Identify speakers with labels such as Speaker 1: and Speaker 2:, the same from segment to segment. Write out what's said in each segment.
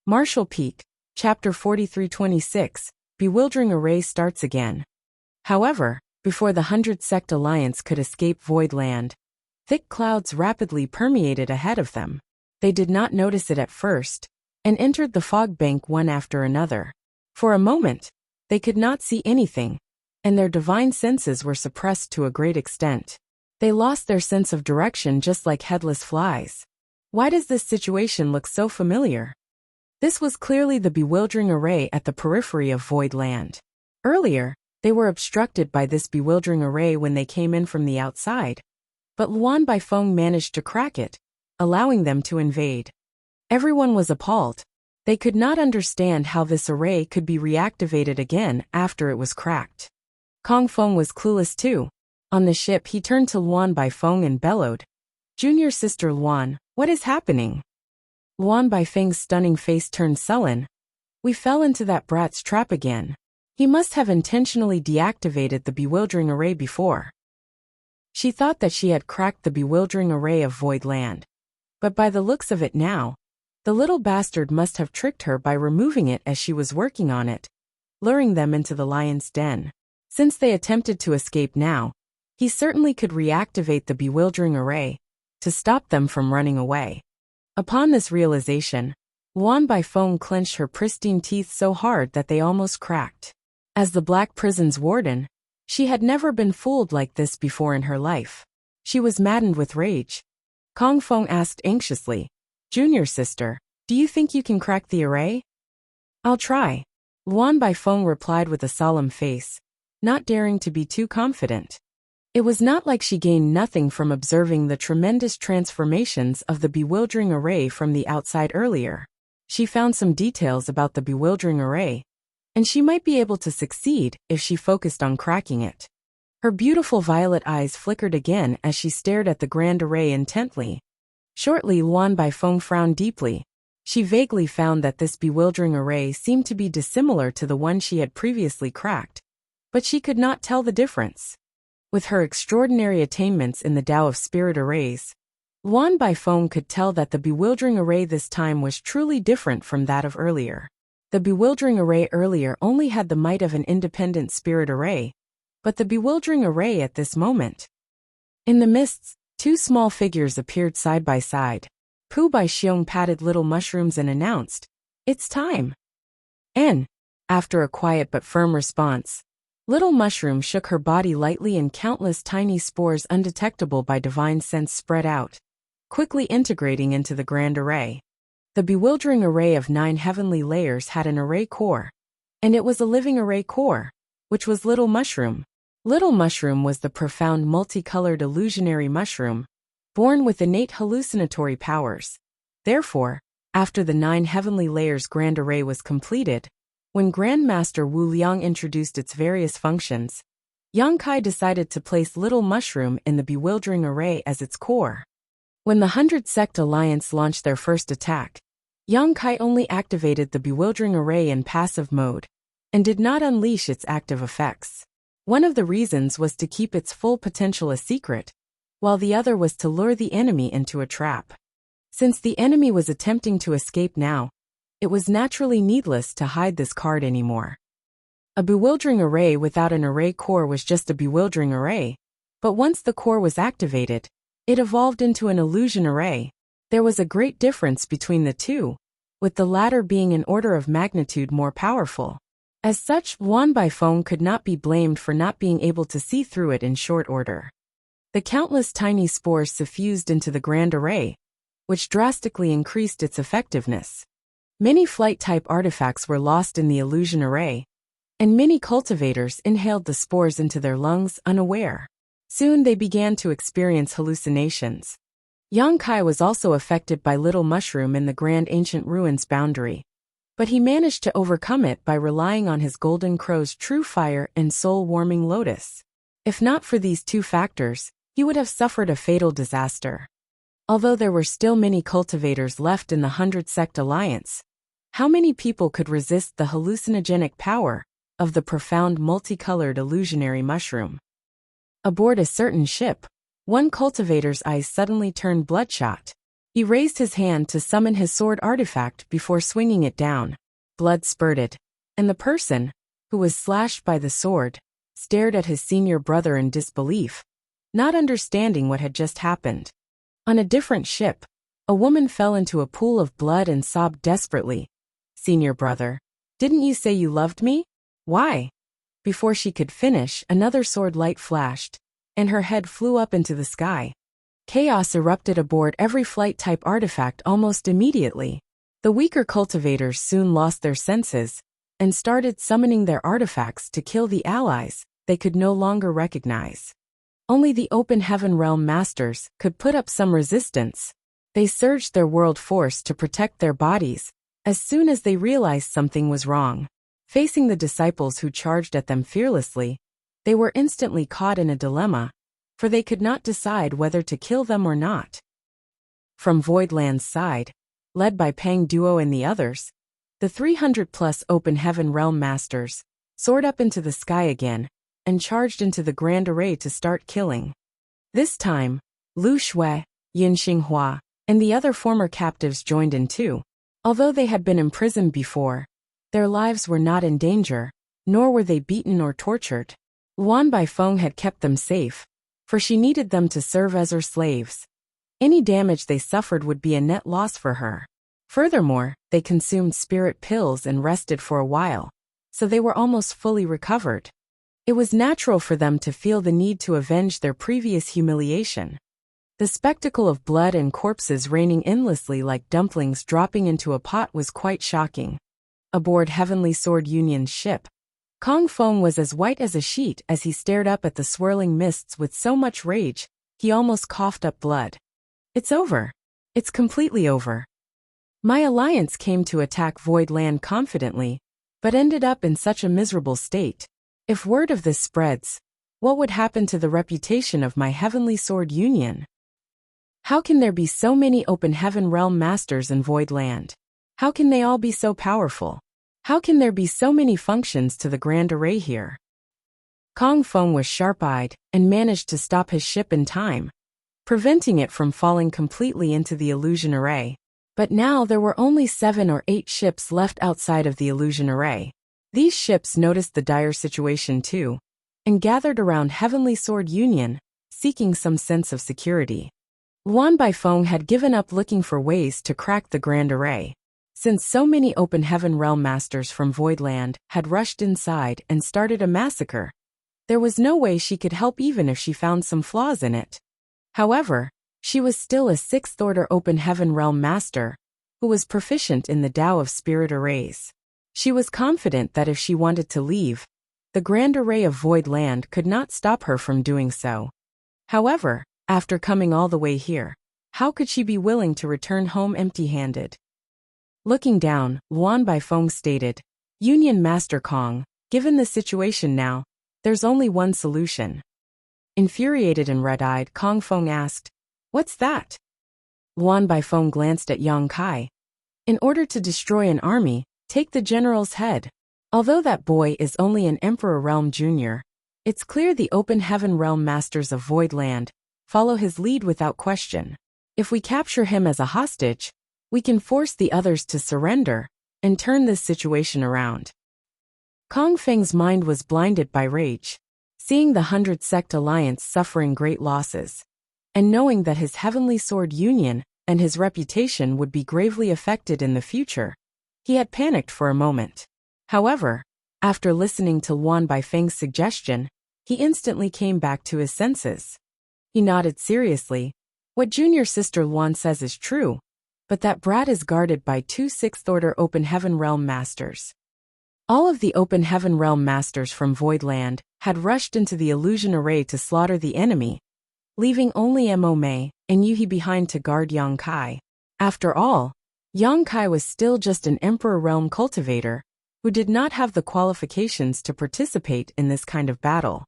Speaker 1: Marshall Peak, Chapter 4326, Bewildering Array starts again. However, before the 100-sect alliance could escape Void Land, thick clouds rapidly permeated ahead of them. They did not notice it at first, and entered the fog bank one after another. For a moment, they could not see anything, and their divine senses were suppressed to a great extent. They lost their sense of direction just like headless flies. Why does this situation look so familiar? This was clearly the bewildering array at the periphery of Void Land. Earlier, they were obstructed by this bewildering array when they came in from the outside, but Luan Baifeng managed to crack it, allowing them to invade. Everyone was appalled. They could not understand how this array could be reactivated again after it was cracked. Kong Feng was clueless too. On the ship he turned to Luan Baifeng and bellowed, "Junior sister Luan, what is happening?" Luan Baifeng's stunning face turned sullen. "We fell into that brat's trap again. He must have intentionally deactivated the bewildering array before." She thought that she had cracked the bewildering array of Void Land. But by the looks of it now, the little bastard must have tricked her by removing it as she was working on it, luring them into the lion's den. Since they attempted to escape now, he certainly could reactivate the bewildering array to stop them from running away. Upon this realization, Luan Baifeng clenched her pristine teeth so hard that they almost cracked. As the Black Prison's warden, she had never been fooled like this before in her life. She was maddened with rage. Kong Feng asked anxiously, "Junior sister, do you think you can crack the array?" "I'll try," Luan Baifeng replied with a solemn face, not daring to be too confident. It was not like she gained nothing from observing the tremendous transformations of the bewildering array from the outside earlier. She found some details about the bewildering array, and she might be able to succeed if she focused on cracking it. Her beautiful violet eyes flickered again as she stared at the grand array intently. Shortly Luan Baifeng frowned deeply. She vaguely found that this bewildering array seemed to be dissimilar to the one she had previously cracked, but she could not tell the difference. With her extraordinary attainments in the Tao of Spirit arrays, Luan Baifeng could tell that the bewildering array this time was truly different from that of earlier. The bewildering array earlier only had the might of an independent spirit array, but the bewildering array at this moment. In the mists, two small figures appeared side by side. Pu Baixiong patted little mushrooms and announced, "It's time." And, after a quiet but firm response, Little Mushroom shook her body lightly and countless tiny spores undetectable by divine sense spread out, quickly integrating into the grand array. The bewildering array of 9 heavenly layers had an array core, and it was a living array core, which was Little Mushroom. Little Mushroom was the profound multicolored illusionary mushroom, born with innate hallucinatory powers. Therefore, after the 9 heavenly layers grand array was completed, when Grandmaster Wu Liang introduced its various functions, Yang Kai decided to place Little Mushroom in the bewildering array as its core. When the 100-sect alliance launched their first attack, Yang Kai only activated the bewildering array in passive mode, and did not unleash its active effects. One of the reasons was to keep its full potential a secret, while the other was to lure the enemy into a trap. Since the enemy was attempting to escape now, it was naturally needless to hide this card anymore. A bewildering array without an array core was just a bewildering array, but once the core was activated, it evolved into an illusion array. There was a great difference between the two, with the latter being an order of magnitude more powerful. As such, Luan Baifeng could not be blamed for not being able to see through it in short order. The countless tiny spores suffused into the grand array, which drastically increased its effectiveness. Many flight-type artifacts were lost in the illusion array, and many cultivators inhaled the spores into their lungs unaware. Soon they began to experience hallucinations. Yang Kai was also affected by Little Mushroom in the Grand Ancient Ruins boundary, but he managed to overcome it by relying on his Golden Crow's true fire and soul-warming lotus. If not for these two factors, he would have suffered a fatal disaster. Although there were still many cultivators left in the 100-sect alliance, how many people could resist the hallucinogenic power of the profound multicolored illusionary mushroom? Aboard a certain ship, one cultivator's eyes suddenly turned bloodshot. He raised his hand to summon his sword artifact before swinging it down. Blood spurted, and the person, who was slashed by the sword, stared at his senior brother in disbelief, not understanding what had just happened. On a different ship, a woman fell into a pool of blood and sobbed desperately. "Senior brother, didn't you say you loved me? Why?" Before she could finish, another sword light flashed, and her head flew up into the sky. Chaos erupted aboard every flight-type artifact almost immediately. The weaker cultivators soon lost their senses and started summoning their artifacts to kill the allies they could no longer recognize. Only the open heaven realm masters could put up some resistance. They surged their world force to protect their bodies as soon as they realized something was wrong. Facing the disciples who charged at them fearlessly, they were instantly caught in a dilemma, for they could not decide whether to kill them or not. From Voidland's side, led by Pang Duo and the others, the 300-plus open heaven realm masters soared up into the sky again and charged into the grand array to start killing. This time, Lu Shui, Yin Xinghua, and the other former captives joined in too. Although they had been imprisoned before, their lives were not in danger, nor were they beaten or tortured. Luan Baifeng had kept them safe, for she needed them to serve as her slaves. Any damage they suffered would be a net loss for her. Furthermore, they consumed spirit pills and rested for a while, so they were almost fully recovered. It was natural for them to feel the need to avenge their previous humiliation. The spectacle of blood and corpses raining endlessly like dumplings dropping into a pot was quite shocking. Aboard Heavenly Sword Union's ship, Kong Feng was as white as a sheet as he stared up at the swirling mists with so much rage, he almost coughed up blood. "It's over. It's completely over. My alliance came to attack Voidland confidently, but ended up in such a miserable state. If word of this spreads, what would happen to the reputation of my Heavenly Sword Union? How can there be so many open heaven realm masters in Voidland? How can they all be so powerful? How can there be so many functions to the grand array here?" Kong Feng was sharp-eyed and managed to stop his ship in time, preventing it from falling completely into the illusion array. But now there were only 7 or 8 ships left outside of the illusion array. These ships noticed the dire situation too, and gathered around Heavenly Sword Union, seeking some sense of security. Luan Baifeng had given up looking for ways to crack the grand array. Since so many open heaven realm masters from Voidland had rushed inside and started a massacre, there was no way she could help even if she found some flaws in it. However, she was still a 6th-order open heaven realm master, who was proficient in the Tao of spirit arrays. She was confident that if she wanted to leave, the grand array of Voidland could not stop her from doing so. However, after coming all the way here, how could she be willing to return home empty-handed? Looking down, Luan Baifeng stated, "Union Master Kong, given the situation now, there's only one solution." Infuriated and red-eyed, Kong Feng asked, "What's that?" Luan Baifeng glanced at Yang Kai. "In order to destroy an army, take the general's head. Although that boy is only an Emperor Realm Junior, it's clear the open heaven realm masters of Voidland follow his lead without question. If we capture him as a hostage, we can force the others to surrender and turn this situation around." Kong Feng's mind was blinded by rage, seeing the 100 Sect Alliance suffering great losses, and knowing that his Heavenly Sword Union and his reputation would be gravely affected in the future. He had panicked for a moment. However, after listening to Luan Baifeng's suggestion, he instantly came back to his senses. He nodded seriously. "What junior sister Luan says is true, but that brat is guarded by 2 6th-order open heaven realm masters." All of the open heaven realm masters from Voidland had rushed into the illusion array to slaughter the enemy, leaving only Mo Mei and Yuhi behind to guard Yang Kai. After all, Yang Kai was still just an Emperor Realm cultivator, who did not have the qualifications to participate in this kind of battle.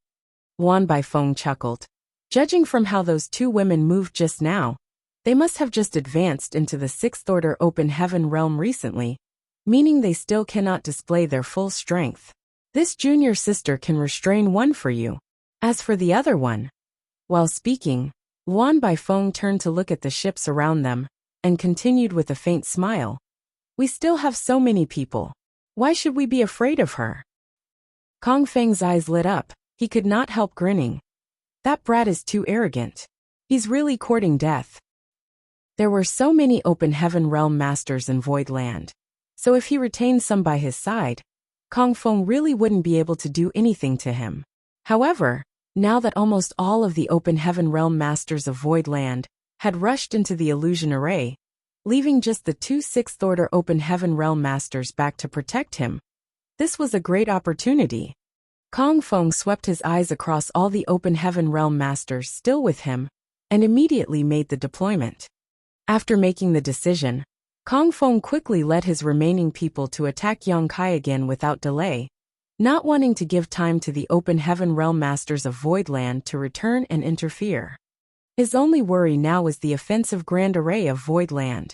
Speaker 1: Luan Baifeng chuckled. Judging from how those 2 women moved just now, they must have just advanced into the 6th-order open heaven realm recently, meaning they still cannot display their full strength. This junior sister can restrain one for you. As for the other one... While speaking, Luan Baifeng turned to look at the ships around them, and continued with a faint smile. We still have so many people. Why should we be afraid of her? Kong Feng's eyes lit up. He could not help grinning. That brat is too arrogant. He's really courting death. There were so many open heaven realm masters in Void Land. So if he retained some by his side, Kong Feng really wouldn't be able to do anything to him. However, now that almost all of the open heaven realm masters of Void Land had rushed into the illusion array, leaving just the two sixth-order open heaven realm masters back to protect him, this was a great opportunity. Kong Feng swept his eyes across all the open heaven realm masters still with him, and immediately made the deployment. After making the decision, Kong Feng quickly led his remaining people to attack Yang Kai again without delay, not wanting to give time to the open heaven realm masters of Void Land to return and interfere. His only worry now was the offensive grand array of Void Land.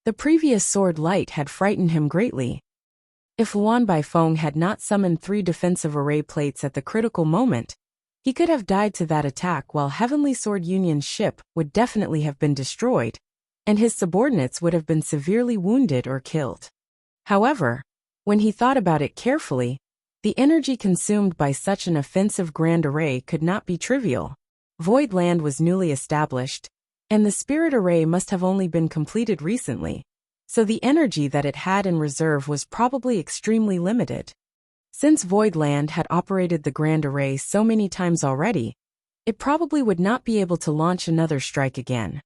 Speaker 1: The previous sword light had frightened him greatly. If Luan Baifeng had not summoned 3 defensive array plates at the critical moment, he could have died to that attack, while Heavenly Sword Union's ship would definitely have been destroyed, and his subordinates would have been severely wounded or killed. However, when he thought about it carefully, the energy consumed by such an offensive grand array could not be trivial. Void Land was newly established, and the spirit array must have only been completed recently, so the energy that it had in reserve was probably extremely limited. Since Void Land had operated the grand array so many times already, it probably would not be able to launch another strike again.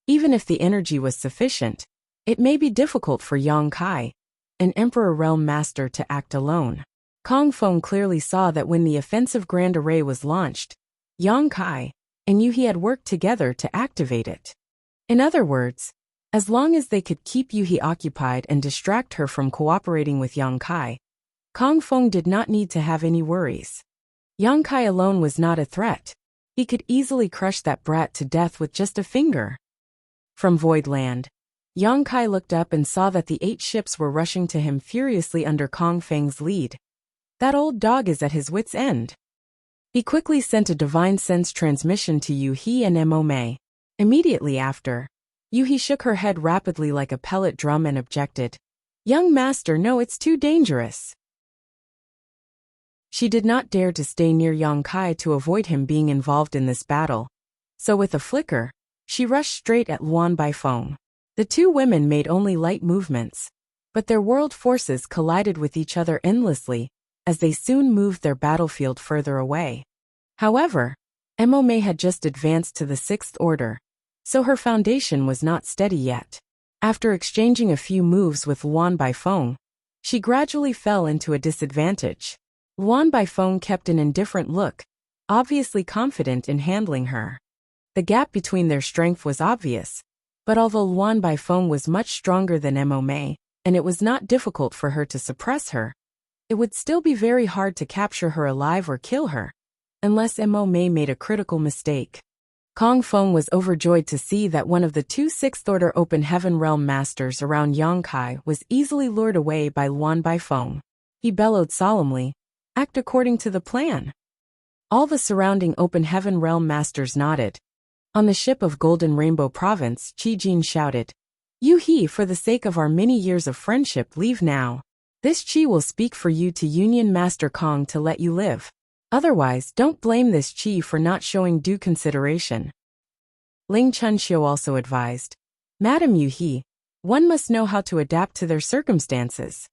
Speaker 1: Even if the energy was sufficient, it may be difficult for Yang Kai, an Emperor Realm Master, to act alone. Kong Feng clearly saw that when the offensive grand array was launched, Yang Kai and Yuhi had worked together to activate it. In other words, as long as they could keep Yuhi occupied and distract her from cooperating with Yang Kai, Kong Feng did not need to have any worries. Yang Kai alone was not a threat. He could easily crush that brat to death with just a finger. From Void Land, Yang Kai looked up and saw that the 8 ships were rushing to him furiously under Kong Feng's lead. That old dog is at his wit's end. He quickly sent a divine sense transmission to Yuhi and Mo Mei. Immediately after, Yuhi shook her head rapidly like a pellet drum and objected. "Young master, no, it's too dangerous." She did not dare to stay near Yang Kai to avoid him being involved in this battle, so with a flicker, she rushed straight at Luan Baifeng. The two women made only light movements, but their world forces collided with each other endlessly, as they soon moved their battlefield further away. However, Mo Mei had just advanced to the 6th order, so her foundation was not steady yet. After exchanging a few moves with Luan Baifeng, she gradually fell into a disadvantage. Luan Baifeng kept an indifferent look, obviously confident in handling her. The gap between their strength was obvious, but although Luan Baifeng was much stronger than Mo Mei, and it was not difficult for her to suppress her, it would still be very hard to capture her alive or kill her, unless Mo Mei made a critical mistake. Kong Feng was overjoyed to see that one of the 2 6th-order open heaven realm masters around Yang Kai was easily lured away by Luan Baifeng. He bellowed solemnly, "Act according to the plan." All the surrounding open heaven realm masters nodded. On the ship of Golden Rainbow Province, Qi Jin shouted, "Yuhi, for the sake of our many years of friendship, leave now. This Qi will speak for you to Union Master Kong to let you live. Otherwise, don't blame this Qi for not showing due consideration." Ling Chunxiu also advised, "Madam Yuhi, one must know how to adapt to their circumstances."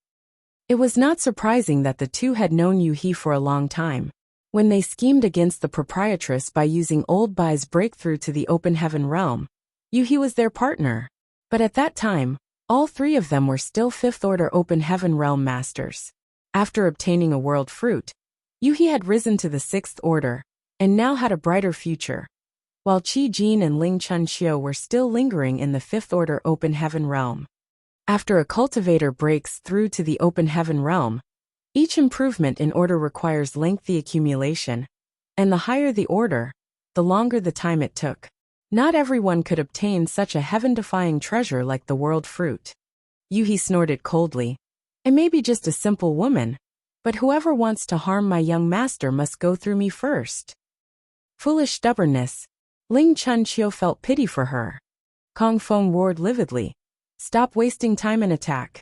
Speaker 1: It was not surprising that the two had known Yuhi for a long time. When they schemed against the proprietress by using Old Bai's breakthrough to the open heaven realm, Yuhi was their partner. But at that time, all 3 of them were still 5th-order open heaven realm masters. After obtaining a world fruit, Yuhi had risen to the 6th order, and now had a brighter future, while Qi Jin and Ling Chunxiu were still lingering in the 5th-order open heaven realm. After a cultivator breaks through to the open heaven realm, each improvement in order requires lengthy accumulation, and the higher the order, the longer the time it took. Not everyone could obtain such a heaven-defying treasure like the world fruit. Yuhi snorted coldly. "I may be just a simple woman, but whoever wants to harm my young master must go through me first." Foolish stubbornness. Ling Chunxiu felt pity for her. Kong Feng roared lividly. Stop wasting time and attack.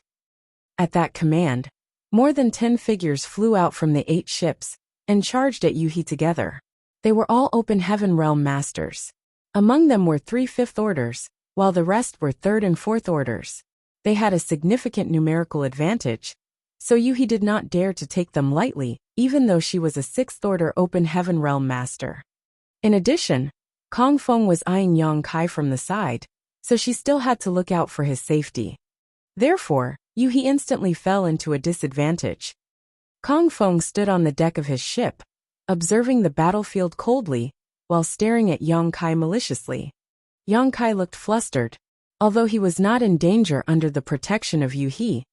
Speaker 1: At that command, more than 10 figures flew out from the 8 ships and charged at Yu He together. They were all open heaven realm masters. Among them were 3 fifth orders, while the rest were 3rd and 4th orders. They had a significant numerical advantage, so Yu He did not dare to take them lightly, even though she was a 6th order open heaven realm master. In addition, Kong Feng was eyeing Yang Kai from the side, so she still had to look out for his safety. Therefore, Yu He instantly fell into a disadvantage. Kong Feng stood on the deck of his ship, observing the battlefield coldly, while staring at Yang Kai maliciously. Yang Kai looked flustered. Although he was not in danger under the protection of Yu He,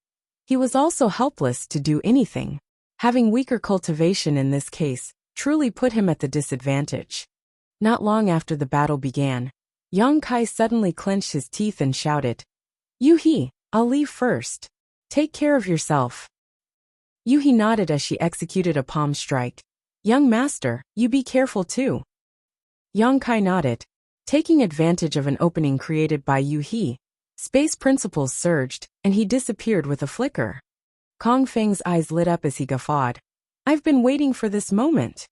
Speaker 1: he was also helpless to do anything. Having weaker cultivation in this case truly put him at the disadvantage. Not long after the battle began, Yang Kai suddenly clenched his teeth and shouted, Yu He, I'll leave first. Take care of yourself. Yu He nodded as she executed a palm strike. Young master, you be careful too. Yang Kai nodded. Taking advantage of an opening created by Yu He, space principles surged, and he disappeared with a flicker. Kong Feng's eyes lit up as he guffawed. I've been waiting for this moment.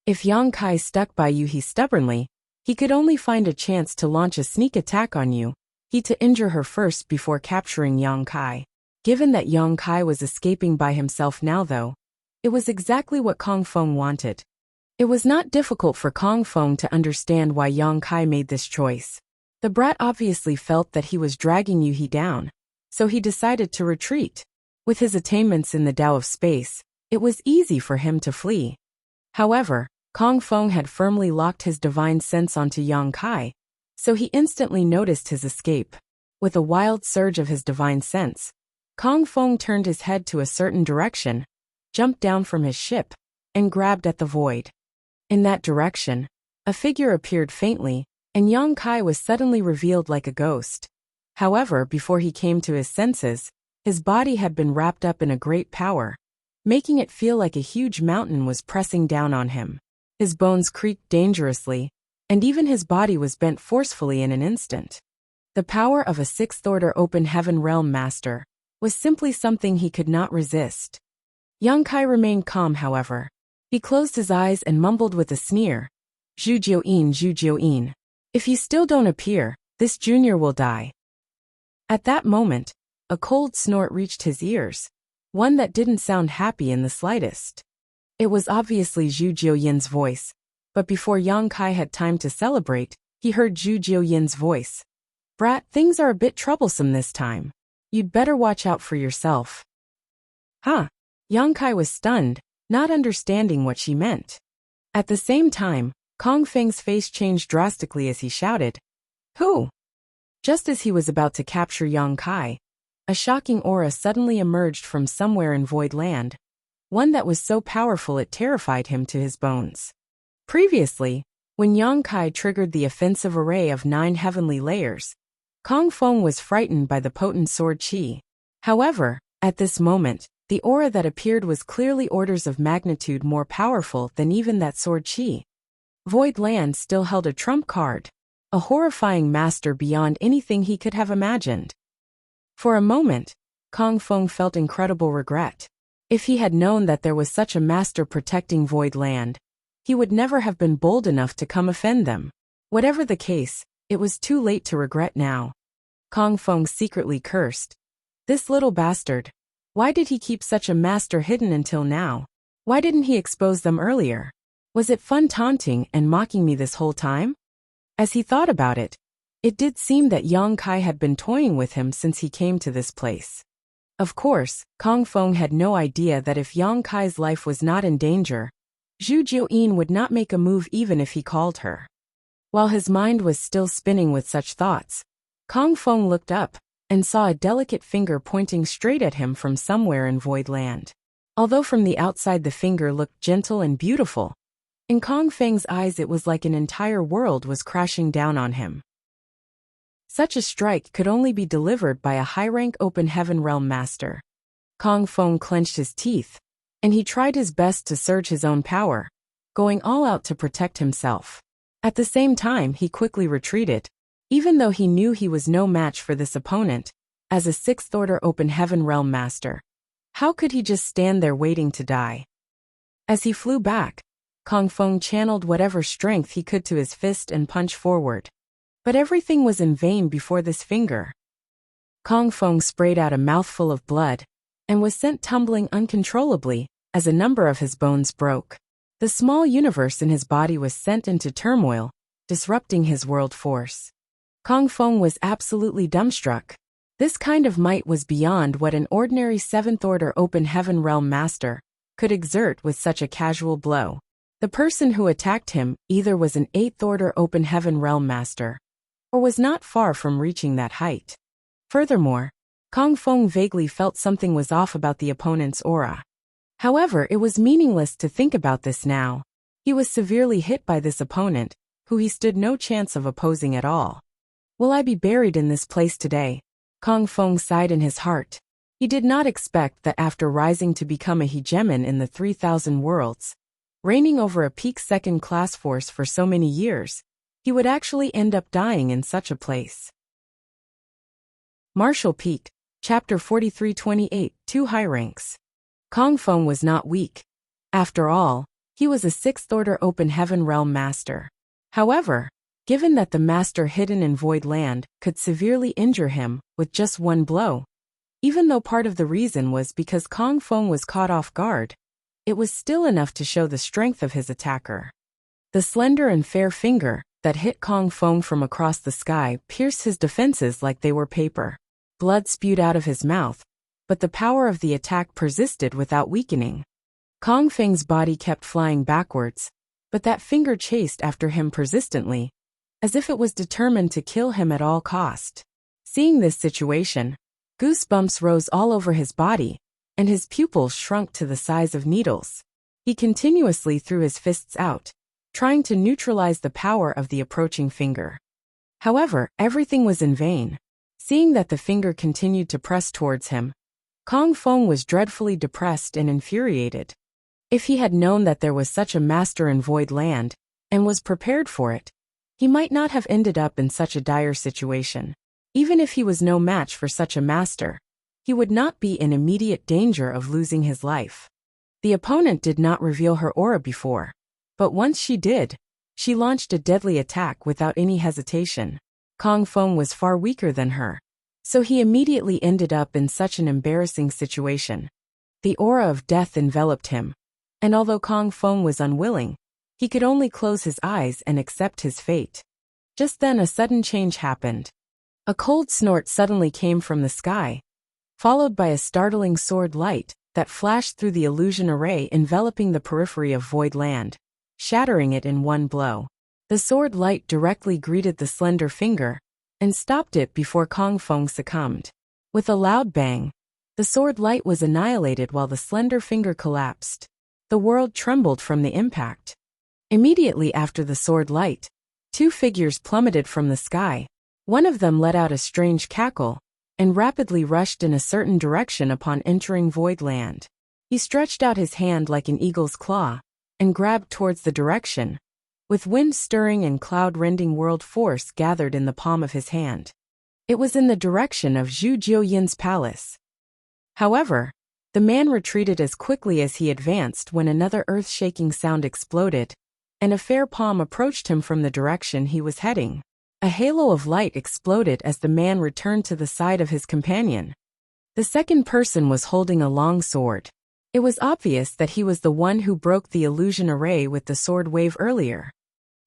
Speaker 1: If Yang Kai stuck by Yu He stubbornly, he could only find a chance to launch a sneak attack on Yu He to injure her first before capturing Yang Kai. Given that Yang Kai was escaping by himself now though, it was exactly what Kong Feng wanted. It was not difficult for Kong Feng to understand why Yang Kai made this choice. The brat obviously felt that he was dragging Yu He down, so he decided to retreat. With his attainments in the Tao of space, it was easy for him to flee. However, Kong Feng had firmly locked his divine sense onto Yang Kai, so he instantly noticed his escape. With a wild surge of his divine sense, Kong Feng turned his head to a certain direction, jumped down from his ship, and grabbed at the void. In that direction, a figure appeared faintly, and Yang Kai was suddenly revealed like a ghost. However, before he came to his senses, his body had been wrapped up in a great power, making it feel like a huge mountain was pressing down on him. His bones creaked dangerously, and even his body was bent forcefully in an instant. The power of a 6th order open heaven realm master was simply something he could not resist. Yang Kai remained calm, however. He closed his eyes and mumbled with a sneer, Zhu Jiuyin. If you still don't appear, this junior will die. At that moment, a cold snort reached his ears, one that didn't sound happy in the slightest. It was obviously Zhu Jiuyin's voice, but before Yang Kai had time to celebrate, he heard Zhu Jiuyin's voice. Brat, things are a bit troublesome this time. You'd better watch out for yourself. Huh? Yang Kai was stunned, not understanding what she meant. At the same time, Kong Feng's face changed drastically as he shouted, Who? Just as he was about to capture Yang Kai, a shocking aura suddenly emerged from somewhere in Void Land, one that was so powerful it terrified him to his bones. Previously, when Yang Kai triggered the offensive array of 9 heavenly layers, Kong Feng was frightened by the potent sword chi. However, at this moment, the aura that appeared was clearly orders of magnitude more powerful than even that sword chi. Void Land still held a trump card, a horrifying master beyond anything he could have imagined. For a moment, Kong Feng felt incredible regret. If he had known that there was such a master protecting Void Land, he would never have been bold enough to come offend them. Whatever the case, it was too late to regret now. Kong Feng secretly cursed. This little bastard. Why did he keep such a master hidden until now? Why didn't he expose them earlier? Was it fun taunting and mocking me this whole time? As he thought about it, it did seem that Yang Kai had been toying with him since he came to this place. Of course, Kong Feng had no idea that if Yang Kai's life was not in danger, Zhu Jiuyin would not make a move even if he called her. While his mind was still spinning with such thoughts, Kong Feng looked up and saw a delicate finger pointing straight at him from somewhere in Void Land. Although from the outside the finger looked gentle and beautiful, in Kong Feng's eyes it was like an entire world was crashing down on him. Such a strike could only be delivered by a high-rank open heaven realm master. Kong Feng clenched his teeth, and he tried his best to surge his own power, going all out to protect himself. At the same time he quickly retreated. Even though he knew he was no match for this opponent, as a sixth-order open heaven realm master, how could he just stand there waiting to die? As he flew back, Kong Feng channeled whatever strength he could to his fist and punched forward. But everything was in vain before this finger. Kong Feng sprayed out a mouthful of blood and was sent tumbling uncontrollably as a number of his bones broke. The small universe in his body was sent into turmoil, disrupting his world force. Kong Feng was absolutely dumbstruck. This kind of might was beyond what an ordinary seventh-order open heaven realm master could exert with such a casual blow. The person who attacked him either was an eighth-order open heaven realm master, or was not far from reaching that height. Furthermore, Kong Feng vaguely felt something was off about the opponent's aura. However, it was meaningless to think about this now. He was severely hit by this opponent, who he stood no chance of opposing at all. Will I be buried in this place today? Kong Feng sighed in his heart. He did not expect that after rising to become a hegemon in the 3,000 worlds, reigning over a peak second-class force for so many years, he would actually end up dying in such a place. Martial Peak, Chapter 4328, 2 High Ranks. Kong Feng was not weak. After all, he was a sixth-order open heaven realm master. However, given that the master hidden in Void Land could severely injure him with just one blow, even though part of the reason was because Kong Feng was caught off guard, it was still enough to show the strength of his attacker. The slender and fair finger that hit Kong Feng from across the sky pierced his defenses like they were paper. Blood spewed out of his mouth, but the power of the attack persisted without weakening. Kong Feng's body kept flying backwards, but that finger chased after him persistently, as if it was determined to kill him at all cost. Seeing this situation, goosebumps rose all over his body, and his pupils shrunk to the size of needles. He continuously threw his fists out, trying to neutralize the power of the approaching finger. However, everything was in vain. Seeing that the finger continued to press towards him, Kong Feng was dreadfully depressed and infuriated. If he had known that there was such a master in Void Land, and was prepared for it, he might not have ended up in such a dire situation. Even if he was no match for such a master, he would not be in immediate danger of losing his life. The opponent did not reveal her aura before, but once she did, she launched a deadly attack without any hesitation. Kong Feng was far weaker than her, so he immediately ended up in such an embarrassing situation. The aura of death enveloped him, and although Kong Feng was unwilling, he could only close his eyes and accept his fate. Just then a sudden change happened. A cold snort suddenly came from the sky, followed by a startling sword light that flashed through the illusion array enveloping the periphery of Void Land, shattering it in one blow. The sword light directly greeted the slender finger and stopped it before Kong Feng succumbed. With a loud bang, the sword light was annihilated while the slender finger collapsed. The world trembled from the impact. Immediately after the sword light, two figures plummeted from the sky. One of them let out a strange cackle and rapidly rushed in a certain direction upon entering Void Land. He stretched out his hand like an eagle's claw and grabbed towards the direction, with wind-stirring and cloud-rending world force gathered in the palm of his hand. It was in the direction of Zhu Jiuyin's palace. However, the man retreated as quickly as he advanced when another earth-shaking sound exploded, and a fair palm approached him from the direction he was heading. A halo of light exploded as the man returned to the side of his companion. The second person was holding a long sword. It was obvious that he was the one who broke the illusion array with the sword wave earlier.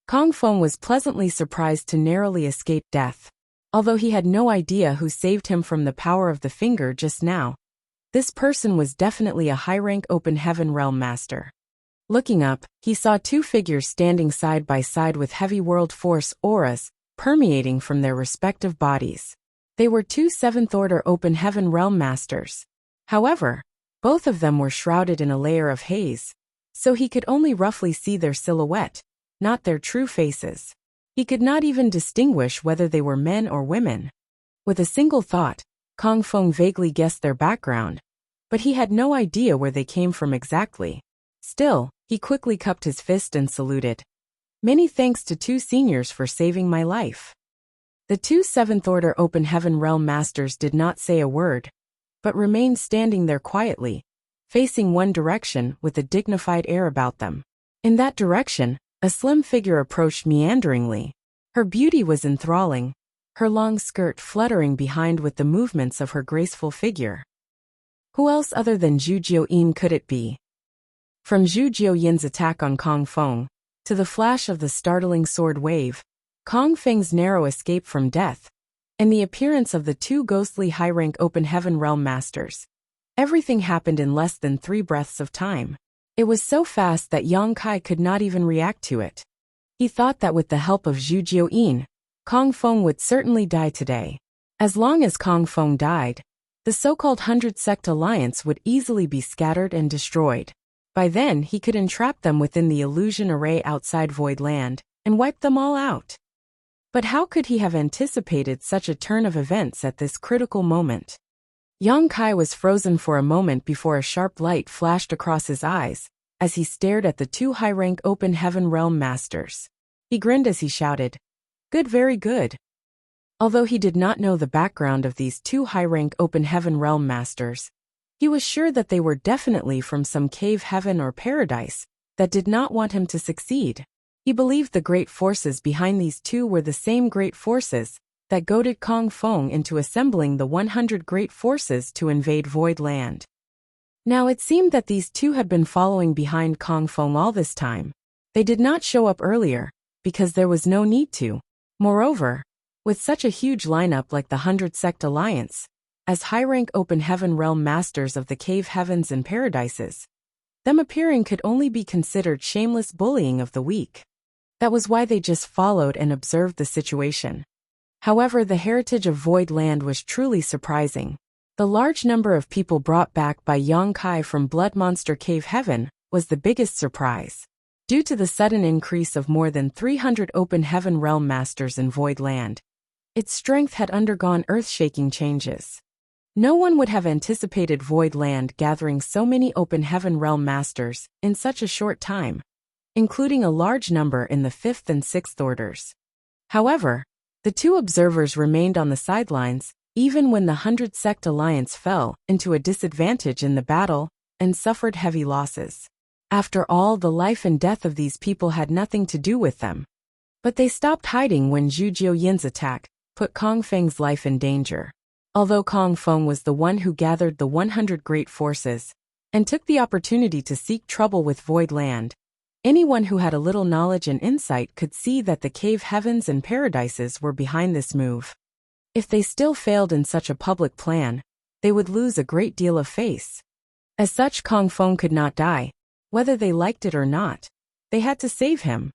Speaker 1: Kong Feng was pleasantly surprised to narrowly escape death. Although he had no idea who saved him from the power of the finger just now, this person was definitely a high-rank open heaven realm master. Looking up, he saw two figures standing side by side with heavy world force auras permeating from their respective bodies. They were two seventh-order open heaven realm masters. However, both of them were shrouded in a layer of haze, so he could only roughly see their silhouette, not their true faces. He could not even distinguish whether they were men or women. With a single thought, Kong Feng vaguely guessed their background, but he had no idea where they came from exactly. Still, he quickly cupped his fist and saluted. Many thanks to two seniors for saving my life. The two Seventh Order Open Heaven Realm Masters did not say a word, but remained standing there quietly, facing one direction with a dignified air about them. In that direction, a slim figure approached meanderingly. Her beauty was enthralling, her long skirt fluttering behind with the movements of her graceful figure. Who else other than Zhu Jiuyin could it be? From Zhu Jiuyin's attack on Kong Feng, to the flash of the startling sword wave, Kong Feng's narrow escape from death, and the appearance of the two ghostly high-rank Open Heaven Realm Masters, everything happened in less than 3 breaths of time. It was so fast that Yang Kai could not even react to it. He thought that with the help of Zhu Jiuyin, Kong Feng would certainly die today. As long as Kong Feng died, the so-called 100 Sect Alliance would easily be scattered and destroyed. By then he could entrap them within the illusion array outside Void Land, and wipe them all out. But how could he have anticipated such a turn of events at this critical moment? Yang Kai was frozen for a moment before a sharp light flashed across his eyes, as he stared at the two high-rank Open Heaven Realm Masters. He grinned as he shouted, "Good, very good." Although he did not know the background of these two high-rank Open Heaven Realm Masters, he was sure that they were definitely from some cave heaven or paradise that did not want him to succeed. He believed the great forces behind these two were the same great forces that goaded Kong Feng into assembling the 100 great forces to invade Void Land. Now it seemed that these two had been following behind Kong Feng all this time. They did not show up earlier, because there was no need to. Moreover, with such a huge lineup like the 100 Sect Alliance, as high-rank Open Heaven Realm Masters of the cave heavens and paradises, them appearing could only be considered shameless bullying of the weak. That was why they just followed and observed the situation. However, the heritage of Void Land was truly surprising. The large number of people brought back by Yang Kai from Blood Monster Cave Heaven was the biggest surprise. Due to the sudden increase of more than 300 Open Heaven Realm Masters in Void Land, its strength had undergone earth-shaking changes. No one would have anticipated Void Land gathering so many Open Heaven Realm Masters in such a short time, including a large number in the 5th and 6th orders. However, the two observers remained on the sidelines, even when the 100 Sect Alliance fell into a disadvantage in the battle and suffered heavy losses. After all, the life and death of these people had nothing to do with them. But they stopped hiding when Zhu Jiuyin's attack put Kong Feng's life in danger. Although Kong Feng was the one who gathered the 100 great forces and took the opportunity to seek trouble with Void Land, anyone who had a little knowledge and insight could see that the cave heavens and paradises were behind this move. If they still failed in such a public plan, they would lose a great deal of face. As such, Kong Feng could not die, whether they liked it or not. They had to save him.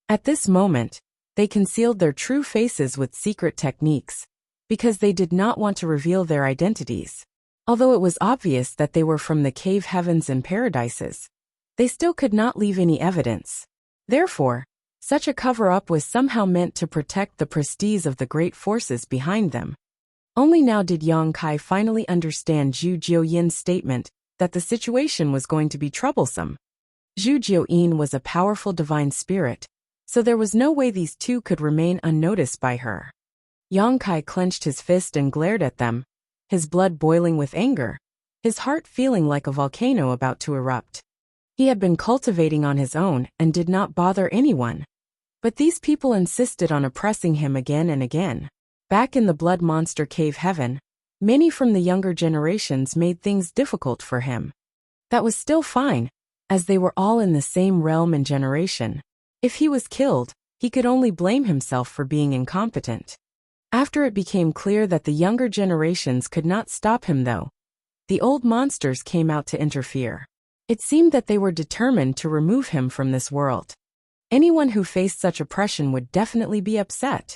Speaker 1: At this moment, they concealed their true faces with secret techniques, because they did not want to reveal their identities. Although it was obvious that they were from the cave heavens and paradises, they still could not leave any evidence. Therefore, such a cover-up was somehow meant to protect the prestige of the great forces behind them. Only now did Yang Kai finally understand Zhu Jiuyin's statement that the situation was going to be troublesome. Zhu Jiuyin was a powerful divine spirit, so there was no way these two could remain unnoticed by her. Yang Kai clenched his fist and glared at them, his blood boiling with anger, his heart feeling like a volcano about to erupt. He had been cultivating on his own and did not bother anyone. But these people insisted on oppressing him again and again. Back in the Blood Monster Cave Heaven, many from the younger generations made things difficult for him. That was still fine, as they were all in the same realm and generation. If he was killed, he could only blame himself for being incompetent. After it became clear that the younger generations could not stop him though, the old monsters came out to interfere. It seemed that they were determined to remove him from this world. Anyone who faced such oppression would definitely be upset.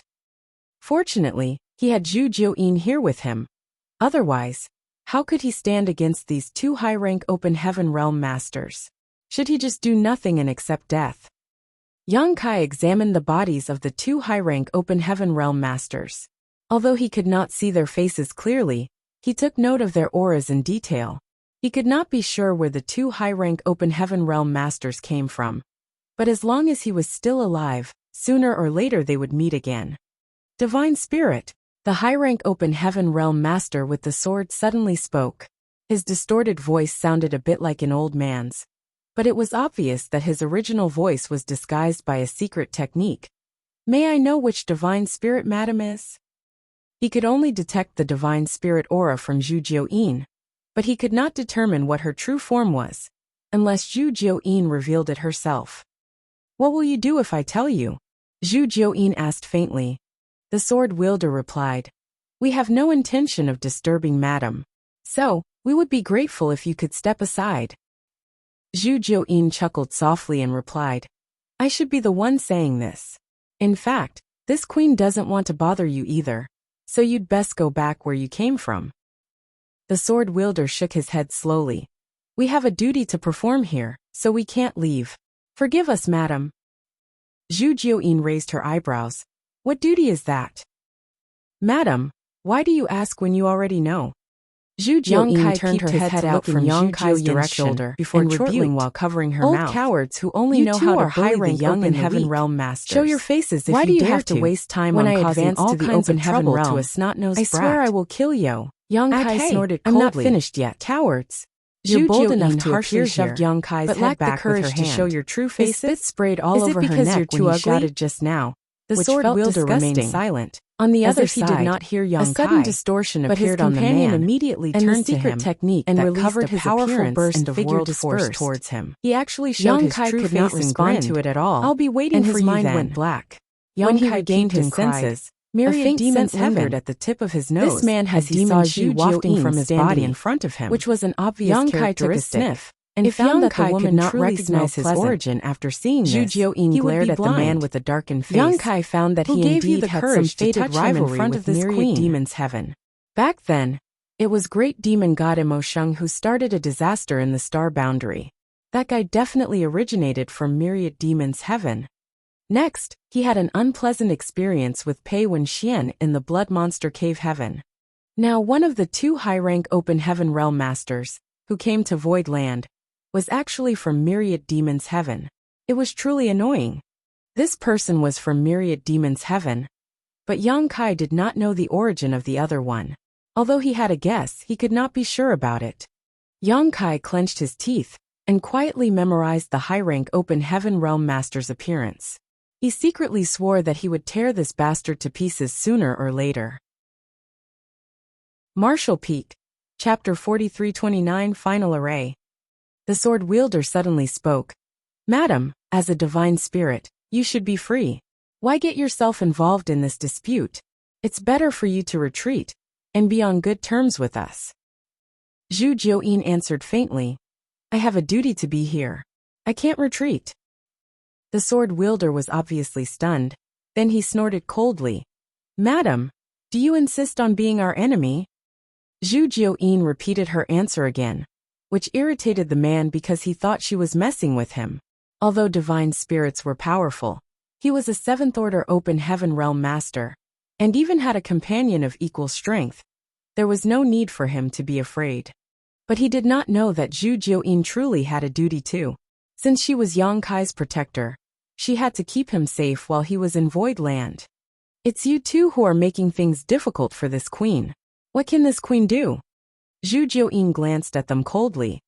Speaker 1: Fortunately, he had Zhu Jiuyin here with him. Otherwise, how could he stand against these two high-rank Open Heaven Realm Masters? Should he just do nothing and accept death? Yang Kai examined the bodies of the two high-rank Open Heaven Realm Masters. Although he could not see their faces clearly, he took note of their auras in detail. He could not be sure where the two high-rank Open Heaven Realm Masters came from. But as long as he was still alive, sooner or later they would meet again. Divine Spirit. The high-rank open heaven realm master with the sword suddenly spoke. His distorted voice sounded a bit like an old man's, but it was obvious that his original voice was disguised by a secret technique. May I know which divine spirit Madam is? He could only detect the divine spirit aura from Zhu Jiuyin, but he could not determine what her true form was, unless Zhu Jiuyin revealed it herself. What will you do if I tell you? Zhu Jiuyin asked faintly. The sword wielder replied, We have no intention of disturbing Madam, so we would be grateful if you could step aside. Zhu Jiuyin chuckled softly and replied, I should be the one saying this. In fact, this queen doesn't want to bother you either, so you'd best go back where you came from. The sword wielder shook his head slowly. We have a duty to perform here, so we can't leave. Forgive us, Madam. Zhu Jiuyin raised her eyebrows. What duty is that? Madam, why do you ask when you already know? Zhu Jiuyin turned her head out from Yang Kai's direction before chortling while covering her mouth. Old cowards who only know how to bully the young and heaven realm masters. Show your faces if you dare to waste time on causing all kinds of trouble to a snot-nosed brat. I swear I will kill you. Yang Kai snorted coldly. I'm not finished yet. Cowards. You're bold enough to harshly shoved Yang Kai's head back with her hand. To show your true faces? His spit sprayed all over her neck when he shouted just now. The sword wielder remained silent. On the other side, he did not hear Yang Kai. A sudden distortion appeared on the man, immediately turned to him technique and released a powerful burst of world force towards him. He actually showed his true face and grinned to it at all. I'll be waiting for you then. And his mind went black. Yang Kai gained his senses. Myriad demons hovered at the tip of his nose. This man had demon qi wafting from his body in front of him, which was an obvious characteristic. Yang Kai took a sniff and found that the woman not recognize his origin after seeing this. Zhu Jiuyin glared at the man with a darkened face. Yang Kai found that he indeed had some fated rivalry with this myriad demon's heaven. Back then, it was great demon god Emo Sheng who started a disaster in the star boundary. That guy definitely originated from myriad demon's heaven. Next, he had an unpleasant experience with Pei Wenxian in the blood monster cave heaven. Now one of the two high-rank open heaven realm masters, who came to Void Land, was actually from Myriad Demon's Heaven. It was truly annoying. This person was from Myriad Demon's Heaven, but Yang Kai did not know the origin of the other one. Although he had a guess, he could not be sure about it. Yang Kai clenched his teeth and quietly memorized the high-rank open heaven realm master's appearance. He secretly swore that he would tear this bastard to pieces sooner or later. Martial Peak, Chapter 4329 Final Array. The sword wielder suddenly spoke. Madam, as a divine spirit, you should be free. Why get yourself involved in this dispute? It's better for you to retreat and be on good terms with us. Zhu Jiuyin answered faintly. I have a duty to be here. I can't retreat. The sword wielder was obviously stunned. Then he snorted coldly. Madam, do you insist on being our enemy? Zhu Jiuyin repeated her answer again, which irritated the man because he thought she was messing with him. Although divine spirits were powerful, he was a seventh-order open heaven realm master, and even had a companion of equal strength. There was no need for him to be afraid. But he did not know that Zhu Jiuyin truly had a duty too. Since she was Yang Kai's protector, she had to keep him safe while he was in Void Land. It's you two who are making things difficult for this queen. What can this queen do? Zhu Jiuyin glanced at them coldly.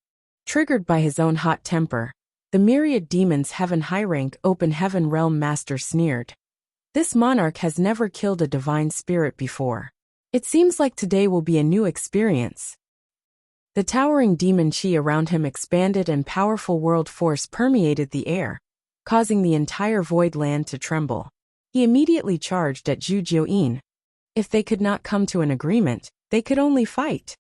Speaker 1: Triggered by his own hot temper, the myriad demons heaven high-rank open heaven realm master sneered. This monarch has never killed a divine spirit before. It seems like today will be a new experience. The towering demon chi around him expanded and powerful world force permeated the air, causing the entire Void Land to tremble. He immediately charged at Zhu Jiuyin. If they could not come to an agreement, they could only fight.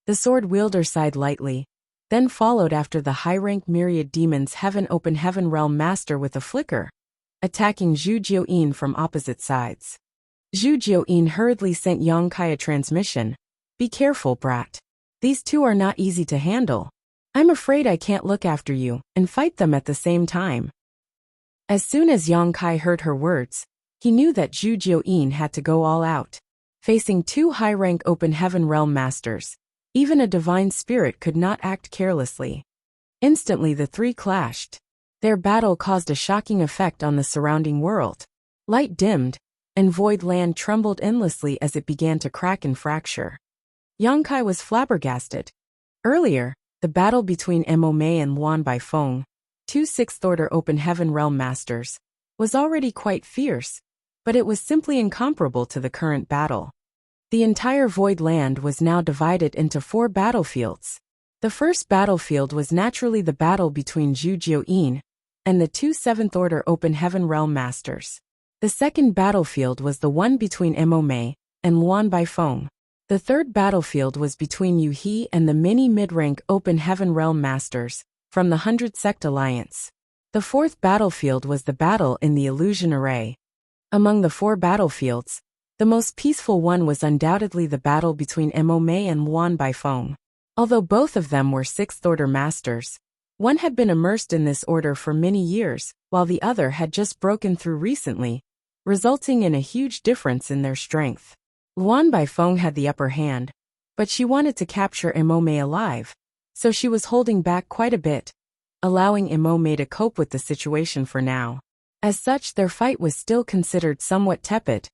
Speaker 1: The sword wielder sighed lightly, then followed after the high-rank myriad demons heaven open heaven realm master with a flicker, attacking Zhu Jiuyin from opposite sides. Zhu Jiuyin hurriedly sent Yang Kai a transmission. Be careful, brat. These two are not easy to handle. I'm afraid I can't look after you and fight them at the same time. As soon as Yang Kai heard her words, he knew that Zhu Jiuyin had to go all out. Facing two high-rank open heaven realm masters, even a divine spirit could not act carelessly. Instantly the three clashed. Their battle caused a shocking effect on the surrounding world. Light dimmed, and void land trembled endlessly as it began to crack and fracture. Yang Kai was flabbergasted. Earlier, the battle between Mo Mei and Luan Baifeng, two sixth-order open heaven realm masters, was already quite fierce, but it was simply incomparable to the current battle. The entire void land was now divided into 4 battlefields. The first battlefield was naturally the battle between Zhu Jiuyin and the two seventh-order open heaven realm masters. The second battlefield was the one between Mo Mei and Luan Baifeng. The third battlefield was between Yu He and the many mid-rank open heaven realm masters from the 100 Sect Alliance. The fourth battlefield was the battle in the illusion array. Among the 4 battlefields, the most peaceful one was undoubtedly the battle between Mo Mei and Luan Baifeng. Although both of them were sixth-order masters, one had been immersed in this order for many years, while the other had just broken through recently, resulting in a huge difference in their strength. Luan Baifeng had the upper hand, but she wanted to capture Mo Mei alive, so she was holding back quite a bit, allowing Mo Mei to cope with the situation for now. As such, their fight was still considered somewhat tepid.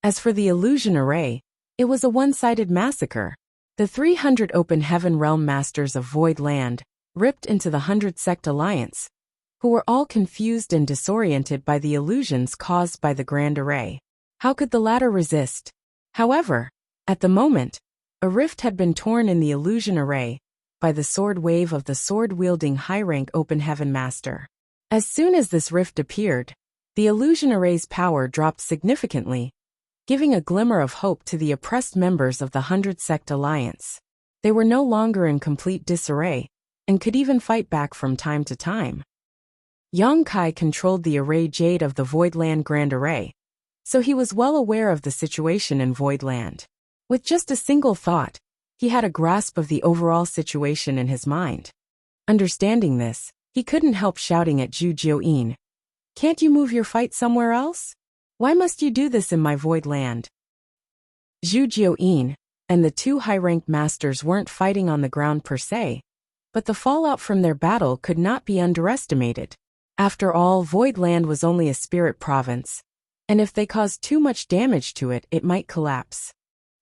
Speaker 1: As for the illusion array, it was a one-sided massacre. The 300 open heaven realm masters of void land ripped into the 100 Sect Alliance, who were all confused and disoriented by the illusions caused by the grand array. How could the latter resist? However, at the moment, a rift had been torn in the illusion array by the sword wave of the sword-wielding high-rank open heaven master. As soon as this rift appeared, the illusion array's power dropped significantly, giving a glimmer of hope to the oppressed members of the 100 Sect Alliance. They were no longer in complete disarray, and could even fight back from time to time. Yang Kai controlled the array Jade of the Voidland Grand Array, so he was well aware of the situation in Voidland. With just a single thought, he had a grasp of the overall situation in his mind. Understanding this, he couldn't help shouting at Zhu Jiuyin, "Can't you move your fight somewhere else? Why must you do this in my void land?" Zhu Jiuyin and the two high-ranked masters weren't fighting on the ground per se, but the fallout from their battle could not be underestimated. After all, void land was only a spirit province, and if they caused too much damage to it, it might collapse.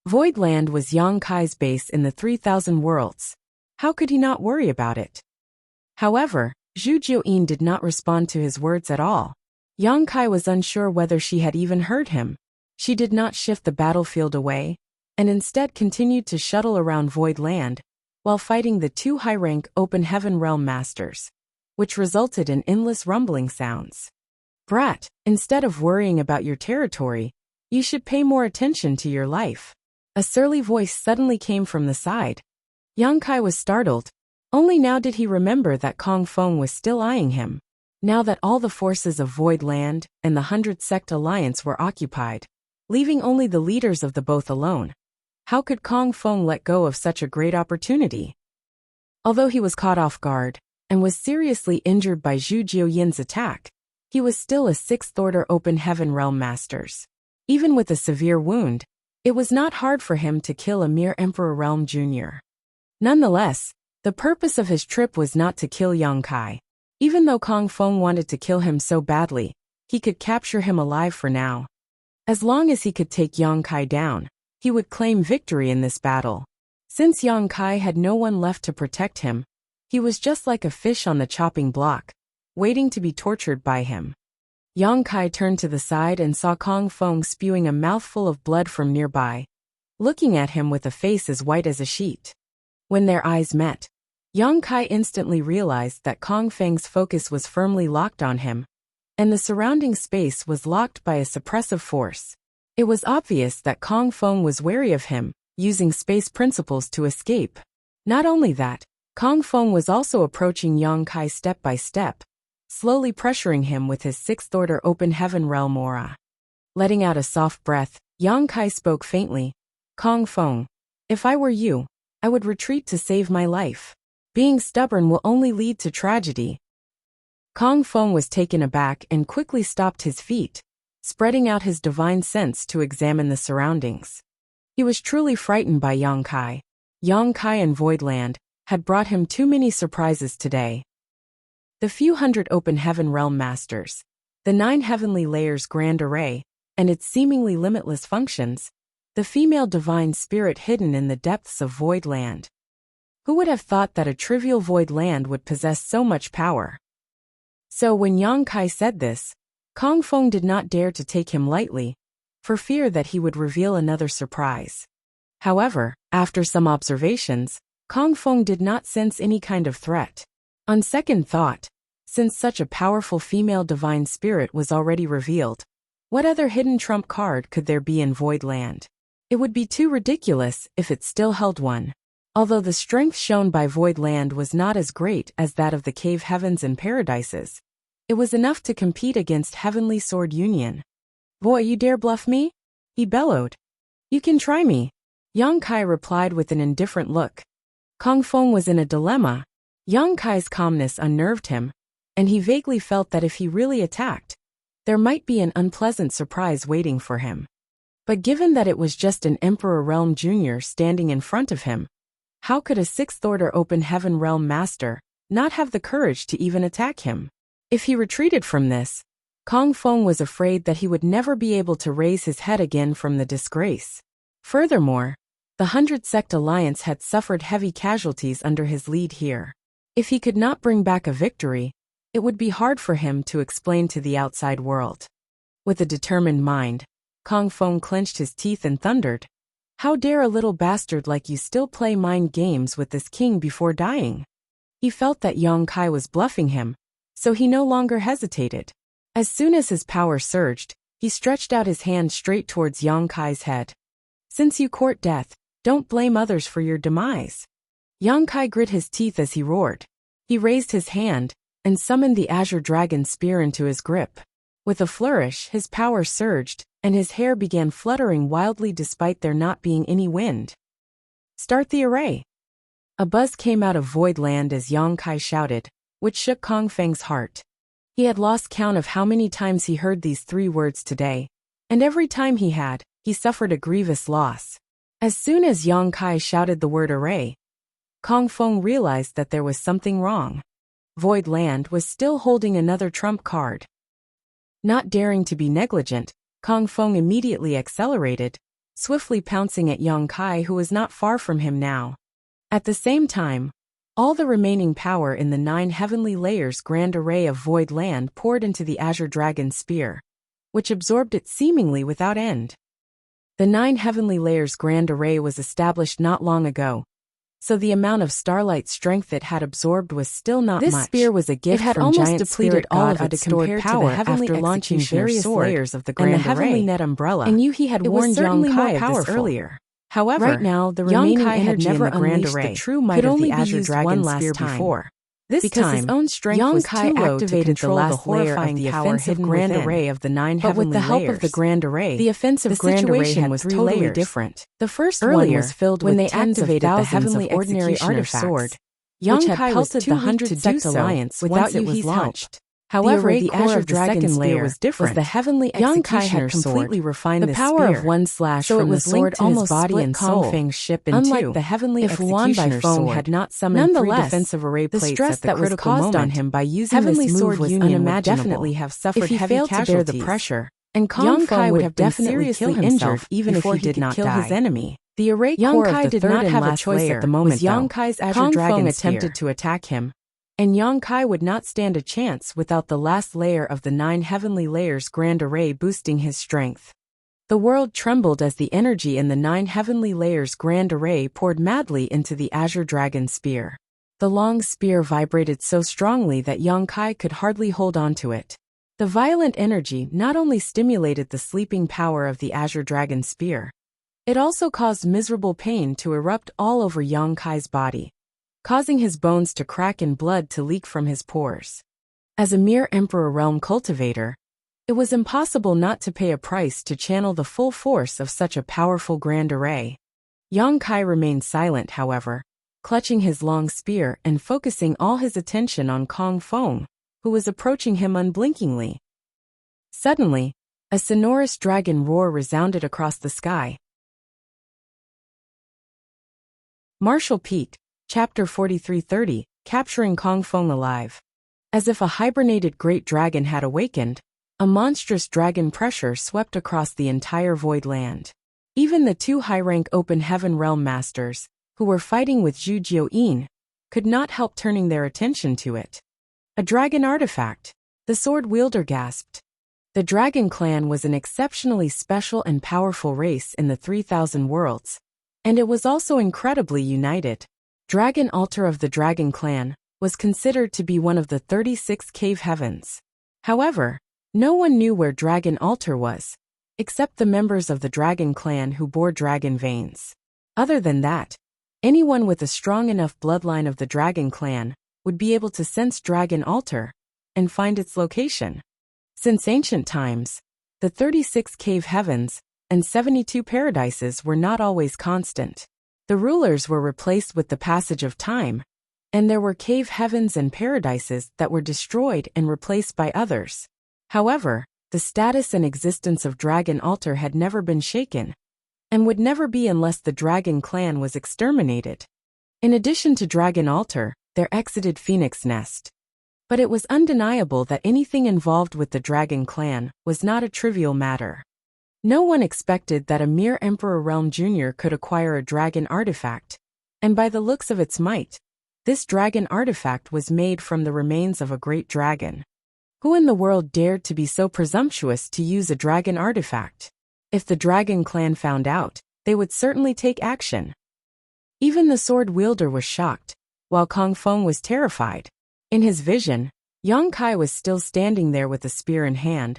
Speaker 1: Void land was Yang Kai's base in the 3,000 worlds. How could he not worry about it? However, Zhu Jiuyin did not respond to his words at all. Yang Kai was unsure whether she had even heard him. She did not shift the battlefield away, and instead continued to shuttle around void land, while fighting the two high-rank open heaven realm masters, which resulted in endless rumbling sounds. "Brat, instead of worrying about your territory, you should pay more attention to your life." A surly voice suddenly came from the side. Yang Kai was startled. Only now did he remember that Kong Feng was still eyeing him. Now that all the forces of Void Land and the 100 Sect Alliance were occupied, leaving only the leaders of the both alone, how could Kong Feng let go of such a great opportunity? Although he was caught off guard and was seriously injured by Zhu Jiuyin's attack, he was still a sixth-order open heaven realm masters. Even with a severe wound, it was not hard for him to kill a mere Emperor Realm Jr. Nonetheless, the purpose of his trip was not to kill Yang Kai. Even though Kong Feng wanted to kill him so badly, he could capture him alive for now. As long as he could take Yang Kai down, he would claim victory in this battle. Since Yang Kai had no one left to protect him, he was just like a fish on the chopping block, waiting to be tortured by him. Yang Kai turned to the side and saw Kong Feng spewing a mouthful of blood from nearby, looking at him with a face as white as a sheet. When their eyes met, Yang Kai instantly realized that Kong Feng's focus was firmly locked on him, and the surrounding space was locked by a suppressive force. It was obvious that Kong Feng was wary of him, using space principles to escape. Not only that, Kong Feng was also approaching Yang Kai step by step, slowly pressuring him with his sixth-order open heaven realm aura. Letting out a soft breath, Yang Kai spoke faintly, "Kong Feng, if I were you, I would retreat to save my life. Being stubborn will only lead to tragedy." Kong Feng was taken aback and quickly stopped his feet, spreading out his divine sense to examine the surroundings. He was truly frightened by Yang Kai. Yang Kai and Voidland had brought him too many surprises today. The few hundred open heaven realm masters, the 9 heavenly layers grand array, and its seemingly limitless functions, the female divine spirit hidden in the depths of Void Land. Who would have thought that a trivial Void Land would possess so much power? So when Yang Kai said this, Kong Feng did not dare to take him lightly, for fear that he would reveal another surprise. However, after some observations, Kong Feng did not sense any kind of threat. On second thought, since such a powerful female divine spirit was already revealed, what other hidden trump card could there be in Void Land? It would be too ridiculous if it still held one. Although the strength shown by Void Land was not as great as that of the cave heavens and paradises, it was enough to compete against Heavenly Sword Union. "Boy, you dare bluff me?" he bellowed. "You can try me," Yang Kai replied with an indifferent look. Kong Feng was in a dilemma. Yang Kai's calmness unnerved him, and he vaguely felt that if he really attacked, there might be an unpleasant surprise waiting for him. But given that it was just an Emperor Realm Jr. standing in front of him, how could a Sixth Order Open Heaven Realm Master not have the courage to even attack him? If he retreated from this, Kong Feng was afraid that he would never be able to raise his head again from the disgrace. Furthermore, the 100 Sect Alliance had suffered heavy casualties under his lead here. If he could not bring back a victory, it would be hard for him to explain to the outside world. With a determined mind, Kong Feng clenched his teeth and thundered, "How dare a little bastard like you still play mind games with this king before dying?" He felt that Yang Kai was bluffing him, so he no longer hesitated. As soon as his power surged, he stretched out his hand straight towards Yang Kai's head. "Since you court death, don't blame others for your demise." Yang Kai grit his teeth as he roared. He raised his hand and summoned the Azure Dragon Spear into his grip. With a flourish, his power surged, and his hair began fluttering wildly despite there not being any wind. "Start the array." A buzz came out of Void Land as Yang Kai shouted, which shook Kong Feng's heart. He had lost count of how many times he heard these 3 words today, and every time he suffered a grievous loss. As soon as Yang Kai shouted the word array, Kong Feng realized that there was something wrong. Void Land was still holding another trump card. Not daring to be negligent, Kong Feng immediately accelerated, swiftly pouncing at Yang Kai, who was not far from him now. At the same time, all the remaining power in the 9 heavenly layers grand array of Void Land poured into the Azure Dragon Spear, which absorbed it seemingly without end. The 9 heavenly layers grand array was established not long ago, so the amount of starlight strength it had absorbed was still not much. This spear was a gift It had from almost giant depleted all of its stored power after launching various layers of the grand and the heavenly
Speaker 2: array.
Speaker 1: net umbrella.
Speaker 2: And he had
Speaker 1: It was
Speaker 2: warned
Speaker 1: certainly
Speaker 2: Yang
Speaker 1: more
Speaker 2: Kai of this
Speaker 1: powerful
Speaker 2: earlier.
Speaker 1: However,
Speaker 2: Right now, the
Speaker 1: Yang
Speaker 2: remaining
Speaker 1: Kai had
Speaker 2: energy
Speaker 1: never
Speaker 2: in the grand
Speaker 1: unleashed
Speaker 2: array
Speaker 1: the true might
Speaker 2: could
Speaker 1: of
Speaker 2: only
Speaker 1: the
Speaker 2: be
Speaker 1: Azure
Speaker 2: used
Speaker 1: Dragon
Speaker 2: one last
Speaker 1: Spear
Speaker 2: time.
Speaker 1: before.
Speaker 2: This
Speaker 1: Because
Speaker 2: time,
Speaker 1: his own strength
Speaker 2: Yang
Speaker 1: was
Speaker 2: Kai
Speaker 1: too low to
Speaker 2: activated
Speaker 1: control
Speaker 2: the
Speaker 1: the
Speaker 2: last layer of
Speaker 1: horrifying
Speaker 2: the
Speaker 1: power
Speaker 2: offensive
Speaker 1: hidden
Speaker 2: grand
Speaker 1: within.
Speaker 2: array of the 9
Speaker 1: But with
Speaker 2: heavenly
Speaker 1: the help
Speaker 2: layers.
Speaker 1: of the grand array,
Speaker 2: The offensive
Speaker 1: the
Speaker 2: grand array
Speaker 1: situation
Speaker 2: had
Speaker 1: was
Speaker 2: 3
Speaker 1: totally
Speaker 2: layers.
Speaker 1: different.
Speaker 2: The first
Speaker 1: Earlier,
Speaker 2: one was filled
Speaker 1: when
Speaker 2: with
Speaker 1: they
Speaker 2: tens of
Speaker 1: activated the
Speaker 2: thousands
Speaker 1: heavenly
Speaker 2: of ordinary
Speaker 1: executioner
Speaker 2: artifacts,
Speaker 1: sword,
Speaker 2: Yang
Speaker 1: Yang
Speaker 2: Kai
Speaker 1: Kai
Speaker 2: was
Speaker 1: pelted
Speaker 2: too
Speaker 1: the
Speaker 2: weak
Speaker 1: 100
Speaker 2: to do
Speaker 1: Sect
Speaker 2: so
Speaker 1: Alliance
Speaker 2: without
Speaker 1: once it was
Speaker 2: Yuhi's help.
Speaker 1: launched. However,
Speaker 2: array
Speaker 1: the
Speaker 2: core
Speaker 1: Azure
Speaker 2: of the
Speaker 1: Dragon
Speaker 2: second
Speaker 1: Spear
Speaker 2: layer
Speaker 1: was different.
Speaker 2: was the heavenly
Speaker 1: Yang Kai
Speaker 2: executioner
Speaker 1: had completely
Speaker 2: sword.
Speaker 1: refined
Speaker 2: The
Speaker 1: the
Speaker 2: power
Speaker 1: spear,
Speaker 2: of one slash
Speaker 1: so it
Speaker 2: from
Speaker 1: was
Speaker 2: the sword
Speaker 1: linked to his
Speaker 2: almost
Speaker 1: body
Speaker 2: split
Speaker 1: and
Speaker 2: Kong
Speaker 1: soul.
Speaker 2: Feng's ship in
Speaker 1: Unlike
Speaker 2: two.
Speaker 1: the heavenly
Speaker 2: If won by
Speaker 1: executioner
Speaker 2: Feng
Speaker 1: sword,
Speaker 2: had not summoned 3
Speaker 1: nonetheless,
Speaker 2: defensive array
Speaker 1: the
Speaker 2: plates
Speaker 1: stress
Speaker 2: at the
Speaker 1: that was
Speaker 2: critical
Speaker 1: caused on
Speaker 2: moment,
Speaker 1: him by using
Speaker 2: Heavenly
Speaker 1: this
Speaker 2: Sword
Speaker 1: move was
Speaker 2: Union would
Speaker 1: unimaginable.
Speaker 2: definitely have suffered
Speaker 1: If he
Speaker 2: heavy
Speaker 1: failed to bear the
Speaker 2: casualties,
Speaker 1: pressure,
Speaker 2: and Kong
Speaker 1: Yang
Speaker 2: Feng
Speaker 1: Kai
Speaker 2: would
Speaker 1: would
Speaker 2: have
Speaker 1: have been
Speaker 2: definitely
Speaker 1: seriously
Speaker 2: killed himself
Speaker 1: injured even if
Speaker 2: before
Speaker 1: he did
Speaker 2: could
Speaker 1: not
Speaker 2: kill
Speaker 1: die.
Speaker 2: his enemy.
Speaker 1: The array
Speaker 2: Yang
Speaker 1: core
Speaker 2: Kai
Speaker 1: of the
Speaker 2: did
Speaker 1: third
Speaker 2: not
Speaker 1: and
Speaker 2: have a
Speaker 1: last
Speaker 2: choice
Speaker 1: layer
Speaker 2: at the moment,
Speaker 1: was Yang
Speaker 2: though.
Speaker 1: Kai's Azure
Speaker 2: Kong
Speaker 1: Dragon
Speaker 2: Feng
Speaker 1: attempted
Speaker 2: attempted
Speaker 1: to attack him, and Yang Kai would not stand a chance without the last layer of the 9 heavenly layers grand array boosting his strength. The world trembled as the energy in the 9 heavenly layers grand array poured madly into the Azure Dragon Spear. The long spear vibrated so strongly that Yang Kai could hardly hold on to it. The violent energy not only stimulated the sleeping power of the Azure Dragon Spear, it also caused miserable pain to erupt all over Yang Kai's body, causing his bones to crack and blood to leak from his pores. As a mere Emperor Realm cultivator, it was impossible not to pay a price to channel the full force of such a powerful grand array. Yang Kai remained silent, however, clutching his long spear and focusing all his attention on Kong Feng, who was approaching him unblinkingly. Suddenly, a sonorous dragon roar resounded across the sky. Martial Peak, Chapter 4330, Capturing Kong Feng Alive. As if a hibernated great dragon had awakened, A monstrous dragon pressure swept across the entire void land. Even the two high-rank open heaven realm masters, who were fighting with Zhu Jiuyin, could not help turning their attention to it. A dragon artifact, the sword wielder gasped. The dragon clan was an exceptionally special and powerful race in the 3,000 worlds, and it was also incredibly united. Dragon altar of the dragon clan was considered to be one of the 36 cave heavens. However, no one knew where dragon altar was, except the members of the dragon clan who bore dragon veins. Other than that, anyone with a strong enough bloodline of the dragon clan would be able to sense dragon altar and find its location. Since ancient times, the 36 cave heavens and 72 paradises were not always constant. The rulers were replaced with the passage of time, and there were cave heavens and paradises that were destroyed and replaced by others. However, the status and existence of Dragon Altar had never been shaken, and would never be unless the Dragon clan was exterminated. In addition to Dragon Altar, there exited Phoenix Nest. But it was undeniable that anything involved with the Dragon clan was not a trivial matter. No one expected that a mere Emperor Realm Jr. could acquire a dragon artifact, and by the looks of its might, this dragon artifact was made from the remains of a great dragon. Who in the world dared to be so presumptuous to use a dragon artifact? If the Dragon clan found out, they would certainly take action. Even the sword wielder was shocked, while Kong Feng was terrified. In his vision, Yang Kai was still standing there with a spear in hand,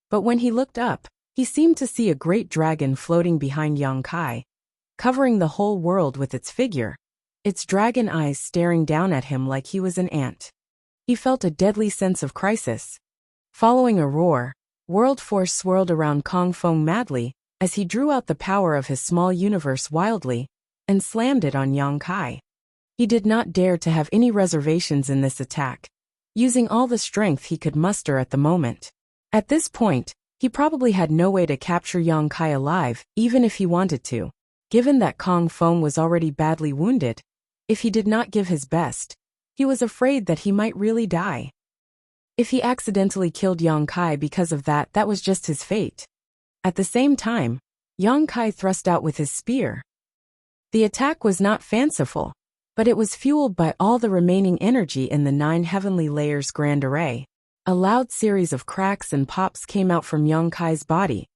Speaker 1: but when he looked up, he seemed to see a great dragon floating behind Yang Kai, covering the whole world with its figure, its dragon eyes staring down at him like he was an ant. He felt a deadly sense of crisis. Following a roar, world force swirled around Kong Feng madly as he drew out the power of his small universe wildly and slammed it on Yang Kai. He did not dare to have any reservations in this attack, using all the strength he could muster at the moment. At this point, he probably had no way to capture Yang Kai alive, even if he wanted to. Given that Kong Feng was already badly wounded, if he did not give his best, he was afraid that he might really die. If he accidentally killed Yang Kai because of that, that was just his fate. At the same time, Yang Kai thrust out with his spear. The attack was not fanciful, but it was fueled by all the remaining energy in the 9 heavenly layers grand array. A loud series of cracks and pops came out from Yang Kai's body,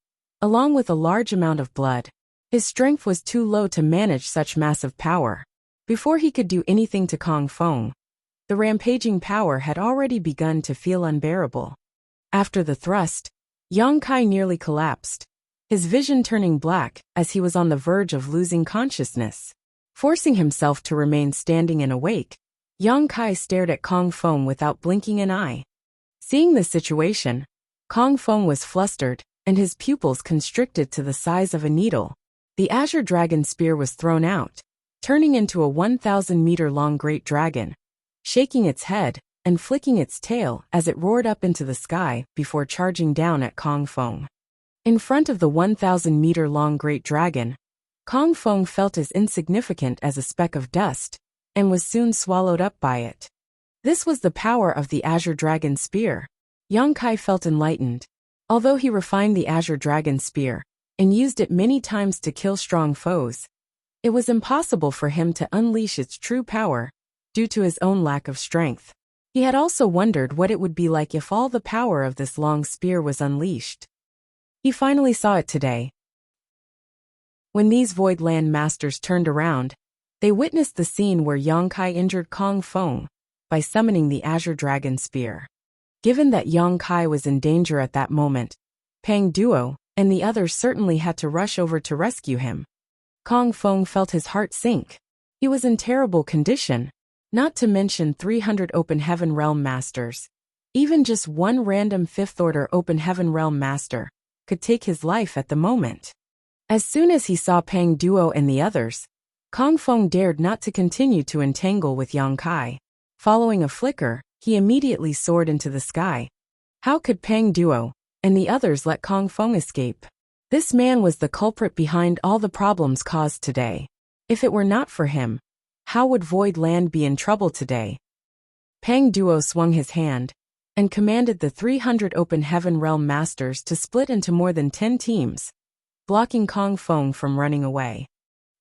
Speaker 1: along with a large amount of blood. His strength was too low to manage such massive power. Before he could do anything to Kong Feng, the rampaging power had already begun to feel unbearable. After the thrust, Yang Kai nearly collapsed, his vision turning black as he was on the verge of losing consciousness. Forcing himself to remain standing and awake, Yang Kai stared at Kong Feng without blinking an eye. Seeing the situation, Kong Feng was flustered, and his pupils constricted to the size of a needle. The Azure Dragon Spear was thrown out, turning into a 1,000-meter-long great dragon, shaking its head and flicking its tail as it roared up into the sky before charging down at Kong Feng. In front of the 1,000-meter-long great dragon, Kong Feng felt as insignificant as a speck of dust, and was soon swallowed up by it. This was the power of the Azure Dragon Spear. Yang Kai felt enlightened. Although he refined the Azure Dragon Spear and used it many times to kill strong foes, it was impossible for him to unleash its true power due to his own lack of strength. He had also wondered what it would be like if all the power of this long spear was unleashed. He finally saw it today. When these Void Land Masters turned around, they witnessed the scene where Yang Kai injured Kong Feng by summoning the Azure Dragon Spear. Given that Yang Kai was in danger at that moment, Pang Duo and the others certainly had to rush over to rescue him. Kong Feng felt his heart sink. He was in terrible condition, not to mention 300 Open Heaven Realm Masters. Even just one random 5th Order Open Heaven Realm Master could take his life at the moment. As soon as he saw Pang Duo and the others, Kong Feng dared not to continue to entangle with Yang Kai. Following a flicker, he immediately soared into the sky. How could Pang Duo and the others let Kong Feng escape? This man was the culprit behind all the problems caused today. If it were not for him, how would Void Land be in trouble today? Pang Duo swung his hand, and commanded the 300 Open Heaven Realm Masters to split into more than 10 teams, blocking Kong Feng from running away.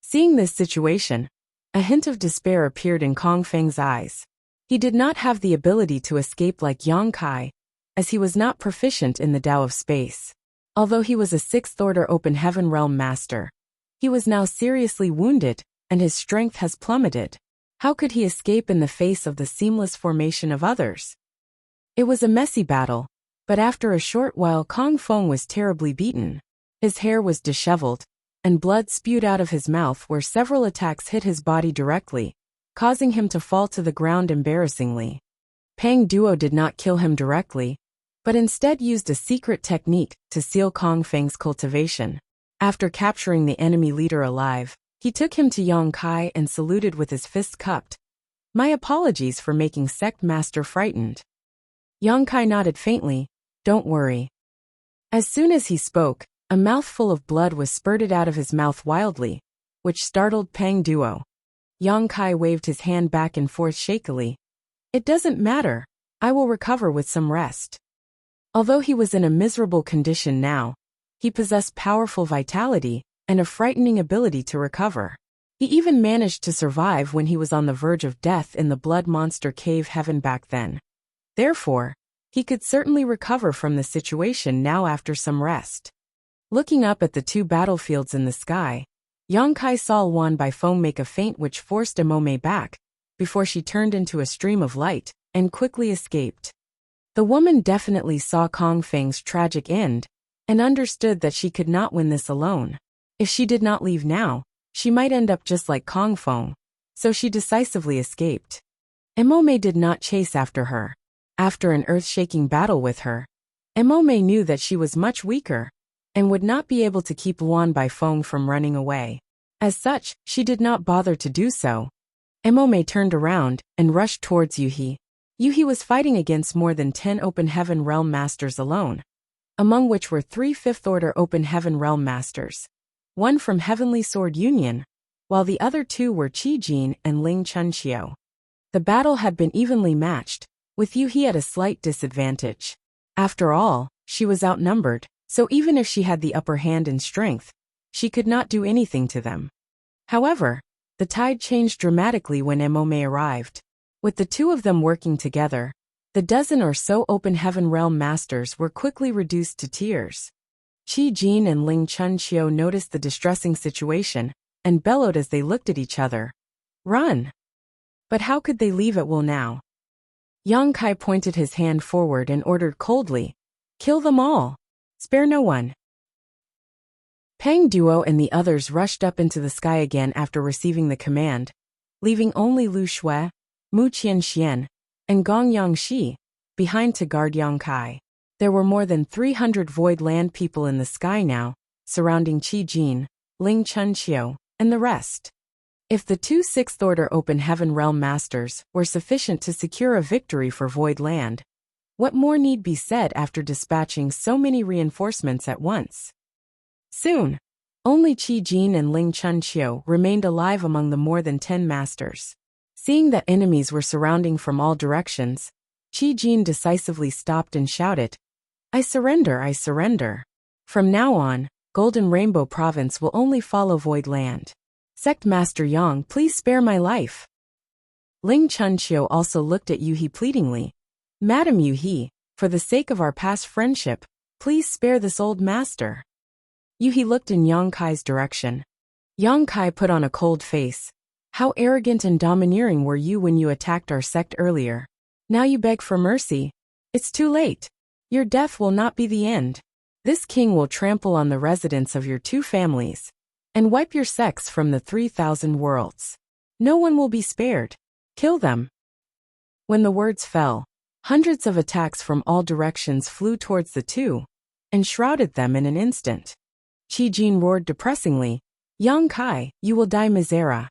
Speaker 1: Seeing this situation, a hint of despair appeared in Kong Feng's eyes. He did not have the ability to escape like Yang Kai, as he was not proficient in the Tao of space. Although he was a 6th Order Open Heaven Realm Master, he was now seriously wounded, and his strength has plummeted. How could he escape in the face of the seamless formation of others? It was a messy battle, but after a short while Kong Feng was terribly beaten. His hair was disheveled, and blood spewed out of his mouth where several attacks hit his body directly, causing him to fall to the ground embarrassingly. Pang Duo did not kill him directly, but instead used a secret technique to seal Kong Feng's cultivation. After capturing the enemy leader alive, he took him to Yang Kai and saluted with his fist cupped. "My apologies for making Sect Master frightened." Yang Kai nodded faintly. "Don't worry." As soon as he spoke, a mouthful of blood was spurted out of his mouth wildly, which startled Pang Duo. Yang Kai waved his hand back and forth shakily. "It doesn't matter. I will recover with some rest." Although he was in a miserable condition now, he possessed powerful vitality and a frightening ability to recover. He even managed to survive when he was on the verge of death in the Blood Monster Cave Heaven back then. Therefore, he could certainly recover from the situation now after some rest. Looking up at the two battlefields in the sky, Yang Kai saw Luan Baifeng make a feint which forced Emome back, before she turned into a stream of light, and quickly escaped. The woman definitely saw Kong Feng's tragic end, and understood that she could not win this alone. If she did not leave now, she might end up just like Kong Feng, so she decisively escaped. Emome did not chase after her. After an earth-shaking battle with her, Emome knew that she was much weaker, and would not be able to keep Luan Baifeng from running away. As such, she did not bother to do so. Emome turned around and rushed towards Yuhi. Yuhi was fighting against more than 10 Open Heaven Realm Masters alone, among which were 3 5th Order Open Heaven Realm Masters, one from Heavenly Sword Union, while the other 2 were Qi Jin and Ling Chunxiu. The battle had been evenly matched, with Yuhi at a slight disadvantage. After all, she was outnumbered, so even if she had the upper hand in strength, she could not do anything to them. However, the tide changed dramatically when Emome arrived. With the two of them working together, the dozen or so Open Heaven Realm Masters were quickly reduced to tears. Qi Jin and Ling Chunxiu noticed the distressing situation, and bellowed as they looked at each other. "Run!" But how could they leave at will now? Yang Kai pointed his hand forward and ordered coldly, "Kill them all! Spare no one!" Pang Duo and the others rushed up into the sky again after receiving the command, leaving only Lu Shui, Mu Qianxian, and Gong Yangxi behind to guard Yang Kai. There were more than 300 Void Land people in the sky now, surrounding Qi Jin, Ling Chunxiu, and the rest. If the 2 6th Order Open Heaven Realm Masters were sufficient to secure a victory for Void Land, what more need be said after dispatching so many reinforcements at once? Soon, only Qi Jin and Ling Chunxiu remained alive among the more than 10 masters. Seeing that enemies were surrounding from all directions, Qi Jin decisively stopped and shouted, "I surrender, I surrender. From now on, Golden Rainbow Province will only follow Void Land. Sect Master Yang, please spare my life." Ling Chunxiu also looked at Yuhi pleadingly. "Madam Yuhi, for the sake of our past friendship, please spare this old master." Yuhi looked in Yang Kai's direction. Yang Kai put on a cold face. "How arrogant and domineering were you when you attacked our sect earlier? Now you beg for mercy? It's too late. Your death will not be the end. This king will trample on the residents of your 2 families, and wipe your sects from the 3,000 worlds. No one will be spared. Kill them." When the words fell, hundreds of attacks from all directions flew towards the 2, and shrouded them in an instant. Qi Jin roared depressingly, "Yang Kai, you will die misera."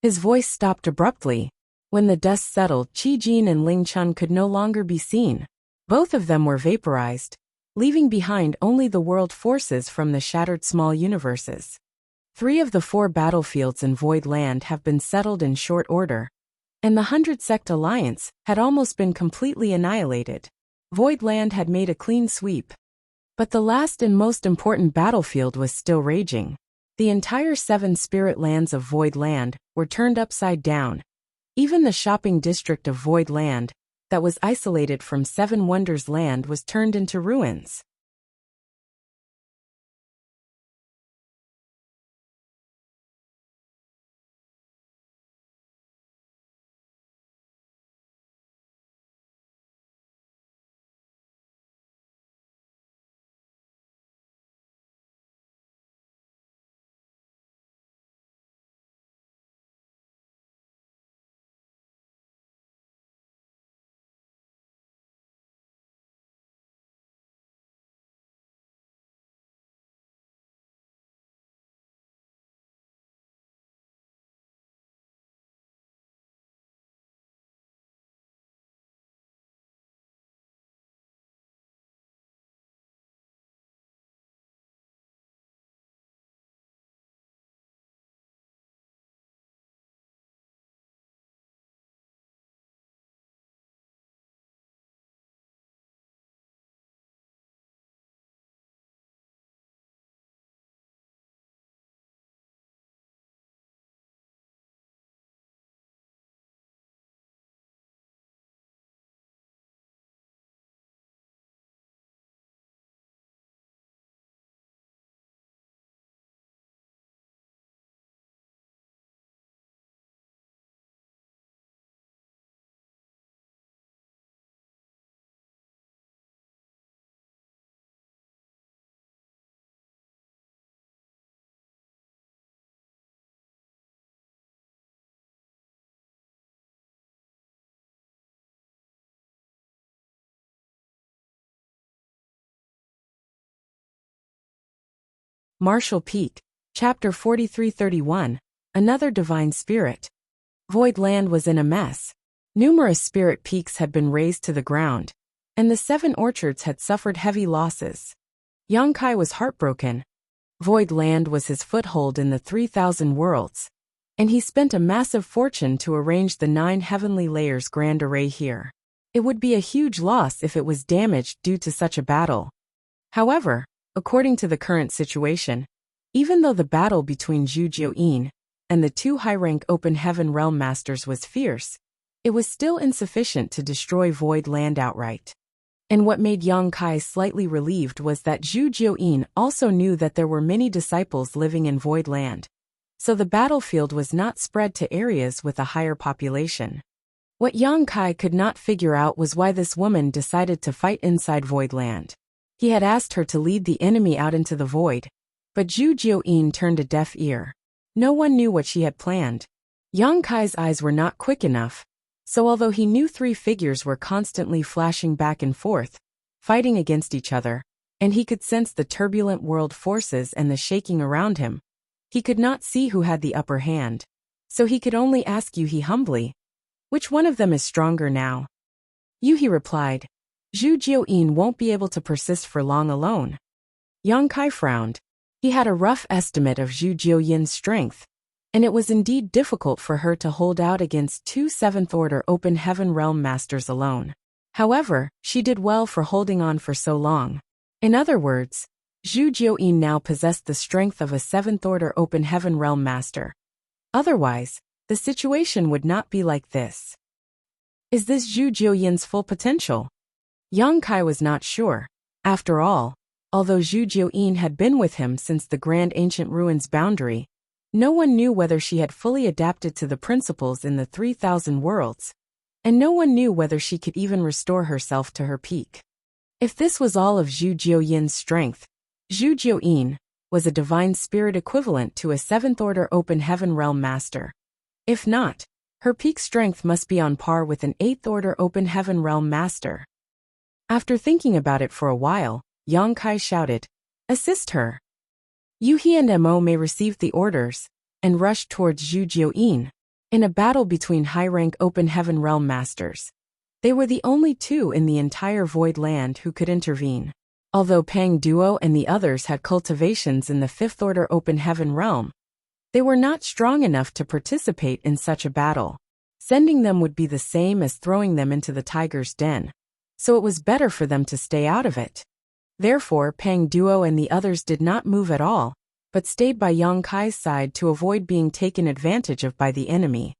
Speaker 1: His voice stopped abruptly. When the dust settled, Qi Jin and Ling Chun could no longer be seen. Both of them were vaporized, leaving behind only the world forces from the shattered small universes. 3 of the 4 battlefields in Void Land have been settled in short order, and the 100-sect alliance had almost been completely annihilated. Void Land had made a clean sweep. But the last and most important battlefield was still raging. The entire 7 spirit lands of Void Land were turned upside down. Even the shopping district of Void Land, that was isolated from 7 Wonders Land, was turned into ruins. Martial Peak, Chapter 4331, Another Divine Spirit. Void Land was in a mess. Numerous spirit peaks had been razed to the ground, and the 7 orchards had suffered heavy losses. Yang Kai was heartbroken. Void Land was his foothold in the 3,000 worlds, and he spent a massive fortune to arrange the 9 heavenly layers grand array here. It would be a huge loss if it was damaged due to such a battle. However, according to the current situation, even though the battle between Zhu Jiuyin and the 2 high-rank Open Heaven Realm Masters was fierce, it was still insufficient to destroy Void Land outright. And what made Yang Kai slightly relieved was that Zhu Jiuyin also knew that there were many disciples living in Void Land, so the battlefield was not spread to areas with a higher population. What Yang Kai could not figure out was why this woman decided to fight inside Void Land. He had asked her to lead the enemy out into the void, but Zhu Jiuyin turned a deaf ear. No one knew what she had planned. Yang Kai's eyes were not quick enough, so although he knew 3 figures were constantly flashing back and forth, fighting against each other, and he could sense the turbulent world forces and the shaking around him, he could not see who had the upper hand. So he could only ask Yuhi humbly, "Which one of them is stronger now?" Yuhi replied, "Zhu Jiuyin won't be able to persist for long alone." Yang Kai frowned. He had a rough estimate of Zhu Jiuyin's strength, and it was indeed difficult for her to hold out against 2 7th-order Open Heaven Realm Masters alone. However, she did well for holding on for so long. In other words, Zhu Jiuyin now possessed the strength of a 7th-order Open Heaven Realm Master. Otherwise, the situation would not be like this. Is this Zhu Jiuyin's full potential? Yang Kai was not sure. After all, although Zhu Jiuyin had been with him since the Grand Ancient Ruins boundary, no one knew whether she had fully adapted to the principles in the 3,000 worlds, and no one knew whether she could even restore herself to her peak. If this was all of Zhu Jiuyin's strength, Zhu Jiuyin was a divine spirit equivalent to a 7th-order Open Heaven Realm Master. If not, her peak strength must be on par with an 8th-order Open Heaven Realm Master. After thinking about it for a while, Yang Kai shouted, "Assist her!" Yuhi and Mo may received the orders and rushed towards Zhu Jiuyin. In a battle between high-rank Open Heaven Realm Masters, they were the only 2 in the entire Void Land who could intervene. Although Pang Duo and the others had cultivations in the 5th-order Open Heaven Realm, they were not strong enough to participate in such a battle. Sending them would be the same as throwing them into the tiger's den, so it was better for them to stay out of it. Therefore, Pang Duo and the others did not move at all, but stayed by Yang Kai's side to avoid being taken advantage of by the enemy.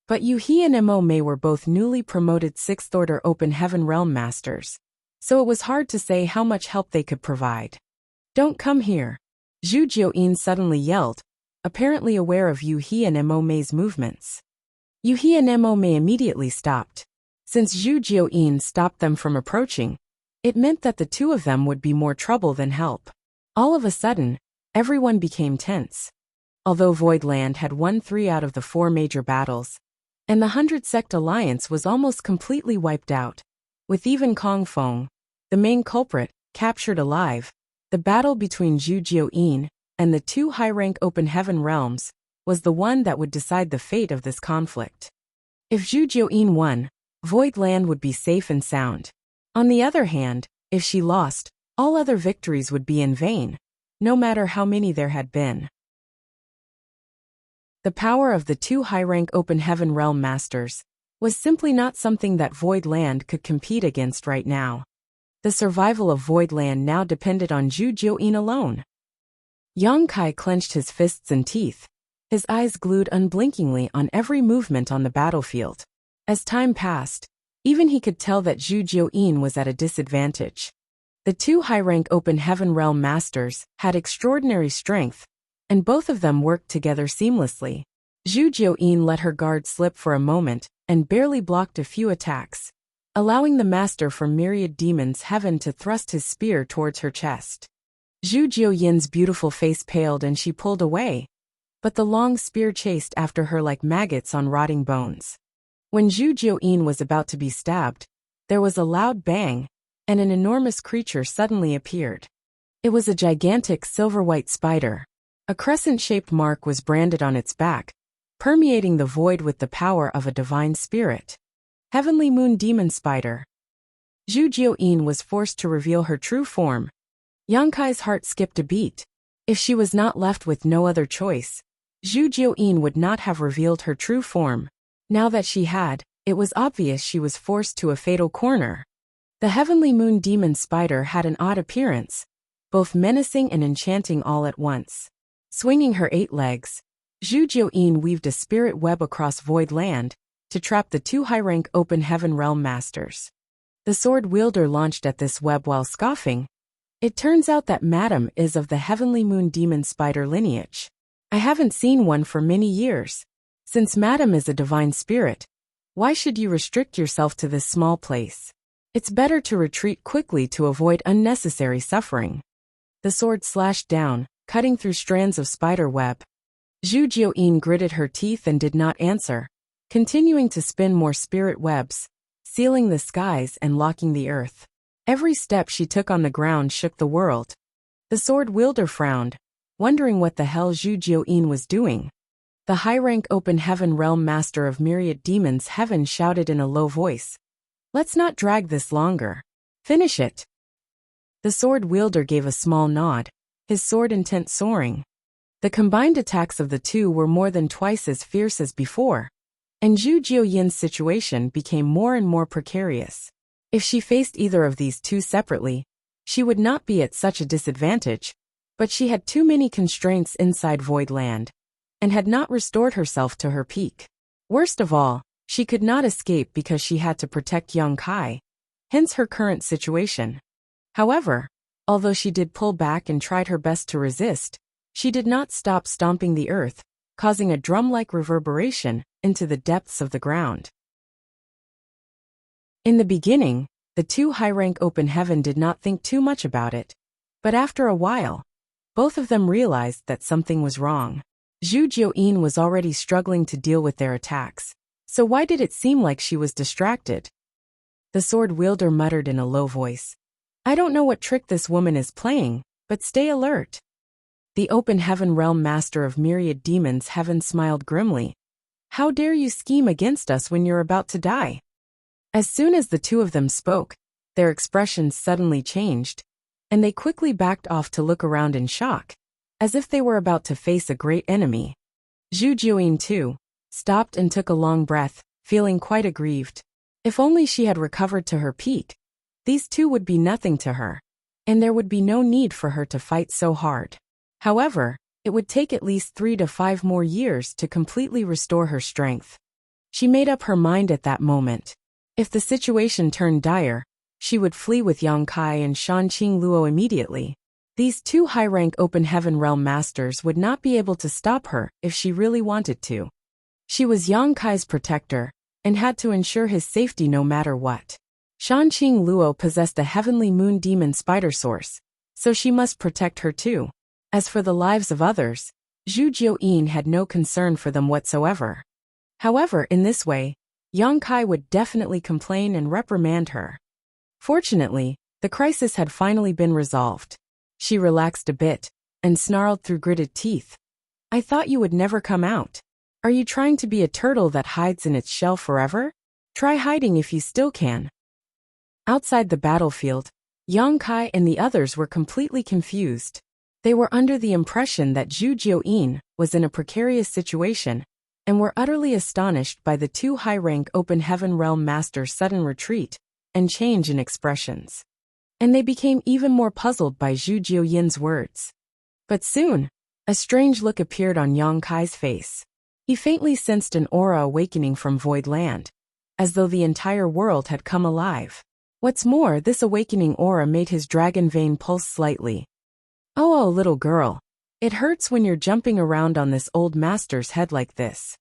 Speaker 1: But Yu He and Mo Mei were both newly promoted 6th Order Open Heaven Realm Masters, so it was hard to say how much help they could provide. "Don't come here," Zhu Jiuyin suddenly yelled, apparently aware of Yu He and Mo Mei's movements. Yu He and Mo Mei immediately stopped. Since Zhu Jiuyin stopped them from approaching, it meant that the two of them would be more trouble than help. All of a sudden, everyone became tense. Although Voidland had won 3 out of the 4 major battles, and the 100 Sect Alliance was almost completely wiped out, with even Kong Feng, the main culprit, captured alive, the battle between Zhu Jiuyin and the 2 high-rank Open Heaven realms was the one that would decide the fate of this conflict. If Zhu Jiuyin won, Voidland would be safe and sound. On the other hand, if she lost, all other victories would be in vain, no matter how many there had been. The power of the 2 high-rank Open Heaven Realm Masters was simply not something that Voidland could compete against right now. The survival of Voidland now depended on Zhu Jiuyin alone. Yang Kai clenched his fists and teeth, his eyes glued unblinkingly on every movement on the battlefield. As time passed, even he could tell that Zhu Jiuyin was at a disadvantage. The 2 high-rank Open Heaven Realm Masters had extraordinary strength, and both of them worked together seamlessly. Zhu Jiuyin let her guard slip for a moment and barely blocked a few attacks, allowing the master from Myriad Demons Heaven to thrust his spear towards her chest. Zhu Jiuyin's beautiful face paled and she pulled away, but the long spear chased after her like maggots on rotting bones. When Zhu Jiuyin was about to be stabbed, there was a loud bang, and an enormous creature suddenly appeared. It was a gigantic silver-white spider. A crescent-shaped mark was branded on its back, permeating the void with the power of a divine spirit. Heavenly Moon Demon Spider. Zhu Jiuyin was forced to reveal her true form. Yang Kai's heart skipped a beat. If she was not left with no other choice, Zhu Jiuyin would not have revealed her true form. Now that she had, it was obvious she was forced to a fatal corner. The Heavenly Moon Demon Spider had an odd appearance, both menacing and enchanting all at once. Swinging her 8 legs, Zhu Jiuyin weaved a spirit web across Void Land to trap the 2 high-rank Open Heaven Realm Masters. The sword wielder launched at this web while scoffing. "It turns out that Madam is of the Heavenly Moon Demon Spider lineage. I haven't seen one for many years. Since Madam is a divine spirit, why should you restrict yourself to this small place? It's better to retreat quickly to avoid unnecessary suffering." The sword slashed down, cutting through strands of spider web. Zhu Jiuyin gritted her teeth and did not answer, continuing to spin more spirit webs, sealing the skies and locking the earth. Every step she took on the ground shook the world. The sword wielder frowned, wondering what the hell Zhu Jiuyin was doing. The high-rank Open Heaven Realm Master of Myriad Demons Heaven shouted in a low voice, "Let's not drag this longer. Finish it." The sword wielder gave a small nod, his sword intent soaring. The combined attacks of the two were more than twice as fierce as before, and Zhu Jiuyin's situation became more and more precarious. If she faced either of these two separately, she would not be at such a disadvantage, but she had too many constraints inside Void Land, and had not restored herself to her peak. Worst of all, she could not escape because she had to protect Yang Kai, hence her current situation. However, although she did pull back and tried her best to resist, she did not stop stomping the earth, causing a drum-like reverberation into the depths of the ground. In the beginning, the 2 high-rank Open Heaven did not think too much about it, but after a while, both of them realized that something was wrong. Zhu Jiuyin was already struggling to deal with their attacks, so why did it seem like she was distracted? The sword wielder muttered in a low voice, "I don't know what trick this woman is playing, but stay alert." The Open Heaven Realm Master of Myriad Demons Heaven smiled grimly. "How dare you scheme against us when you're about to die?" As soon as the two of them spoke, their expressions suddenly changed, and they quickly backed off to look around in shock, as if they were about to face a great enemy. Zhu Jiuyin, too, stopped and took a long breath, feeling quite aggrieved. If only she had recovered to her peak. These two would be nothing to her, and there would be no need for her to fight so hard. However, it would take at least 3 to 5 more years to completely restore her strength. She made up her mind at that moment. If the situation turned dire, she would flee with Yang Kai and Shanqing Luo immediately. These two high-rank Open Heaven Realm Masters would not be able to stop her if she really wanted to. She was Yang Kai's protector, and had to ensure his safety no matter what. Shanqing Luo possessed the Heavenly Moon Demon Spider Source, so she must protect her too. As for the lives of others, Zhu Jiuyin had no concern for them whatsoever. However, in this way, Yang Kai would definitely complain and reprimand her. Fortunately, the crisis had finally been resolved. She relaxed a bit, and snarled through gritted teeth. "I thought you would never come out. Are you trying to be a turtle that hides in its shell forever? Try hiding if you still can." Outside the battlefield, Yang Kai and the others were completely confused. They were under the impression that Zhu Jiuyin was in a precarious situation, and were utterly astonished by the two high-rank Open Heaven Realm Masters' sudden retreat and change in expressions. And they became even more puzzled by Zhu Jiuyin's words. But soon, a strange look appeared on Yang Kai's face. He faintly sensed an aura awakening from Void Land, as though the entire world had come alive. What's more, this awakening aura made his dragon vein pulse slightly. "Oh, little girl. It hurts when you're jumping around on this old master's head like this."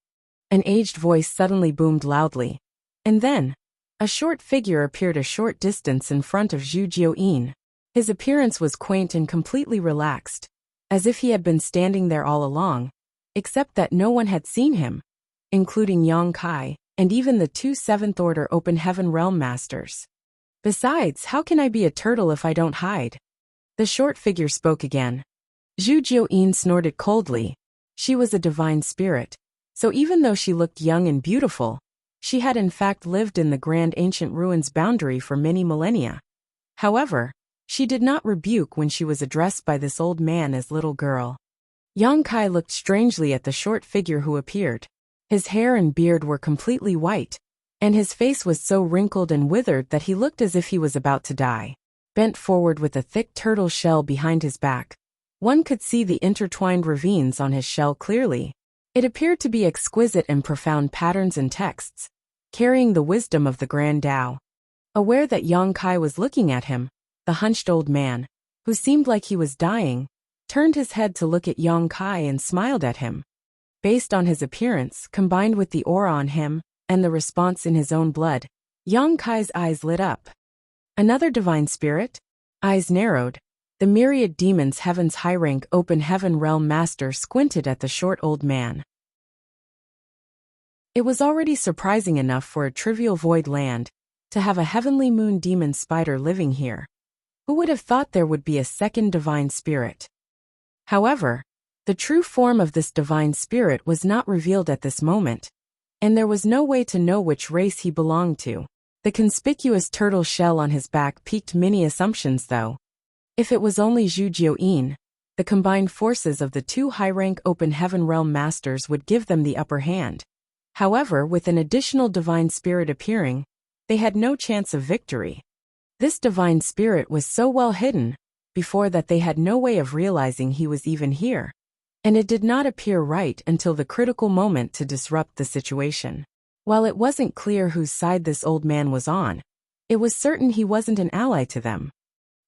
Speaker 1: An aged voice suddenly boomed loudly. And then, a short figure appeared a short distance in front of Zhu Jiuyin. His appearance was quaint and completely relaxed, as if he had been standing there all along, except that no one had seen him, including Yang Kai, and even the two 7th Order Open Heaven Realm Masters. "Besides, how can I be a turtle if I don't hide?" The short figure spoke again. Zhu Jiuyin snorted coldly. She was a divine spirit, so even though she looked young and beautiful, she had in fact lived in the Grand Ancient Ruins boundary for many millennia. However, she did not rebuke when she was addressed by this old man as little girl. Yang Kai looked strangely at the short figure who appeared. His hair and beard were completely white, and his face was so wrinkled and withered that he looked as if he was about to die. Bent forward with a thick turtle shell behind his back, one could see the intertwined ravines on his shell clearly. It appeared to be exquisite and profound patterns and texts, carrying the wisdom of the Grand Tao. Aware that Yang Kai was looking at him, the hunched old man, who seemed like he was dying, turned his head to look at Yang Kai and smiled at him. Based on his appearance, combined with the aura on him, and the response in his own blood, Yang Kai's eyes lit up. Another divine spirit? Eyes narrowed. The myriad demons Heaven's high-rank Open Heaven Realm Master squinted at the short old man. It was already surprising enough for a trivial void land to have a Heavenly Moon Demon Spider living here. Who would have thought there would be a second divine spirit? However, the true form of this divine spirit was not revealed at this moment, and there was no way to know which race he belonged to. The conspicuous turtle shell on his back piqued many assumptions though. If it was only Zhu Jiuyin, the combined forces of the two high-rank Open Heaven Realm Masters would give them the upper hand. However, with an additional divine spirit appearing, they had no chance of victory. This divine spirit was so well hidden before that they had no way of realizing he was even here, and it did not appear right until the critical moment to disrupt the situation. While it wasn't clear whose side this old man was on, it was certain he wasn't an ally to them.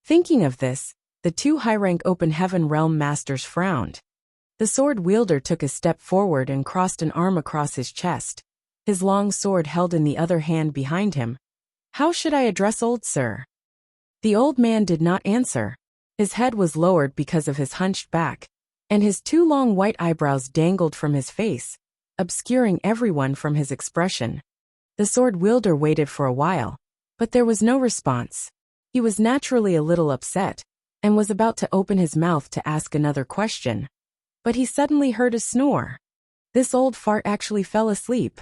Speaker 1: Thinking of this, the two high-rank Open Heaven Realm Masters frowned. The sword wielder took a step forward and crossed an arm across his chest, his long sword held in the other hand behind him. "How should I address old sir?" The old man did not answer. His head was lowered because of his hunched back, and his two long white eyebrows dangled from his face, obscuring everyone from his expression. The sword wielder waited for a while, but there was no response. He was naturally a little upset, and was about to open his mouth to ask another question. But he suddenly heard a snore. This old fart actually fell asleep.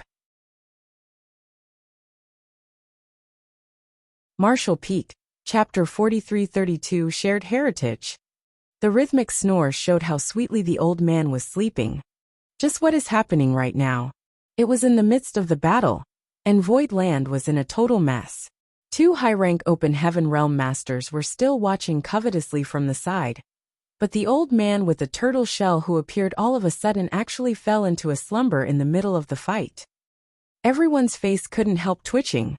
Speaker 1: Martial Peak, Chapter 4332 Shared Heritage. The rhythmic snore showed how sweetly the old man was sleeping. Just what is happening right now? It was in the midst of the battle, and Void Land was in a total mess. Two high-rank open heaven realm masters were still watching covetously from the side, but the old man with the turtle shell who appeared all of a sudden actually fell into a slumber in the middle of the fight. Everyone's face couldn't help twitching.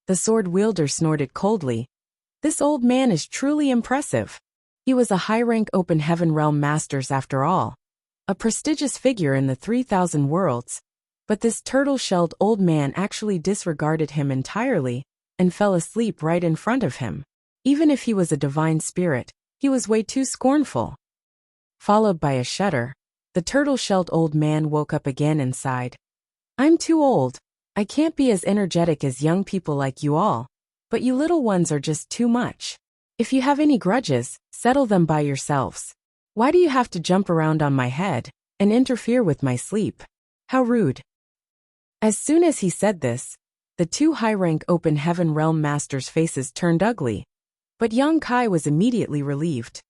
Speaker 1: The sword wielder snorted coldly. This old man is truly impressive. He was a high-rank open heaven realm masters after all, a prestigious figure in the 3,000 worlds, but this turtle-shelled old man actually disregarded him entirely and fell asleep right in front of him. Even if he was a divine spirit, he was way too scornful. Followed by a shudder, the turtle-shelled old man woke up again and sighed. I'm too old. I can't be as energetic as young people like you all, but you little ones are just too much. If you have any grudges, settle them by yourselves. Why do you have to jump around on my head and interfere with my sleep? How rude. As soon as he said this, the two high-rank open heaven realm masters' faces turned ugly, but Yang Kai was immediately relieved.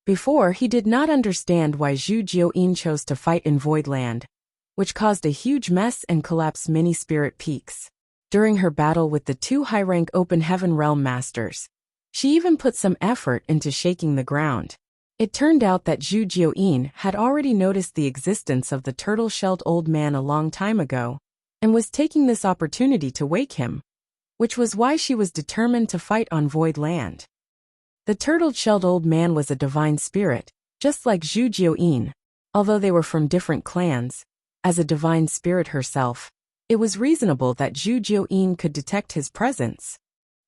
Speaker 1: Before, he did not understand why Zhu Jiuyin chose to fight in Void Land, which caused a huge mess and collapsed many spirit peaks. During her battle with the two high-rank open heaven realm masters, she even put some effort into shaking the ground. It turned out that Zhu Jiuyin had already noticed the existence of the turtle-shelled old man a long time ago, and was taking this opportunity to wake him, which was why she was determined to fight on Void Land. The turtle-shelled old man was a divine spirit, just like Zhu Jiuyin. Although they were from different clans, as a divine spirit herself, it was reasonable that Zhu Jiuyin could detect his presence.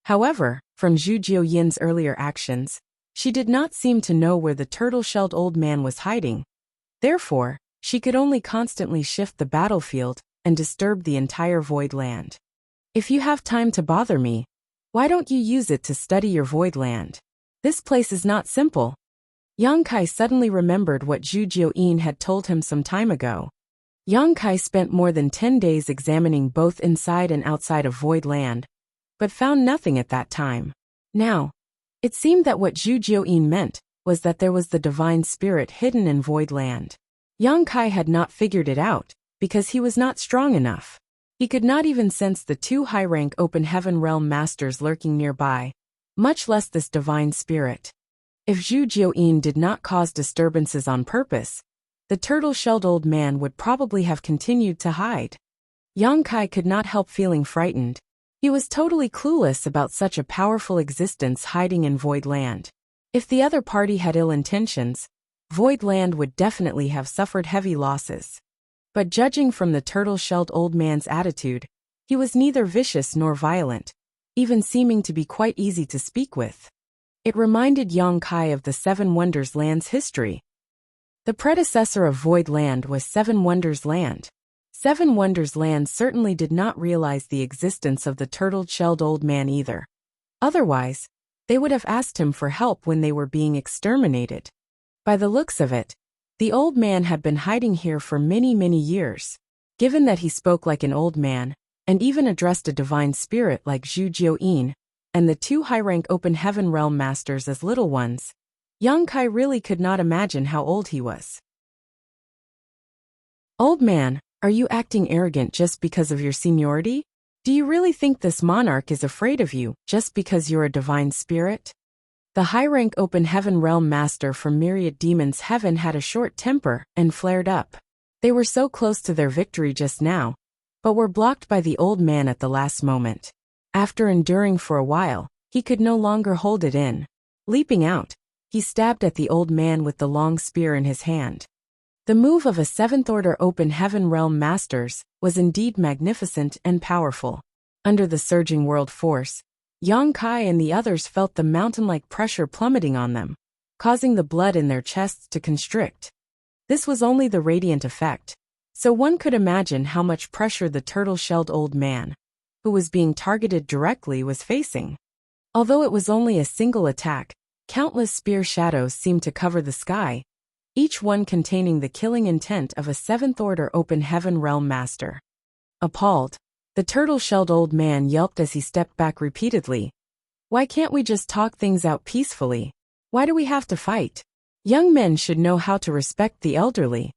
Speaker 1: However, from Zhu Jiuyin's earlier actions, she did not seem to know where the turtle-shelled old man was hiding. Therefore, she could only constantly shift the battlefield and disturb the entire Void Land. If you have time to bother me, why don't you use it to study your Void Land? This place is not simple. Yang Kai suddenly remembered what Zhu Jiuyin had told him some time ago. Yang Kai spent more than 10 days examining both inside and outside of Void Land, but found nothing at that time. Now, it seemed that what Zhu Jiuyin meant was that there was the divine spirit hidden in Void Land. Yang Kai had not figured it out, because he was not strong enough. He could not even sense the two high-rank open heaven realm masters lurking nearby, much less this divine spirit. If Zhu Jiuyin did not cause disturbances on purpose, the turtle-shelled old man would probably have continued to hide. Yang Kai could not help feeling frightened. He was totally clueless about such a powerful existence hiding in Void Land. If the other party had ill intentions, Void Land would definitely have suffered heavy losses. But judging from the turtle-shelled old man's attitude, he was neither vicious nor violent, even seeming to be quite easy to speak with. It reminded Yang Kai of the Seven Wonders Land's history. The predecessor of Void Land was Seven Wonders Land. Seven Wonders Land certainly did not realize the existence of the turtle-shelled old man either. Otherwise, they would have asked him for help when they were being exterminated. By the looks of it, the old man had been hiding here for many years. Given that he spoke like an old man, and even addressed a divine spirit like Zhu Jiuyin, and the two high-rank open heaven realm masters as little ones, Yang Kai really could not imagine how old he was. Old man, are you acting arrogant just because of your seniority? Do you really think this monarch is afraid of you just because you're a divine spirit? The high-rank open heaven realm master from Myriad Demons Heaven had a short temper and flared up. They were so close to their victory just now, but were blocked by the old man at the last moment. After enduring for a while, he could no longer hold it in. Leaping out, he stabbed at the old man with the long spear in his hand. The move of a seventh-order open heaven realm masters was indeed magnificent and powerful. Under the surging world force, Yang Kai and the others felt the mountain-like pressure plummeting on them, causing the blood in their chests to constrict. This was only the radiant effect, so one could imagine how much pressure the turtle-shelled old man, who was being targeted directly, was facing. Although it was only a single attack, countless spear shadows seemed to cover the sky, each one containing the killing intent of a seventh-order open heaven realm master. Appalled, the turtle-shelled old man yelped as he stepped back repeatedly. Why can't we just talk things out peacefully? Why do we have to fight? Young men should know how to respect the elderly.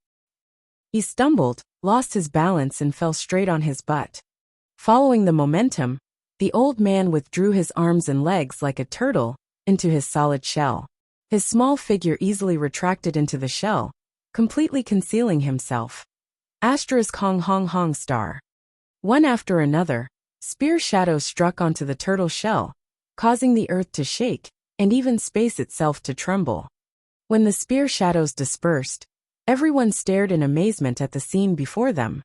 Speaker 1: He stumbled, lost his balance and fell straight on his butt. Following the momentum, the old man withdrew his arms and legs like a turtle into his solid shell. His small figure easily retracted into the shell, completely concealing himself. Asterisk Hong Hong Hong star. One after another, spear shadows struck onto the turtle shell, causing the earth to shake, and even space itself to tremble. When the spear shadows dispersed, everyone stared in amazement at the scene before them.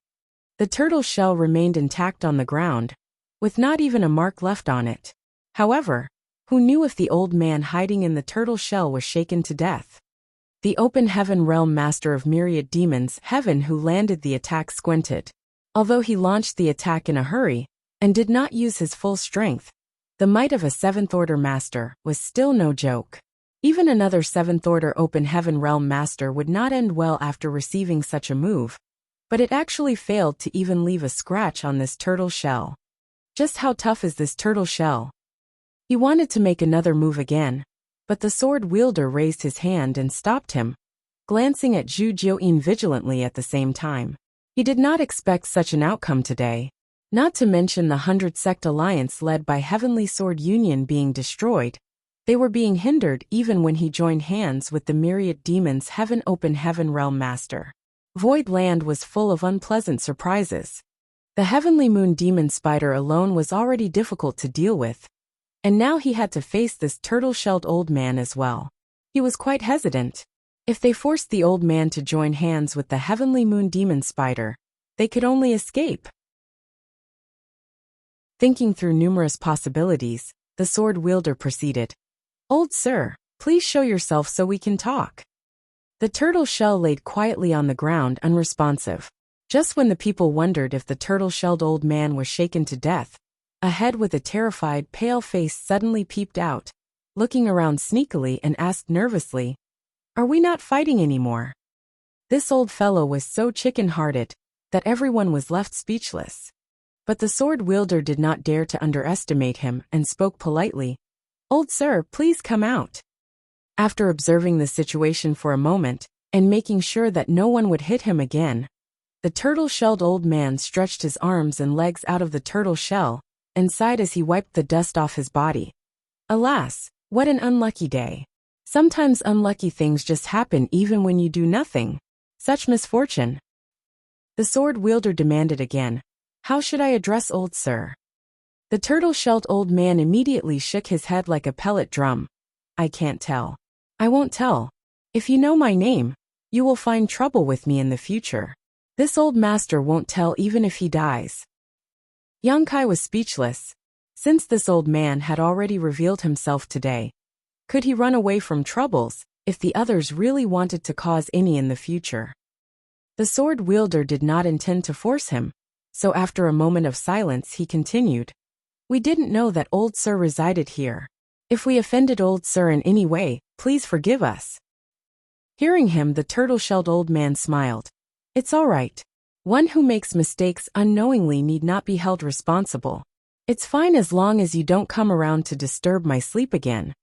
Speaker 1: The turtle shell remained intact on the ground, with not even a mark left on it. However, who knew if the old man hiding in the turtle shell was shaken to death? The open heaven realm master of myriad demons, Heaven, who landed the attack, squinted. Although he launched the attack in a hurry and did not use his full strength, the might of a 7th order master was still no joke. Even another 7th order open heaven realm master would not end well after receiving such a move, but it actually failed to even leave a scratch on this turtle shell. Just how tough is this turtle shell? He wanted to make another move again, but the sword wielder raised his hand and stopped him, glancing at Zhu Jiuyin vigilantly at the same time. He did not expect such an outcome today, not to mention the 100 Sect Alliance led by Heavenly Sword Union being destroyed. They were being hindered even when he joined hands with the myriad demons Heaven Open Heaven Realm Master. Void Land was full of unpleasant surprises. The Heavenly Moon Demon Spider alone was already difficult to deal with, and now he had to face this turtle-shelled old man as well. He was quite hesitant. If they forced the old man to join hands with the Heavenly Moon Demon Spider, they could only escape. Thinking through numerous possibilities, the sword wielder proceeded. Old sir, please show yourself so we can talk. The turtle shell laid quietly on the ground, unresponsive. Just when the people wondered if the turtle-shelled old man was shaken to death, a head with a terrified, pale face suddenly peeped out, looking around sneakily and asked nervously, "Are we not fighting anymore?" This old fellow was so chicken-hearted that everyone was left speechless. But the sword wielder did not dare to underestimate him and spoke politely, "Old sir, please come out." After observing the situation for a moment and making sure that no one would hit him again, the turtle-shelled old man stretched his arms and legs out of the turtle shell and sighed as he wiped the dust off his body. Alas, what an unlucky day. Sometimes unlucky things just happen even when you do nothing. Such misfortune. The sword wielder demanded again, "How should I address old sir?" The turtle-shelled old man immediately shook his head like a pellet drum. "I can't tell. I won't tell. If you know my name, you will find trouble with me in the future. This old master won't tell even if he dies." Yang Kai was speechless. Since this old man had already revealed himself today, could he run away from troubles if the others really wanted to cause any in the future? The sword wielder did not intend to force him, so after a moment of silence he continued, "We didn't know that old sir resided here. If we offended old sir in any way, please forgive us." Hearing him, the turtle-shelled old man smiled. "It's all right. One who makes mistakes unknowingly need not be held responsible. It's fine as long as you don't come around to disturb my sleep again."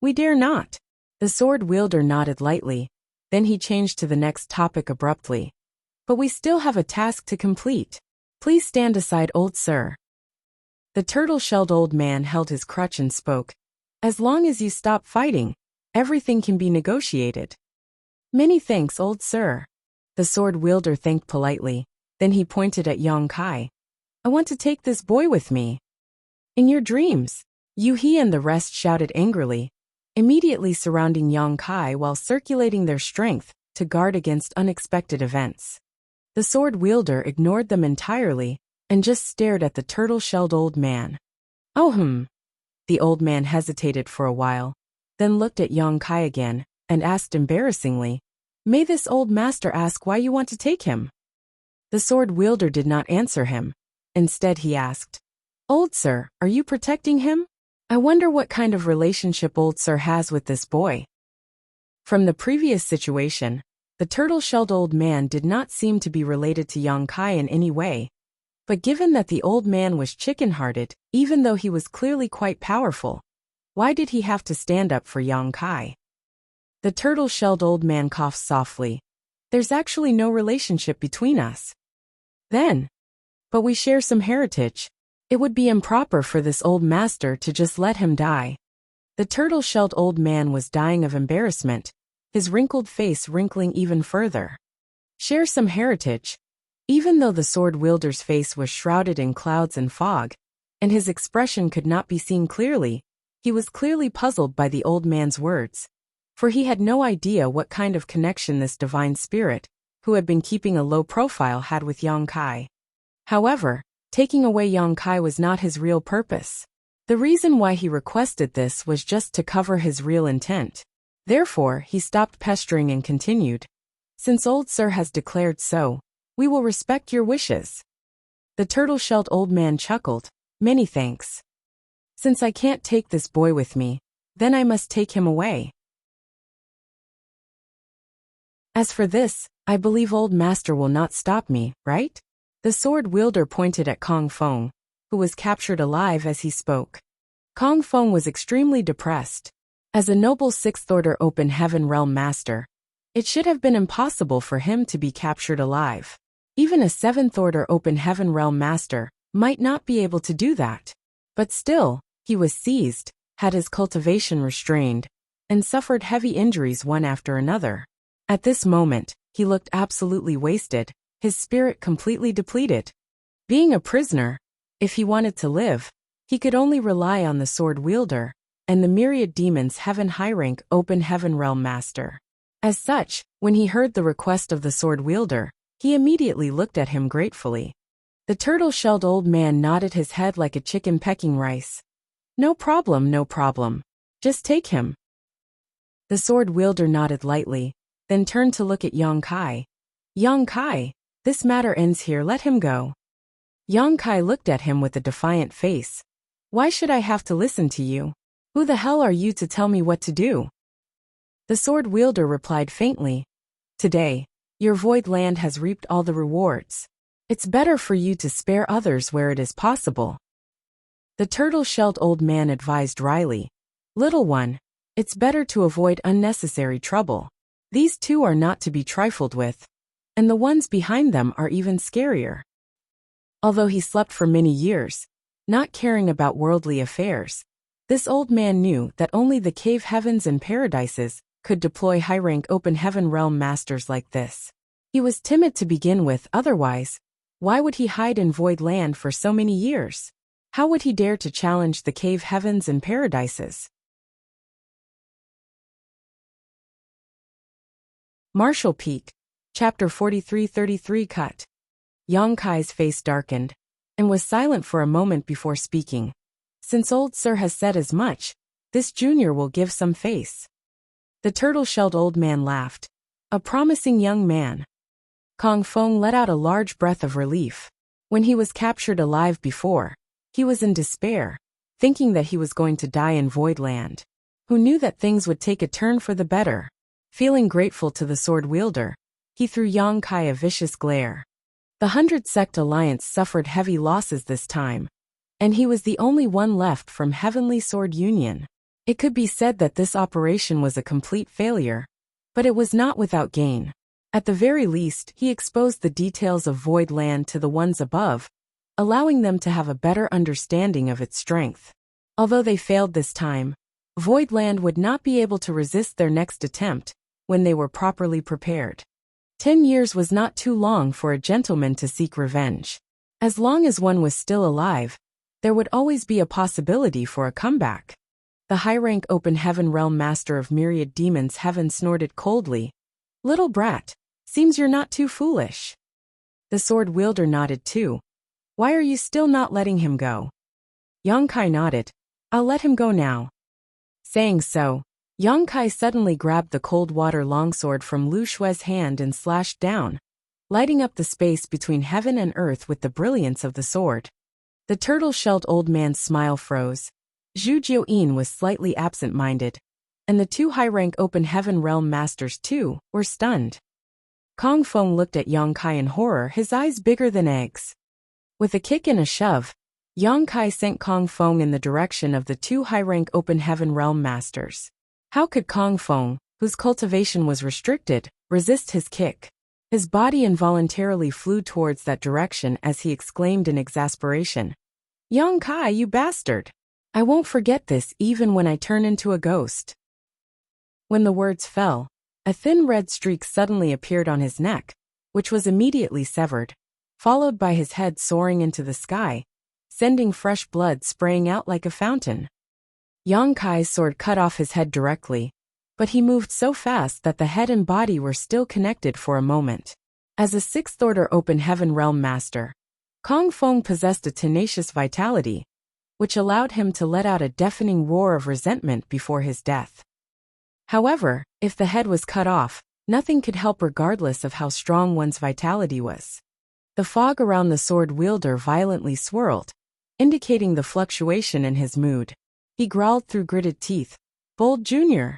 Speaker 1: "We dare not." The sword wielder nodded lightly, then he changed to the next topic abruptly. "But we still have a task to complete. Please stand aside, old sir." The turtle-shelled old man held his crutch and spoke, "As long as you stop fighting, everything can be negotiated." "Many thanks, old sir." The sword wielder thanked politely, then he pointed at Yang Kai. "I want to take this boy with me." "In your dreams," He and the rest shouted angrily, immediately surrounding Yang Kai while circulating their strength to guard against unexpected events. The sword wielder ignored them entirely and just stared at the turtle-shelled old man. "Oh The old man hesitated for a while, then looked at Yang Kai again and asked embarrassingly, "May this old master ask why you want to take him?" The sword wielder did not answer him. Instead he asked, "Old sir, are you protecting him? I wonder what kind of relationship old sir has with this boy." From the previous situation, the turtle-shelled old man did not seem to be related to Yang Kai in any way, but given that the old man was chicken-hearted, even though he was clearly quite powerful, why did he have to stand up for Yang Kai? The turtle-shelled old man coughed softly. "There's actually no relationship between us." Then, But we share some heritage. It would be improper for this old master to just let him die. The turtle-shelled old man was dying of embarrassment, his wrinkled face wrinkling even further. Share some heritage. Even though the sword wielder's face was shrouded in clouds and fog, and his expression could not be seen clearly, he was clearly puzzled by the old man's words. For he had no idea what kind of connection this divine spirit, who had been keeping a low profile, had with Yang Kai. However, taking away Yang Kai was not his real purpose. The reason why he requested this was just to cover his real intent. Therefore, he stopped pestering and continued, "Since old sir has declared so, we will respect your wishes." The turtle-shelled old man chuckled, "Many thanks. Since I can't take this boy with me, then I must take him away. As for this, I believe old master will not stop me, right?" The sword wielder pointed at Kong Feng, who was captured alive as he spoke. Kong Feng was extremely depressed. As a noble sixth-order open heaven realm master, it should have been impossible for him to be captured alive. Even a seventh-order open heaven realm master might not be able to do that. But still, he was seized, had his cultivation restrained, and suffered heavy injuries one after another. At this moment, he looked absolutely wasted, his spirit completely depleted. Being a prisoner, if he wanted to live, he could only rely on the sword wielder and the myriad demons heaven high-rank open heaven realm master. As such, when he heard the request of the sword wielder, he immediately looked at him gratefully. The turtle-shelled old man nodded his head like a chicken pecking rice. No problem, no problem. Just take him." The sword wielder nodded lightly, then turned to look at Yang Kai. "Yang Kai, this matter ends here, let him go." Yang Kai looked at him with a defiant face. "Why should I have to listen to you? Who the hell are you to tell me what to do?" The sword wielder replied faintly, "Today, your void land has reaped all the rewards. It's better for you to spare others where it is possible." The turtle-shelled old man advised wryly, "Little one, it's better to avoid unnecessary trouble. These two are not to be trifled with, and the ones behind them are even scarier." Although he slept for many years, not caring about worldly affairs, this old man knew that only the cave heavens and paradises could deploy high-rank open heaven realm masters like this. He was timid to begin with, otherwise, why would he hide in void land for so many years? How would he dare to challenge the cave heavens and paradises? Martial Peak, Chapter 43-33 Cut. Yang Kai's face darkened, and was silent for a moment before speaking. "Since old sir has said as much, this junior will give some face." The turtle-shelled old man laughed. "A promising young man." Kong Feng let out a large breath of relief. When he was captured alive before, he was in despair, thinking that he was going to die in void land. Who knew that things would take a turn for the better? Feeling grateful to the sword wielder, he threw Yang Kai a vicious glare. The 100 Sect Alliance suffered heavy losses this time, and he was the only one left from Heavenly Sword Union. It could be said that this operation was a complete failure, but it was not without gain. At the very least, he exposed the details of void land to the ones above, allowing them to have a better understanding of its strength. Although they failed this time, void land would not be able to resist their next attempt when they were properly prepared. 10 years was not too long for a gentleman to seek revenge. As long as one was still alive, there would always be a possibility for a comeback. The high-rank open heaven realm master of myriad demons heaven snorted coldly. "Little brat, seems you're not too foolish." The sword wielder nodded too. "Why are you still not letting him go?" Yang Kai nodded. "I'll let him go now." Saying so, Yang Kai suddenly grabbed the cold water longsword from Lu Shue's hand and slashed down, lighting up the space between heaven and earth with the brilliance of the sword. The turtle-shelled old man's smile froze. Zhu Jiuyin was slightly absent-minded, and the two high-rank open heaven realm masters too were stunned. Kong Feng looked at Yang Kai in horror, his eyes bigger than eggs. With a kick and a shove, Yang Kai sent Kong Feng in the direction of the two high-rank open heaven realm masters. How could Kong Feng, whose cultivation was restricted, resist his kick? His body involuntarily flew towards that direction as he exclaimed in exasperation, "Yang Kai, you bastard! I won't forget this even when I turn into a ghost." When the words fell, a thin red streak suddenly appeared on his neck, which was immediately severed, followed by his head soaring into the sky, sending fresh blood spraying out like a fountain. Yang Kai's sword cut off his head directly, but he moved so fast that the head and body were still connected for a moment. As a sixth-order open heaven realm master, Kong Feng possessed a tenacious vitality, which allowed him to let out a deafening roar of resentment before his death. However, if the head was cut off, nothing could help regardless of how strong one's vitality was. The fog around the sword wielder violently swirled, indicating the fluctuation in his mood. He growled through gritted teeth, "Bold Junior."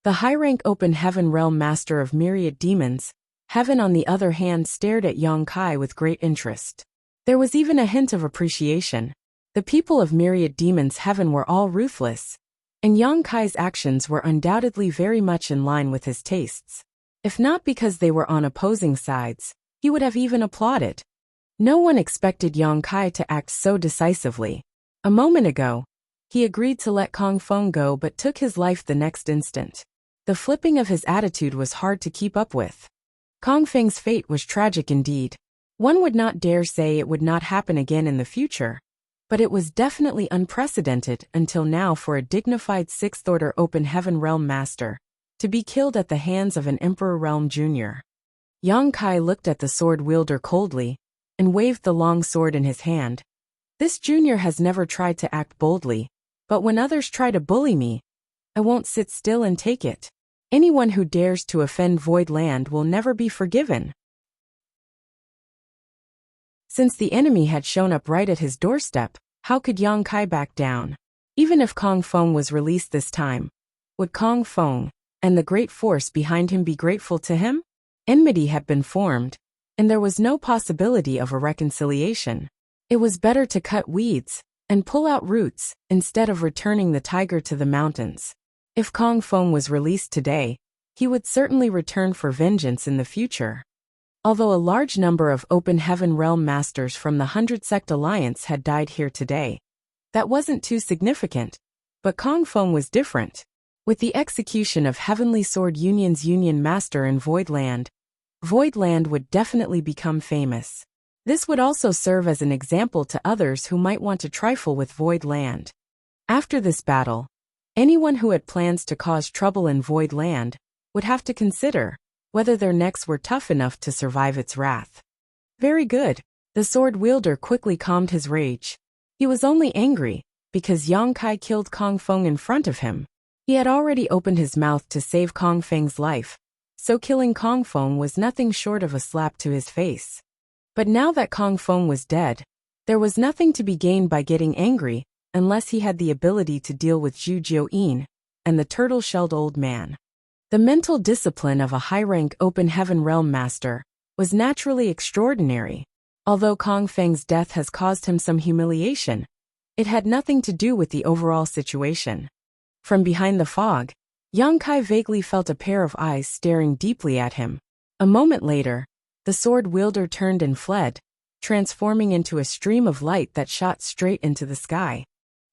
Speaker 1: The high-rank open heaven realm master of myriad demons, Heaven on the other hand stared at Yang Kai with great interest. There was even a hint of appreciation. The people of myriad demons Heaven were all ruthless, and Yang Kai's actions were undoubtedly very much in line with his tastes. If not because they were on opposing sides, he would have even applauded. No one expected Yang Kai to act so decisively. A moment ago, he agreed to let Kong Feng go but took his life the next instant. The flipping of his attitude was hard to keep up with. Kong Feng's fate was tragic indeed. One would not dare say it would not happen again in the future, but it was definitely unprecedented until now for a dignified sixth-order open heaven realm master to be killed at the hands of an Emperor Realm Junior. Yang Kai looked at the sword wielder coldly and waved the long sword in his hand. This junior has never tried to act boldly, but when others try to bully me, I won't sit still and take it. Anyone who dares to offend Void Land will never be forgiven. Since the enemy had shown up right at his doorstep, how could Yang Kai back down? Even if Kong Feng was released this time, would Kong Feng and the great force behind him be grateful to him? Enmity had been formed, and there was no possibility of a reconciliation. It was better to cut weeds and pull out roots instead of returning the tiger to the mountains. If Kong Feng was released today, he would certainly return for vengeance in the future. Although a large number of open heaven realm masters from the 100 Sect Alliance had died here today, that wasn't too significant, but Kong Feng was different. With the execution of Heavenly Sword Union's Union Master in Void Land would definitely become famous. This would also serve as an example to others who might want to trifle with Void Land. After this battle, anyone who had plans to cause trouble in Void Land would have to consider whether their necks were tough enough to survive its wrath. Very good. The sword wielder quickly calmed his rage. He was only angry because Yang Kai killed Kong Feng in front of him. He had already opened his mouth to save Kong Feng's life, so killing Kong Feng was nothing short of a slap to his face. But now that Kong Feng was dead, there was nothing to be gained by getting angry unless he had the ability to deal with Zhu Jiuyin and the turtle-shelled old man. The mental discipline of a high-rank open heaven realm master was naturally extraordinary. Although Kong Feng's death has caused him some humiliation, it had nothing to do with the overall situation. From behind the fog, Yang Kai vaguely felt a pair of eyes staring deeply at him. A moment later, the sword wielder turned and fled, transforming into a stream of light that shot straight into the sky.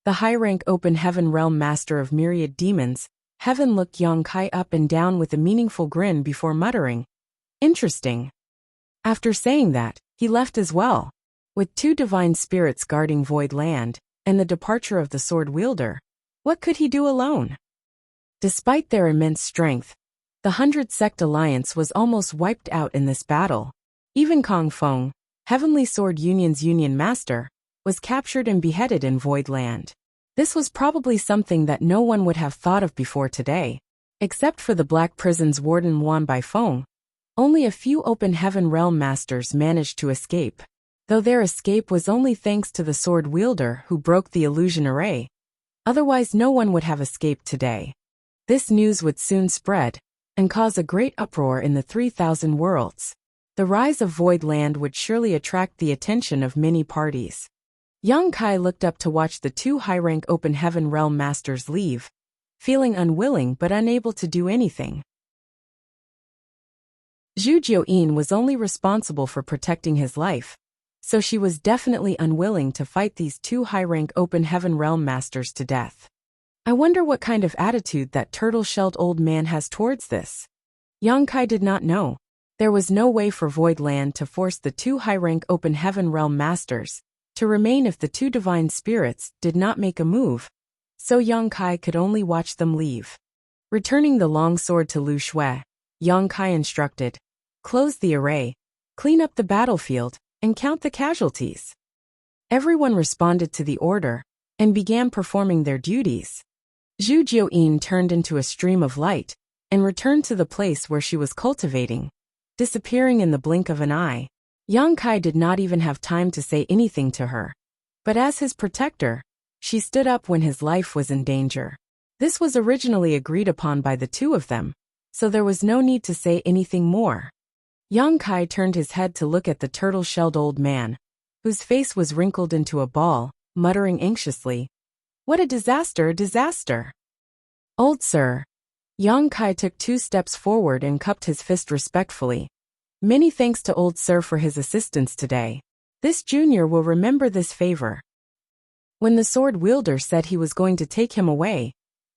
Speaker 1: The high-rank open heaven realm master of myriad demons, Heaven looked Yang Kai up and down with a meaningful grin before muttering, "Interesting." After saying that, he left as well. With two divine spirits guarding Void Land and the departure of the sword wielder, what could he do alone? Despite their immense strength, the 100 Sect Alliance was almost wiped out in this battle. Even Kong Feng, Heavenly Sword Union's Union Master, was captured and beheaded in Void Land. This was probably something that no one would have thought of before today. Except for the Black Prison's warden Wan Baifeng, only a few open heaven realm masters managed to escape. Though their escape was only thanks to the sword wielder who broke the illusion array. Otherwise no one would have escaped today. This news would soon spread and cause a great uproar in the 3,000 worlds. The rise of Void Land would surely attract the attention of many parties. Yang Kai looked up to watch the two high-rank open heaven realm masters leave, feeling unwilling but unable to do anything. Zhu Jiuyin was only responsible for protecting his life, so she was definitely unwilling to fight these two high-rank open heaven realm masters to death. I wonder what kind of attitude that turtle-shelled old man has towards this. Yang Kai did not know. There was no way for Void Land to force the two high-rank open heaven realm masters to remain if the two divine spirits did not make a move, so Yang Kai could only watch them leave. Returning the long sword to Lu Shui, Yang Kai instructed, "Close the array, clean up the battlefield, and count the casualties." Everyone responded to the order and began performing their duties. Zhu Jiuyin turned into a stream of light and returned to the place where she was cultivating, disappearing in the blink of an eye. Yang Kai did not even have time to say anything to her. But as his protector, she stood up when his life was in danger. This was originally agreed upon by the two of them, so there was no need to say anything more. Yang Kai turned his head to look at the turtle-shelled old man, whose face was wrinkled into a ball, muttering anxiously, "What a disaster, disaster!" "Old sir." Yang Kai took 2 steps forward and cupped his fist respectfully. "Many thanks to old sir for his assistance today. This junior will remember this favor." When the sword wielder said he was going to take him away,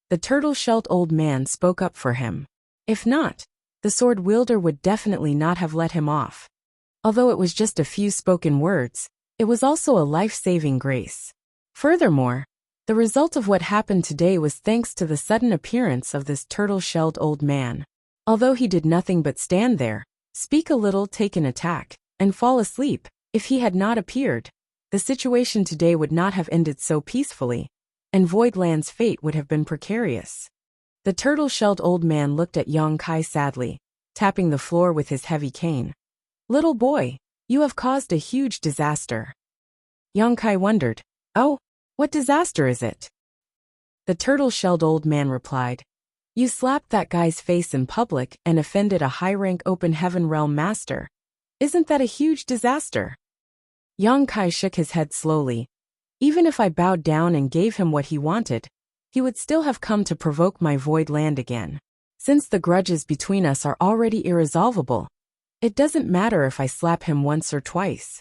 Speaker 1: the turtle-shelled old man spoke up for him. If not, the sword wielder would definitely not have let him off. Although it was just a few spoken words, it was also a life-saving grace. Furthermore, the result of what happened today was thanks to the sudden appearance of this turtle-shelled old man. Although he did nothing but stand there, speak a little, take an attack, and fall asleep, if he had not appeared, the situation today would not have ended so peacefully, and Voidland's fate would have been precarious. The turtle-shelled old man looked at Yang Kai sadly, tapping the floor with his heavy cane. "Little boy, you have caused a huge disaster." Yang Kai wondered, "Oh, what disaster is it?" The turtle-shelled old man replied, "You slapped that guy's face in public and offended a high-rank open heaven realm master. Isn't that a huge disaster?" Yang Kai shook his head slowly. "Even if I bowed down and gave him what he wanted, he would still have come to provoke my void land again. Since the grudges between us are already irresolvable, it doesn't matter if I slap him once or twice."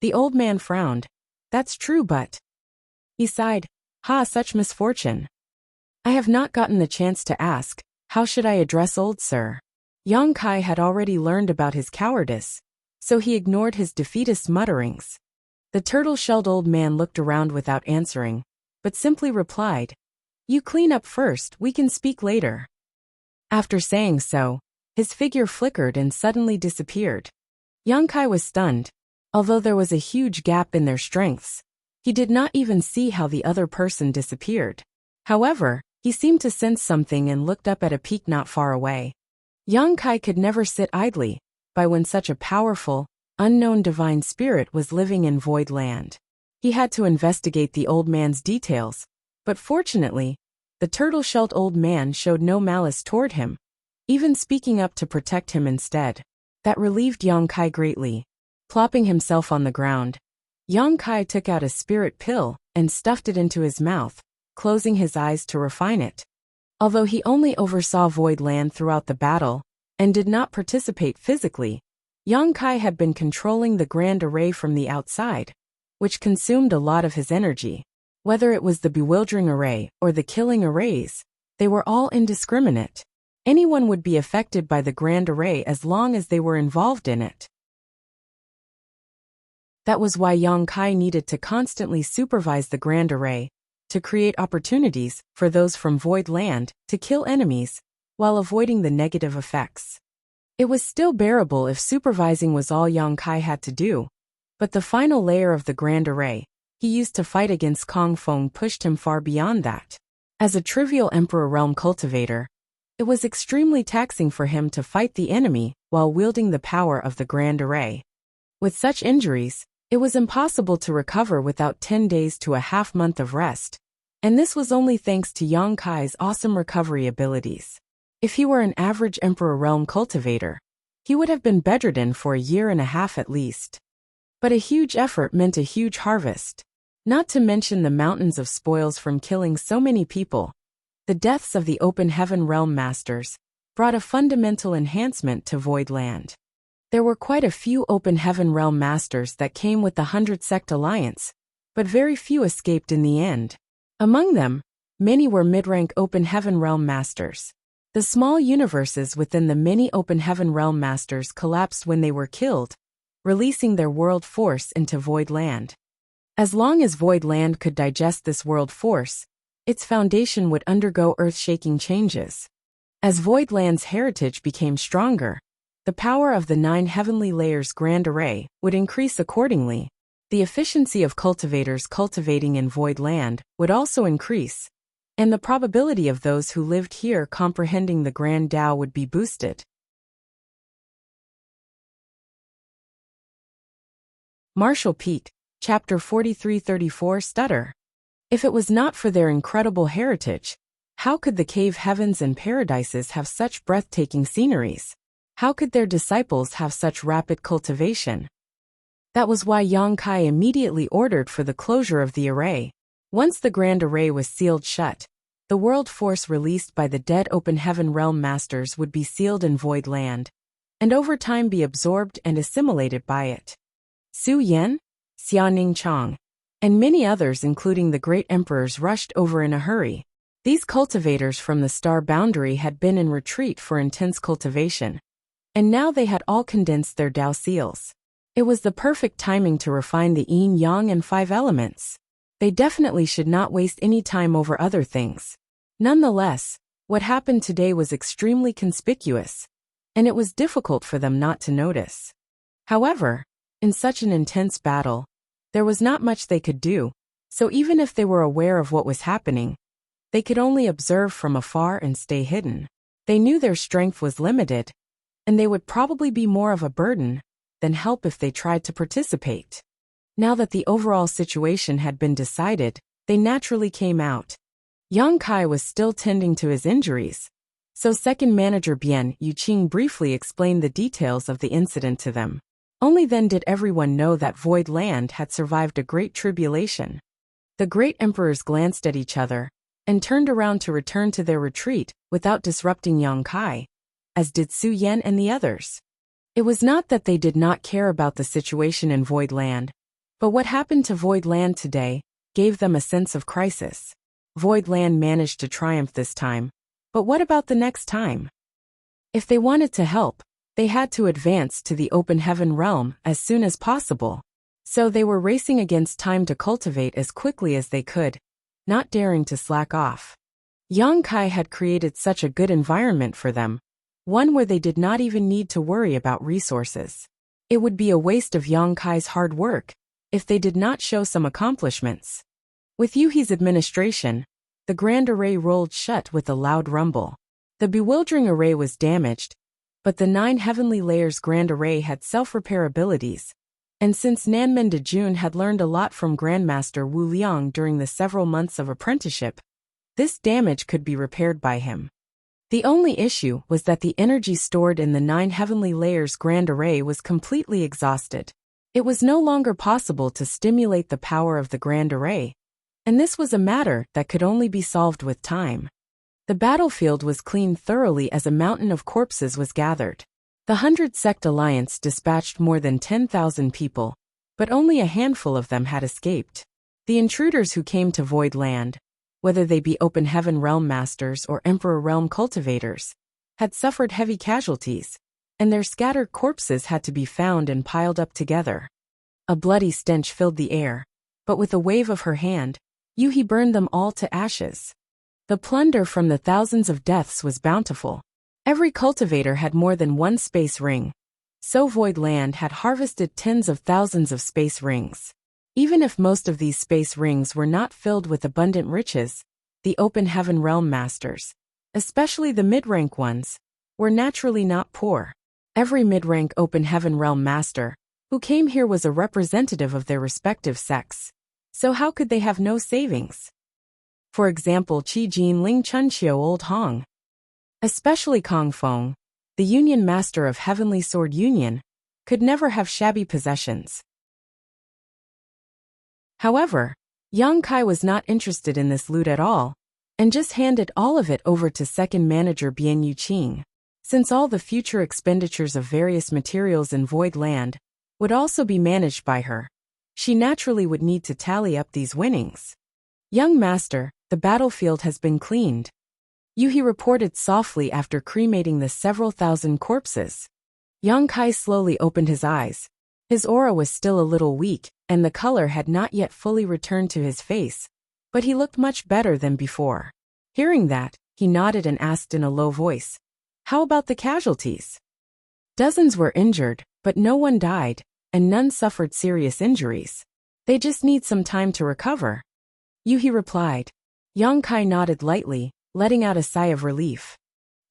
Speaker 1: The old man frowned. "That's true, but..." He sighed. "Ha, such misfortune. I have not gotten the chance to ask, how should I address old sir?" Yang Kai had already learned about his cowardice, so he ignored his defeatist mutterings. The turtle-shelled old man looked around without answering, but simply replied, "You clean up first, we can speak later." After saying so, his figure flickered and suddenly disappeared. Yang Kai was stunned. Although there was a huge gap in their strengths, he did not even see how the other person disappeared. However, he seemed to sense something and looked up at a peak not far away. Yang Kai could never sit idly by when such a powerful, unknown divine spirit was living in Void Land. He had to investigate the old man's details, but fortunately, the turtle-shelled old man showed no malice toward him, even speaking up to protect him instead. That relieved Yang Kai greatly. Plopping himself on the ground, Yang Kai took out a spirit pill and stuffed it into his mouth, closing his eyes to refine it. Although he only oversaw Void Land throughout the battle and did not participate physically, Yang Kai had been controlling the grand array from the outside, which consumed a lot of his energy. Whether it was the bewildering array or the killing arrays, they were all indiscriminate. Anyone would be affected by the grand array as long as they were involved in it. That was why Yang Kai needed to constantly supervise the grand array, to create opportunities for those from Void Land to kill enemies, while avoiding the negative effects. It was still bearable if supervising was all Yang Kai had to do, but the final layer of the grand array he used to fight against Kong Feng pushed him far beyond that. As a trivial Emperor Realm cultivator, it was extremely taxing for him to fight the enemy while wielding the power of the grand array. With such injuries, it was impossible to recover without 10 days to a half-month of rest, and this was only thanks to Yang Kai's awesome recovery abilities. If he were an average Emperor Realm cultivator, he would have been bedridden for a year and a half at least. But a huge effort meant a huge harvest. Not to mention the mountains of spoils from killing so many people, the deaths of the Open Heaven Realm Masters, brought a fundamental enhancement to Void Land. There were quite a few Open Heaven Realm Masters that came with the 100 Sect Alliance, but very few escaped in the end. Among them, many were mid-rank Open Heaven Realm Masters. The small universes within the many Open Heaven Realm Masters collapsed when they were killed, releasing their world force into Void Land. As long as Void Land could digest this world force, its foundation would undergo earth-shaking changes. As Void Land's heritage became stronger, the power of the 9 heavenly layers grand array would increase accordingly. The efficiency of cultivators cultivating in Void Land would also increase, and the probability of those who lived here comprehending the Grand Tao would be boosted. Marshall Pete, Chapter 43-34 Stutter. If it was not for their incredible heritage, how could the cave heavens and paradises have such breathtaking sceneries? How could their disciples have such rapid cultivation? That was why Yang Kai immediately ordered for the closure of the array. Once the Grand Array was sealed shut, the world force released by the dead Open Heaven Realm Masters would be sealed in Void Land, and over time be absorbed and assimilated by it. Su Yan, Xiaoning Chang, and many others including the great emperors rushed over in a hurry. These cultivators from the star boundary had been in retreat for intense cultivation, and now they had all condensed their Tao seals. It was the perfect timing to refine the yin, yang and 5 elements. They definitely should not waste any time over other things. Nonetheless, what happened today was extremely conspicuous, and it was difficult for them not to notice. However, in such an intense battle, there was not much they could do, so even if they were aware of what was happening, they could only observe from afar and stay hidden. They knew their strength was limited, and they would probably be more of a burden than help if they tried to participate. Now that the overall situation had been decided, they naturally came out. Yang Kai was still tending to his injuries, so second manager Bian Yuqing briefly explained the details of the incident to them. Only then did everyone know that Void Land had survived a great tribulation. The great emperors glanced at each other and turned around to return to their retreat without disrupting Yang Kai, as did Su Yan and the others. It was not that they did not care about the situation in Void Land, but what happened to Void Land today gave them a sense of crisis. Void Land managed to triumph this time, but what about the next time? If they wanted to help, they had to advance to the Open Heaven realm as soon as possible. So they were racing against time to cultivate as quickly as they could, not daring to slack off. Yang Kai had created such a good environment for them, one where they did not even need to worry about resources. It would be a waste of Yang Kai's hard work if they did not show some accomplishments. With Yuhi's administration, the Grand Array rolled shut with a loud rumble. The bewildering array was damaged, but the 9 heavenly layers Grand Array had self-repair abilities, and since Nanmen Dejun had learned a lot from Grandmaster Wu Liang during the several months of apprenticeship, this damage could be repaired by him. The only issue was that the energy stored in the 9 heavenly layers Grand Array was completely exhausted. It was no longer possible to stimulate the power of the Grand Array, and this was a matter that could only be solved with time. The battlefield was cleaned thoroughly as a mountain of corpses was gathered. The 100 Sect Alliance dispatched more than 10,000 people, but only a handful of them had escaped. The intruders who came to Void Land, whether they be Open Heaven Realm Masters or Emperor Realm Cultivators, had suffered heavy casualties, and their scattered corpses had to be found and piled up together. A bloody stench filled the air, but with a wave of her hand, Yuhi burned them all to ashes. The plunder from the thousands of deaths was bountiful. Every cultivator had more than one space ring, so Void Land had harvested tens of thousands of space rings. Even if most of these space rings were not filled with abundant riches, the Open Heaven Realm Masters, especially the mid-rank ones, were naturally not poor. Every mid-rank Open Heaven Realm Master who came here was a representative of their respective sects, so how could they have no savings? For example, Qi Jin Ling Chunqiu Old Hong. Especially Kong Feng, the Union Master of Heavenly Sword Union, could never have shabby possessions. However, Yang Kai was not interested in this loot at all, and just handed all of it over to second manager Bian Yuqing. since all the future expenditures of various materials in Void Land would also be managed by her. She naturally would need to tally up these winnings. Young master, the battlefield has been cleaned. Yuhi reported softly after cremating the several thousand corpses. Yang Kai slowly opened his eyes. His aura was still a little weak, and the color had not yet fully returned to his face, but he looked much better than before. Hearing that, he nodded and asked in a low voice, "How about the casualties?" Dozens were injured, but no one died, and none suffered serious injuries. They just need some time to recover. Yuhi replied. Yang Kai nodded lightly, letting out a sigh of relief.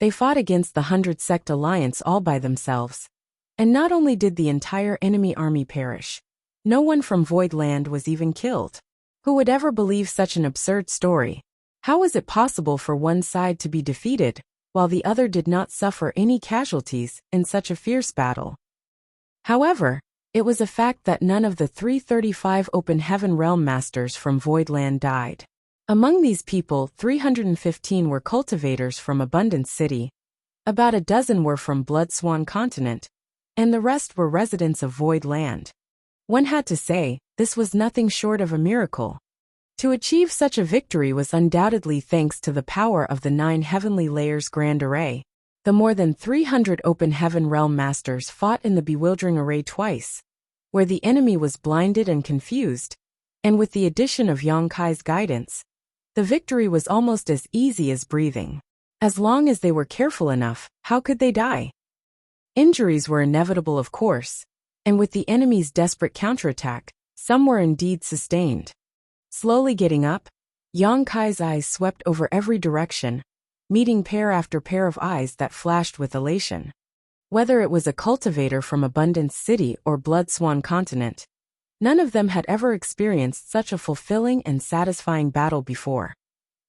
Speaker 1: They fought against the 100 Sect Alliance all by themselves. And not only did the entire enemy army perish, no one from Void Land was even killed. Who would ever believe such an absurd story? How was it possible for one side to be defeated, while the other did not suffer any casualties in such a fierce battle? However, it was a fact that none of the 335 Open Heaven Realm Masters from Void Land died. Among these people, 315 were cultivators from Abundance City, about a dozen were from Blood Swan Continent, and the rest were residents of Void Land. One had to say, this was nothing short of a miracle. To achieve such a victory was undoubtedly thanks to the power of the 9 Heavenly Layers Grand Array. The more than 300 Open Heaven Realm Masters fought in the Bewildering Array twice, where the enemy was blinded and confused, and with the addition of Yang Kai's guidance, the victory was almost as easy as breathing. As long as they were careful enough, how could they die? Injuries were inevitable, of course, and with the enemy's desperate counterattack, some were indeed sustained. Slowly getting up, Yang Kai's eyes swept over every direction, meeting pair after pair of eyes that flashed with elation. Whether it was a cultivator from Abundance City or Blood Swan Continent, none of them had ever experienced such a fulfilling and satisfying battle before.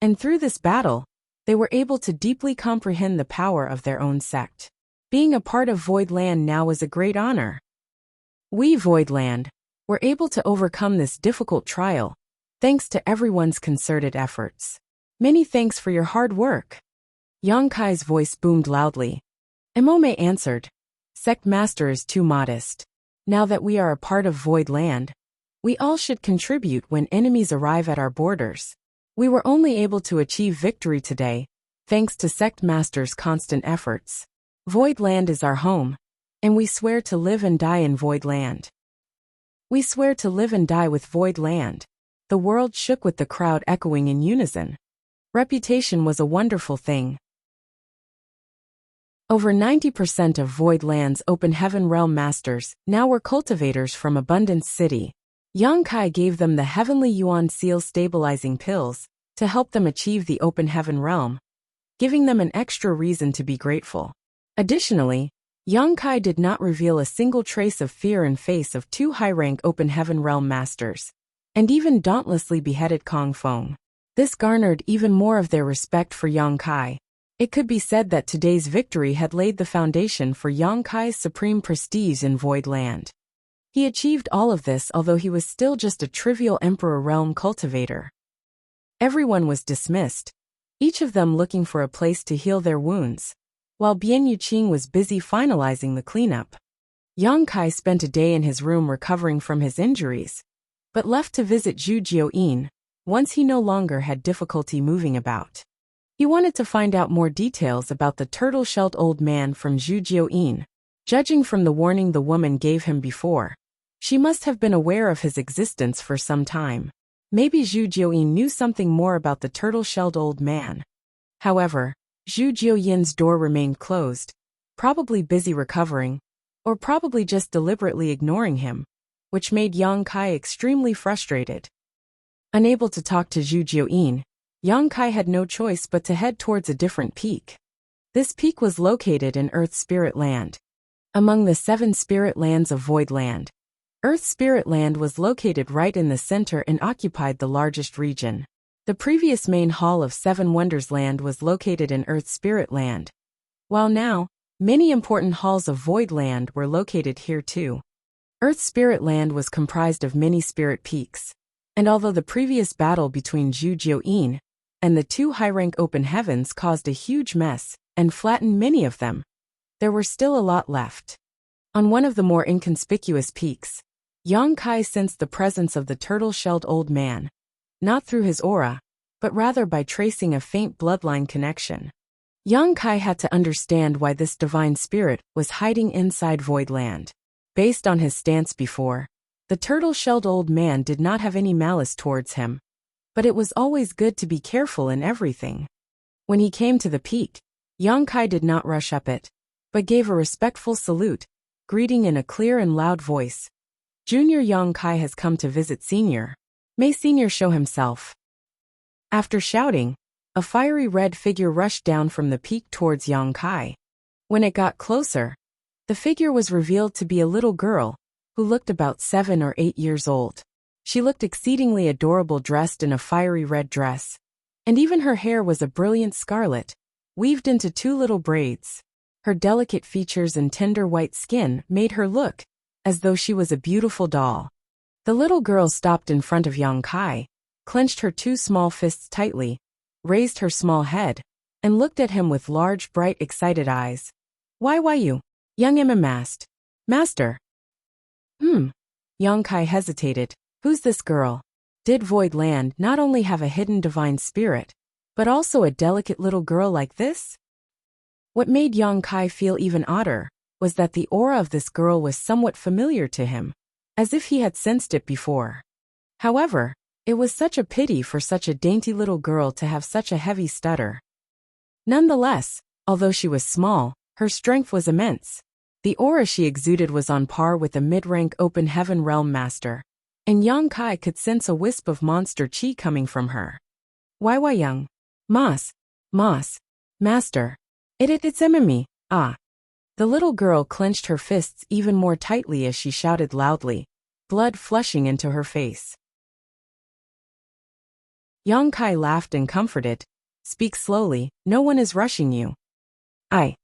Speaker 1: And through this battle, they were able to deeply comprehend the power of their own sect. Being a part of Void Land now was a great honor. We Void Land were able to overcome this difficult trial, thanks to everyone's concerted efforts. Many thanks for your hard work. Yang Kai's voice boomed loudly. Emome answered, Sect Master is too modest. Now that we are a part of Void Land, we all should contribute when enemies arrive at our borders. We were only able to achieve victory today, thanks to Sect Master's constant efforts. Void Land is our home, and we swear to live and die in Void Land. We swear to live and die with Void Land. The world shook with the crowd echoing in unison. Reputation was a wonderful thing. Over 90% of Void Land's Open Heaven Realm Masters now were cultivators from Abundance City. Yang Kai gave them the Heavenly Yuan Seal stabilizing pills to help them achieve the Open Heaven Realm, giving them an extra reason to be grateful. Additionally, Yang Kai did not reveal a single trace of fear in face of 2 high-rank Open Heaven Realm Masters, and even dauntlessly beheaded Kong Feng. This garnered even more of their respect for Yang Kai. It could be said that today's victory had laid the foundation for Yang Kai's supreme prestige in Void Land. He achieved all of this although he was still just a trivial Emperor Realm cultivator. Everyone was dismissed, each of them looking for a place to heal their wounds, while Bian Yuqing was busy finalizing the cleanup. Yang Kai spent a day in his room recovering from his injuries, but left to visit Zhu Jiuyin once he no longer had difficulty moving about. He wanted to find out more details about the turtle-shelled old man from Zhu Jiuyin. Judging from the warning the woman gave him before, she must have been aware of his existence for some time. Maybe Zhu Jiuyin knew something more about the turtle-shelled old man. However, Zhu Jiuyin's door remained closed, probably busy recovering, or probably just deliberately ignoring him, which made Yang Kai extremely frustrated. Unable to talk to Zhu Jiuyin, Yang Kai had no choice but to head towards a different peak. This peak was located in Earth Spirit Land. Among the 7 spirit lands of Void Land, Earth Spirit Land was located right in the center and occupied the largest region. The previous main hall of 7 Wonders Land was located in Earth Spirit Land, while now, many important halls of Void Land were located here too. Earth Spirit Land was comprised of many spirit peaks, and although the previous battle between Zhu Jiuyin and the 2 high-rank Open Heavens caused a huge mess and flattened many of them, there were still a lot left. On one of the more inconspicuous peaks, Yang Kai sensed the presence of the turtle-shelled old man, not through his aura, but rather by tracing a faint bloodline connection. Yang Kai had to understand why this divine spirit was hiding inside Voidland. Based on his stance before, the turtle-shelled old man did not have any malice towards him, but it was always good to be careful in everything. When he came to the peak, Yang Kai did not rush up it, but gave a respectful salute, greeting in a clear and loud voice. Junior Yang Kai has come to visit Senior. May Senior show himself. After shouting, a fiery red figure rushed down from the peak towards Yang Kai. When it got closer, the figure was revealed to be a little girl, who looked about 7 or 8 years old. She looked exceedingly adorable dressed in a fiery red dress, and even her hair was a brilliant scarlet, weaved into 2 little braids. Her delicate features and tender white skin made her look as though she was a beautiful doll. The little girl stopped in front of Yang Kai, clenched her 2 small fists tightly, raised her small head, and looked at him with large, bright, excited eyes. Why you? Young Emma asked. Master. Yang Kai hesitated. Who's this girl? Did Voidland not only have a hidden divine spirit, but also a delicate little girl like this? What made Yang Kai feel even odder was that the aura of this girl was somewhat familiar to him, as if he had sensed it before. However, it was such a pity for such a dainty little girl to have such a heavy stutter. Nonetheless, although she was small, her strength was immense. The aura she exuded was on par with a mid-rank open heaven realm master, and Yang Kai could sense a wisp of monster chi coming from her. Why Yang? Mas, master. It's Emmy. Ah. The little girl clenched her fists even more tightly as she shouted loudly, blood flushing into her face. Yang Kai laughed and comforted. Speak slowly, no one is rushing you. I.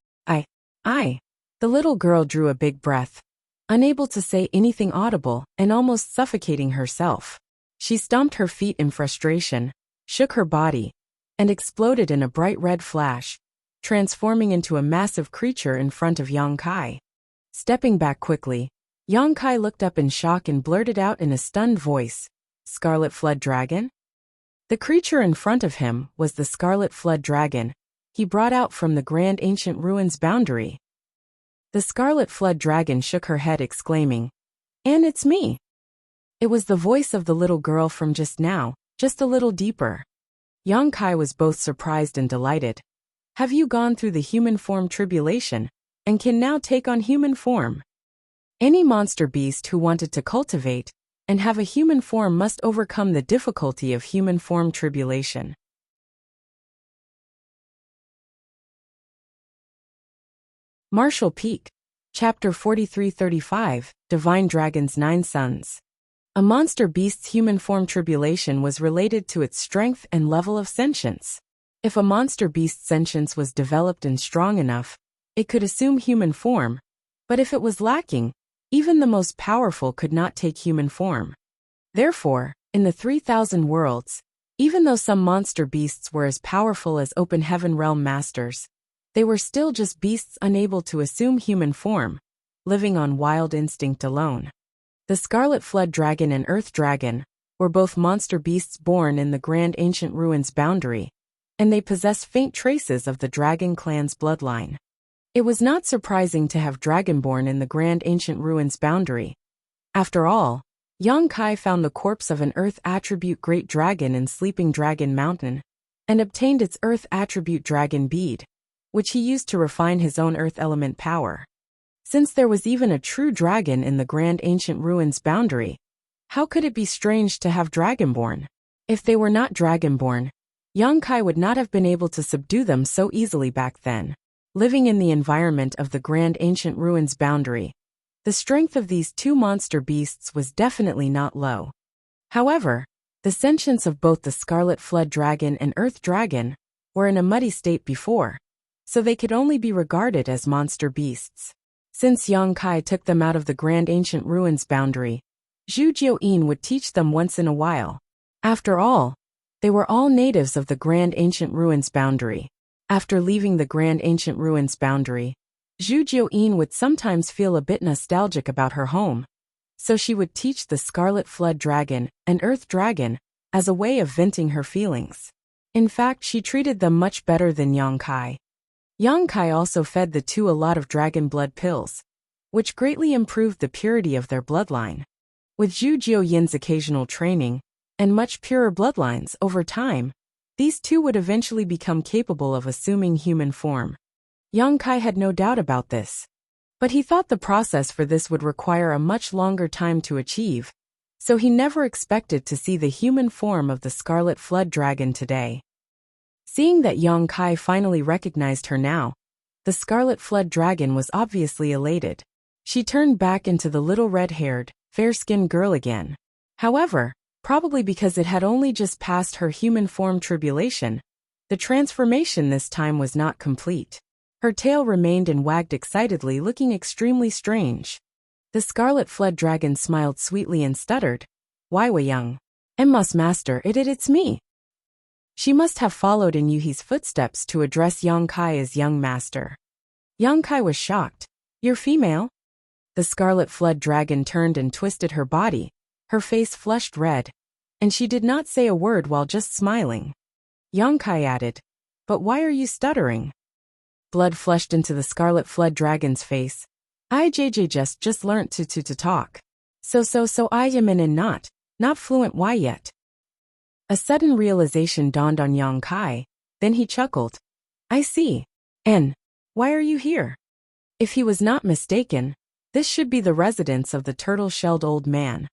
Speaker 1: The little girl drew a big breath, unable to say anything audible and almost suffocating herself. She stomped her feet in frustration, shook her body, and exploded in a bright red flash, transforming into a massive creature in front of Yang Kai. Stepping back quickly, Yang Kai looked up in shock and blurted out in a stunned voice, Scarlet Flood Dragon? The creature in front of him was the Scarlet Flood Dragon he brought out from the Grand Ancient Ruins boundary. The Scarlet Flood Dragon shook her head exclaiming, "And it's me." It was the voice of the little girl from just now, just a little deeper. Yang Kai was both surprised and delighted. Have you gone through the human form tribulation, and can now take on human form? Any monster beast who wanted to cultivate and have a human form must overcome the difficulty of human form tribulation. Martial Peak, Chapter 43-35, Divine Dragon's 9 Sons. A monster beast's human form tribulation was related to its strength and level of sentience. If a monster beast's sentience was developed and strong enough, it could assume human form, but if it was lacking, even the most powerful could not take human form. Therefore, in the 3,000 worlds, even though some monster beasts were as powerful as open heaven realm masters, they were still just beasts unable to assume human form, living on wild instinct alone. The Scarlet Flood Dragon and Earth Dragon were both monster beasts born in the Grand Ancient Ruins boundary, and they possess faint traces of the Dragon clan's bloodline. It was not surprising to have Dragonborn in the Grand Ancient Ruins boundary. After all, Yang Kai found the corpse of an Earth attribute Great Dragon in Sleeping Dragon Mountain, and obtained its Earth attribute Dragon Bead, which he used to refine his own Earth element power. Since there was even a true dragon in the Grand Ancient Ruins boundary, how could it be strange to have Dragonborn? If they were not Dragonborn, Yang Kai would not have been able to subdue them so easily back then. Living in the environment of the Grand Ancient Ruins boundary, the strength of these two monster beasts was definitely not low. However, the sentience of both the Scarlet Flood Dragon and Earth Dragon were in a muddy state before, so they could only be regarded as monster beasts. Since Yang Kai took them out of the Grand Ancient Ruins boundary, Zhu Jiuyin would teach them once in a while. After all, they were all natives of the Grand Ancient Ruins boundary. After leaving the Grand Ancient Ruins boundary, Zhu Jiuyin would sometimes feel a bit nostalgic about her home, so she would teach the Scarlet Flood Dragon and Earth Dragon as a way of venting her feelings. In fact, she treated them much better than Yang Kai. Yang Kai also fed the two a lot of dragon blood pills, which greatly improved the purity of their bloodline. With Zhu Jiuyin's occasional training and much purer bloodlines over time, these two would eventually become capable of assuming human form. Yang Kai had no doubt about this, but he thought the process for this would require a much longer time to achieve, so he never expected to see the human form of the Scarlet Flood Dragon today. Seeing that Yang Kai finally recognized her now, the Scarlet Flood Dragon was obviously elated. She turned back into the little red-haired, fair-skinned girl again. However, probably because it had only just passed her human form tribulation, the transformation this time was not complete. Her tail remained and wagged excitedly, looking extremely strange. The Scarlet Flood Dragon smiled sweetly and stuttered, "Why, Young? Emma's master, it's me." She must have followed in Yuhi's footsteps to address Yang Kai as young master. Yang Kai was shocked. "You're female?" The Scarlet Flood Dragon turned and twisted her body, her face flushed red, and she did not say a word while just smiling. Yang Kai added, "But why are you stuttering?" Blood flushed into the Scarlet Flood Dragon's face. "I just learnt to talk. So I am in and not fluent. Why yet?" A sudden realization dawned on Yang Kai, then he chuckled. "I see. And why are you here?" If he was not mistaken, this should be the residence of the turtle-shelled old man.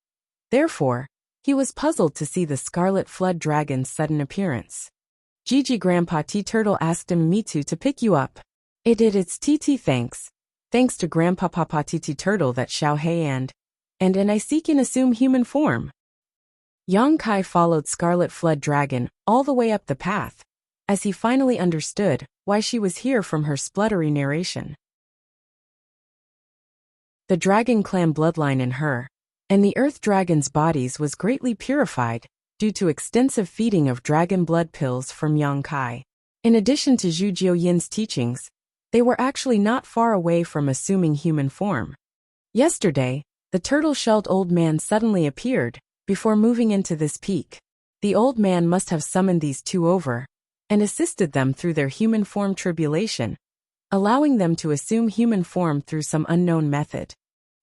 Speaker 1: Therefore, he was puzzled to see the Scarlet Flood Dragon's sudden appearance. "Gigi, Grandpa T Turtle asked me to pick you up. It's TT thanks. Thanks to Grandpa Papa TT Turtle that Xiao Hei and I seek and assume human form." Yang Kai followed Scarlet Flood Dragon all the way up the path, as he finally understood why she was here from her spluttery narration. The Dragon Clan bloodline in her and the Earth Dragon's bodies was greatly purified due to extensive feeding of dragon blood pills from Yang Kai. In addition to Zhu Jiuyin's teachings, they were actually not far away from assuming human form. Yesterday, the turtle-shelled old man suddenly appeared before moving into this peak. The old man must have summoned these two over and assisted them through their human form tribulation, allowing them to assume human form through some unknown method.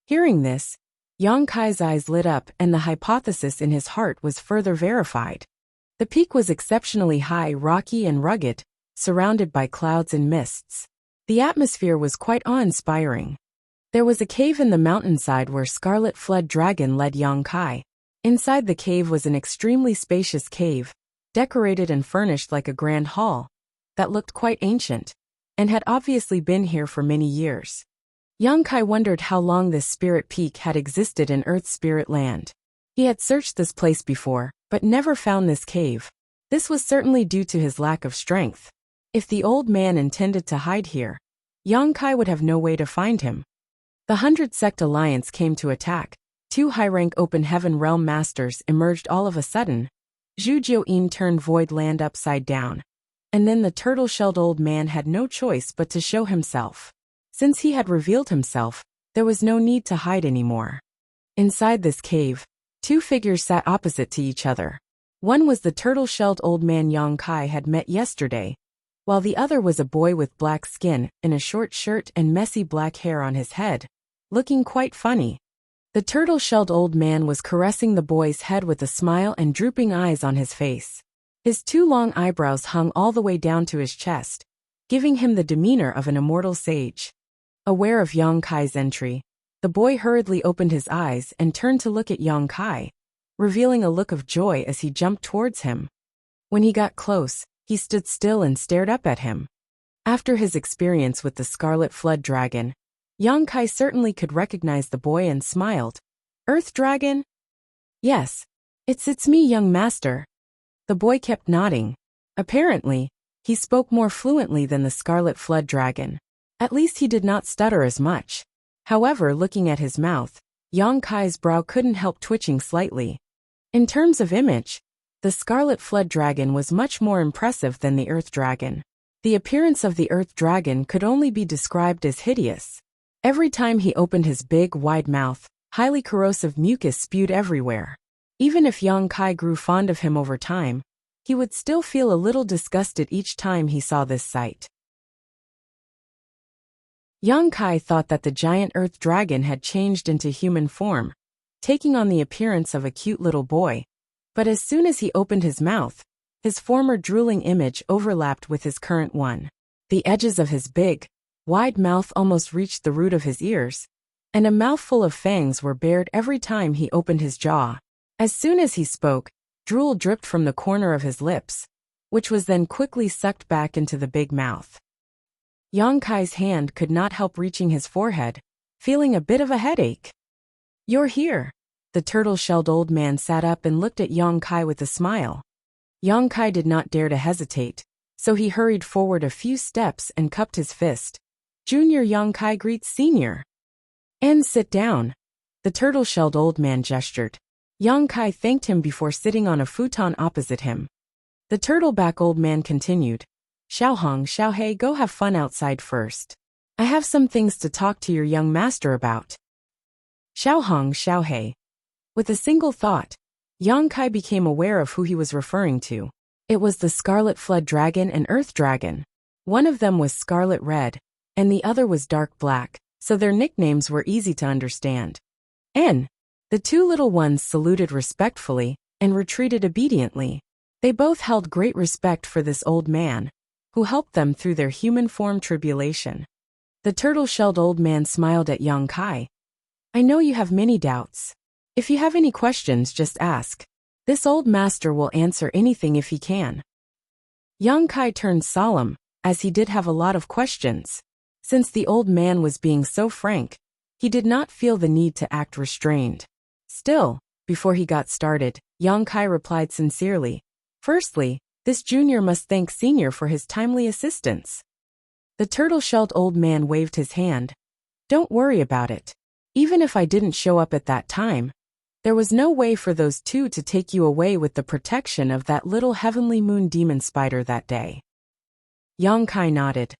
Speaker 1: Hearing this, Yang Kai's eyes lit up and the hypothesis in his heart was further verified. The peak was exceptionally high, rocky and rugged, surrounded by clouds and mists. The atmosphere was quite awe-inspiring. There was a cave in the mountainside where Scarlet Flood Dragon led Yang Kai. Inside the cave was an extremely spacious cave, decorated and furnished like a grand hall, that looked quite ancient, and had obviously been here for many years. Yang Kai wondered how long this spirit peak had existed in Earth's spirit land. He had searched this place before, but never found this cave. This was certainly due to his lack of strength. If the old man intended to hide here, Yang Kai would have no way to find him. The 100 Sect Alliance came to attack. Two high-rank Open Heaven Realm Masters emerged all of a sudden. Zhu Jiuyin turned Void Land upside down. And then the turtle-shelled old man had no choice but to show himself. Since he had revealed himself, there was no need to hide anymore. Inside this cave, two figures sat opposite to each other. One was the turtle-shelled old man Yang Kai had met yesterday, while the other was a boy with black skin and a short shirt and messy black hair on his head, looking quite funny. The turtle-shelled old man was caressing the boy's head with a smile and drooping eyes on his face. His two long eyebrows hung all the way down to his chest, giving him the demeanor of an immortal sage. Aware of Yang Kai's entry, the boy hurriedly opened his eyes and turned to look at Yang Kai, revealing a look of joy as he jumped towards him. When he got close, he stood still and stared up at him. After his experience with the Scarlet Flood Dragon, Yang Kai certainly could recognize the boy and smiled. "Earth Dragon?" "Yes. It's me, young master." The boy kept nodding. Apparently, he spoke more fluently than the Scarlet Flood Dragon. At least he did not stutter as much. However, looking at his mouth, Yang Kai's brow couldn't help twitching slightly. In terms of image, the Scarlet Flood Dragon was much more impressive than the Earth Dragon. The appearance of the earth dragon could only be described as hideous. Every time he opened his big, wide mouth, highly corrosive mucus spewed everywhere. Even if Yang Kai grew fond of him over time, he would still feel a little disgusted each time he saw this sight. Yang Kai thought that the giant earth dragon had changed into human form, taking on the appearance of a cute little boy. But as soon as he opened his mouth, his former drooling image overlapped with his current one. The edges of his big, wide mouth almost reached the root of his ears, and a mouthful of fangs were bared every time he opened his jaw. As soon as he spoke, drool dripped from the corner of his lips, which was then quickly sucked back into the big mouth. Yang Kai's hand could not help reaching his forehead, feeling a bit of a headache. "You're here." The turtle-shelled old man sat up and looked at Yang Kai with a smile. Yang Kai did not dare to hesitate, so he hurried forward a few steps and cupped his fist. "Junior Yang Kai greets Senior." "And sit down." The turtle-shelled old man gestured. Yang Kai thanked him before sitting on a futon opposite him. The turtleback old man continued. "Xiaohong, Xiaohei, go have fun outside first. I have some things to talk to your young master about." Xiaohong, Xiaohei. With a single thought, Yang Kai became aware of who he was referring to. It was the Scarlet Flood Dragon and Earth Dragon. One of them was scarlet red, and the other was dark black, so their nicknames were easy to understand. The two little ones saluted respectfully and retreated obediently. They both held great respect for this old man, who helped them through their human form tribulation. The turtle-shelled old man smiled at Yang Kai. "I know you have many doubts. If you have any questions, just ask. This old master will answer anything if he can." Yang Kai turned solemn, as he did have a lot of questions. Since the old man was being so frank, he did not feel the need to act restrained. Still, before he got started, Yang Kai replied sincerely. "Firstly, this junior must thank Senior for his timely assistance." The turtle-shelled old man waved his hand. "Don't worry about it. Even if I didn't show up at that time, there was no way for those two to take you away with the protection of that little heavenly moon demon spider that day." Yang Kai nodded.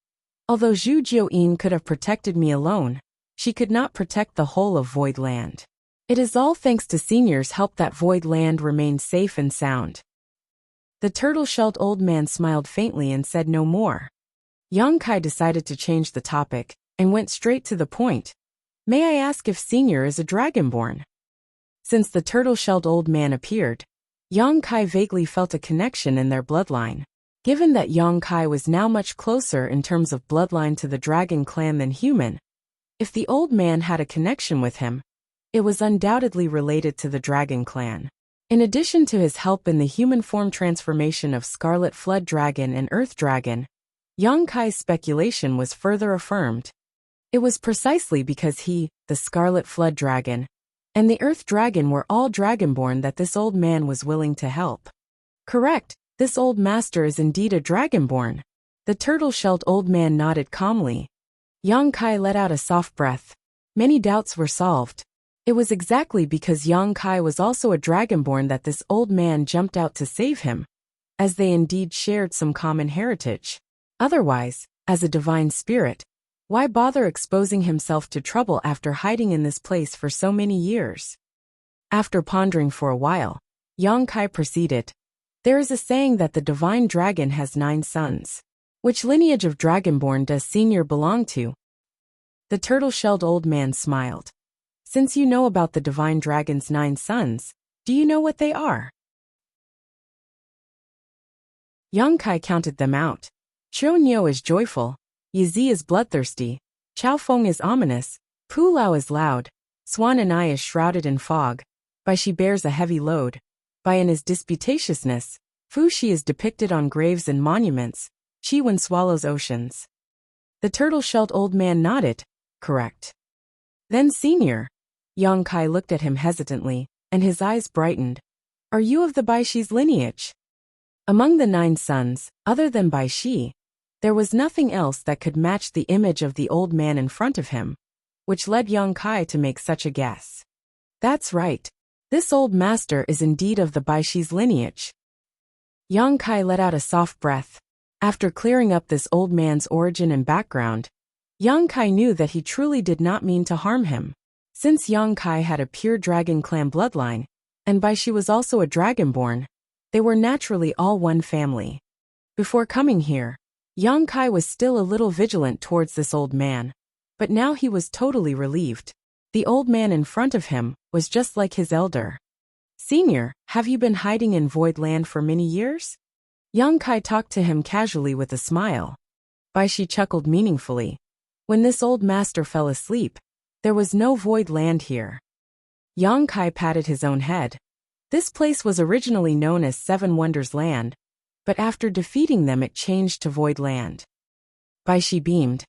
Speaker 1: "Although Zhu Jiuyin could have protected me alone, she could not protect the whole of Void Land. It is all thanks to Senior's help that Void Land remained safe and sound." The turtle-shelled old man smiled faintly and said no more. Yang Kai decided to change the topic, and went straight to the point. "May I ask if Senior is a dragonborn?" Since the turtle-shelled old man appeared, Yang Kai vaguely felt a connection in their bloodline. Given that Yang Kai was now much closer in terms of bloodline to the dragon clan than human, if the old man had a connection with him, it was undoubtedly related to the dragon clan. In addition to his help in the human form transformation of Scarlet Flood Dragon and Earth Dragon, Yang Kai's speculation was further affirmed. It was precisely because he, the Scarlet Flood Dragon, and the Earth Dragon were all dragonborn that this old man was willing to help. Correct, this old master is indeed a dragonborn. The turtle-shelled old man nodded calmly. Yang Kai let out a soft breath. Many doubts were solved. It was exactly because Yang Kai was also a dragonborn that this old man jumped out to save him, as they indeed shared some common heritage. Otherwise, as a divine spirit, why bother exposing himself to trouble after hiding in this place for so many years? After pondering for a while, Yang Kai proceeded. "There is a saying that the divine dragon has 9 sons. Which lineage of dragonborn does Senior belong to?" The turtle-shelled old man smiled. "Since you know about the divine dragon's 9 sons, do you know what they are?" Yang Kai counted them out. Qiu Niu is joyful, Yizi is bloodthirsty, Chao Feng is ominous, Pu Lao is loud, Swan and I is shrouded in fog, Bai Shi bears a heavy load, Baian is disputatiousness, Fu Shi is depicted on graves and monuments, Qi Wen swallows oceans. The turtle-shelled old man nodded. "Correct." "Then Senior." Yang Kai looked at him hesitantly, and his eyes brightened. "Are you of the Bai Shi's lineage?" Among the 9 sons, other than Bai Shi, there was nothing else that could match the image of the old man in front of him, which led Yang Kai to make such a guess. That's right. This old master is indeed of the Bai Shi's lineage. Yang Kai let out a soft breath. After clearing up this old man's origin and background, Yang Kai knew that he truly did not mean to harm him. Since Yang Kai had a pure dragon clan bloodline, and Bai Shi was also a dragonborn, they were naturally all one family. Before coming here, Yang Kai was still a little vigilant towards this old man, but now he was totally relieved. The old man in front of him was just like his elder. "Senior, have you been hiding in Void Land for many years?" Yang Kai talked to him casually with a smile. Bai Shi chuckled meaningfully. When this old master fell asleep, there was no Void Land here. Yang Kai patted his own head. This place was originally known as Seven Wonders Land, but after defeating them it changed to Void Land. Bai Shi beamed.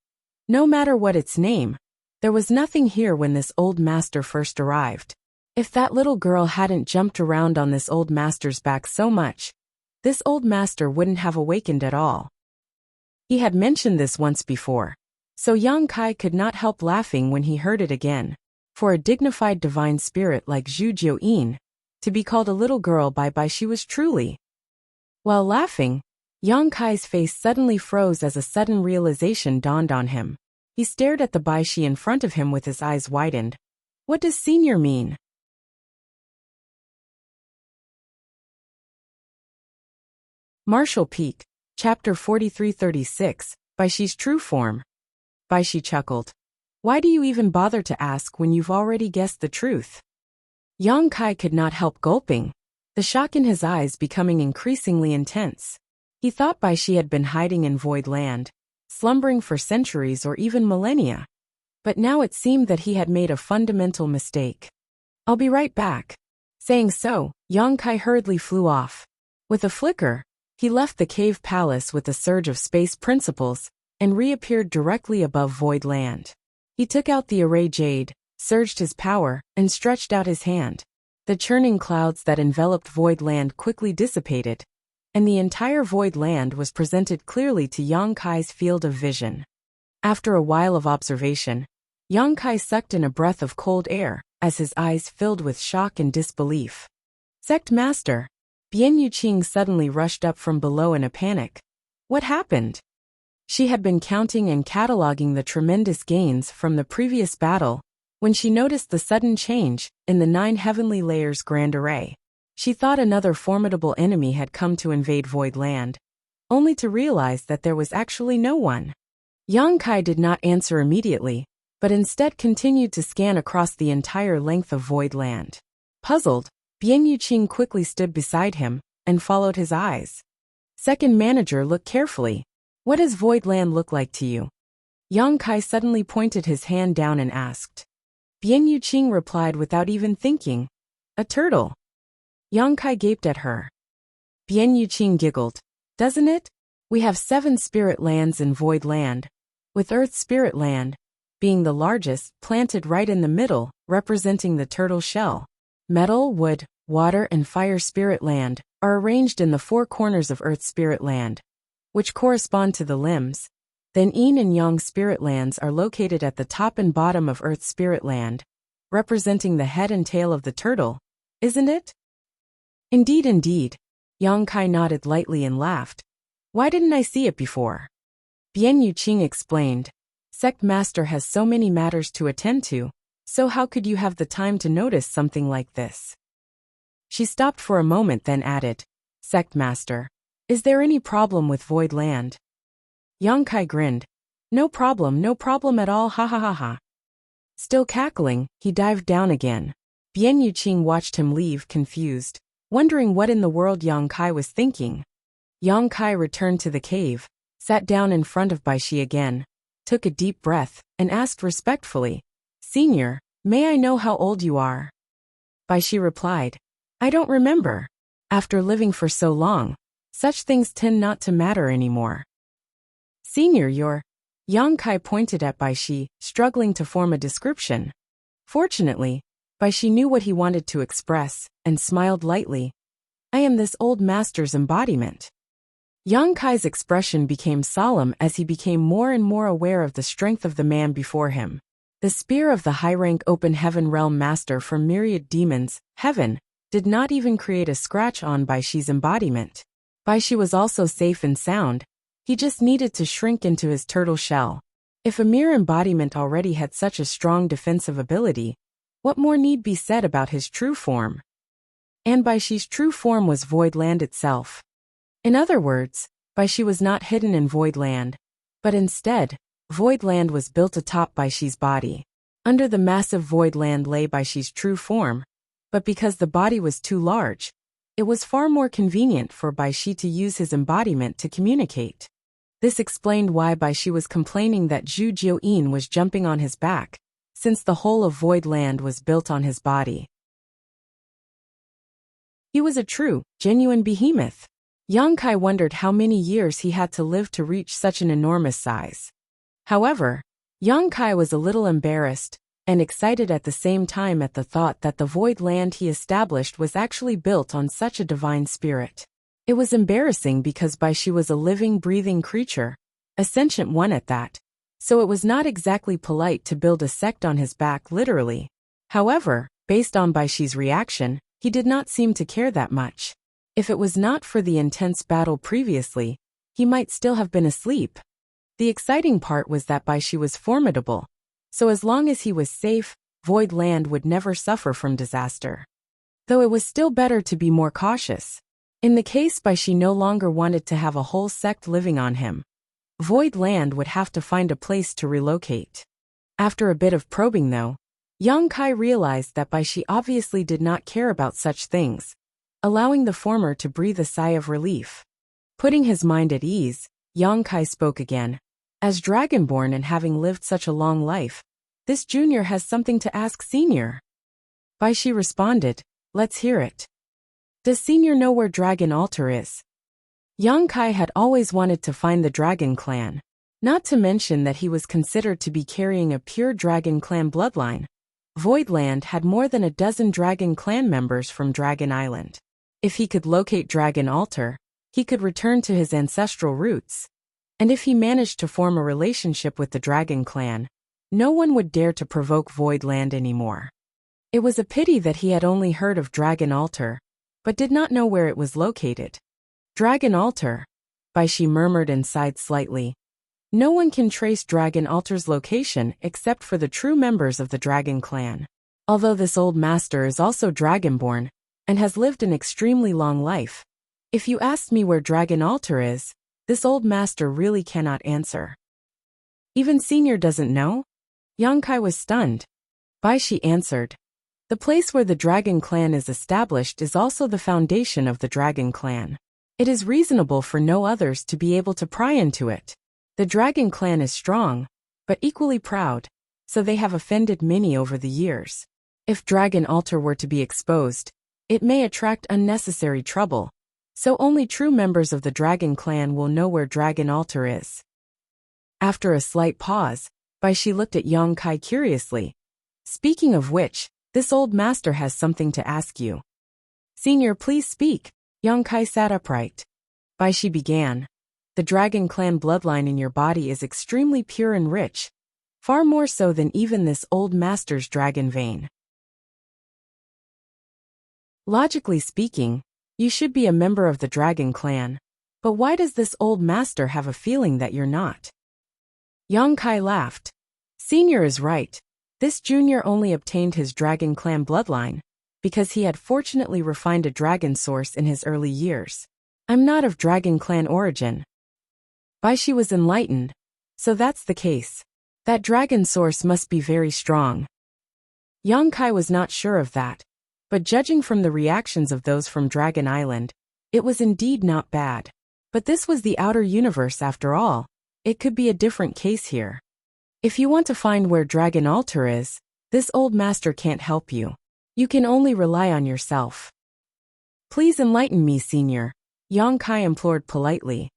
Speaker 1: No matter what its name, there was nothing here when this old master first arrived. If that little girl hadn't jumped around on this old master's back so much, this old master wouldn't have awakened at all. He had mentioned this once before, so Yang Kai could not help laughing when he heard it again. For a dignified divine spirit like Zhu Jiuyin, to be called a little girl by Bai Shi was truly. While laughing, Yang Kai's face suddenly froze as a sudden realization dawned on him. He stared at the Bai Shi in front of him with his eyes widened. What does senior mean? Martial Peak, Chapter 4336, Bai Shi's True Form. Bai Shi chuckled. Why do you even bother to ask when you've already guessed the truth? Yang Kai could not help gulping, the shock in his eyes becoming increasingly intense. He thought Bai Shi had been hiding in Void Land, slumbering for centuries or even millennia. But now it seemed that he had made a fundamental mistake. I'll be right back. Saying so, Yang Kai hurriedly flew off. With a flicker, he left the cave palace with a surge of space principles and reappeared directly above Void Land. He took out the array jade, surged his power, and stretched out his hand. The churning clouds that enveloped Void Land quickly dissipated, and the entire Void Land was presented clearly to Yang Kai's field of vision. After a while of observation, Yang Kai sucked in a breath of cold air as his eyes filled with shock and disbelief. Sect Master, Bian Yuqing suddenly rushed up from below in a panic. What happened? She had been counting and cataloging the tremendous gains from the previous battle when she noticed the sudden change in the 9 heavenly layers grand array. She thought another formidable enemy had come to invade Void Land, only to realize that there was actually no one. Yang Kai did not answer immediately, but instead continued to scan across the entire length of Void Land. Puzzled, Bian Yuqing quickly stood beside him and followed his eyes. Second manager, look carefully. What does Void Land look like to you? Yang Kai suddenly pointed his hand down and asked. Bian Yuqing replied without even thinking. A turtle. Yang Kai gaped at her. Bian Yuqing giggled. Doesn't it? We have 7 spirit lands in Void Land, with Earth Spirit Land being the largest, planted right in the middle, representing the turtle shell. Metal, wood, water, and fire spirit land are arranged in the 4 corners of Earth Spirit Land, which correspond to the limbs. Then Yin and Yang spirit lands are located at the top and bottom of Earth Spirit Land, representing the head and tail of the turtle, isn't it? Indeed, indeed. Yang Kai nodded lightly and laughed. Why didn't I see it before? Bian Yuqing explained. Sect Master has so many matters to attend to, so how could you have the time to notice something like this? She stopped for a moment then added, Sect Master, is there any problem with Void Land? Yang Kai grinned. No problem at all, ha ha ha ha. Still cackling, he dived down again. Bian Yuqing watched him leave confused, wondering what in the world Yang Kai was thinking. Yang Kai returned to the cave, sat down in front of Bai Shi again, took a deep breath, and asked respectfully, Senior, may I know how old you are? Bai Shi replied, I don't remember. After living for so long, such things tend not to matter anymore. Senior, you're... Yang Kai pointed at Bai Shi, struggling to form a description. Fortunately, Bai Shi knew what he wanted to express, and smiled lightly. I am this old master's embodiment. Yang Kai's expression became solemn as he became more and more aware of the strength of the man before him. The spear of the high-rank open heaven realm master from myriad demons, heaven, did not even create a scratch on Bai Shi's embodiment. Bai Shi was also safe and sound. He just needed to shrink into his turtle shell. If a mere embodiment already had such a strong defensive ability, what more need be said about his true form? And Baishi's true form was Void Land itself. In other words, Baishi was not hidden in Void Land, but instead, Void Land was built atop Baishi's body. Under the massive Void Land lay Baishi's true form, but because the body was too large, it was far more convenient for Baishi to use his embodiment to communicate. This explained why Baishi was complaining that Zhu Jiuyin was jumping on his back, since the whole of Void Land was built on his body. He was a true, genuine behemoth. Yang Kai wondered how many years he had to live to reach such an enormous size. However, Yang Kai was a little embarrassed and excited at the same time at the thought that the Void Land he established was actually built on such a divine spirit. It was embarrassing because Baishi was a living, breathing creature, a sentient one at that, so it was not exactly polite to build a sect on his back literally. However, based on Baishi's reaction, he did not seem to care that much. If it was not for the intense battle previously, he might still have been asleep. The exciting part was that Baishi was formidable, so as long as he was safe, Void Land would never suffer from disaster. Though it was still better to be more cautious. In the case Baishi no longer wanted to have a whole sect living on him, Void Land would have to find a place to relocate. After a bit of probing though, Yang Kai realized that Baishi obviously did not care about such things, allowing the former to breathe a sigh of relief. Putting his mind at ease, Yang Kai spoke again. As Dragonborn and having lived such a long life, this junior has something to ask senior. Baishi responded, let's hear it. Does senior know where Dragon Altar is? Yang Kai had always wanted to find the Dragon Clan, not to mention that he was considered to be carrying a pure Dragon Clan bloodline. Voidland had more than a dozen Dragon Clan members from Dragon Island. If he could locate Dragon Altar, he could return to his ancestral roots. And if he managed to form a relationship with the Dragon Clan, no one would dare to provoke Voidland anymore. It was a pity that he had only heard of Dragon Altar, but did not know where it was located. Dragon Altar, Baishi murmured and sighed slightly. No one can trace Dragon Altar's location except for the true members of the Dragon Clan. Although this old master is also Dragonborn, and has lived an extremely long life, if you asked me where Dragon Altar is, this old master really cannot answer. Even senior doesn't know? Yang Kai was stunned. Baishi answered. The place where the Dragon Clan is established is also the foundation of the Dragon Clan. It is reasonable for no others to be able to pry into it. The Dragon Clan is strong, but equally proud, so they have offended many over the years. If Dragon Altar were to be exposed, it may attract unnecessary trouble, so only true members of the Dragon Clan will know where Dragon Altar is. After a slight pause, Baishi looked at Yang Kai curiously. Speaking of which, this old master has something to ask you. Senior, please speak. Yang Kai sat upright. Baishi began. The Dragon Clan bloodline in your body is extremely pure and rich, far more so than even this old master's dragon vein. Logically speaking, you should be a member of the Dragon Clan, but why does this old master have a feeling that you're not? Yang Kai laughed. Senior is right. This junior only obtained his Dragon Clan bloodline because he had fortunately refined a dragon source in his early years. I'm not of Dragon Clan origin. Baishi was enlightened. So that's the case. That dragon source must be very strong. Yang Kai was not sure of that, but judging from the reactions of those from Dragon Island, it was indeed not bad. But this was the outer universe after all. It could be a different case here. If you want to find where Dragon Altar is, this old master can't help you. You can only rely on yourself. Please enlighten me, senior, Yang Kai implored politely.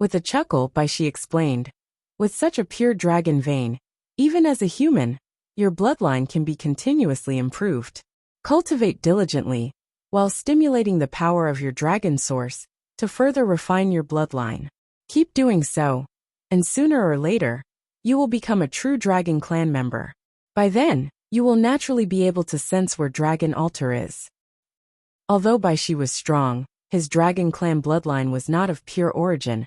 Speaker 1: With a chuckle, Baishi explained. With such a pure dragon vein, even as a human, your bloodline can be continuously improved. Cultivate diligently, while stimulating the power of your dragon source, to further refine your bloodline. Keep doing so, and sooner or later, you will become a true Dragon Clan member. By then, you will naturally be able to sense where Dragon Altar is. Although Baishi was strong, his Dragon Clan bloodline was not of pure origin,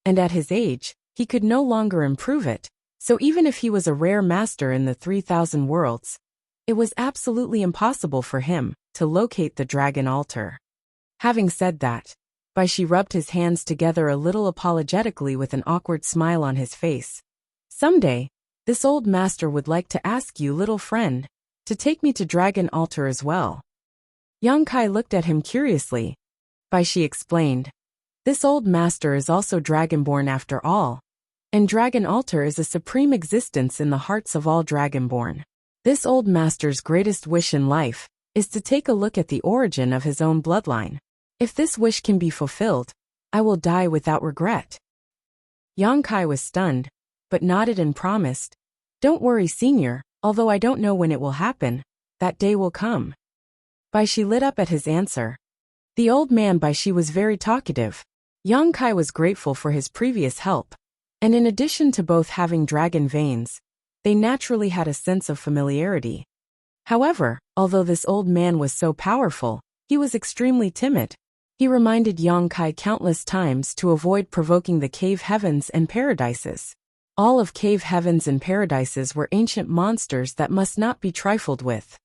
Speaker 1: and at his age, he could no longer improve it, so even if he was a rare master in the 3,000 worlds, it was absolutely impossible for him to locate the dragon altar. Having said that, Bai Shi rubbed his hands together a little apologetically with an awkward smile on his face. Someday, this old master would like to ask you, little friend, to take me to dragon altar as well. Yang Kai looked at him curiously. Bai Shi explained, this old master is also dragonborn after all, and dragon altar is a supreme existence in the hearts of all dragonborn. This old master's greatest wish in life is to take a look at the origin of his own bloodline. If this wish can be fulfilled, I will die without regret. Yang Kai was stunned, but nodded and promised, don't worry, senior, although I don't know when it will happen, that day will come. Bai Shi lit up at his answer. The old man Bai Shi was very talkative. Yang Kai was grateful for his previous help, and in addition to both having dragon veins, they naturally had a sense of familiarity. However, although this old man was so powerful, he was extremely timid. He reminded Yang Kai countless times to avoid provoking the cave heavens and paradises. All of cave heavens and paradises were ancient monsters that must not be trifled with.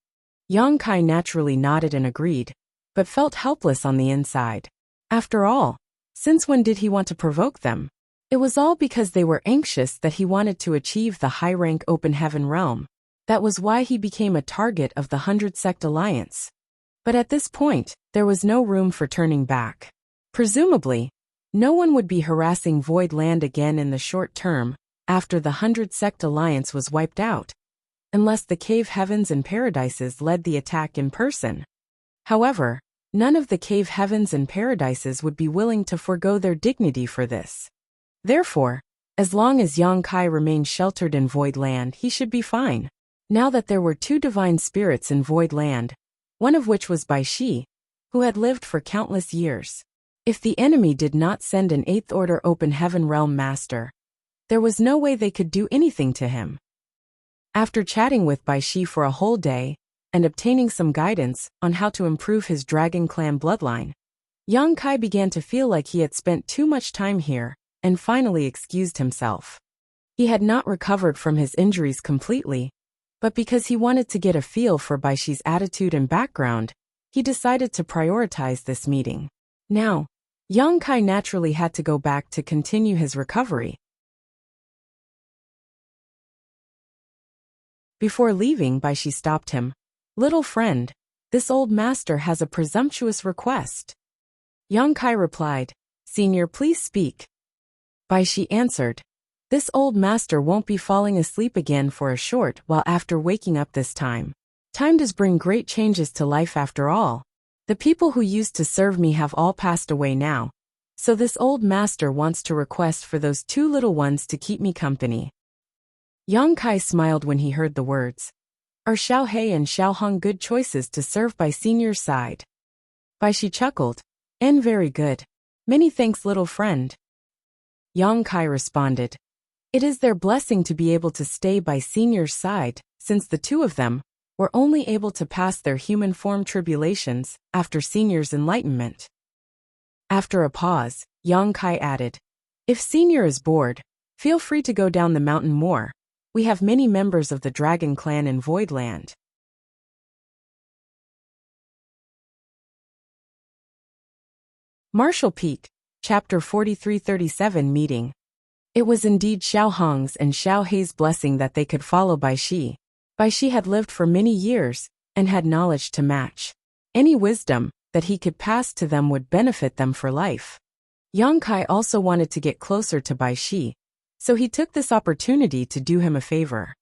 Speaker 1: Yang Kai naturally nodded and agreed, but felt helpless on the inside. After all, since when did he want to provoke them? It was all because they were anxious that he wanted to achieve the high-rank open heaven realm. That was why he became a target of the 100 Sect Alliance. But at this point, there was no room for turning back. Presumably, no one would be harassing Void Land again in the short term, after the 100 Sect Alliance was wiped out, unless the cave heavens and paradises led the attack in person. However, none of the cave heavens and paradises would be willing to forego their dignity for this. Therefore, as long as Yang Kai remained sheltered in Void Land, he should be fine. Now that there were two divine spirits in Void Land, one of which was Bai Shi, who had lived for countless years. If the enemy did not send an 8th Order Open Heaven Realm Master, there was no way they could do anything to him. After chatting with Bai Shi for a whole day, and obtaining some guidance on how to improve his Dragon Clan bloodline, Yang Kai began to feel like he had spent too much time here, and finally excused himself. He had not recovered from his injuries completely, but because he wanted to get a feel for Bai Shi's attitude and background, he decided to prioritize this meeting. Now, Yang Kai naturally had to go back to continue his recovery. Before leaving, Bai Shi stopped him. Little friend, this old master has a presumptuous request. Yang Kai replied, Senior, please speak. Bai Shi answered, this old master won't be falling asleep again for a short while after waking up this time. Time does bring great changes to life after all. The people who used to serve me have all passed away now, so this old master wants to request for those two little ones to keep me company. Yang Kai smiled when he heard the words. Are Xiao He and Xiao Hong good choices to serve by senior's side? Bai Shi chuckled. And very good. Many thanks, little friend. Yang Kai responded. It is their blessing to be able to stay by senior's side, since the two of them were only able to pass their human form tribulations after senior's enlightenment. After a pause, Yang Kai added, if senior is bored, feel free to go down the mountain more. We have many members of the Dragon Clan in Void Land. Martial Peak, Chapter 4337 Meeting. It was indeed Xiao Hong's and Xiao Hei's blessing that they could follow Bai Shi. Bai Shi had lived for many years, and had knowledge to match. Any wisdom that he could pass to them would benefit them for life. Yang Kai also wanted to get closer to Bai Shi, so he took this opportunity to do him a favor.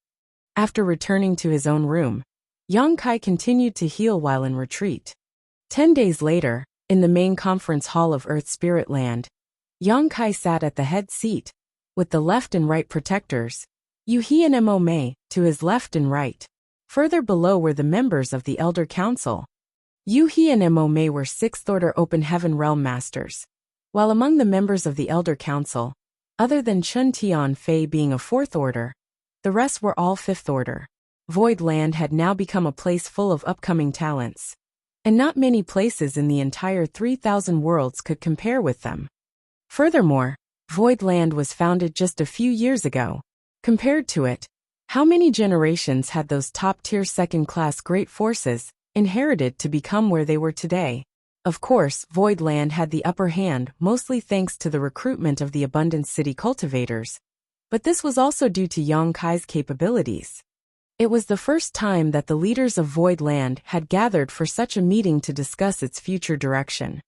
Speaker 1: After returning to his own room, Yang Kai continued to heal while in retreat. 10 days later, in the main conference hall of Earth Spirit Land, Yang Kai sat at the head seat, with the left and right protectors, Yu He and Mo Mei, to his left and right. Further below were the members of the Elder Council. Yu He and Mo Mei were 6th Order Open Heaven Realm Masters, while among the members of the Elder Council, other than Chun Tian Fei being a 4th Order, the rest were all 5th Order. Void Land had now become a place full of upcoming talents, and not many places in the entire 3,000 worlds could compare with them. Furthermore, Void Land was founded just a few years ago. Compared to it, how many generations had those top-tier second-class great forces inherited to become where they were today? Of course, Void Land had the upper hand, mostly thanks to the recruitment of the Abundance City cultivators. But this was also due to Yang Kai's capabilities. It was the first time that the leaders of Void Land had gathered for such a meeting to discuss its future direction.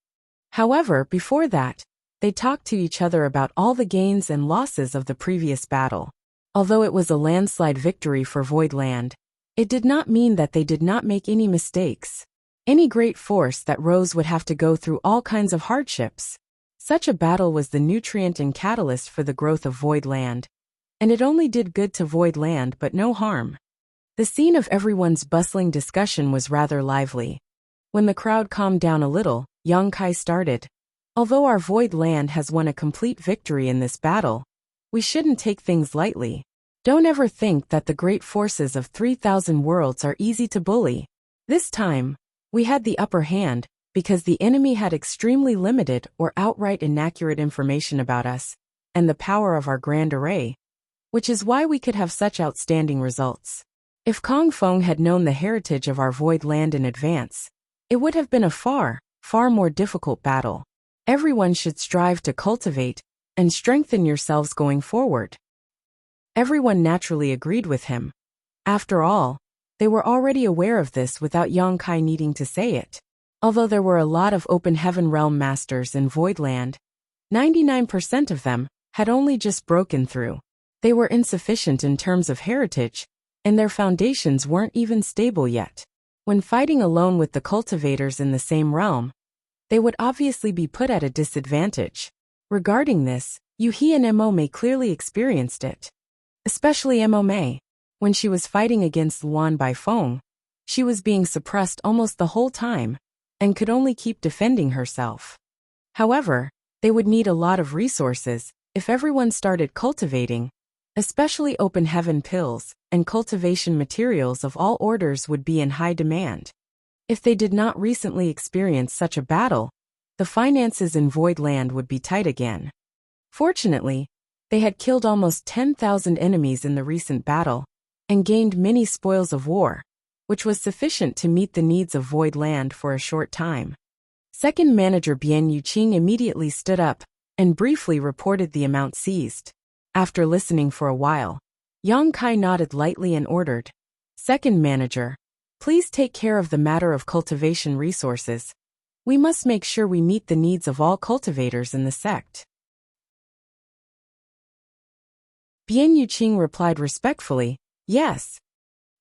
Speaker 1: However, before that, they talked to each other about all the gains and losses of the previous battle. Although it was a landslide victory for Void Land, it did not mean that they did not make any mistakes. Any great force that rose would have to go through all kinds of hardships. Such a battle was the nutrient and catalyst for the growth of Void Land, and it only did good to Void Land but no harm. The scene of everyone's bustling discussion was rather lively. When the crowd calmed down a little, Yang Kai started. Although our Void Land has won a complete victory in this battle, we shouldn't take things lightly. Don't ever think that the great forces of 3,000 worlds are easy to bully. This time, we had the upper hand, because the enemy had extremely limited or outright inaccurate information about us, and the power of our grand array, which is why we could have such outstanding results. If Kong Feng had known the heritage of our Void Land in advance, it would have been a far more difficult battle. Everyone should strive to cultivate and strengthen yourselves going forward. Everyone naturally agreed with him. After all, they were already aware of this without Yang Kai needing to say it. Although there were a lot of Open Heaven Realm Masters in Void Land, 99% of them had only just broken through. They were insufficient in terms of heritage, and their foundations weren't even stable yet. When fighting alone with the cultivators in the same realm, they would obviously be put at a disadvantage. Regarding this, Yuhi and Mo Mei clearly experienced it. Especially Mo Mei. When she was fighting against Luan Baifeng, she was being suppressed almost the whole time, and could only keep defending herself. However, they would need a lot of resources if everyone started cultivating, especially Open Heaven pills, and cultivation materials of all orders would be in high demand. If they did not recently experience such a battle, the finances in Void Land would be tight again. Fortunately, they had killed almost 10,000 enemies in the recent battle, and gained many spoils of war, which was sufficient to meet the needs of Void Land for a short time. Second Manager Bian Yuqing immediately stood up, and briefly reported the amount seized. After listening for a while, Yang Kai nodded lightly and ordered, "Second Manager, please take care of the matter of cultivation resources. We must make sure we meet the needs of all cultivators in the sect." Bian Yuqing replied respectfully, "Yes."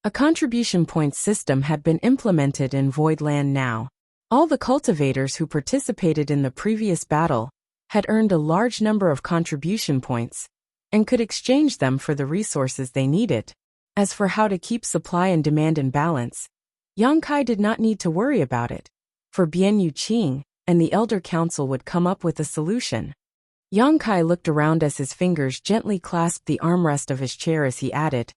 Speaker 1: A contribution points system had been implemented in Void Land now. All the cultivators who participated in the previous battle had earned a large number of contribution points, and could exchange them for the resources they needed. As for how to keep supply and demand in balance, Yang Kai did not need to worry about it, for Bian Yuqing and the Elder Council would come up with a solution. Yang Kai looked around as his fingers gently clasped the armrest of his chair as he added,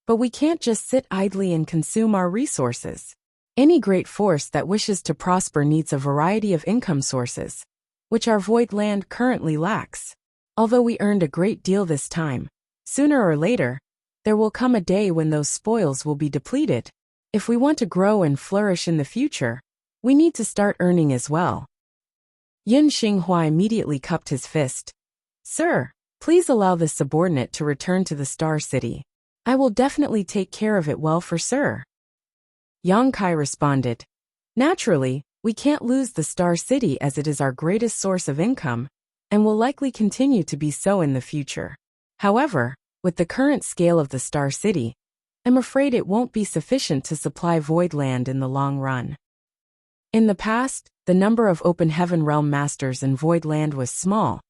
Speaker 1: "But we can't just sit idly and consume our resources. Any great force that wishes to prosper needs a variety of income sources, which our Void Land currently lacks. Although we earned a great deal this time, sooner or later, there will come a day when those spoils will be depleted. If we want to grow and flourish in the future, we need to start earning as well." Yin Xinghua immediately cupped his fist. "Sir, please allow this subordinate to return to the Star City. I will definitely take care of it well for Sir." Yang Kai responded, "Naturally, we can't lose the Star City as it is our greatest source of income, and will likely continue to be so in the future. However, with the current scale of the Star City, I'm afraid it won't be sufficient to supply Void Land in the long run." In the past, the number of Open Heaven Realm Masters in Void Land was small,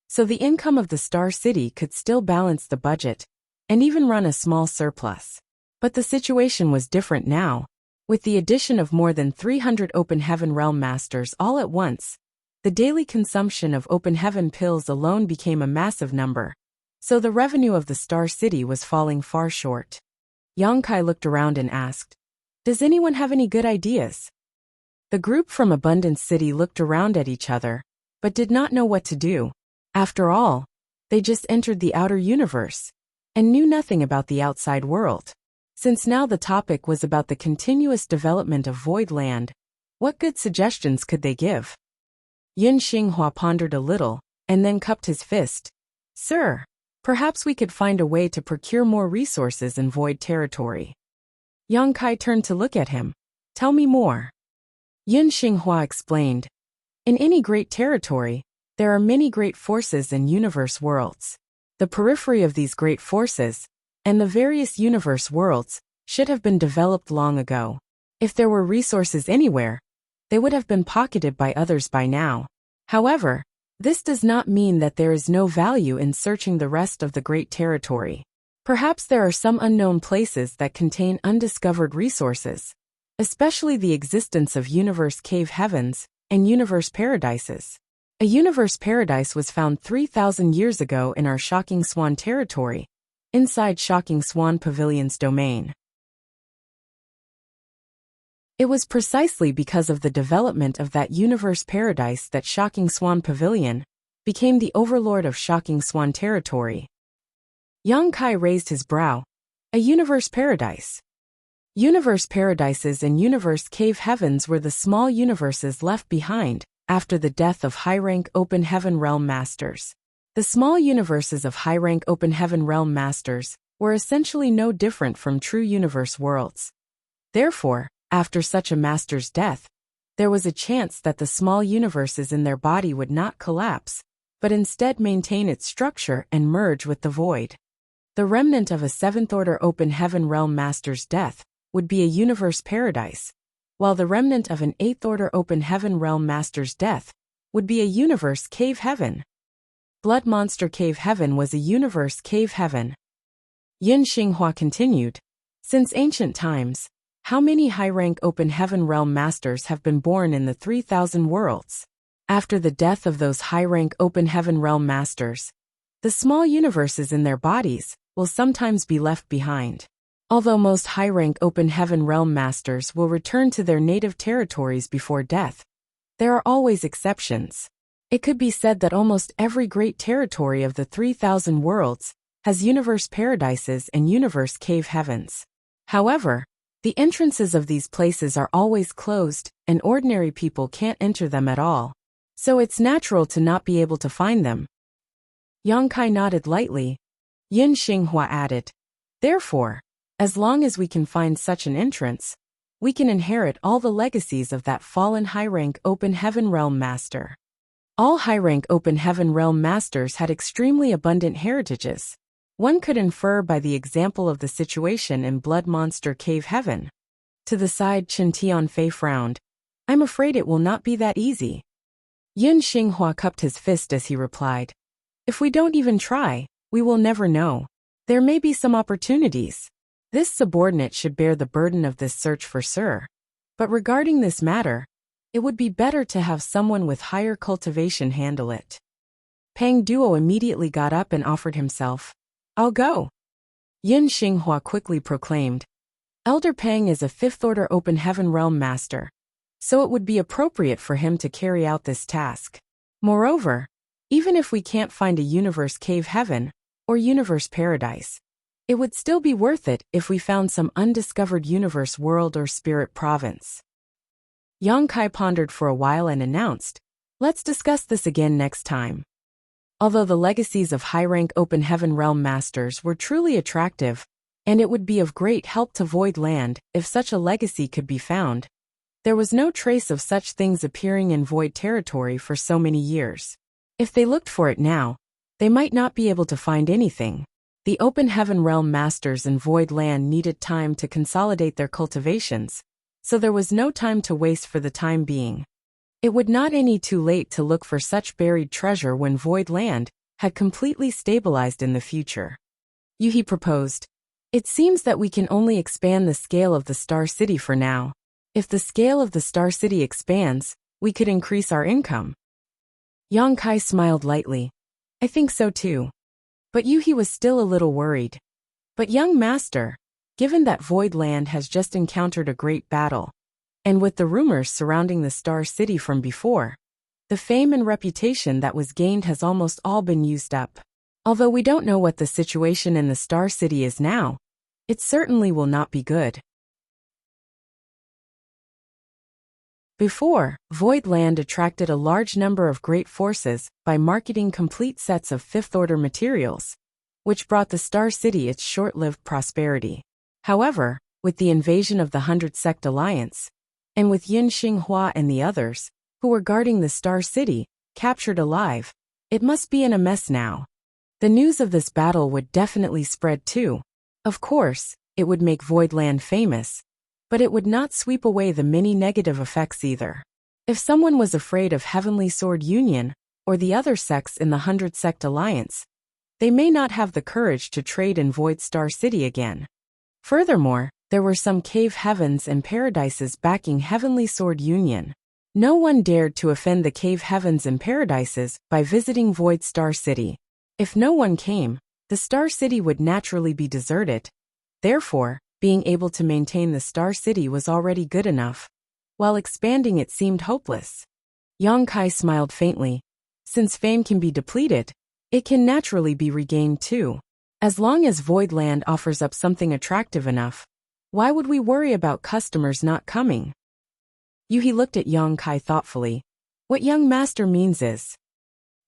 Speaker 1: so the income of the Star City could still balance the budget, and even run a small surplus. But the situation was different now. With the addition of more than 300 Open Heaven Realm Masters all at once, the daily consumption of Open Heaven pills alone became a massive number, so the revenue of the Star City was falling far short. Yang Kai looked around and asked, "Does anyone have any good ideas?" The group from Abundance City looked around at each other, but did not know what to do. After all, They just entered the outer universe and knew nothing about the outside world. Since now the topic was about the continuous development of Void Land, what good suggestions could they give? Yun Xinghua pondered a little, and then cupped his fist. Sir, perhaps we could find a way to procure more resources in Void territory. Yang Kai turned to look at him. Tell me more. Yun Xinghua explained. In any great territory, there are many great forces and universe worlds. The periphery of these great forces, and the various universe worlds, should have been developed long ago. If there were resources anywhere, they would have been pocketed by others by now. However, this does not mean that there is no value in searching the rest of the great territory. Perhaps there are some unknown places that contain undiscovered resources, especially the existence of universe cave heavens and universe paradises. A universe paradise was found 3,000 years ago in our Shocking Swan territory, inside Shocking Swan Pavilion's domain. It was precisely because of the development of that universe paradise that Shocking Swan Pavilion became the overlord of Shocking Swan territory. Yang Kai raised his brow. A universe paradise. Universe paradises and universe cave heavens were the small universes left behind after the death of high-rank Open Heaven Realm Masters. The small universes of high-rank Open Heaven Realm Masters were essentially no different from true universe worlds. Therefore, after such a master's death, there was a chance that the small universes in their body would not collapse, but instead maintain its structure and merge with the void. The remnant of a 7th-order Open Heaven Realm Master's death would be a universe paradise, while the remnant of an 8th-order Open Heaven Realm Master's death would be a universe cave heaven. Blood Monster Cave Heaven was a universe cave heaven. Yun Xinghua continued. Since ancient times, how many high-rank Open Heaven Realm Masters have been born in the 3,000 worlds? After the death of those high-rank Open Heaven Realm Masters, the small universes in their bodies will sometimes be left behind. Although most high-rank Open Heaven Realm Masters will return to their native territories before death, there are always exceptions. It could be said that almost every great territory of the 3,000 worlds has universe paradises and universe cave heavens. However, the entrances of these places are always closed, and ordinary people can't enter them at all. So it's natural to not be able to find them. Yang Kai nodded lightly. Yun Xinghua added, therefore, as long as we can find such an entrance, we can inherit all the legacies of that fallen high-rank Open Heaven Realm Master. All high-rank Open Heaven Realm Masters had extremely abundant heritages. One could infer by the example of the situation in Blood Monster Cave Heaven. To the side, Chen Tianfei frowned. I'm afraid it will not be that easy. Yun Xinghua cupped his fist as he replied. If we don't even try, we will never know. There may be some opportunities. This subordinate should bear the burden of this search for sure. But regarding this matter, it would be better to have someone with higher cultivation handle it. Pang Duo immediately got up and offered himself. I'll go. Yun Xinghua quickly proclaimed. Elder Pang is a 5th-order Open Heaven Realm Master, so it would be appropriate for him to carry out this task. Moreover, even if we can't find a universe cave heaven or universe paradise, it would still be worth it if we found some undiscovered universe world or spirit province. Yang Kai pondered for a while and announced, let's discuss this again next time. Although the legacies of high-rank Open Heaven Realm Masters were truly attractive, and it would be of great help to Void Land if such a legacy could be found, there was no trace of such things appearing in Void territory for so many years. If they looked for it now, they might not be able to find anything. The Open Heaven Realm Masters in Void Land needed time to consolidate their cultivations, so there was no time to waste for the time being. It would not be any too late to look for such buried treasure when Void Land had completely stabilized in the future. Yuhi proposed. It seems that we can only expand the scale of the Star City for now. If the scale of the Star City expands, we could increase our income. Yang Kai smiled lightly. I think so too. But Yuhi was still a little worried. But young master, given that Void Land has just encountered a great battle, and with the rumors surrounding the Star City from before, the fame and reputation that was gained has almost all been used up. Although we don't know what the situation in the Star City is now, it certainly will not be good. Before, Void Land attracted a large number of great forces by marketing complete sets of fifth-order materials, which brought the Star City its short-lived prosperity. However, with the invasion of the 100 Sect Alliance, and with Yin Xinghua and the others, who were guarding the Star City, captured alive, it must be in a mess now. The news of this battle would definitely spread too. Of course, it would make Void Land famous, but it would not sweep away the many negative effects either. If someone was afraid of Heavenly Sword Union, or the other sects in the 100 Sect Alliance, they may not have the courage to trade in Void Star City again. Furthermore, there were some cave heavens and paradises backing Heavenly Sword Union. No one dared to offend the cave heavens and paradises by visiting Void Star City. If no one came, the Star City would naturally be deserted. Therefore, being able to maintain the Star City was already good enough, while expanding it seemed hopeless. Yang Kai smiled faintly. Since fame can be depleted, it can naturally be regained too. As long as Void Land offers up something attractive enough, why would we worry about customers not coming? Yuhi looked at Yang Kai thoughtfully. What young master means is,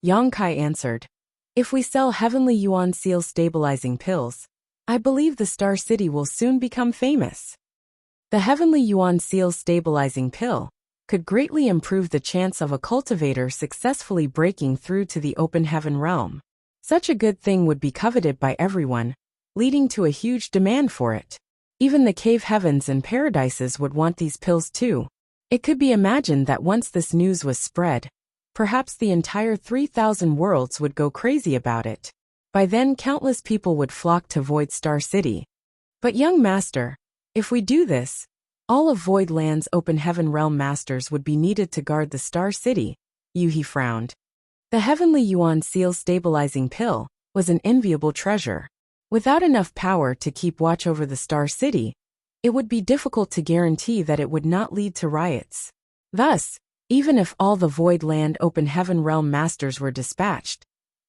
Speaker 1: Yang Kai answered, if we sell Heavenly Yuan Seal stabilizing pills, I believe the Star City will soon become famous. The Heavenly Yuan Seal stabilizing pill could greatly improve the chance of a cultivator successfully breaking through to the open heaven realm. Such a good thing would be coveted by everyone, leading to a huge demand for it. Even the cave heavens and paradises would want these pills too. It could be imagined that once this news was spread, perhaps the entire 3,000 worlds would go crazy about it. By then countless people would flock to Void Star City. But young master, if we do this, all of Void Land's open heaven realm masters would be needed to guard the Star City. Yuhi frowned. The Heavenly Yuan Seal stabilizing pill was an enviable treasure. Without enough power to keep watch over the Star City, it would be difficult to guarantee that it would not lead to riots. Thus, even if all the Void Land open heaven realm masters were dispatched,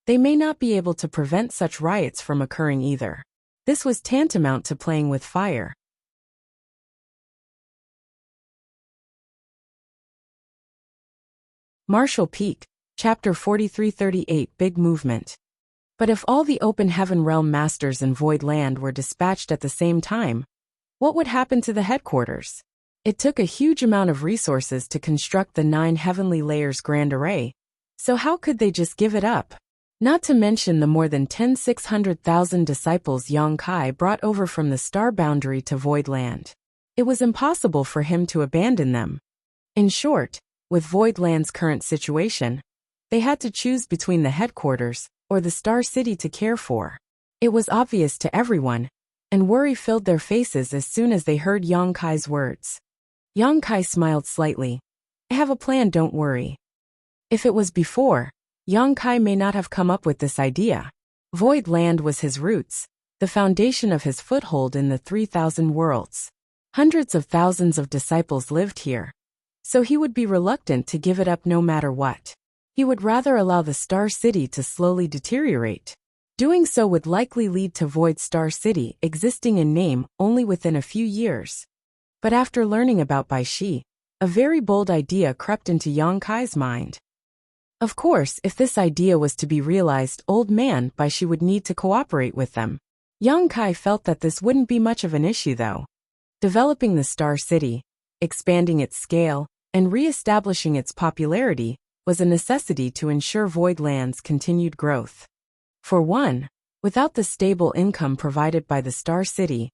Speaker 1: they may not be able to prevent such riots from occurring either. This was tantamount to playing with fire. Martial Peak, Chapter 4338 Big Movement. But if all the open heaven realm masters in Void Land were dispatched at the same time, what would happen to the headquarters? It took a huge amount of resources to construct the 9 heavenly layers grand array, so how could they just give it up? Not to mention the more than 600,000 disciples Yang Kai brought over from the star boundary to Void Land. It was impossible for him to abandon them. In short, with Void Land's current situation, they had to choose between the headquarters or the Star City to care for. It was obvious to everyone, and worry filled their faces as soon as they heard Yang Kai's words. Yang Kai smiled slightly. I have a plan, don't worry. If it was before, Yang Kai may not have come up with this idea. Void Land was his roots, the foundation of his foothold in the 3,000 worlds. Hundreds of thousands of disciples lived here, so he would be reluctant to give it up no matter what. He would rather allow the Star City to slowly deteriorate. Doing so would likely lead to Void Star City existing in name only within a few years. But after learning about Bai Shi, a very bold idea crept into Yang Kai's mind. Of course, if this idea was to be realized, old man Bai Shi would need to cooperate with them. Yang Kai felt that this wouldn't be much of an issue though. Developing the Star City, expanding its scale, and re-establishing its popularity was a necessity to ensure Void Land's continued growth. For one, without the stable income provided by the Star City,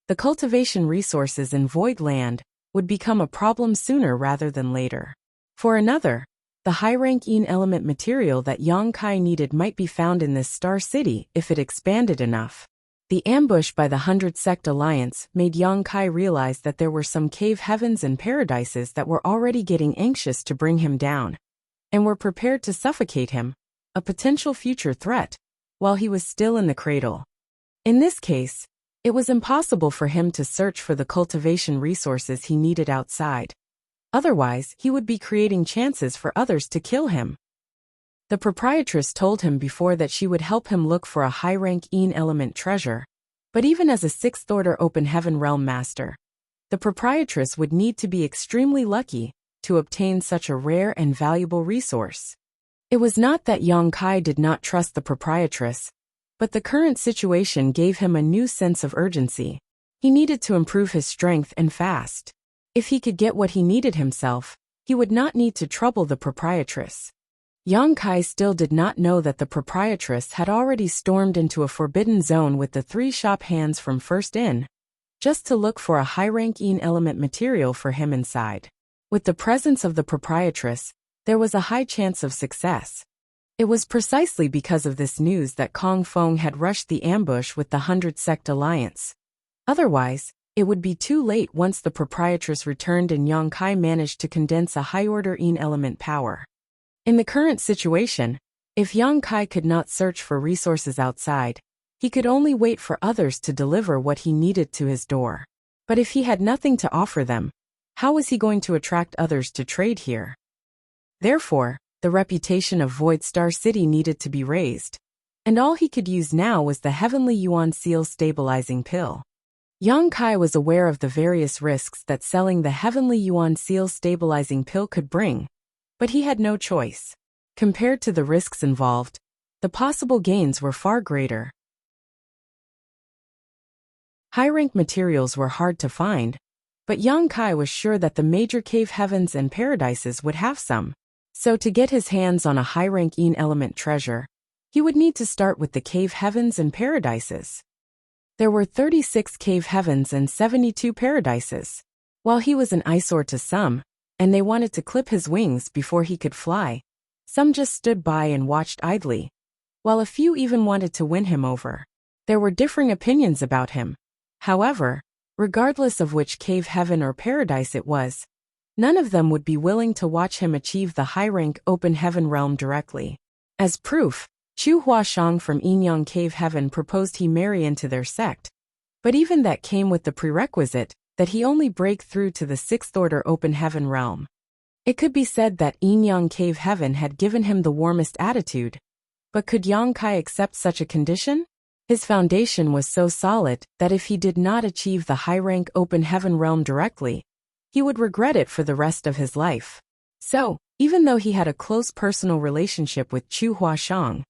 Speaker 1: the cultivation resources in Void Land would become a problem sooner rather than later. For another, the high-ranking element material that Yang Kai needed might be found in this Star City if it expanded enough. The ambush by the 100 Sect Alliance made Yang Kai realize that there were some cave heavens and paradises that were already getting anxious to bring him down, and were prepared to suffocate him, a potential future threat, while he was still in the cradle. In this case, it was impossible for him to search for the cultivation resources he needed outside. Otherwise, he would be creating chances for others to kill him. The proprietress told him before that she would help him look for a high-rank element treasure, but even as a sixth-order open heaven realm master, the proprietress would need to be extremely lucky to obtain such a rare and valuable resource. It was not that Yang Kai did not trust the proprietress, but the current situation gave him a new sense of urgency. He needed to improve his strength and fast. If he could get what he needed himself, he would not need to trouble the proprietress. Yang Kai still did not know that the proprietress had already stormed into a forbidden zone with the 3 shop hands from First Inn, just to look for a high-rank element material for him inside. With the presence of the proprietress, there was a high chance of success. It was precisely because of this news that Kong Feng had rushed the ambush with the 100 Sect Alliance. Otherwise, it would be too late once the proprietress returned and Yang Kai managed to condense a high-order element power. In the current situation, if Yang Kai could not search for resources outside, he could only wait for others to deliver what he needed to his door. But if he had nothing to offer them, how was he going to attract others to trade here? Therefore, the reputation of Void Star City needed to be raised, and all he could use now was the Heavenly Yuan Seal Stabilizing Pill. Yang Kai was aware of the various risks that selling the Heavenly Yuan Seal Stabilizing Pill could bring, but he had no choice. Compared to the risks involved, the possible gains were far greater. High-rank materials were hard to find, but Yang Kai was sure that the major cave heavens and paradises would have some. So to get his hands on a high-rank element treasure, he would need to start with the cave heavens and paradises. There were 36 cave heavens and 72 paradises. While he was an eyesore to some, and they wanted to clip his wings before he could fly, some just stood by and watched idly, while a few even wanted to win him over. There were differing opinions about him. However, regardless of which cave heaven or paradise it was, none of them would be willing to watch him achieve the high-rank open heaven realm directly. As proof, Chu Huashang from Yinyang Cave Heaven proposed he marry into their sect, but even that came with the prerequisite that he only break through to the 6th order open heaven realm. It could be said that Yinyang Cave Heaven had given him the warmest attitude, but could Yang Kai accept such a condition? His foundation was so solid that if he did not achieve the high-rank open heaven realm directly, he would regret it for the rest of his life. So, even though he had a close personal relationship with Chu Huashang,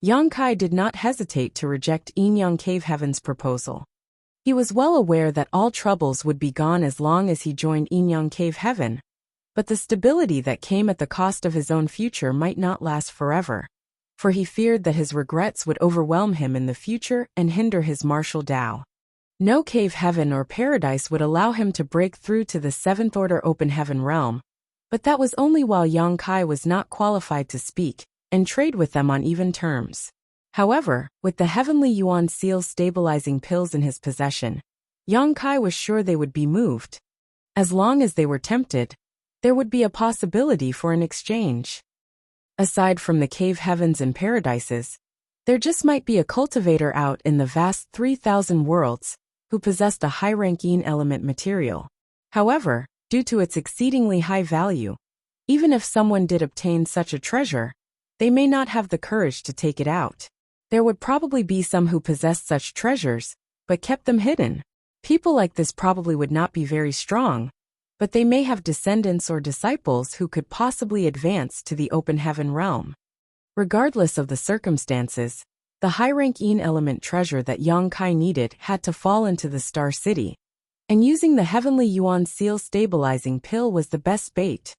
Speaker 1: Yang Kai did not hesitate to reject Yinyang Cave Heaven's proposal. He was well aware that all troubles would be gone as long as he joined Yinyang Cave Heaven, but the stability that came at the cost of his own future might not last forever, for he feared that his regrets would overwhelm him in the future and hinder his martial Tao. No cave heaven or paradise would allow him to break through to the 7th order open heaven realm, but that was only while Yang Kai was not qualified to speak and trade with them on even terms. However, with the Heavenly Yuan Seal stabilizing pills in his possession, Yang Kai was sure they would be moved. As long as they were tempted, there would be a possibility for an exchange. Aside from the cave heavens and paradises, there just might be a cultivator out in the vast 3,000 worlds who possessed a high-ranking element material. However, due to its exceedingly high value, even if someone did obtain such a treasure, they may not have the courage to take it out. There would probably be some who possessed such treasures, but kept them hidden. People like this probably would not be very strong, but they may have descendants or disciples who could possibly advance to the open heaven realm. Regardless of the circumstances, the high-ranking element treasure that Yang Kai needed had to fall into the Star City, and using the Heavenly Yuan Seal stabilizing pill was the best bait.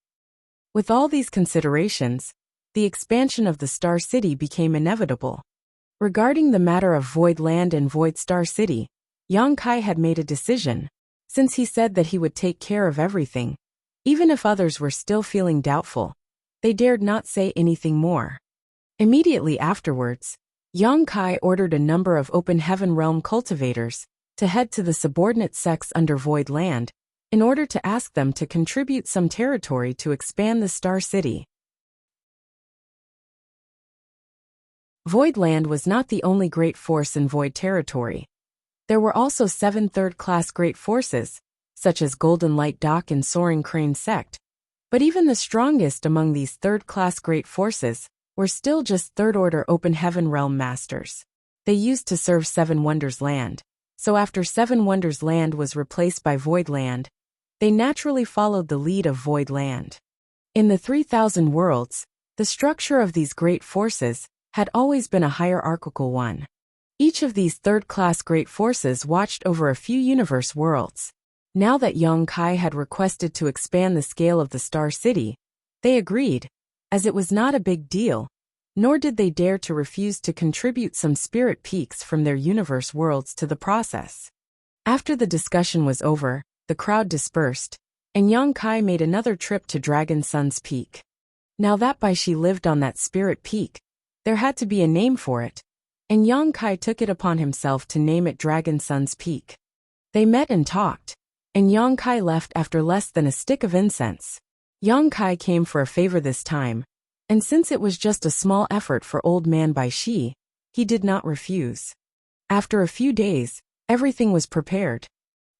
Speaker 1: With all these considerations, the expansion of the Star City became inevitable. Regarding the matter of Void Land and Void Star City, Yang Kai had made a decision, since he said that he would take care of everything. Even if others were still feeling doubtful, they dared not say anything more. Immediately afterwards, Yang Kai ordered a number of open heaven realm cultivators to head to the subordinate sects under Void Land, in order to ask them to contribute some territory to expand the Star City. Void Land was not the only great force in Void territory. There were also 7 third-class great forces, such as Golden Light Dock and Soaring Crane Sect, but even the strongest among these third-class great forces were still just third-order open heaven realm masters. They used to serve Seven Wonders Land. So after Seven Wonders Land was replaced by Void Land, they naturally followed the lead of Void Land. In the 3,000 worlds, the structure of these great forces had always been a hierarchical one. Each of these third-class great forces watched over a few universe worlds. Now that Yang Kai had requested to expand the scale of the Star City, they agreed, as it was not a big deal, nor did they dare to refuse to contribute some spirit peaks from their universe worlds to the process. After the discussion was over, the crowd dispersed, and Yang Kai made another trip to Dragon Sun's Peak. Now that Bai Shi lived on that spirit peak, there had to be a name for it, and Yang Kai took it upon himself to name it Dragon Sun's Peak. They met and talked, and Yang Kai left after less than a stick of incense. Yang Kai came for a favor this time, and since it was just a small effort for old man Bai Shi, he did not refuse. After a few days, everything was prepared.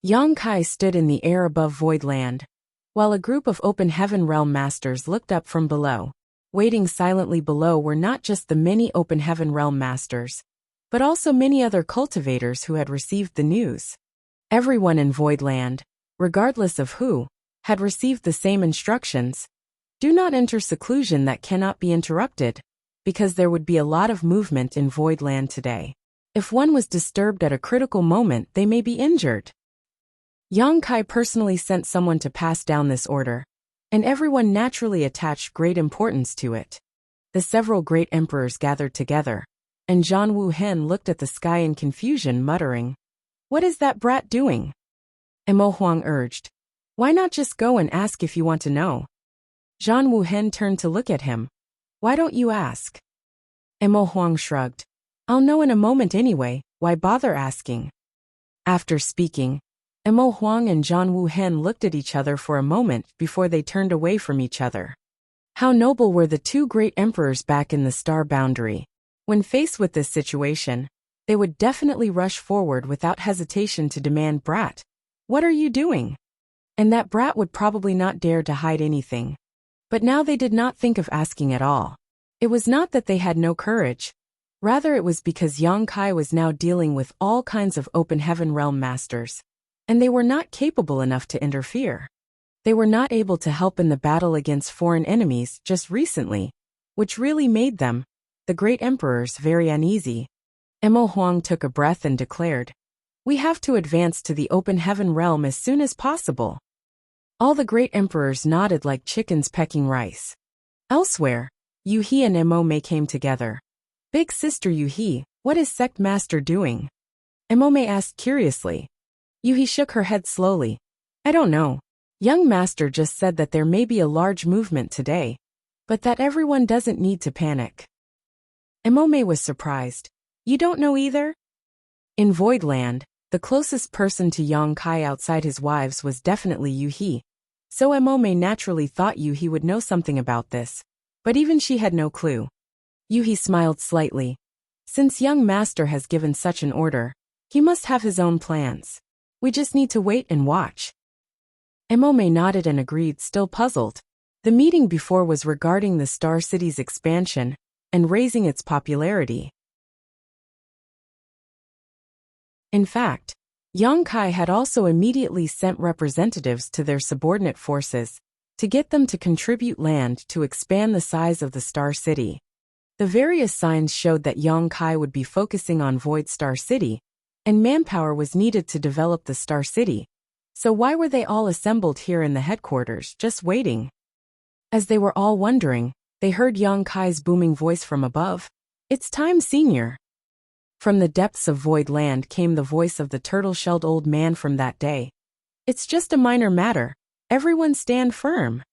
Speaker 1: Yang Kai stood in the air above Void Land, while a group of open heaven realm masters looked up from below. Waiting silently below were not just the many open heaven realm masters, but also many other cultivators who had received the news. Everyone in Void Land, regardless of who, had received the same instructions. Do not enter seclusion that cannot be interrupted, because there would be a lot of movement in Void Land today. If one was disturbed at a critical moment, they may be injured. Yang Kai personally sent someone to pass down this order, and everyone naturally attached great importance to it. The several great emperors gathered together, and Zhan Wu Hen looked at the sky in confusion, muttering, "What is that brat doing?" Emo Huang urged, "Why not just go and ask if you want to know?" Zhan Wu Hen turned to look at him. "Why don't you ask?" Emo Huang shrugged. "I'll know in a moment anyway, why bother asking?" After speaking, Emo Huang and Zhan Wu Hen looked at each other for a moment before they turned away from each other. How noble were the two great emperors back in the star boundary. When faced with this situation, they would definitely rush forward without hesitation to demand, "Brat, what are you doing?" And that brat would probably not dare to hide anything. But now they did not think of asking at all. It was not that they had no courage. Rather, it was because Yang Kai was now dealing with all kinds of open heaven realm masters, and they were not capable enough to interfere. They were not able to help in the battle against foreign enemies just recently, which really made them, the great emperors, very uneasy. Emo Huang took a breath and declared, "We have to advance to the open heaven realm as soon as possible." All the great emperors nodded like chickens pecking rice. Elsewhere, Yu He and Emo Mei came together. "Big sister Yu He, what is Sect Master doing?" Emo Mei asked curiously. Yu He shook her head slowly. "I don't know. Young Master just said that there may be a large movement today, but that everyone doesn't need to panic." Emo Mei was surprised. "You don't know either?" In Void Land, the closest person to Yang Kai outside his wives was definitely Yu He, so Emo Mei naturally thought Yu He would know something about this, but even she had no clue. Yu He smiled slightly. "Since Young Master has given such an order, he must have his own plans. We just need to wait and watch." Emo Mei nodded and agreed, still puzzled. The meeting before was regarding the Star City's expansion and raising its popularity. In fact, Yang Kai had also immediately sent representatives to their subordinate forces to get them to contribute land to expand the size of the Star City. The various signs showed that Yang Kai would be focusing on Void Star City, and manpower was needed to develop the Star City. So why were they all assembled here in the headquarters, just waiting? As they were all wondering, they heard Yang Kai's booming voice from above. "It's time, Senior." From the depths of Void Land came the voice of the turtle-shelled old man from that day. "It's just a minor matter. Everyone stand firm."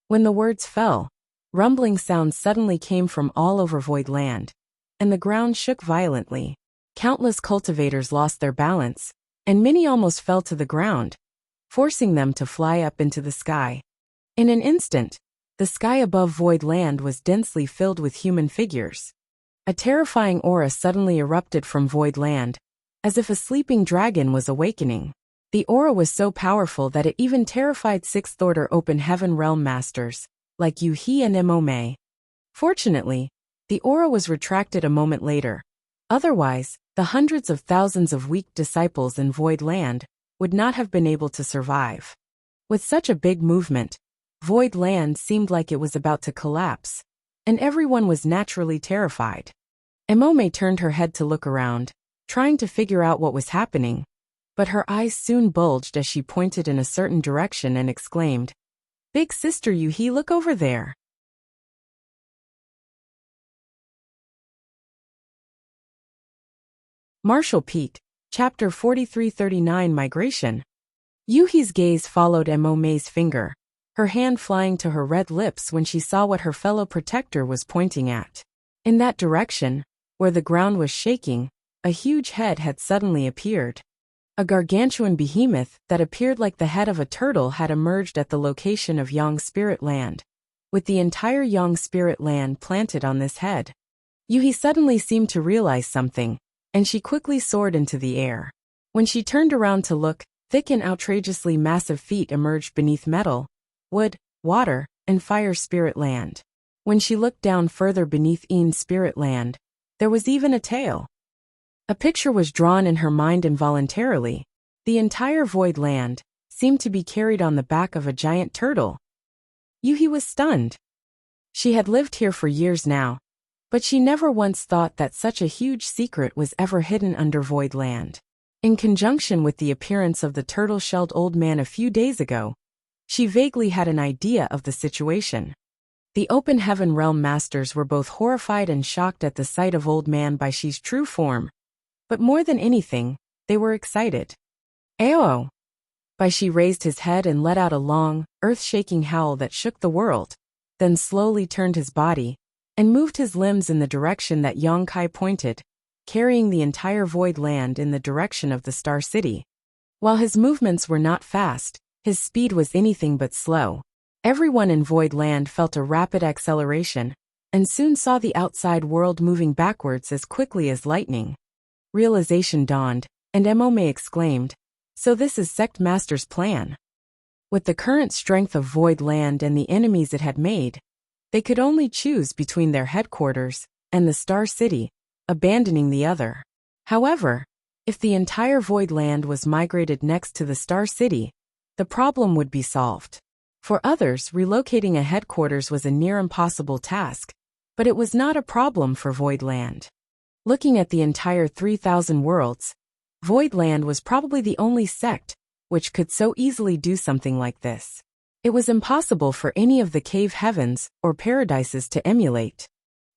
Speaker 1: When the words fell, rumbling sounds suddenly came from all over Void Land, and the ground shook violently. Countless cultivators lost their balance, and many almost fell to the ground, forcing them to fly up into the sky. In an instant, the sky above Void Land was densely filled with human figures. A terrifying aura suddenly erupted from Void Land, as if a sleeping dragon was awakening. The aura was so powerful that it even terrified Sixth Order Open Heaven Realm Masters, like Yu He and Emo Mei. Fortunately, The aura was retracted a moment later. Otherwise, the hundreds of thousands of weak disciples in Void Land would not have been able to survive. With such a big movement, Void Land seemed like it was about to collapse, and everyone was naturally terrified. Emome turned her head to look around, trying to figure out what was happening, but her eyes soon bulged as she pointed in a certain direction and exclaimed, "Big sister Yuhi, look over there." Marshall Peak, Chapter 4339 Migration. Yuhi's gaze followed Emome's finger, her hand flying to her red lips when she saw what her fellow protector was pointing at. In that direction, where the ground was shaking, a huge head had suddenly appeared. A gargantuan behemoth that appeared like the head of a turtle had emerged at the location of Yang Spirit Land, with the entire Yang Spirit Land planted on this head. Yuhi suddenly seemed to realize something, and she quickly soared into the air. When she turned around to look, thick and outrageously massive feet emerged beneath metal, wood, water, and fire spirit land. When she looked down further beneath Een Spirit Land, there was even a tail. A picture was drawn in her mind involuntarily. The entire Void Land seemed to be carried on the back of a giant turtle. Yuhi was stunned. She had lived here for years now, but she never once thought that such a huge secret was ever hidden under Void Land. In conjunction with the appearance of the turtle-shelled old man a few days ago, she vaguely had an idea of the situation. The Open Heaven Realm Masters were both horrified and shocked at the sight of Old Man Baishi's true form, but more than anything, they were excited. Ayo! Baishi raised his head and let out a long, earth-shaking howl that shook the world, then slowly turned his body and moved his limbs in the direction that Yongkai pointed, carrying the entire Void Land in the direction of the Star City. While his movements were not fast, his speed was anything but slow. Everyone in Void Land felt a rapid acceleration, and soon saw the outside world moving backwards as quickly as lightning. Realization dawned, and Emome exclaimed, "So this is Sect Master's plan." With the current strength of Void Land and the enemies it had made, they could only choose between their headquarters and the Star City, abandoning the other. However, if the entire Void Land was migrated next to the Star City, the problem would be solved. For others, relocating a headquarters was a near impossible task, but it was not a problem for Void Land. Looking at the entire 3,000 worlds, Void Land was probably the only sect which could so easily do something like this. It was impossible for any of the cave heavens or paradises to emulate.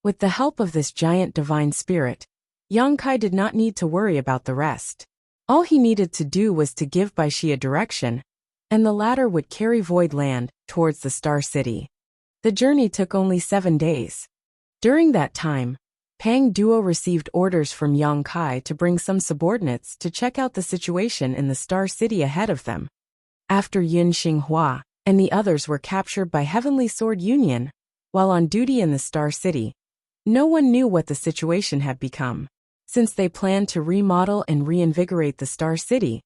Speaker 1: With the help of this giant divine spirit, Yongkai did not need to worry about the rest. All he needed to do was to give Baishi a direction, and the latter would carry Void Land towards the Star City. The journey took only 7 days. During that time, Pang Duo received orders from Yongkai to bring some subordinates to check out the situation in the Star City ahead of them. After Yun Xinghua and the others were captured by Heavenly Sword Union, while on duty in the Star City, no one knew what the situation had become. Since they planned to remodel and reinvigorate the Star City,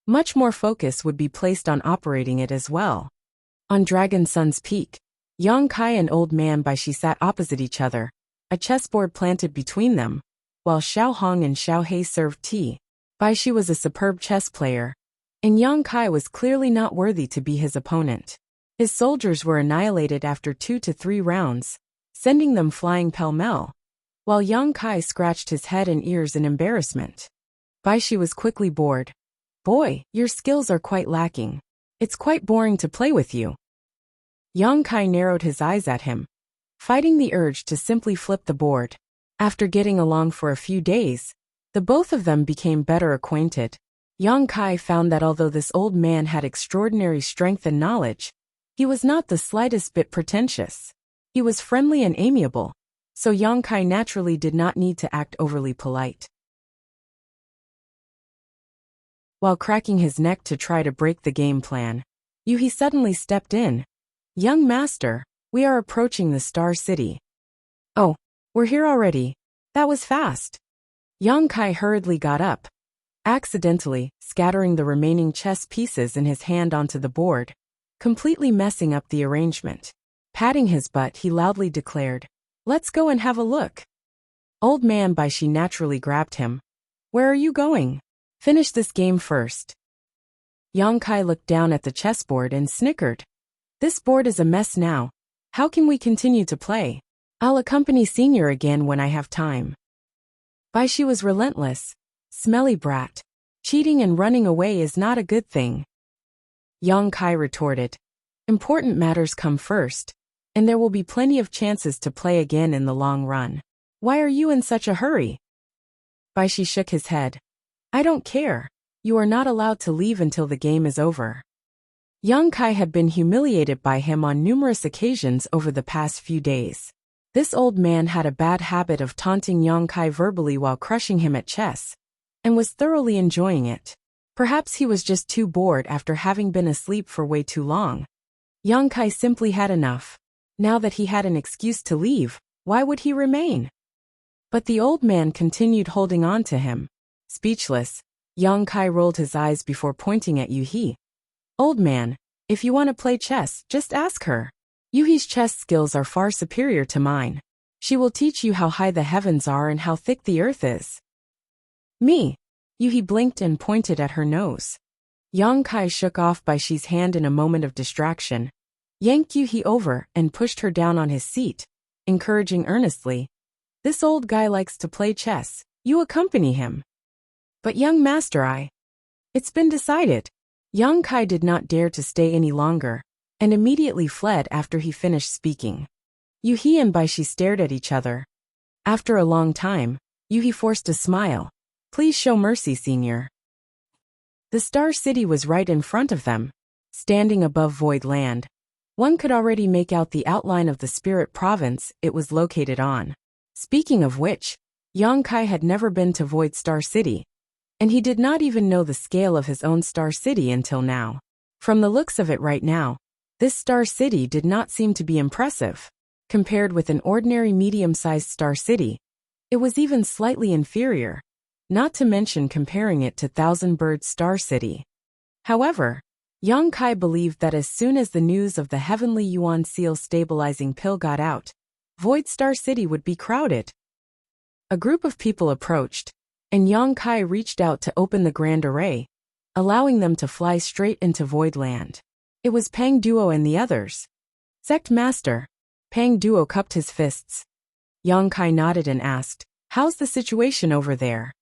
Speaker 1: much more focus would be placed on operating it as well. On Dragon Sun's peak, Yongkai and Old Man Baishi sat opposite each other, a chessboard planted between them, while Xiao Hong and Xiao Hei served tea. Baishi was a superb chess player, and Yongkai was clearly not worthy to be his opponent. His soldiers were annihilated after 2 to 3 rounds, sending them flying pell-mell, while Yongkai scratched his head and ears in embarrassment. Baishi was quickly bored. "Boy, your skills are quite lacking. It's quite boring to play with you." Yongkai narrowed his eyes at him, fighting the urge to simply flip the board. After getting along for a few days, the both of them became better acquainted. Yongkai found that although this old man had extraordinary strength and knowledge, he was not the slightest bit pretentious. He was friendly and amiable, so Yongkai naturally did not need to act overly polite. While cracking his neck to try to break the game plan, Yuhi suddenly stepped in. "Young master, we are approaching the Star City." "Oh, we're here already. That was fast." Yongkai hurriedly got up, accidentally scattering the remaining chess pieces in his hand onto the board, completely messing up the arrangement. Patting his butt, he loudly declared, Let's go and have a look. Old man Bai Shi naturally grabbed him. Where are you going? Finish this game first. Yang Kai looked down at the chessboard and snickered. This board is a mess now. How can we continue to play? I'll accompany Senior again when I have time. Bai Shi was relentless. Smelly brat. Cheating and running away is not a good thing. Yang Kai retorted. Important matters come first, and there will be plenty of chances to play again in the long run. Why are you in such a hurry? Bai Shi shook his head. I don't care. You are not allowed to leave until the game is over. Yang Kai had been humiliated by him on numerous occasions over the past few days. This old man had a bad habit of taunting Yang Kai verbally while crushing him at chess, and was thoroughly enjoying it. Perhaps he was just too bored after having been asleep for way too long. Yang Kai simply had enough. Now that he had an excuse to leave, why would he remain? But the old man continued holding on to him. Speechless, Yang Kai rolled his eyes before pointing at Yuhi. Old man, if you want to play chess, just ask her. Yuhi's chess skills are far superior to mine. She will teach you how high the heavens are and how thick the earth is. Me? Yuhi blinked and pointed at her nose. Yang Kai shook off Bai Shi's hand in a moment of distraction, yanked Yuhi over and pushed her down on his seat, encouraging earnestly. This old guy likes to play chess. You accompany him. But young master, It's been decided. Yang Kai did not dare to stay any longer, and immediately fled after he finished speaking. Yuhi and Bai Shi stared at each other. After a long time, Yuhi forced a smile. Please show mercy, Senior. The Star City was right in front of them, standing above Void Land. One could already make out the outline of the spirit province it was located on. Speaking of which, Yang Kai had never been to Void Star City, and he did not even know the scale of his own Star City until now. From the looks of it right now, this Star City did not seem to be impressive. Compared with an ordinary medium-sized Star City, it was even slightly inferior, not to mention comparing it to Thousand Bird Star City. However, Yang Kai believed that as soon as the news of the Heavenly Yuan Seal stabilizing pill got out, Void Star City would be crowded. A group of people approached, and Yang Kai reached out to open the Grand Array, allowing them to fly straight into Void Land. It was Pang Duo and the others. Sect Master. Pang Duo cupped his fists. Yang Kai nodded and asked, How's the situation over there?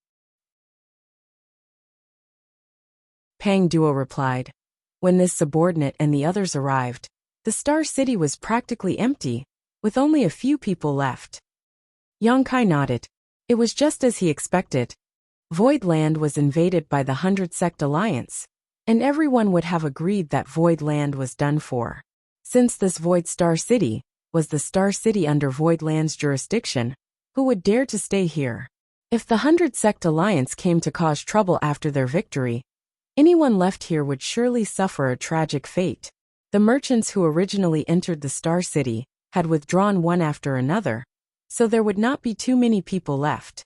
Speaker 1: Pang Duo replied, When this subordinate and the others arrived, the Star City was practically empty, with only a few people left. Yang Kai nodded. It was just as he expected. Void Land was invaded by the 100 Sect Alliance, and everyone would have agreed that Void Land was done for. Since this Void Star City was the Star City under Void Land's jurisdiction, who would dare to stay here? If the 100 Sect Alliance came to cause trouble after their victory, anyone left here would surely suffer a tragic fate. The merchants who originally entered the Star City had withdrawn one after another, so there would not be too many people left.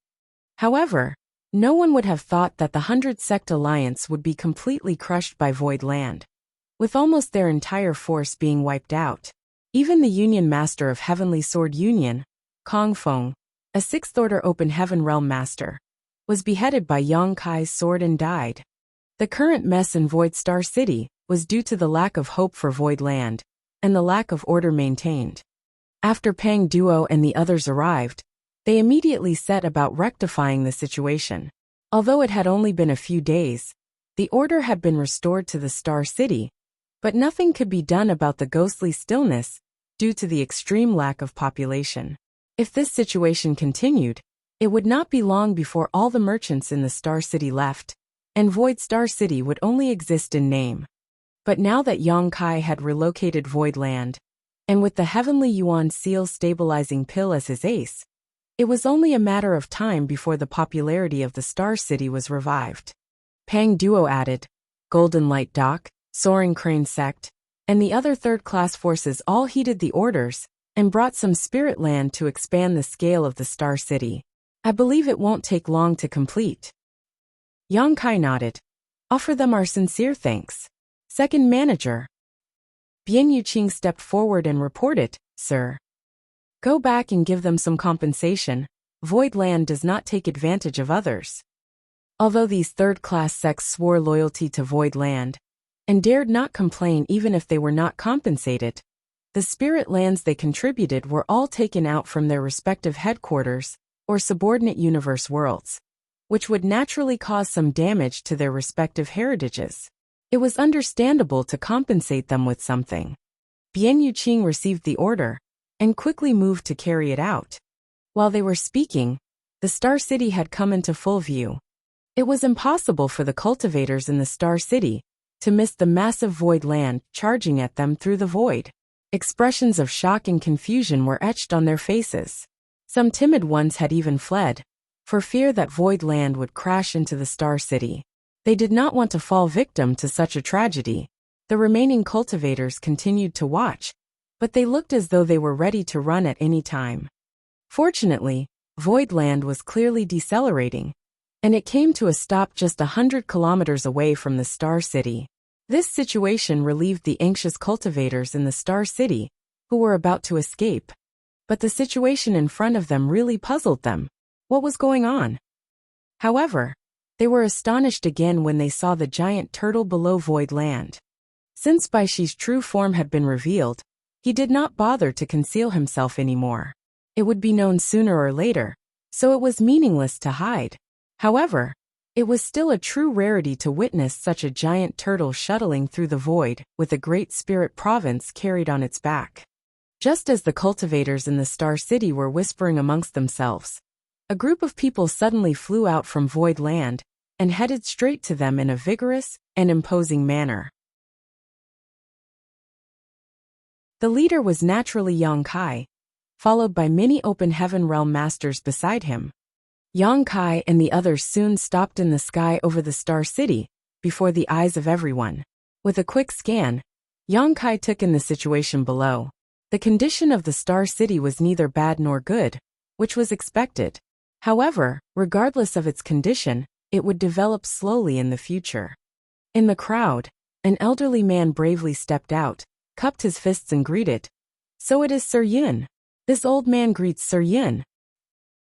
Speaker 1: However, no one would have thought that the 100 Sect Alliance would be completely crushed by Void Land, with almost their entire force being wiped out. Even the Union Master of Heavenly Sword Union, Kong Feng, a 6th Order Open Heaven Realm Master, was beheaded by Yang Kai's sword and died. The current mess in Void Star City was due to the lack of hope for Void Land, and the lack of order maintained. After Pang Duo and the others arrived, they immediately set about rectifying the situation. Although it had only been a few days, the order had been restored to the Star City, but nothing could be done about the ghostly stillness due to the extreme lack of population. If this situation continued, it would not be long before all the merchants in the Star City left, and Void Star City would only exist in name. But now that Yang Kai had relocated Void Land, and with the Heavenly Yuan Seal stabilizing pill as his ace, it was only a matter of time before the popularity of the Star City was revived. Pang Duo added, Golden Light Dock, Soaring Crane Sect, and the other third-class forces all heeded the orders and brought some spirit land to expand the scale of the Star City. I believe it won't take long to complete. Yang Kai nodded. Offer them our sincere thanks. Second Manager. Bian Yuqing stepped forward and reported, Sir. Go back and give them some compensation. Void Land does not take advantage of others. Although these third-class sects swore loyalty to Void Land and dared not complain even if they were not compensated, the spirit lands they contributed were all taken out from their respective headquarters or subordinate universe worlds, which would naturally cause some damage to their respective heritages. It was understandable to compensate them with something. Bian Yuqing received the order and quickly moved to carry it out. While they were speaking, the Star City had come into full view. It was impossible for the cultivators in the Star City to miss the massive void land charging at them through the void. Expressions of shock and confusion were etched on their faces. Some timid ones had even fled, for fear that void land would crash into the Star City. They did not want to fall victim to such a tragedy. The remaining cultivators continued to watch, but they looked as though they were ready to run at any time. Fortunately, void land was clearly decelerating, and it came to a stop just 100 kilometers away from the Star City. This situation relieved the anxious cultivators in the Star City, who were about to escape. But the situation in front of them really puzzled them. What was going on? However, they were astonished again when they saw the giant turtle below void land. Since Bai Shi's true form had been revealed, he did not bother to conceal himself anymore. It would be known sooner or later, so it was meaningless to hide. However, it was still a true rarity to witness such a giant turtle shuttling through the void with a great spirit province carried on its back. Just as the cultivators in the Star City were whispering amongst themselves, a group of people suddenly flew out from void land and headed straight to them in a vigorous and imposing manner. The leader was naturally Yang Kai, followed by many open heaven realm masters beside him. Yang Kai and the others soon stopped in the sky over the Star City, before the eyes of everyone. With a quick scan, Yang Kai took in the situation below. The condition of the Star City was neither bad nor good, which was expected. However, regardless of its condition, it would develop slowly in the future. In the crowd, an elderly man bravely stepped out, cupped his fists and greeted. "So it is Sir Yun." This old man greets Sir Yun.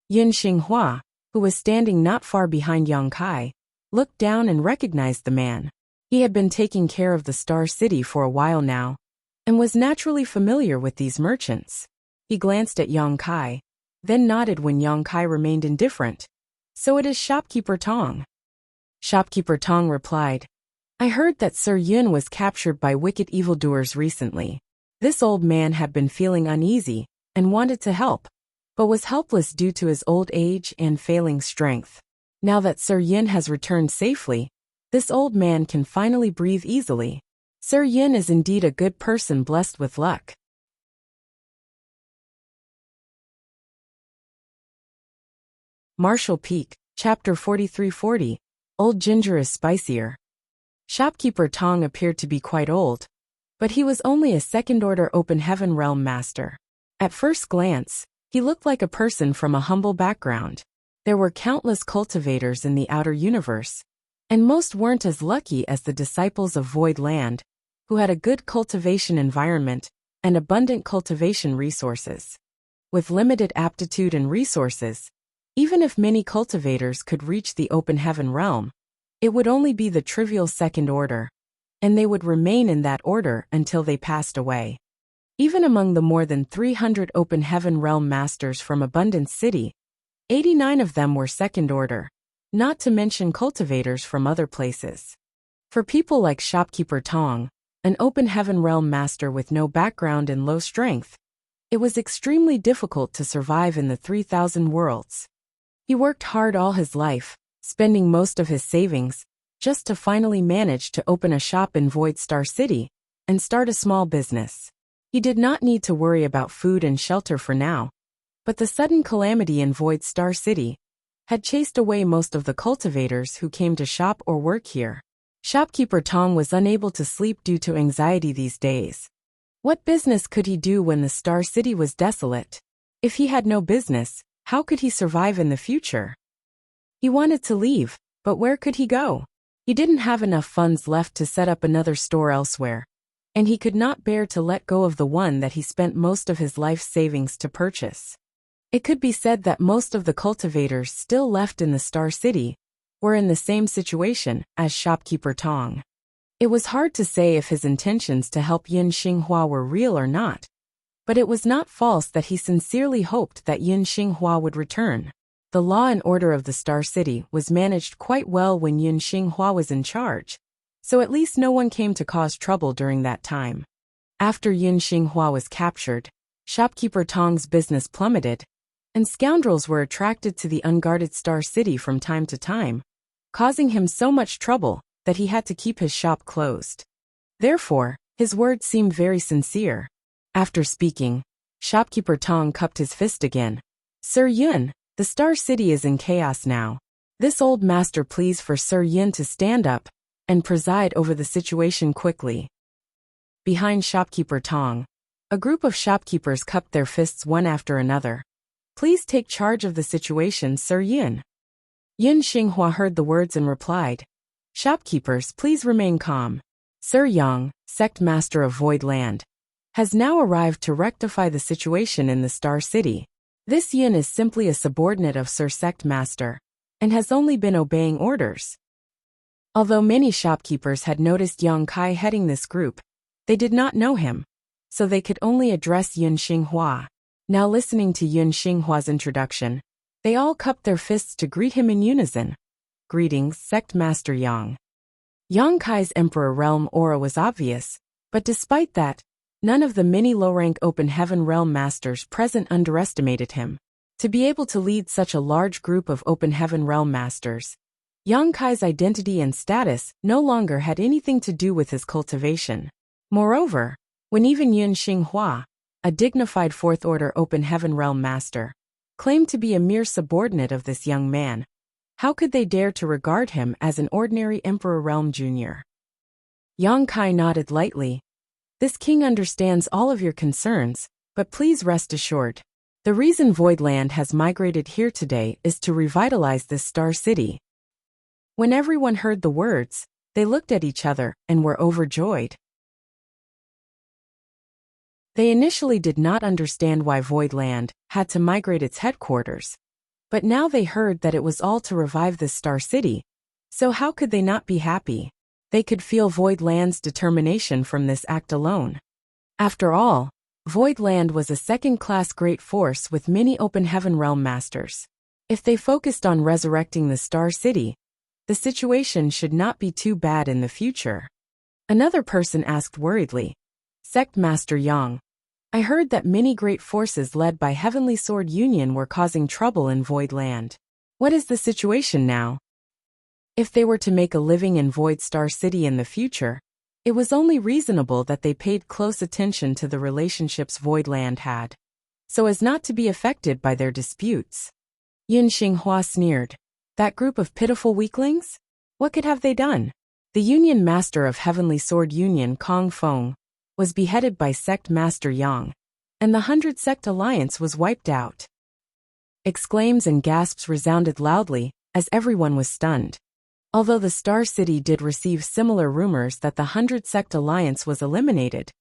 Speaker 1: Yun Xinghua, who was standing not far behind Yang Kai, looked down and recognized the man. He had been taking care of the Star City for a while now, and was naturally familiar with these merchants. He glanced at Yang Kai, then nodded when Yang Kai remained indifferent. "So it is Shopkeeper Tong." Shopkeeper Tong replied, "I heard that Sir Yun was captured by wicked evildoers recently." This old man had been feeling uneasy and wanted to help, but was helpless due to his old age and failing strength. Now that Sir Yun has returned safely, this old man can finally breathe easily. Sir Yun is indeed a good person blessed with luck. Martial Peak, Chapter 4340, Old Ginger is Spicier. Shopkeeper Tong appeared to be quite old, but he was only a second-order open heaven realm master. At first glance, he looked like a person from a humble background. There were countless cultivators in the outer universe, and most weren't as lucky as the disciples of Void Land, who had a good cultivation environment and abundant cultivation resources. With limited aptitude and resources, even if many cultivators could reach the open heaven realm, it would only be the trivial second order, and they would remain in that order until they passed away. Even among the more than 300 open heaven realm masters from Abundance City, 89 of them were second order, not to mention cultivators from other places. For people like Shopkeeper Tong, an open heaven realm master with no background and low strength, it was extremely difficult to survive in the 3,000 worlds. He worked hard all his life, spending most of his savings, just to finally manage to open a shop in Void Star City and start a small business. He did not need to worry about food and shelter for now, but the sudden calamity in Void Star City had chased away most of the cultivators who came to shop or work here. Shopkeeper Tong was unable to sleep due to anxiety these days. What business could he do when the Star City was desolate? If he had no business, how could he survive in the future? He wanted to leave, but where could he go? He didn't have enough funds left to set up another store elsewhere. and he could not bear to let go of the one that he spent most of his life's savings to purchase. It could be said that most of the cultivators still left in the Star City were in the same situation as shopkeeper Tong. It was hard to say if his intentions to help Yin Xinghua were real or not, but it was not false that he sincerely hoped that Yin Xinghua would return. The law and order of the Star City was managed quite well when Yin Xinghua was in charge, so at least no one came to cause trouble during that time. After Yin Xinghua was captured, shopkeeper Tong's business plummeted, and scoundrels were attracted to the unguarded Star City from time to time, causing him so much trouble that he had to keep his shop closed. Therefore, his words seemed very sincere. After speaking, shopkeeper Tong cupped his fist again. Sir Yun, the Star City is in chaos now. This old master pleads for Sir Yun to stand up and preside over the situation quickly. Behind shopkeeper Tong, a group of shopkeepers cupped their fists one after another. Please take charge of the situation, Sir Yun. Yin Xinghua heard the words and replied, Shopkeepers, please remain calm. Sir Yang, sect master of Void Land, has now arrived to rectify the situation in the Star City. This Yin is simply a subordinate of Sir Sect Master, and has only been obeying orders. Although many shopkeepers had noticed Yang Kai heading this group, they did not know him, so they could only address Yin Xinghua. Now listening to Yin Xinghua's introduction, they all cupped their fists to greet him in unison. Greetings, Sect Master Yang. Yang Kai's Emperor Realm aura was obvious, but despite that, none of the many low-rank Open Heaven Realm Masters present underestimated him. To be able to lead such a large group of Open Heaven Realm Masters, Yang Kai's identity and status no longer had anything to do with his cultivation. Moreover, when even Yin Xinghua, a dignified Fourth Order Open Heaven Realm Master, claimed to be a mere subordinate of this young man, how could they dare to regard him as an ordinary Emperor Realm Junior? Yang Kai nodded lightly. This king understands all of your concerns, but please rest assured. The reason Voidland has migrated here today is to revitalize this Star City. When everyone heard the words, they looked at each other and were overjoyed. They initially did not understand why Voidland had to migrate its headquarters, but now they heard that it was all to revive this Star City, so how could they not be happy? They could feel Voidland's determination from this act alone. After all, Voidland was a second-class great force with many Open Heaven Realm Masters. If they focused on resurrecting the Star City, the situation should not be too bad in the future. Another person asked worriedly, Sect Master Yang, I heard that many great forces led by Heavenly Sword Union were causing trouble in Void Land. What is the situation now? If they were to make a living in Void Star City in the future, it was only reasonable that they paid close attention to the relationships Void Land had, so as not to be affected by their disputes. Yin Xinghua sneered. That group of pitiful weaklings? What could have they done? The Union Master of Heavenly Sword Union, Kong Feng, was beheaded by Sect Master Yang, and the 100 Sect Alliance was wiped out. Exclaims and gasps resounded loudly, as everyone was stunned. Although the Star City did receive similar rumors that the 100 Sect Alliance was eliminated,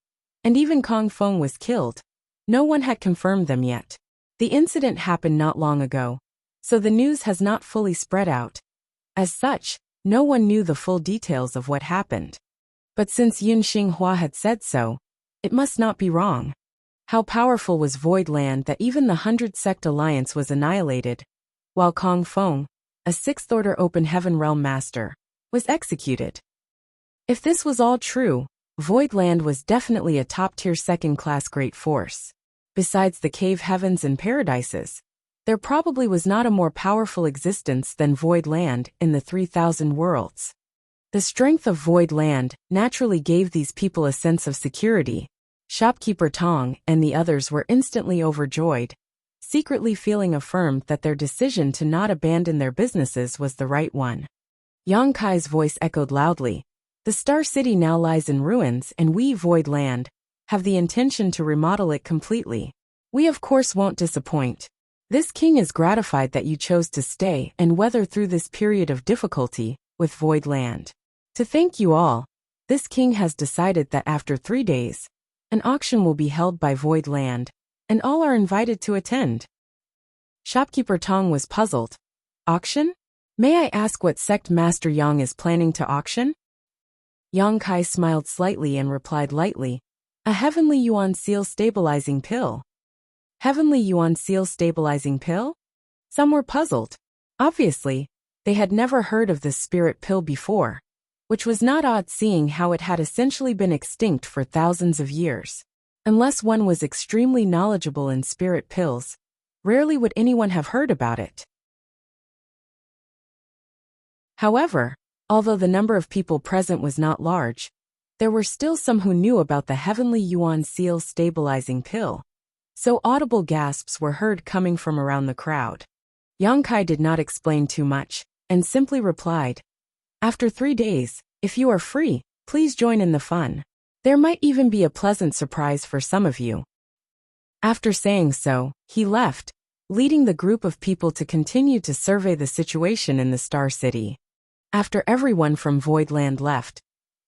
Speaker 1: and even Kong Feng was killed, no one had confirmed them yet. The incident happened not long ago, so the news has not fully spread out. As such, no one knew the full details of what happened. But since Yin Xinghua had said so, it must not be wrong. How powerful was Void Land that even the 100 Sect Alliance was annihilated, while Kong Feng, a 6th Order Open Heaven Realm Master, was executed. If this was all true, Void Land was definitely a top-tier second-class great force. Besides the cave heavens and paradises, there probably was not a more powerful existence than Void Land in the 3,000 worlds. The strength of Void Land naturally gave these people a sense of security. Shopkeeper Tong and the others were instantly overjoyed, secretly feeling affirmed that their decision to not abandon their businesses was the right one. Yang Kai's voice echoed loudly. The Star City now lies in ruins, and we, Void Land, have the intention to remodel it completely. We of course won't disappoint. This king is gratified that you chose to stay and weather through this period of difficulty with Void Land. To thank you all, this king has decided that after 3 days, an auction will be held by Void Land, and all are invited to attend. Shopkeeper Tong was puzzled. Auction? May I ask what sect Master Yang is planning to auction? Yang Kai smiled slightly and replied lightly, a Heavenly Yuan Seal Stabilizing Pill. Heavenly Yuan Seal Stabilizing Pill? Some were puzzled. Obviously, they had never heard of this spirit pill before, which was not odd seeing how it had essentially been extinct for thousands of years. Unless one was extremely knowledgeable in spirit pills, rarely would anyone have heard about it. However, although the number of people present was not large, there were still some who knew about the Heavenly Yuan Seal Stabilizing Pill, so audible gasps were heard coming from around the crowd. Yang Kai did not explain too much, and simply replied, after 3 days, if you are free, please join in the fun. There might even be a pleasant surprise for some of you. After saying so, he left, leading the group of people to continue to survey the situation in the Star City. After everyone from Voidland left,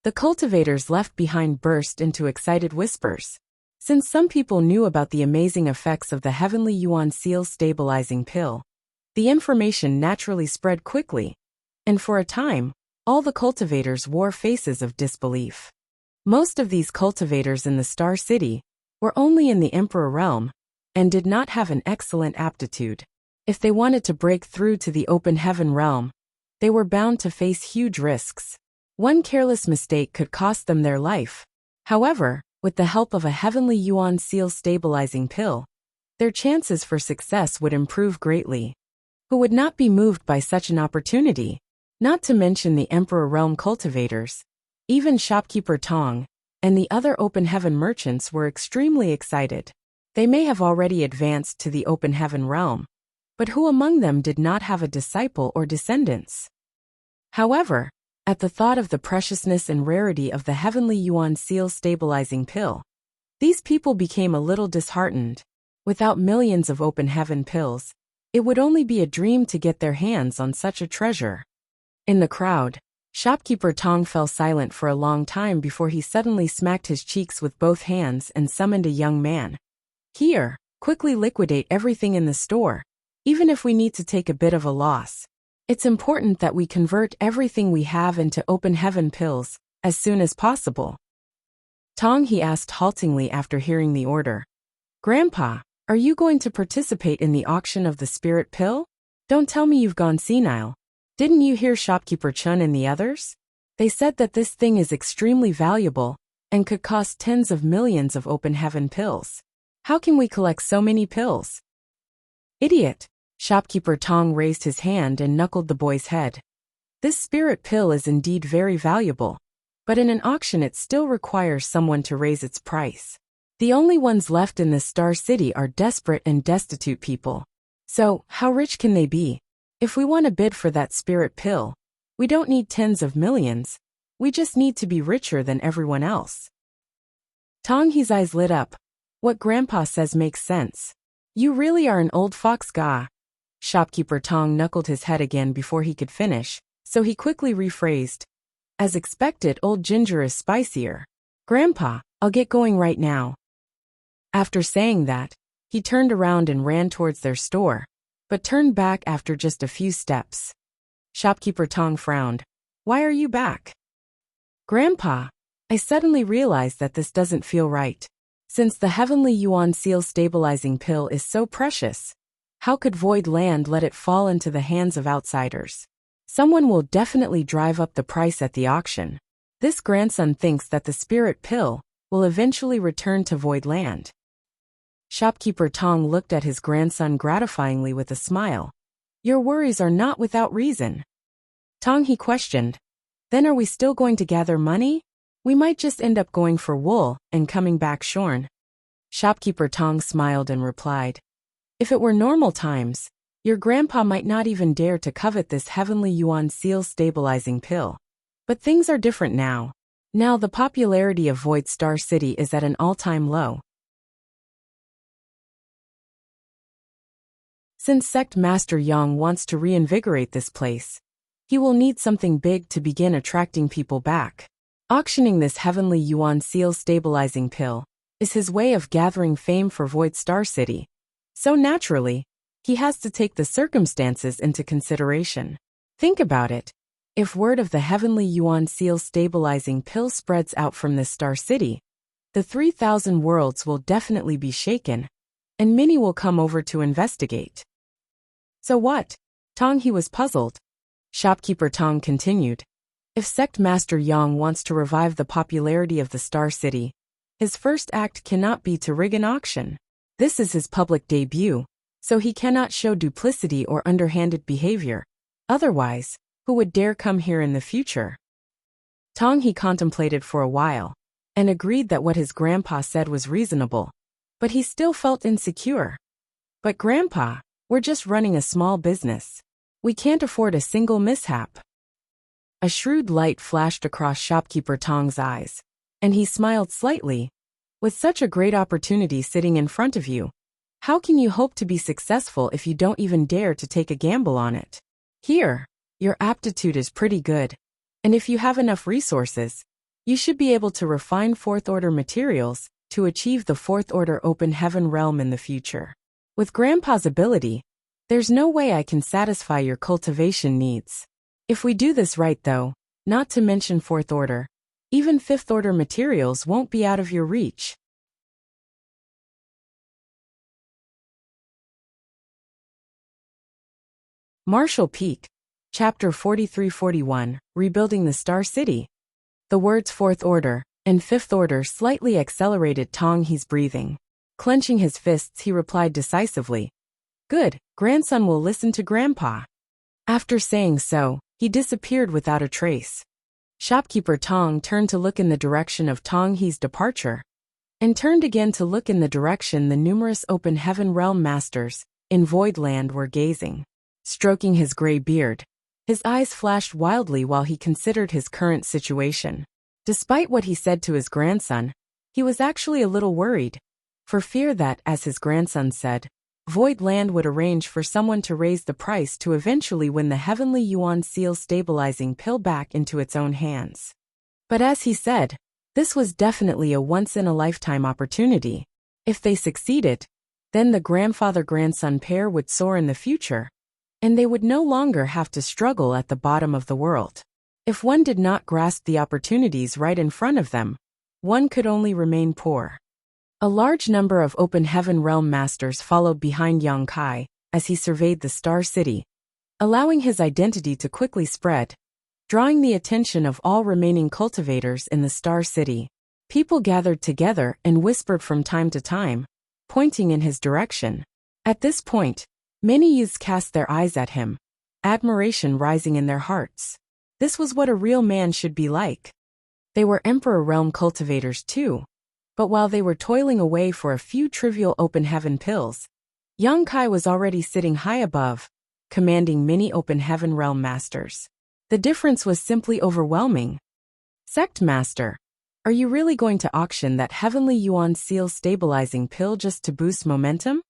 Speaker 1: the cultivators left behind burst into excited whispers. Since some people knew about the amazing effects of the Heavenly Yuan Seal Stabilizing Pill, the information naturally spread quickly, and for a time, all the cultivators wore faces of disbelief. Most of these cultivators in the Star City were only in the Emperor realm and did not have an excellent aptitude. If they wanted to break through to the open heaven realm, they were bound to face huge risks. One careless mistake could cost them their life. However, with the help of a Heavenly Yuan Seal Stabilizing Pill, their chances for success would improve greatly. Who would not be moved by such an opportunity? Not to mention the Emperor Realm cultivators. Even Shopkeeper Tong and the other open heaven merchants were extremely excited. They may have already advanced to the open heaven realm, but who among them did not have a disciple or descendants? However, at the thought of the preciousness and rarity of the Heavenly Yuan Seal Stabilizing Pill, these people became a little disheartened. Without millions of open heaven pills, it would only be a dream to get their hands on such a treasure. In the crowd, Shopkeeper Tong fell silent for a long time before he suddenly smacked his cheeks with both hands and summoned a young man. Here, quickly liquidate everything in the store, even if we need to take a bit of a loss. It's important that we convert everything we have into open heaven pills as soon as possible. Tong, he asked haltingly after hearing the order. Grandpa, are you going to participate in the auction of the spirit pill? Don't tell me you've gone senile. Didn't you hear Shopkeeper Chun and the others? They said that this thing is extremely valuable and could cost tens of millions of open heaven pills. How can we collect so many pills? Idiot! Shopkeeper Tong raised his hand and knuckled the boy's head. This spirit pill is indeed very valuable, but in an auction it still requires someone to raise its price. The only ones left in this Star City are desperate and destitute people. So, how rich can they be? If we want to bid for that spirit pill, we don't need tens of millions, we just need to be richer than everyone else. Tong He's eyes lit up. What Grandpa says makes sense. You really are an old fox ga. Shopkeeper Tong knuckled his head again before he could finish, so he quickly rephrased. As expected, old ginger is spicier. Grandpa, I'll get going right now. After saying that, he turned around and ran towards their store, but turned back after just a few steps. Shopkeeper Tong frowned. Why are you back? Grandpa, I suddenly realized that this doesn't feel right. Since the Heavenly Yuan Seal Stabilizing Pill is so precious, how could Void Land let it fall into the hands of outsiders? Someone will definitely drive up the price at the auction. This grandson thinks that the spirit pill will eventually return to Void Land. Shopkeeper Tong looked at his grandson gratifyingly with a smile. Your worries are not without reason. Tong, he questioned. Then are we still going to gather money? We might just end up going for wool and coming back shorn. Shopkeeper Tong smiled and replied. If it were normal times, your grandpa might not even dare to covet this Heavenly Yuan Seal Stabilizing Pill. But things are different now. Now the popularity of Void Star City is at an all-time low. Since Sect Master Yang wants to reinvigorate this place, he will need something big to begin attracting people back. Auctioning this heavenly yuan seal stabilizing pill is his way of gathering fame for Void Star City. So naturally, he has to take the circumstances into consideration. Think about it. If word of the heavenly yuan seal stabilizing pill spreads out from this star city, the 3,000 worlds will definitely be shaken, and many will come over to investigate. So what? Tong he was puzzled. Shopkeeper Tong continued. If Sect Master Yang wants to revive the popularity of the Star City, his first act cannot be to rig an auction. This is his public debut, so he cannot show duplicity or underhanded behavior. Otherwise, who would dare come here in the future? Tong he contemplated for a while, and agreed that what his grandpa said was reasonable, but he still felt insecure. But Grandpa, we're just running a small business. We can't afford a single mishap. A shrewd light flashed across Shopkeeper Tong's eyes, and he smiled slightly. With such a great opportunity sitting in front of you, how can you hope to be successful if you don't even dare to take a gamble on it? Here, your aptitude is pretty good, and if you have enough resources, you should be able to refine fourth-order materials to achieve the fourth-order open heaven realm in the future. With Grandpa's ability, there's no way I can satisfy your cultivation needs. If we do this right though, not to mention fourth order, even fifth order materials won't be out of your reach. Marshall Peak, Chapter 43-41, Rebuilding the Star City. The words fourth order and fifth order slightly accelerated Tong He's breathing. Clenching his fists, he replied decisively. Good, grandson will listen to Grandpa. After saying so, he disappeared without a trace. Shopkeeper Tong turned to look in the direction of Tong He's departure, and turned again to look in the direction the numerous open heaven realm masters in Voidland were gazing. Stroking his gray beard, his eyes flashed wildly while he considered his current situation. Despite what he said to his grandson, he was actually a little worried, for fear that, as his grandson said, Voidland would arrange for someone to raise the price to eventually win the heavenly yuan seal stabilizing pill back into its own hands. But as he said, this was definitely a once-in-a-lifetime opportunity. If they succeeded, then the grandfather-grandson pair would soar in the future, and they would no longer have to struggle at the bottom of the world. If one did not grasp the opportunities right in front of them, one could only remain poor. A large number of open heaven realm masters followed behind Yang Kai as he surveyed the Star City, allowing his identity to quickly spread, drawing the attention of all remaining cultivators in the Star City. People gathered together and whispered from time to time, pointing in his direction. At this point, many youths cast their eyes at him, admiration rising in their hearts. This was what a real man should be like. They were Emperor Realm cultivators too. But while they were toiling away for a few trivial open heaven pills, Yang Kai was already sitting high above, commanding many open heaven realm masters. The difference was simply overwhelming. Sect Master, are you really going to auction that heavenly yuan seal stabilizing pill just to boost momentum?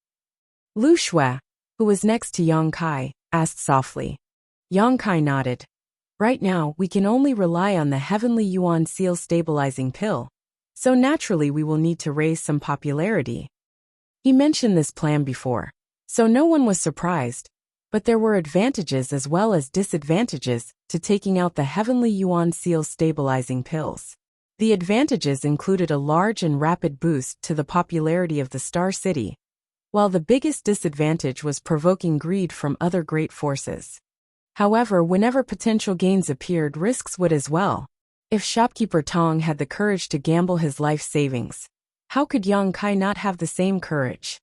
Speaker 1: Lu Shui, who was next to Yang Kai, asked softly. Yang Kai nodded. Right now, we can only rely on the heavenly yuan seal stabilizing pill. So naturally we will need to raise some popularity. He mentioned this plan before, so no one was surprised, but there were advantages as well as disadvantages to taking out the heavenly yuan seal stabilizing pills. The advantages included a large and rapid boost to the popularity of the Star City, while the biggest disadvantage was provoking greed from other great forces. However, whenever potential gains appeared, risks would as well. If Shopkeeper Tong had the courage to gamble his life savings, how could Yang Kai not have the same courage?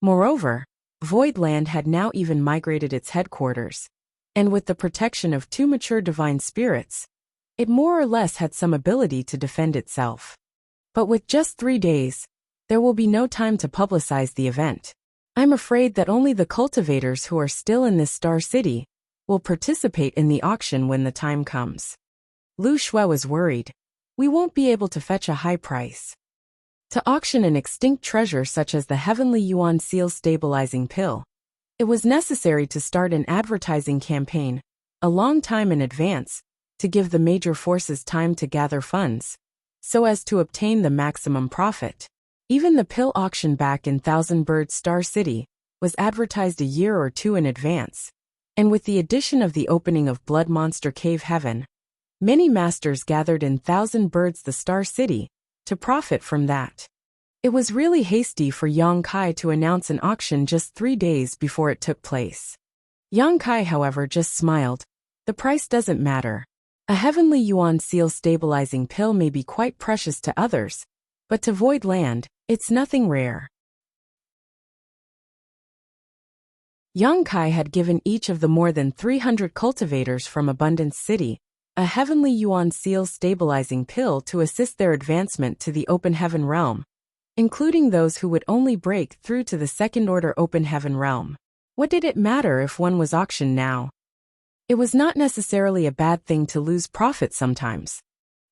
Speaker 1: Moreover, Voidland had now even migrated its headquarters, and with the protection of two mature divine spirits, it more or less had some ability to defend itself. But with just 3 days, there will be no time to publicize the event. I'm afraid that only the cultivators who are still in this Star City will participate in the auction when the time comes. Lu Shui was worried. We won't be able to fetch a high price. To auction an extinct treasure such as the heavenly yuan seal stabilizing pill, it was necessary to start an advertising campaign, a long time in advance, to give the major forces time to gather funds, so as to obtain the maximum profit. Even the pill auction back in Thousand Bird Star City was advertised a year or two in advance, and with the addition of the opening of Blood Monster Cave Heaven, many masters gathered in Thousand Birds the Star City to profit from that. It was really hasty for Yang Kai to announce an auction just 3 days before it took place. Yang Kai, however, just smiled. The price doesn't matter. A heavenly yuan seal stabilizing pill may be quite precious to others, but to Void Land, it's nothing rare. Yang Kai had given each of the more than 300 cultivators from Abundance City a heavenly yuan seal stabilizing pill to assist their advancement to the open heaven realm, including those who would only break through to the second-order open heaven realm. What did it matter if one was auctioned now? It was not necessarily a bad thing to lose profit sometimes.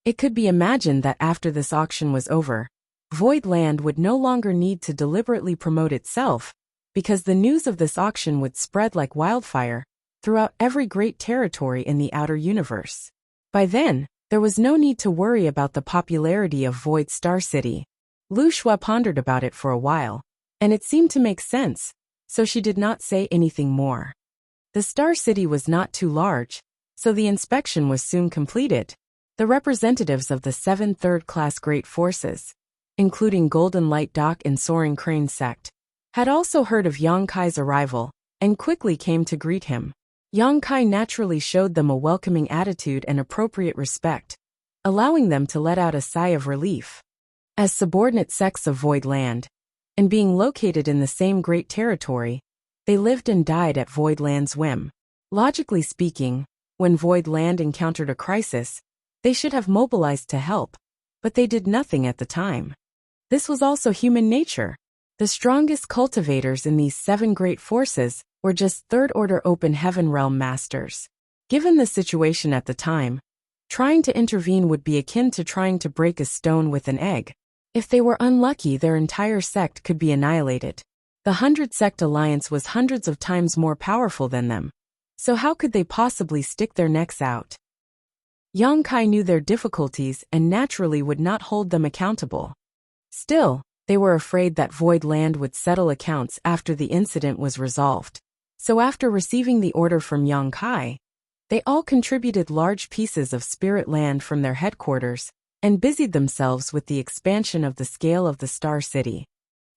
Speaker 1: It could be imagined that after this auction was over, Void Land would no longer need to deliberately promote itself, because the news of this auction would spread like wildfire throughout every great territory in the outer universe. By then, there was no need to worry about the popularity of Void Star City. Lu Shua pondered about it for a while, and it seemed to make sense, so she did not say anything more. The Star City was not too large, so the inspection was soon completed. The representatives of the 7 third-class great forces, including Golden Light Dock and Soaring Crane Sect, had also heard of Yang Kai's arrival, and quickly came to greet him. Yang Kai naturally showed them a welcoming attitude and appropriate respect, allowing them to let out a sigh of relief. As subordinate sects of Void Land, and being located in the same great territory, they lived and died at Void Land's whim. Logically speaking, when Void Land encountered a crisis, they should have mobilized to help, but they did nothing at the time. This was also human nature. The strongest cultivators in these 7 great forces were just third-order open heaven realm masters. Given the situation at the time, trying to intervene would be akin to trying to break a stone with an egg. If they were unlucky, their entire sect could be annihilated. The 100-sect alliance was hundreds of times more powerful than them, so how could they possibly stick their necks out? Yang Kai knew their difficulties and naturally would not hold them accountable. Still, they were afraid that Void Land would settle accounts after the incident was resolved. So after receiving the order from Yang Kai, they all contributed large pieces of spirit land from their headquarters and busied themselves with the expansion of the scale of the Star City.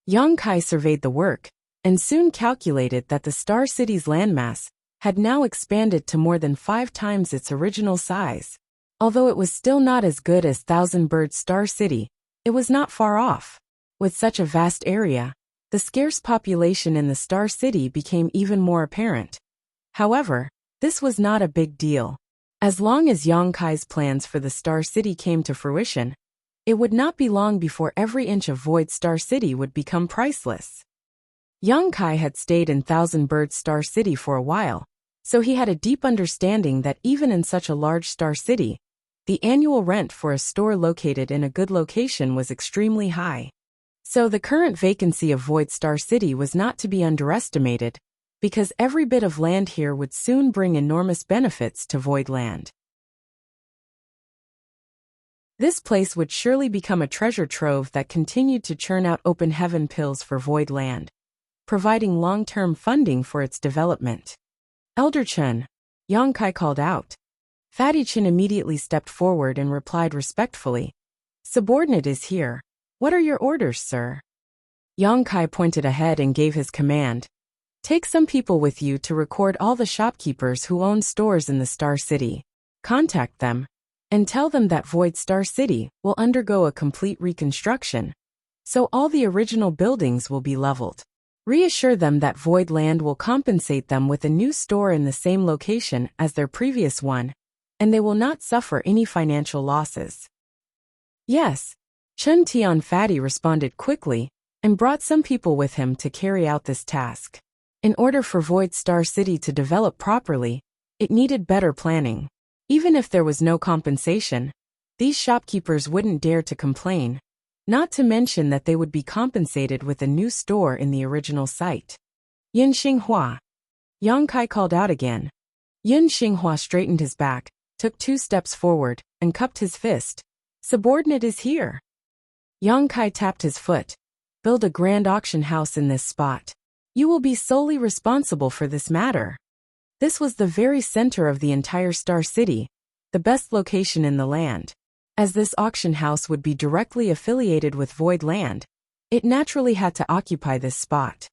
Speaker 1: Yang Kai surveyed the work, and soon calculated that the Star City's landmass had now expanded to more than 5 times its original size. Although it was still not as good as Thousand Bird Star City, it was not far off. With such a vast area, the scarce population in the Star City became even more apparent. However, this was not a big deal. As long as Yang Kai's plans for the Star City came to fruition, it would not be long before every inch of Void Star City would become priceless. Yang Kai had stayed in Thousand Bird Star City for a while, so he had a deep understanding that even in such a large Star City, the annual rent for a store located in a good location was extremely high. So the current vacancy of Void Star City was not to be underestimated, because every bit of land here would soon bring enormous benefits to Void Land. This place would surely become a treasure trove that continued to churn out open heaven pills for Void Land, providing long-term funding for its development. Elder Chen, Yang Kai called out. Fatty Chen immediately stepped forward and replied respectfully, "Subordinate is here. What are your orders, sir?" Yang Kai pointed ahead and gave his command. "Take some people with you to record all the shopkeepers who own stores in the Star City. Contact them, and tell them that Void Star City will undergo a complete reconstruction, so all the original buildings will be leveled. Reassure them that Void Land will compensate them with a new store in the same location as their previous one, and they will not suffer any financial losses." "Yes." Chen Tian Fatty responded quickly, and brought some people with him to carry out this task. In order for Void Star City to develop properly, it needed better planning. Even if there was no compensation, these shopkeepers wouldn't dare to complain, not to mention that they would be compensated with a new store in the original site. "Yin Xinghua." Yang Kai called out again. Yin Xinghua straightened his back, took 2 steps forward, and cupped his fist. "Subordinate is here." Yang Kai tapped his foot. "Build a grand auction house in this spot. You will be solely responsible for this matter." This was the very center of the entire Star City, the best location in the land. As this auction house would be directly affiliated with Void Land, it naturally had to occupy this spot.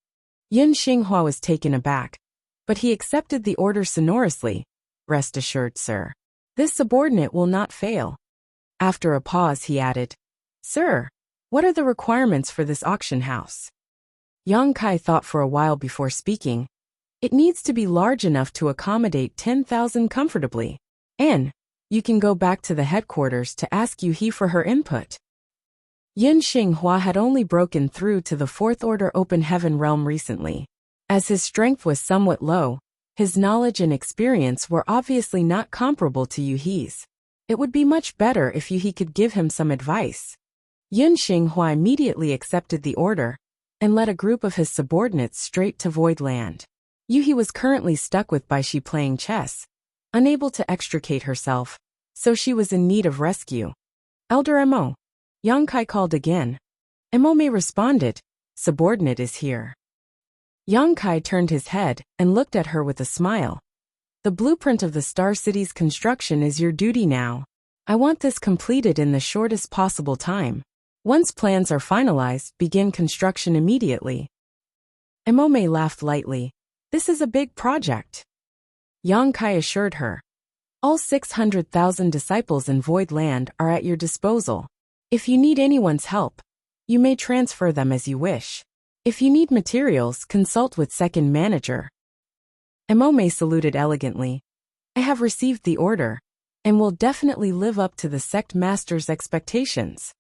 Speaker 1: Yin Xinghua was taken aback, but he accepted the order sonorously. "Rest assured, sir. This subordinate will not fail." After a pause, he added, "Sir, what are the requirements for this auction house?" Yang Kai thought for a while before speaking. "It needs to be large enough to accommodate 10,000 comfortably. And you can go back to the headquarters to ask Yuhi for her input." Yin Xinghua had only broken through to the Fourth Order Open Heaven realm recently. As his strength was somewhat low, his knowledge and experience were obviously not comparable to Yuhi's. It would be much better if Yuhi could give him some advice. Yin Xinghua immediately accepted the order and led a group of his subordinates straight to Void Land. Yuhi was currently stuck with Baishi playing chess, unable to extricate herself, so she was in need of rescue. "Elder Mo," Yang Kai called again. Emome responded, "Subordinate is here." Yang Kai turned his head and looked at her with a smile. "The blueprint of the Star City's construction is your duty now. I want this completed in the shortest possible time. Once plans are finalized, begin construction immediately." Emome laughed lightly. "This is a big project." Yang Kai assured her. "All 600,000 disciples in Void Land are at your disposal. If you need anyone's help, you may transfer them as you wish. If you need materials, consult with second manager." Emome saluted elegantly. "I have received the order, and will definitely live up to the sect master's expectations."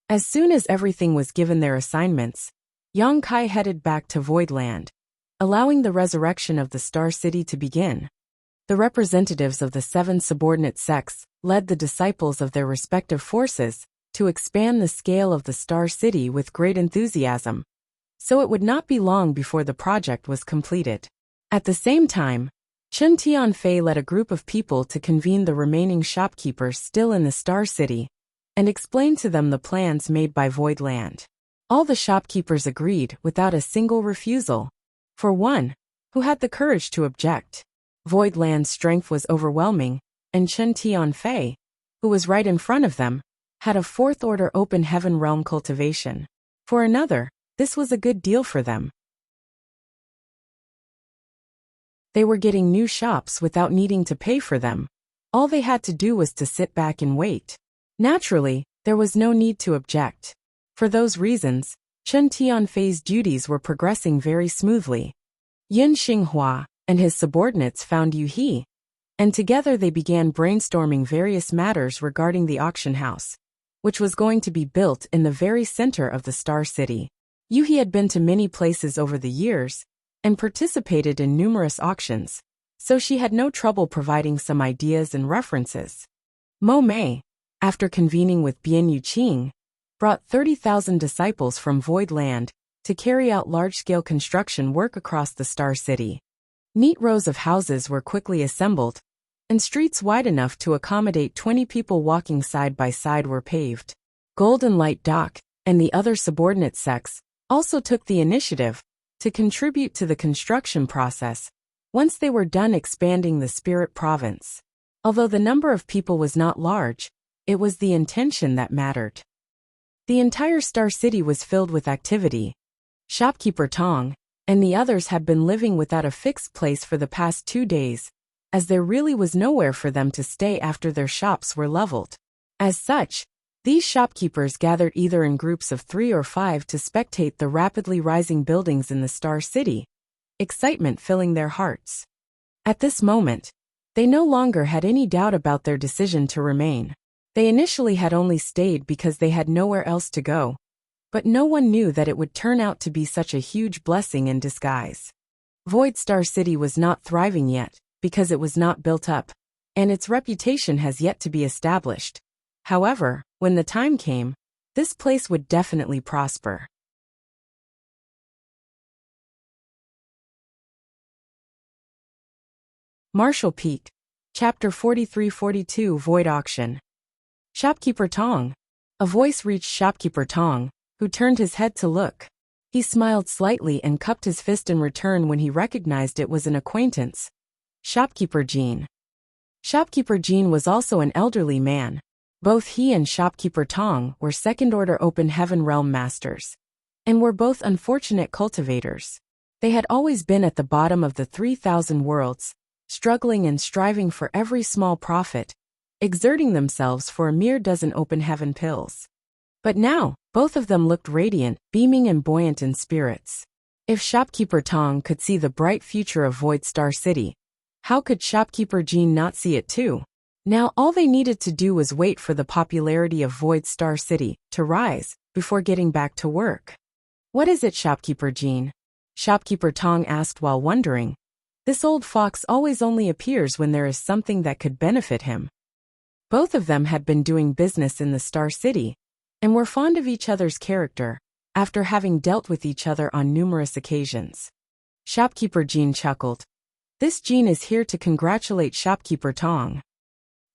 Speaker 1: As soon as everything was given their assignments, Yang Kai headed back to Void Land, allowing the resurrection of the Star City to begin. The representatives of the 7 subordinate sects led the disciples of their respective forces to expand the scale of the Star City with great enthusiasm, so it would not be long before the project was completed. At the same time, Chen Tianfei led a group of people to convene the remaining shopkeepers still in the Star City and explain to them the plans made by Void Land. All the shopkeepers agreed without a single refusal. For one, who had the courage to object. Void Land's strength was overwhelming, and Chen Tianfei, who was right in front of them, had a Fourth Order Open Heaven realm cultivation. For another, this was a good deal for them. They were getting new shops without needing to pay for them. All they had to do was to sit back and wait. Naturally, there was no need to object. For those reasons, Chen Tianfei's duties were progressing very smoothly. Yin Xinghua and his subordinates found Yuhi, and together they began brainstorming various matters regarding the auction house, which was going to be built in the very center of the Star City. Yuhi had been to many places over the years and participated in numerous auctions, so she had no trouble providing some ideas and references. Mo Mei, after convening with Bian Yuqing, brought 30,000 disciples from Void Land to carry out large-scale construction work across the Star City. Neat rows of houses were quickly assembled, and streets wide enough to accommodate 20 people walking side by side were paved. Golden Light Dock and the other subordinate sects also took the initiative to contribute to the construction process once they were done expanding the Spirit Province. Although the number of people was not large, it was the intention that mattered. The entire Star City was filled with activity. Shopkeeper Tong and the others had been living without a fixed place for the past 2 days, as there really was nowhere for them to stay after their shops were leveled. As such, these shopkeepers gathered either in groups of 3 or 5 to spectate the rapidly rising buildings in the Star City, excitement filling their hearts. At this moment, they no longer had any doubt about their decision to remain. They initially had only stayed because they had nowhere else to go, but no one knew that it would turn out to be such a huge blessing in disguise. Void Star City was not thriving yet, because it was not built up, and its reputation has yet to be established. However, when the time came, this place would definitely prosper. Marshall Peak, Chapter 43-42 Void Auction. Shopkeeper Tong. A voice reached Shopkeeper Tong, who turned his head to look. He smiled slightly and cupped his fist in return when he recognized it was an acquaintance. Shopkeeper Jean. Shopkeeper Jean was also an elderly man. Both he and Shopkeeper Tong were second-order open heaven realm masters, and were both unfortunate cultivators. They had always been at the bottom of the 3,000 worlds, struggling and striving for every small profit, exerting themselves for a mere dozen open heaven pills. But now, both of them looked radiant, beaming and buoyant in spirits. If Shopkeeper Tong could see the bright future of Void Star City, how could Shopkeeper Jean not see it too? Now all they needed to do was wait for the popularity of Void Star City to rise before getting back to work. What is it, Shopkeeper Jean? Shopkeeper Tong asked while wondering. This old fox always only appears when there is something that could benefit him. Both of them had been doing business in the Star City, and were fond of each other's character, after having dealt with each other on numerous occasions. Shopkeeper Jean chuckled. This Jean is here to congratulate Shopkeeper Tong.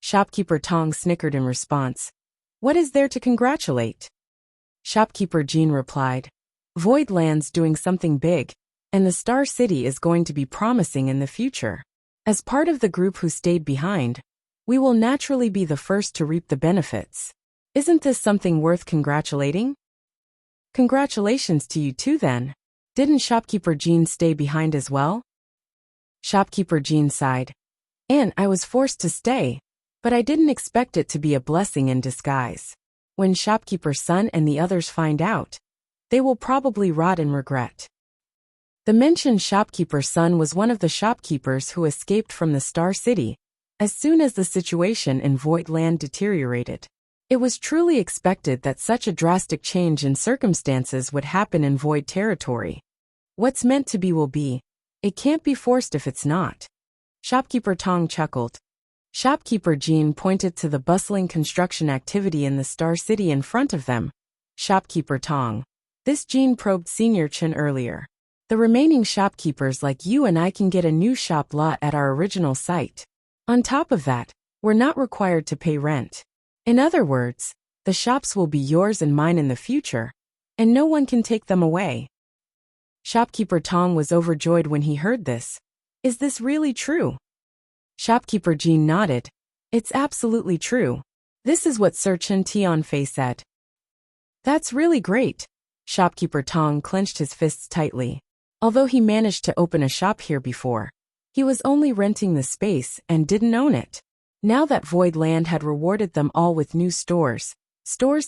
Speaker 1: Shopkeeper Tong snickered in response. What is there to congratulate? Shopkeeper Jean replied. Void Land's doing something big, and the Star City is going to be promising in the future. As part of the group who stayed behind, we will naturally be the first to reap the benefits. Isn't this something worth congratulating? Congratulations to you too then. Didn't Shopkeeper Jean stay behind as well? Shopkeeper Jean sighed. And I was forced to stay, but I didn't expect it to be a blessing in disguise. When Shopkeeper Sun and the others find out, they will probably rot in regret. The mentioned Shopkeeper Sun was one of the shopkeepers who escaped from the Star City as soon as the situation in Void Land deteriorated. It was truly expected that such a drastic change in circumstances would happen in Void territory. What's meant to be will be. It can't be forced if it's not. Shopkeeper Tong chuckled. Shopkeeper Jean pointed to the bustling construction activity in the Star City in front of them. Shopkeeper Tong. This Jean probed Senior Chen earlier. The remaining shopkeepers like you and I can get a new shop lot at our original site. On top of that, we're not required to pay rent. In other words, the shops will be yours and mine in the future, and no one can take them away. Shopkeeper Tong was overjoyed when he heard this. Is this really true? Shopkeeper Jean nodded. It's absolutely true. This is what Sir Chen Tianfei said. That's really great. Shopkeeper Tong clenched his fists tightly. Although he managed to open a shop here before, he was only renting the space and didn't own it. Now that Void Land had rewarded them all with new stores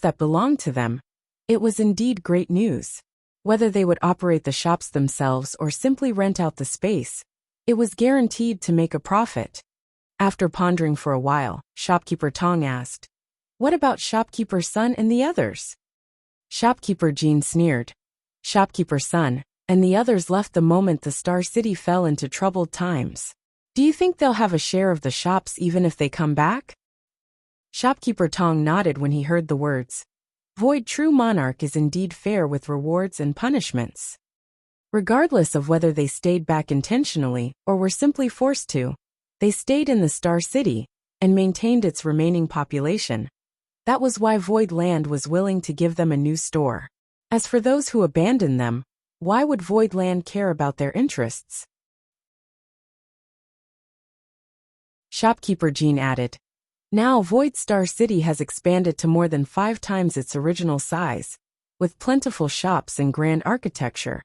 Speaker 1: that belonged to them, it was indeed great news. Whether they would operate the shops themselves or simply rent out the space, it was guaranteed to make a profit. After pondering for a while, Shopkeeper Tong asked, What about Shopkeeper Sun and the others? Shopkeeper Jean sneered. Shopkeeper Sun and the others left the moment the Star City fell into troubled times. Do you think they'll have a share of the shops even if they come back? Shopkeeper Tong nodded when he heard the words. Void True Monarch is indeed fair with rewards and punishments. Regardless of whether they stayed back intentionally or were simply forced to, they stayed in the Star City and maintained its remaining population. That was why Void Land was willing to give them a new store. As for those who abandoned them, why would Void Land care about their interests? Shopkeeper Jean added. Now Void Star City has expanded to more than 5 times its original size, with plentiful shops and grand architecture,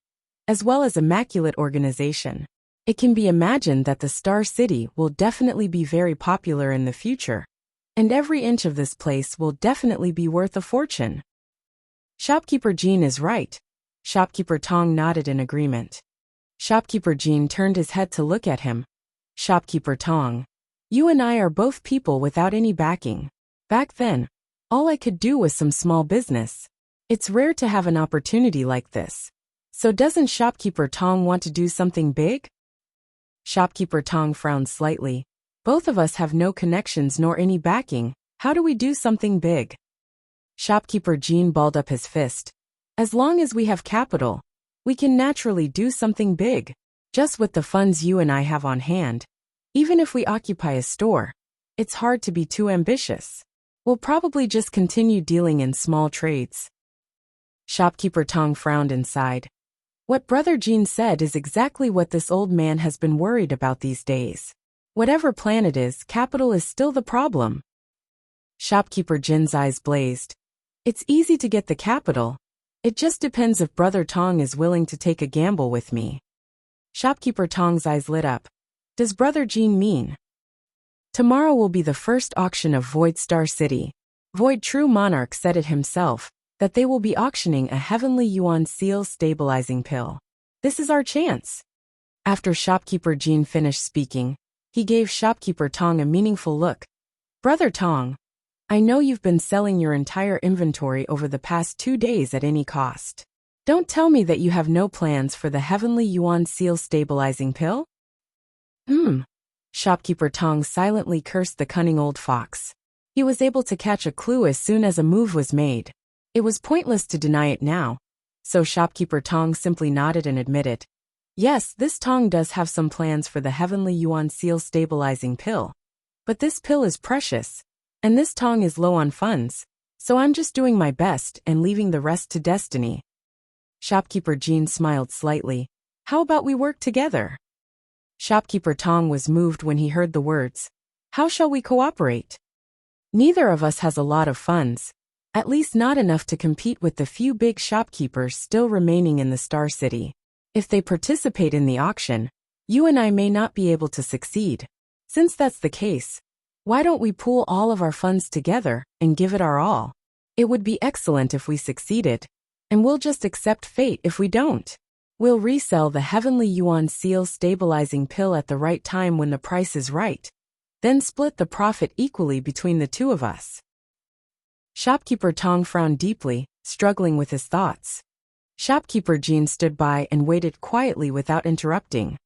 Speaker 1: as well as immaculate organization. It can be imagined that the Star City will definitely be very popular in the future, and every inch of this place will definitely be worth a fortune. Shopkeeper Jean is right. Shopkeeper Tong nodded in agreement. Shopkeeper Jean turned his head to look at him. Shopkeeper Tong. You and I are both people without any backing. Back then, all I could do was some small business. It's rare to have an opportunity like this. So doesn't Shopkeeper Tong want to do something big? Shopkeeper Tong frowned slightly. Both of us have no connections nor any backing. How do we do something big? Shopkeeper Jean balled up his fist. As long as we have capital, we can naturally do something big. Just with the funds you and I have on hand, Even if we occupy a store, it's hard to be too ambitious. We'll probably just continue dealing in small trades. Shopkeeper Tong frowned and sighed. What Brother Jean said is exactly what this old man has been worried about these days. Whatever plan it is, capital is still the problem. Shopkeeper Jin's eyes blazed. It's easy to get the capital. It just depends if Brother Tong is willing to take a gamble with me. Shopkeeper Tong's eyes lit up. Does Brother Jean mean? Tomorrow will be the first auction of Void Star City. Void True Monarch said it himself, that they will be auctioning a Heavenly Yuan Seal stabilizing pill. This is our chance. After Shopkeeper Jean finished speaking, he gave Shopkeeper Tong a meaningful look. Brother Tong, I know you've been selling your entire inventory over the past 2 days at any cost. Don't tell me that you have no plans for the Heavenly Yuan Seal stabilizing pill? Shopkeeper Tong silently cursed the cunning old fox. He was able to catch a clue as soon as a move was made. It was pointless to deny it now, so Shopkeeper Tong simply nodded and admitted, yes, this Tong does have some plans for the Heavenly Yuan Seal stabilizing pill. But this pill is precious, and this Tong is low on funds, so I'm just doing my best and leaving the rest to destiny. Shopkeeper Jean smiled slightly. How about we work together? Shopkeeper Tong was moved when he heard the words. How shall we cooperate? Neither of us has a lot of funds. At least not enough to compete with the few big shopkeepers still remaining in the Star City. If they participate in the auction, you and I may not be able to succeed. Since that's the case, why don't we pool all of our funds together and give it our all? It would be excellent if we succeeded, and we'll just accept fate if we don't. We'll resell the Heavenly Yuan Seal stabilizing pill at the right time when the price is right, then split the profit equally between the two of us. Shopkeeper Tong frowned deeply, struggling with his thoughts. Shopkeeper Jean stood by and waited quietly without interrupting.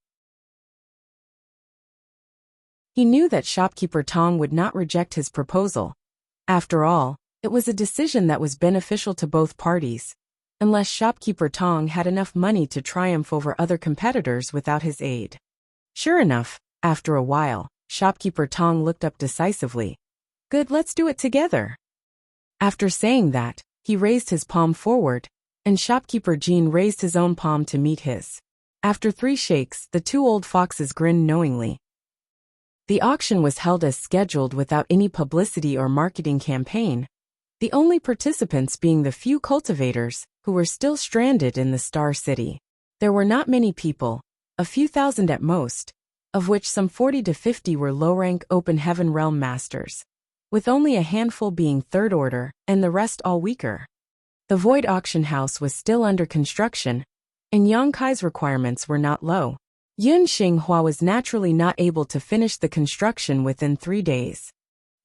Speaker 1: He knew that Shopkeeper Tong would not reject his proposal. After all, it was a decision that was beneficial to both parties, unless Shopkeeper Tong had enough money to triumph over other competitors without his aid. Sure enough, after a while, Shopkeeper Tong looked up decisively. Good, let's do it together. After saying that, he raised his palm forward, and Shopkeeper Jean raised his own palm to meet his. After 3 shakes, the two old foxes grinned knowingly. The auction was held as scheduled without any publicity or marketing campaign, the only participants being the few cultivators who were still stranded in the Star City. There were not many people, a few thousand at most, of which some 40 to 50 were low-rank Open Heaven Realm Masters, with only a handful being third order and the rest all weaker. The Void Auction House was still under construction, and Yang Kai's requirements were not low. Yun Xinghua was naturally not able to finish the construction within 3 days.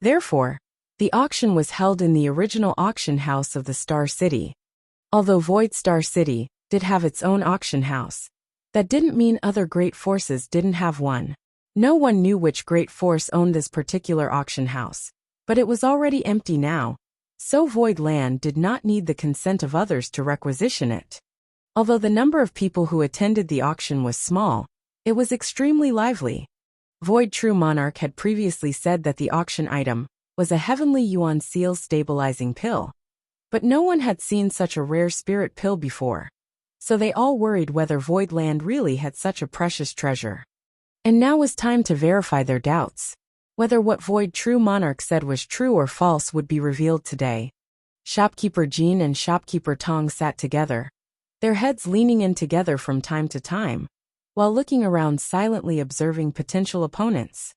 Speaker 1: Therefore, the auction was held in the original auction house of the Star City. Although Void Star City did have its own auction house, that didn't mean other great forces didn't have one. No one knew which great force owned this particular auction house, but it was already empty now, so Void Land did not need the consent of others to requisition it. Although the number of people who attended the auction was small, it was extremely lively. Void True Monarch had previously said that the auction item was a Heavenly Yuan Seal stabilizing pill, but no one had seen such a rare spirit pill before, so they all worried whether Void Land really had such a precious treasure. And now was time to verify their doubts. Whether what Void True Monarch said was true or false would be revealed today. Shopkeeper Jean and Shopkeeper Tong sat together, their heads leaning in together from time to time, while looking around silently observing potential opponents.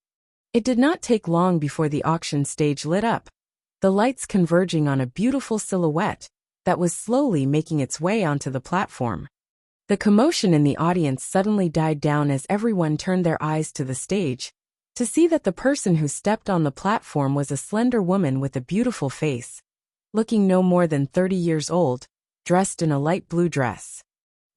Speaker 1: It did not take long before the auction stage lit up, the lights converging on a beautiful silhouette that was slowly making its way onto the platform. The commotion in the audience suddenly died down as everyone turned their eyes to the stage, to see that the person who stepped on the platform was a slender woman with a beautiful face, looking no more than 30 years old, dressed in a light blue dress.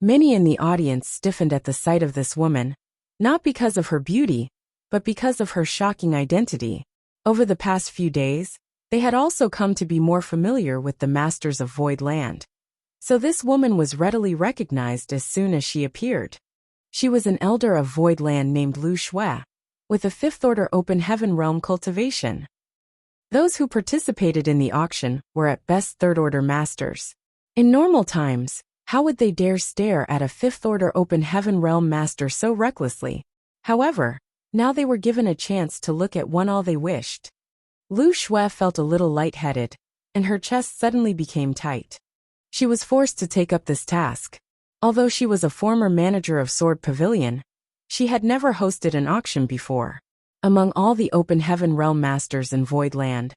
Speaker 1: Many in the audience stiffened at the sight of this woman, not because of her beauty, but because of her shocking identity. Over the past few days, they had also come to be more familiar with the Masters of Void Land. So this woman was readily recognized as soon as she appeared. She was an elder of Void Land named Lu Shui, with a fifth-order open heaven realm cultivation. Those who participated in the auction were at best third-order masters. In normal times, how would they dare stare at a fifth-order open heaven realm master so recklessly? However, now they were given a chance to look at one all they wished. Lu Shui felt a little lightheaded, and her chest suddenly became tight. She was forced to take up this task. Although she was a former manager of Sword Pavilion, she had never hosted an auction before. Among all the open heaven realm masters in Void Land,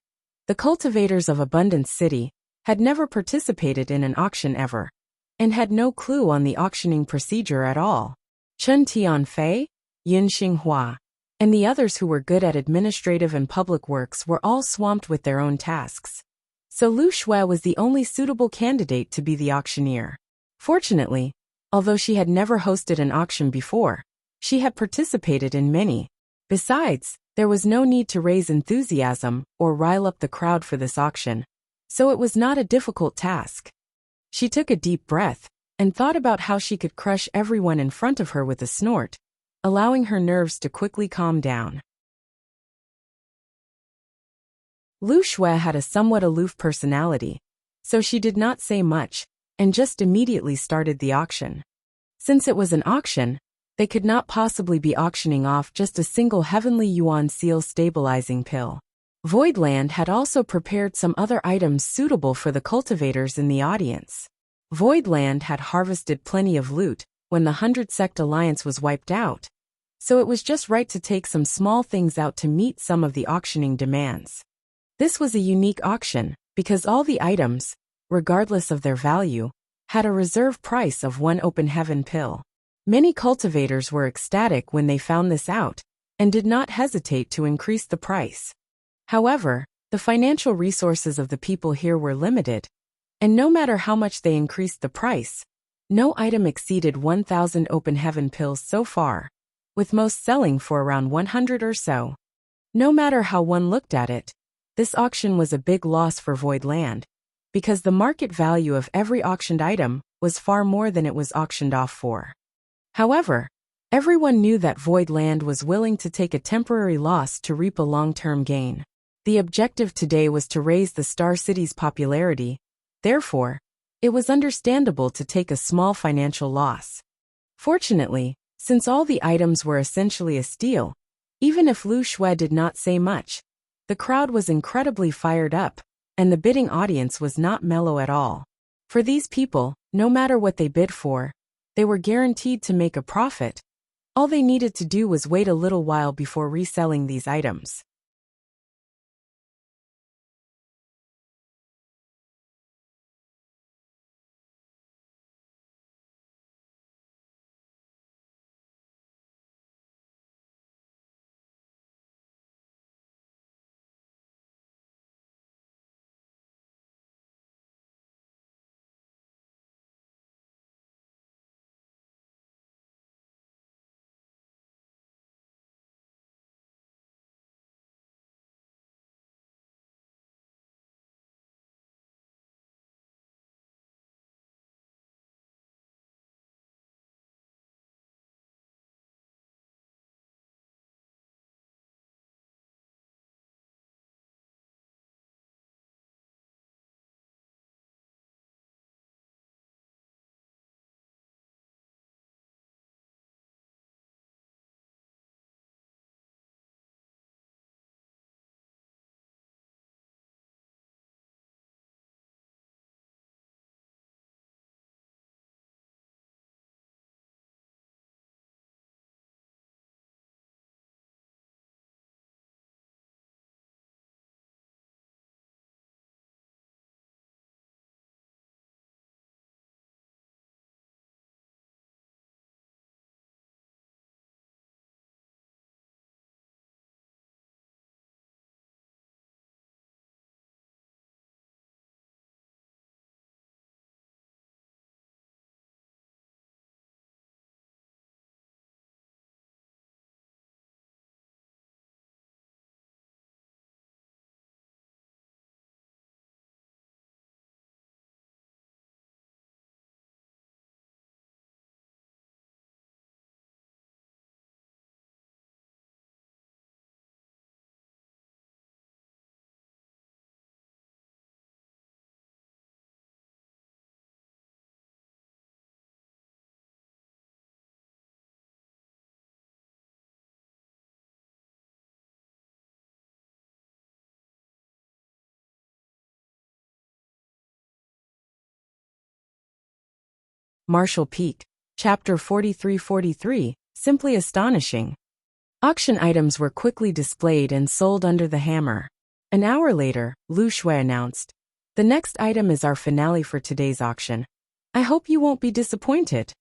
Speaker 1: the cultivators of Abundance City had never participated in an auction ever, and had no clue on the auctioning procedure at all. Chen Tianfei, Yin Xinghua, and the others who were good at administrative and public works were all swamped with their own tasks. So Lu Shui was the only suitable candidate to be the auctioneer. Fortunately, although she had never hosted an auction before, she had participated in many. Besides, there was no need to raise enthusiasm or rile up the crowd for this auction, so it was not a difficult task. She took a deep breath and thought about how she could crush everyone in front of her with a snort, allowing her nerves to quickly calm down. Lu Shui had a somewhat aloof personality, so she did not say much and just immediately started the auction. Since it was an auction, they could not possibly be auctioning off just a single Heavenly Yuan Seal stabilizing pill. Voidland had also prepared some other items suitable for the cultivators in the audience. Voidland had harvested plenty of loot when the 100 Sect Alliance was wiped out, so it was just right to take some small things out to meet some of the auctioning demands. This was a unique auction because all the items, regardless of their value, had a reserve price of 1 open heaven pill. Many cultivators were ecstatic when they found this out and did not hesitate to increase the price. However, the financial resources of the people here were limited, and no matter how much they increased the price, no item exceeded 1,000 open heaven pills so far, with most selling for around 100 or so. No matter how one looked at it, this auction was a big loss for Void Land, because the market value of every auctioned item was far more than it was auctioned off for. However, everyone knew that Void Land was willing to take a temporary loss to reap a long-term gain. The objective today was to raise the Star City's popularity, therefore, it was understandable to take a small financial loss. Fortunately, since all the items were essentially a steal, even if Lu Shui did not say much, the crowd was incredibly fired up, and the bidding audience was not mellow at all. For these people, no matter what they bid for, they were guaranteed to make a profit. All they needed to do was wait a little while before reselling these items. Marshall Peak. Chapter 4343, Simply Astonishing. Auction items were quickly displayed and sold under the hammer. An hour later, Lu Shui announced, "The next item is our finale for today's auction. I hope you won't be disappointed."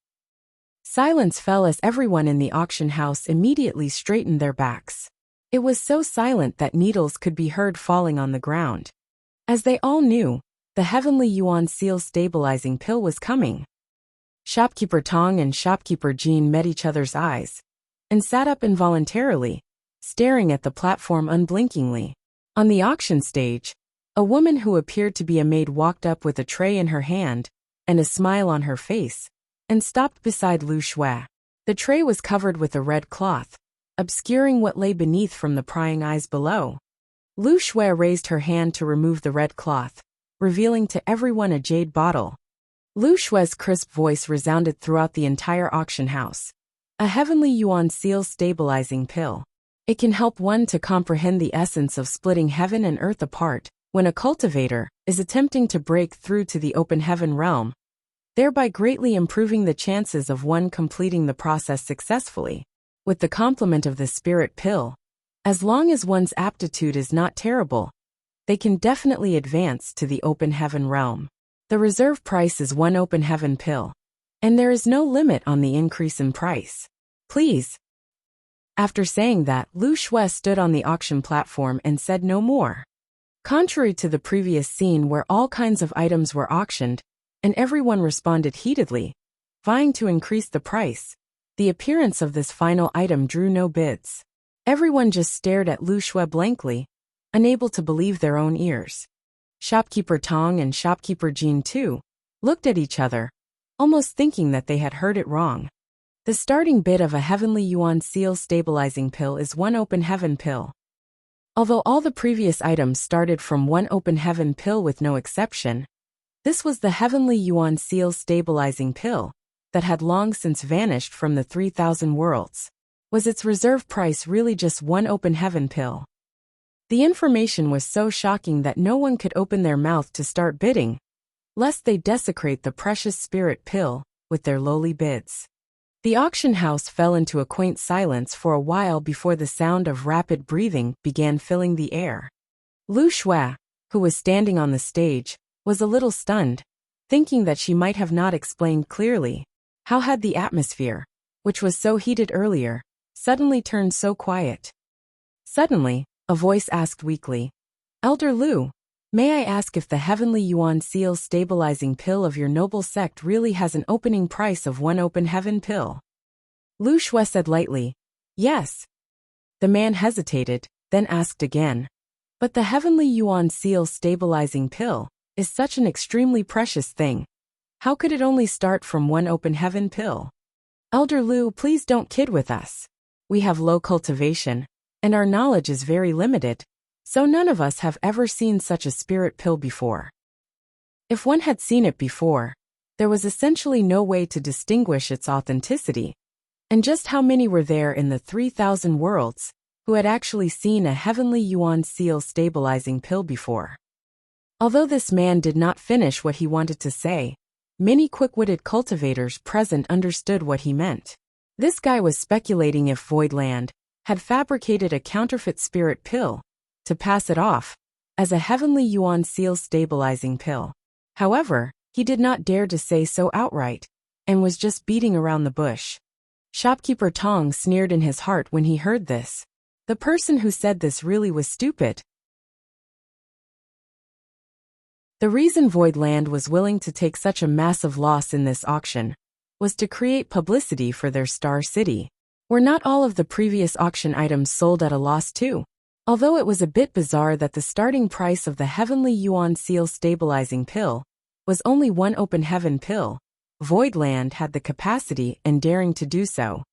Speaker 1: Silence fell as everyone in the auction house immediately straightened their backs. It was so silent that needles could be heard falling on the ground. As they all knew, the Heavenly Yuan Seal stabilizing pill was coming. Shopkeeper Tong and Shopkeeper Jean met each other's eyes and sat up involuntarily, staring at the platform unblinkingly. On the auction stage, a woman who appeared to be a maid walked up with a tray in her hand and a smile on her face, and stopped beside Lu Shui. The tray was covered with a red cloth, obscuring what lay beneath from the prying eyes below. Lu Shui raised her hand to remove the red cloth, revealing to everyone a jade bottle. Lu Shui's crisp voice resounded throughout the entire auction house. A Heavenly Yuan Seal stabilizing pill. It can help one to comprehend the essence of splitting heaven and earth apart when a cultivator is attempting to break through to the open heaven realm, thereby greatly improving the chances of one completing the process successfully. With the complement of the spirit pill, as long as one's aptitude is not terrible, they can definitely advance to the open heaven realm. The reserve price is one open heaven pill, and there is no limit on the increase in price. Please. After saying that, Lu Shui stood on the auction platform and said no more. Contrary to the previous scene where all kinds of items were auctioned, and everyone responded heatedly, vying to increase the price, the appearance of this final item drew no bids. Everyone just stared at Lu Shui blankly, unable to believe their own ears. Shopkeeper Tong and Shopkeeper Jean too looked at each other, almost thinking that they had heard it wrong. The starting bid of a Heavenly Yuan Seal stabilizing pill is one open heaven pill. Although all the previous items started from one open heaven pill with no exception, this was the Heavenly Yuan Seal stabilizing pill that had long since vanished from the 3,000 worlds. Was its reserve price really just one open heaven pill? The information was so shocking that no one could open their mouth to start bidding, lest they desecrate the precious spirit pill with their lowly bids. The auction house fell into a quaint silence for a while before the sound of rapid breathing began filling the air. Lu Shui, who was standing on the stage, was a little stunned, thinking that she might have not explained clearly. How had the atmosphere, which was so heated earlier, suddenly turned so quiet? Suddenly, a voice asked weakly, "Elder Lu, may I ask if the Heavenly Yuan Seal stabilizing pill of your noble sect really has an opening price of one open heaven pill?" Lu Shui said lightly, "Yes." The man hesitated, then asked again, "But the Heavenly Yuan Seal stabilizing pill is such an extremely precious thing. How could it only start from one open heaven pill?" "Elder Lu, please don't kid with us. We have low cultivation, and our knowledge is very limited, so none of us have ever seen such a spirit pill before." If one had seen it before, there was essentially no way to distinguish its authenticity. And just how many were there in the 3,000 worlds who had actually seen a Heavenly Yuan Seal stabilizing pill before? Although this man did not finish what he wanted to say, many quick-witted cultivators present understood what he meant. This guy was speculating if Voidland had fabricated a counterfeit spirit pill to pass it off as a Heavenly Yuan Seal stabilizing pill. However, he did not dare to say so outright, and was just beating around the bush. Shopkeeper Tong sneered in his heart when he heard this. The person who said this really was stupid. The reason Voidland was willing to take such a massive loss in this auction was to create publicity for their star city. Were not all of the previous auction items sold at a loss too? Although it was a bit bizarre that the starting price of the Heavenly Yuan Seal stabilizing pill was only one open heaven pill, Voidland had the capacity and daring to do so.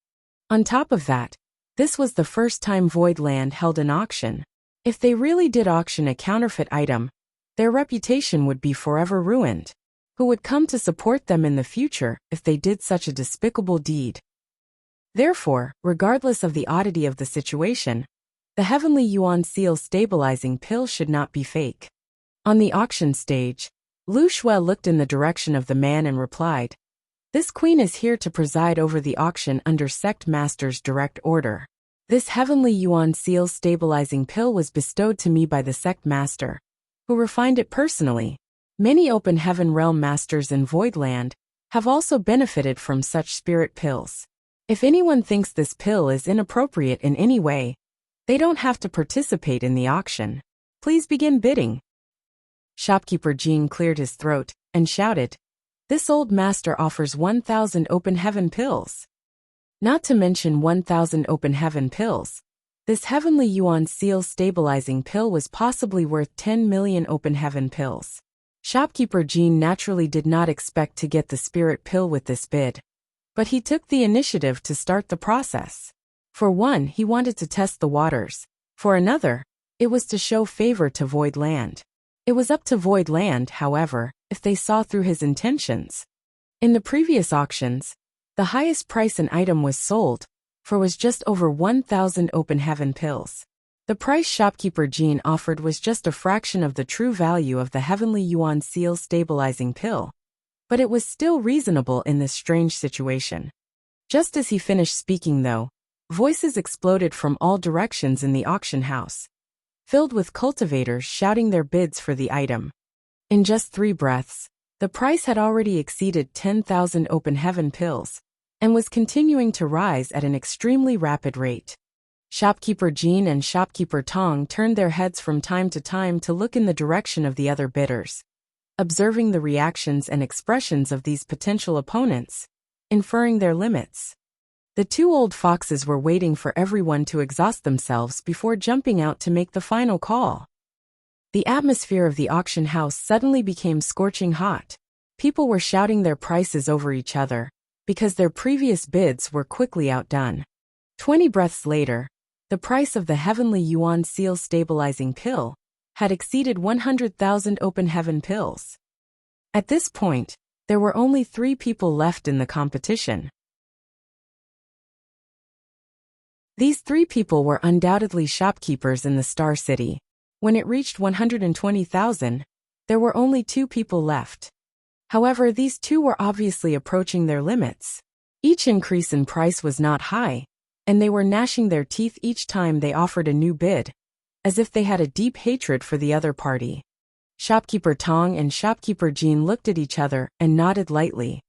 Speaker 1: On top of that, this was the first time Voidland held an auction. If they really did auction a counterfeit item, their reputation would be forever ruined. Who would come to support them in the future if they did such a despicable deed? Therefore, regardless of the oddity of the situation, the Heavenly Yuan Seal stabilizing pill should not be fake. On the auction stage, Lu Shui looked in the direction of the man and replied, This queen is here to preside over the auction under sect master's direct order. This heavenly yuan seal stabilizing pill was bestowed to me by the sect master, who refined it personally. Many open heaven realm masters in Voidland have also benefited from such spirit pills. If anyone thinks this pill is inappropriate in any way, they don't have to participate in the auction. Please begin bidding. Shopkeeper Jean cleared his throat and shouted, "This old master offers 1,000 open heaven pills. Not to mention 1,000 open heaven pills. This heavenly yuan seal stabilizing pill was possibly worth 10 million open heaven pills." Shopkeeper Jean naturally did not expect to get the spirit pill with this bid, but he took the initiative to start the process. For one, he wanted to test the waters. For another, it was to show favor to Voidland. It was up to Voidland, however, if they saw through his intentions. In the previous auctions, the highest price an item was sold for was just over 1,000 open heaven pills. The price Shopkeeper Jean offered was just a fraction of the true value of the heavenly yuan seal stabilizing pill, but it was still reasonable in this strange situation. Just as he finished speaking though, voices exploded from all directions in the auction house, filled with cultivators shouting their bids for the item. In just 3 breaths, the price had already exceeded 10,000 open heaven pills, and was continuing to rise at an extremely rapid rate. Shopkeeper Jean and Shopkeeper Tong turned their heads from time to time to look in the direction of the other bidders, observing the reactions and expressions of these potential opponents, inferring their limits. The 2 old foxes were waiting for everyone to exhaust themselves before jumping out to make the final call. The atmosphere of the auction house suddenly became scorching hot. People were shouting their prices over each other, because their previous bids were quickly outdone. 20 breaths later, the price of the heavenly yuan seal stabilizing pill had exceeded 100,000 open heaven pills. At this point, there were only 3 people left in the competition. These 3 people were undoubtedly shopkeepers in the Star City. When it reached 120,000, there were only 2 people left. However, these 2 were obviously approaching their limits. Each increase in price was not high, and they were gnashing their teeth each time they offered a new bid, as if they had a deep hatred for the other party. Shopkeeper Tong and Shopkeeper Jean looked at each other and nodded lightly.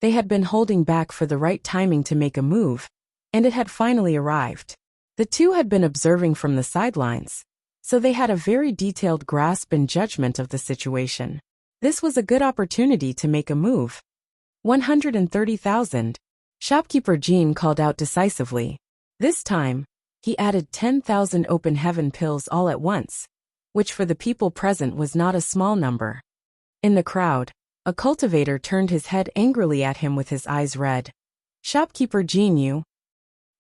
Speaker 1: They had been holding back for the right timing to make a move, and it had finally arrived. The 2 had been observing from the sidelines, so they had a very detailed grasp and judgment of the situation. This was a good opportunity to make a move. 130,000. Shopkeeper Jean called out decisively. This time, he added 10,000 open heaven pills all at once, which for the people present was not a small number. In the crowd, a cultivator turned his head angrily at him with his eyes red. "Shopkeeper Jean, you."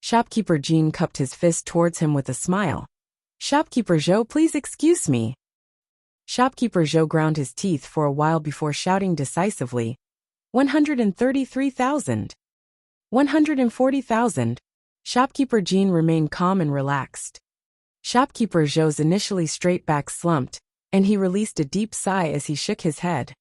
Speaker 1: Shopkeeper Jean cupped his fist towards him with a smile. "Shopkeeper Zhou, please excuse me." Shopkeeper Zhou ground his teeth for a while before shouting decisively, 133,000. 140,000. Shopkeeper Jean remained calm and relaxed. Shopkeeper Zhou's initially straight back slumped, and he released a deep sigh as he shook his head.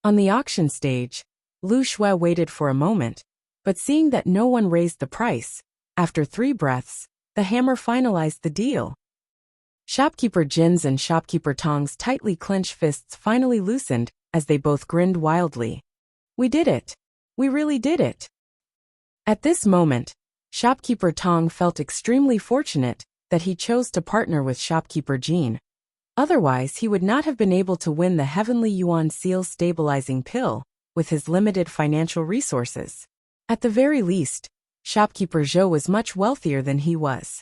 Speaker 1: On the auction stage, Lu Shui waited for a moment, but seeing that no one raised the price, after 3 breaths, the hammer finalized the deal. Shopkeeper Jin's and Shopkeeper Tong's tightly clenched fists finally loosened as they both grinned wildly. "We did it. We really did it." At this moment, Shopkeeper Tong felt extremely fortunate that he chose to partner with Shopkeeper Jean. Otherwise, he would not have been able to win the heavenly yuan seal stabilizing pill with his limited financial resources. At the very least, Shopkeeper Zhou was much wealthier than he was.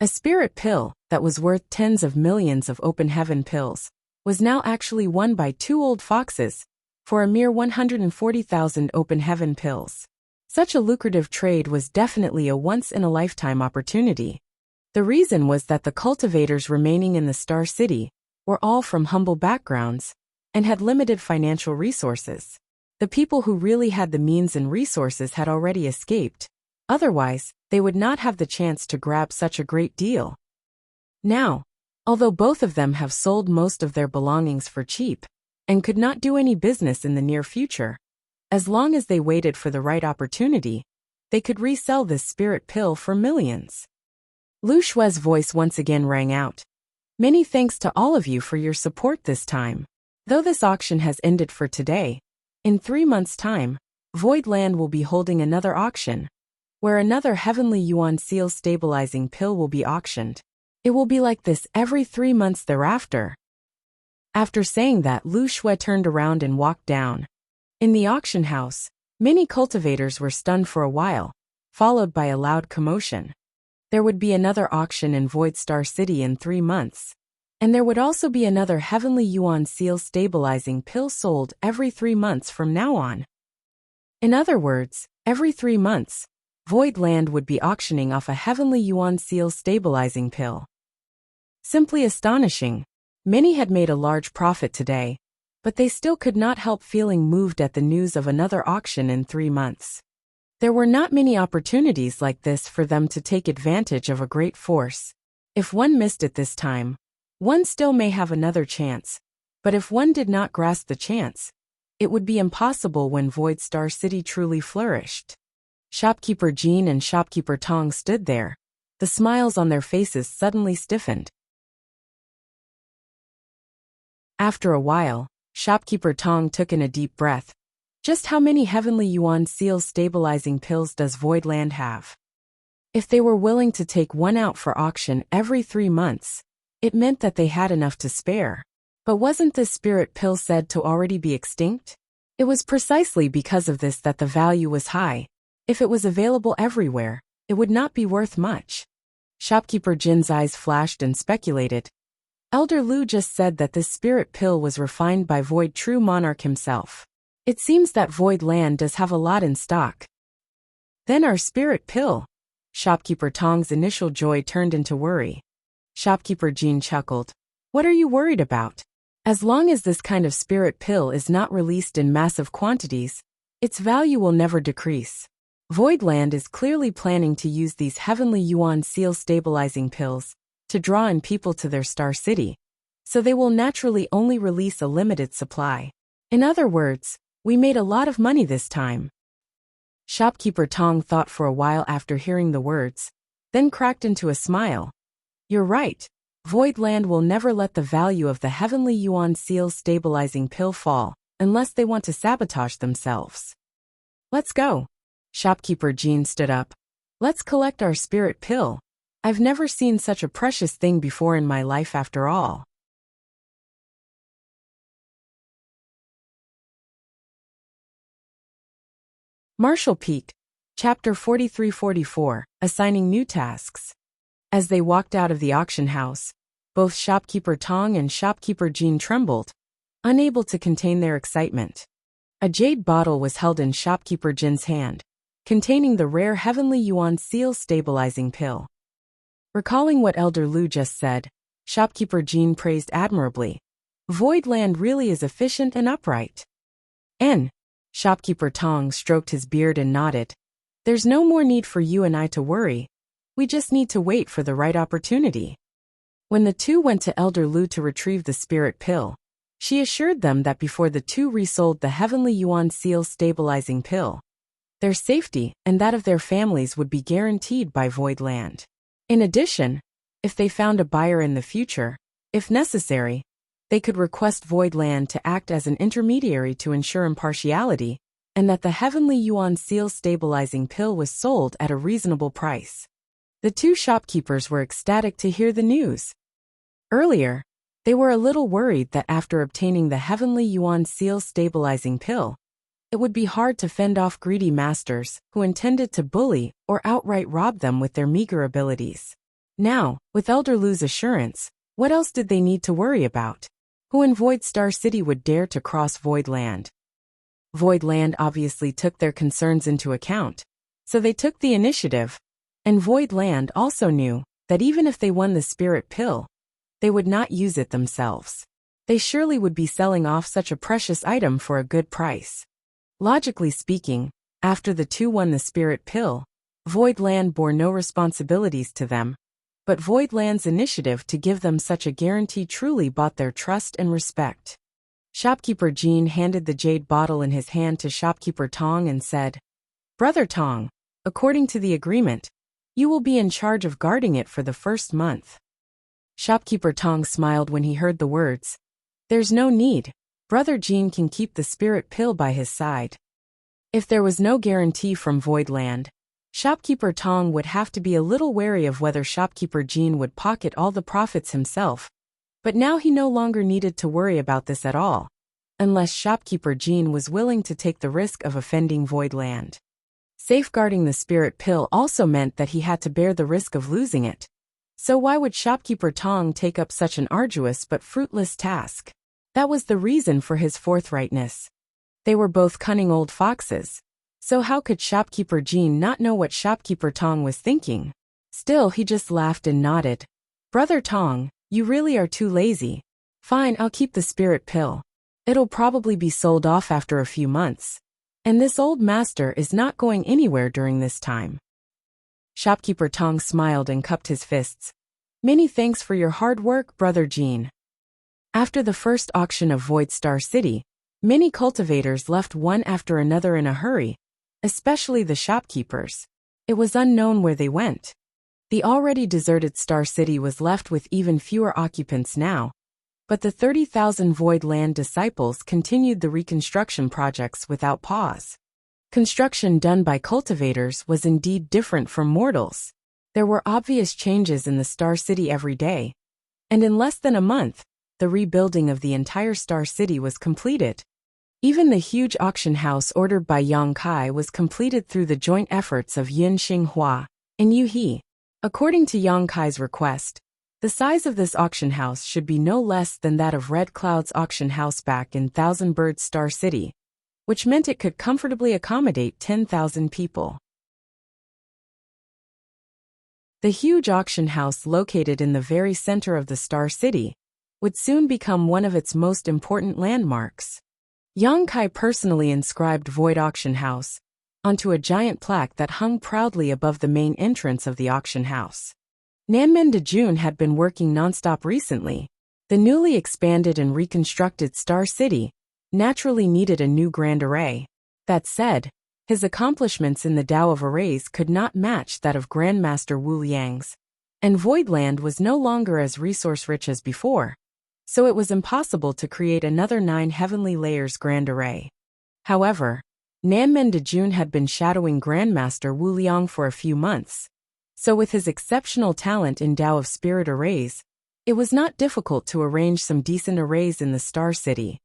Speaker 1: A spirit pill that was worth tens of millions of open heaven pills was now actually won by 2 old foxes for a mere 140,000 open heaven pills. Such a lucrative trade was definitely a once-in-a-lifetime opportunity. The reason was that the cultivators remaining in the Star City were all from humble backgrounds and had limited financial resources. The people who really had the means and resources had already escaped. Otherwise, they would not have the chance to grab such a great deal. Now, although both of them have sold most of their belongings for cheap and could not do any business in the near future, As long as they waited for the right opportunity, they could resell this spirit pill for millions. Lu Shui's voice once again rang out. Many thanks to all of you for your support this time. Though this auction has ended for today, in 3 months' time, Void Land will be holding another auction, where another Heavenly Yuan Seal stabilizing pill will be auctioned. It will be like this every 3 months thereafter. After saying that, Lu Shui turned around and walked down. In the auction house, many cultivators were stunned for a while, followed by a loud commotion. There would be another auction in Void Star City in 3 months. And there would also be another Heavenly Yuan Seal stabilizing pill sold every 3 months from now on. In other words, every 3 months, Void Land would be auctioning off a Heavenly Yuan Seal stabilizing pill. Simply astonishing. Many had made a large profit today, but they still could not help feeling moved at the news of another auction in 3 months. There were not many opportunities like this for them to take advantage of a great force. If one missed it this time, one still may have another chance, but if one did not grasp the chance, it would be impossible when Void Star City truly flourished. Shopkeeper Jean and Shopkeeper Tong stood there. The smiles on their faces suddenly stiffened. After a while, Shopkeeper Tong took in a deep breath. Just how many Heavenly Yuan Seal stabilizing pills does Void Land have? If they were willing to take one out for auction every 3 months, it meant that they had enough to spare. But wasn't this spirit pill said to already be extinct? It was precisely because of this that the value was high. If it was available everywhere, it would not be worth much. Shopkeeper Jin's eyes flashed and speculated. Elder Lu just said that this spirit pill was refined by Void True Monarch himself. It seems that Void Land does have a lot in stock. Then our spirit pill. Shopkeeper Tong's initial joy turned into worry. Shopkeeper Jean chuckled. What are you worried about? As long as this kind of spirit pill is not released in massive quantities, its value will never decrease. Void Land is clearly planning to use these Heavenly Yuan Seal stabilizing pills to draw in people to their star city, so they will naturally only release a limited supply. In other words, we made a lot of money this time. Shopkeeper Tong thought for a while after hearing the words, then cracked into a smile. You're right. Void Land will never let the value of the Heavenly Yuan Seal stabilizing pill fall, unless they want to sabotage themselves. Let's go. Shopkeeper Jean stood up. Let's collect our spirit pill. I've never seen such a precious thing before in my life after all. Marshall Peak, Chapter 43-44, Assigning New Tasks. As they walked out of the auction house, both Shopkeeper Tong and Shopkeeper Jean trembled, unable to contain their excitement. A jade bottle was held in Shopkeeper Jin's hand, containing the rare Heavenly Yuan Seal stabilizing pill. Recalling what Elder Lu just said, Shopkeeper Jean praised admirably. Void Land really is efficient and upright. Shopkeeper Tong stroked his beard and nodded. There's no more need for you and I to worry. We just need to wait for the right opportunity. When the two went to Elder Lu to retrieve the spirit pill, she assured them that before the two resold the Heavenly Yuan Seal stabilizing pill, their safety and that of their families would be guaranteed by Void Land. In addition, if they found a buyer in the future, if necessary, they could request Void Land to act as an intermediary to ensure impartiality, and that the Heavenly Yuan Seal stabilizing pill was sold at a reasonable price. The two shopkeepers were ecstatic to hear the news. Earlier, they were a little worried that after obtaining the Heavenly Yuan Seal stabilizing pill, it would be hard to fend off greedy masters who intended to bully or outright rob them with their meager abilities. Now, with Elder Lu's assurance, what else did they need to worry about? Who in Void Star City would dare to cross Void Land? Void Land obviously took their concerns into account, so they took the initiative. And Void Land also knew that even if they won the spirit pill, they would not use it themselves. They surely would be selling off such a precious item for a good price. Logically speaking, after the two won the spirit pill, Void Land bore no responsibilities to them, but Void Land's initiative to give them such a guarantee truly bought their trust and respect. Shopkeeper Jean handed the jade bottle in his hand to Shopkeeper Tong and said, "Brother Tong, according to the agreement, you will be in charge of guarding it for the first month." Shopkeeper Tong smiled when he heard the words. "There's no need. Brother Jean can keep the spirit pill by his side." If there was no guarantee from Voidland, Shopkeeper Tong would have to be a little wary of whether Shopkeeper Jean would pocket all the profits himself. But now he no longer needed to worry about this at all, unless Shopkeeper Jean was willing to take the risk of offending Voidland. Safeguarding the spirit pill also meant that he had to bear the risk of losing it. So why would Shopkeeper Tong take up such an arduous but fruitless task? That was the reason for his forthrightness. They were both cunning old foxes. So how could Shopkeeper Jean not know what Shopkeeper Tong was thinking? Still, he just laughed and nodded. "Brother Tong, you really are too lazy. Fine, I'll keep the spirit pill. It'll probably be sold off after a few months. And this old master is not going anywhere during this time." Shopkeeper Tong smiled and cupped his fists. "Many thanks for your hard work, Brother Jean." After the first auction of Void Star City, many cultivators left one after another in a hurry, especially the shopkeepers. It was unknown where they went. The already deserted Star City was left with even fewer occupants now, but the 30,000 Void Land disciples continued the reconstruction projects without pause. Construction done by cultivators was indeed different from mortals. There were obvious changes in the Star City every day, and in less than a month, the rebuilding of the entire Star City was completed. Even the huge auction house ordered by Yang Kai was completed through the joint efforts of Yin Xinghua and Yu He. According to Yang Kai's request, the size of this auction house should be no less than that of Red Cloud's auction house back in Thousand Birds Star City, which meant it could comfortably accommodate 10,000 people. The huge auction house located in the very center of the Star City would soon become one of its most important landmarks. Yang Kai personally inscribed Void Auction House onto a giant plaque that hung proudly above the main entrance of the auction house. Nanmen Dejun had been working nonstop recently. The newly expanded and reconstructed Star City naturally needed a new grand array. That said, his accomplishments in the Tao of Arrays could not match that of Grandmaster Wu Liang's, and Voidland was no longer as resource-rich as before, so it was impossible to create another 9 heavenly layers grand array. However, Nanmen Dejun had been shadowing Grandmaster Wu Liang for a few months, so with his exceptional talent in Tao of Spirit arrays, it was not difficult to arrange some decent arrays in the Star City.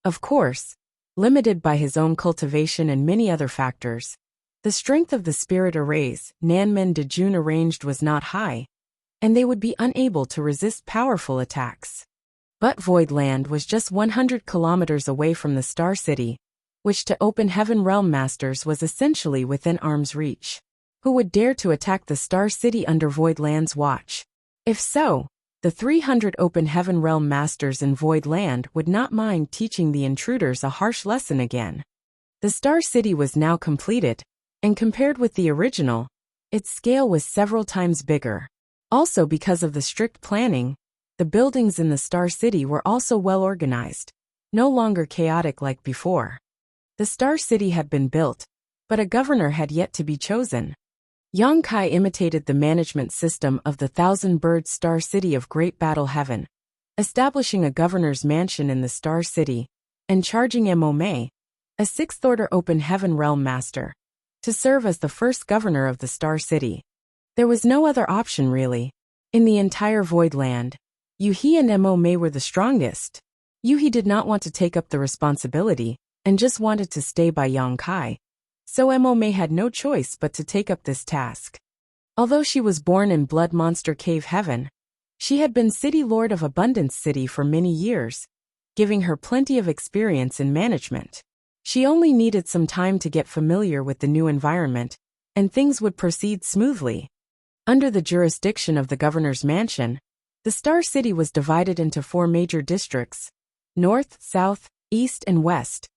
Speaker 1: Of course, limited by his own cultivation and many other factors, the strength of the spirit arrays Nanmen Dejun arranged was not high, and they would be unable to resist powerful attacks. But Voidland was just 100 kilometers away from the Star City, which to Open Heaven Realm Masters was essentially within arm's reach. Who would dare to attack the Star City under Voidland's watch? If so, the 300 Open Heaven Realm Masters in Voidland would not mind teaching the intruders a harsh lesson again. The Star City was now completed, and compared with the original, its scale was several times bigger. Also because of the strict planning, the buildings in the Star City were also well organized, no longer chaotic like before. The Star City had been built, but a governor had yet to be chosen. Yang Kai imitated the management system of the Thousand Birds Star City of Great Battle Heaven, establishing a governor's mansion in the Star City, and charging Mo Mei, a 6th Order Open Heaven Realm Master, to serve as the first governor of the Star City. There was no other option really. In the entire Voidland, Yuhi and Mo Mei were the strongest. Yuhi did not want to take up the responsibility, and just wanted to stay by Yang Kai. So Mo Mei had no choice but to take up this task. Although she was born in Blood Monster Cave Heaven, she had been City Lord of Abundance City for many years, giving her plenty of experience in management. She only needed some time to get familiar with the new environment, and things would proceed smoothly. Under the jurisdiction of the governor's mansion, the Star City was divided into 4 major districts: North, South, East, and West,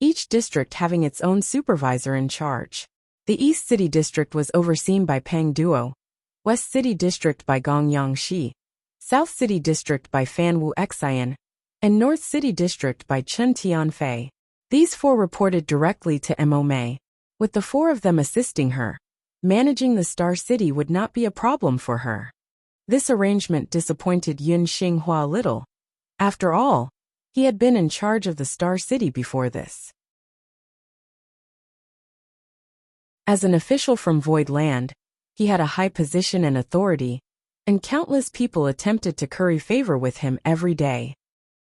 Speaker 1: each district having its own supervisor in charge. The East City District was overseen by Pang Duo, West City District by Gong Yang Shi, South City District by Fan Wu Xian, and North City District by Chen Tianfei. These 4 reported directly to Mo Mei. With the 4 of them assisting her, managing the Star City would not be a problem for her. This arrangement disappointed Yun Xinghua a little. After all, he had been in charge of the Star City before this. As an official from Void Land, he had a high position and authority, and countless people attempted to curry favor with him every day.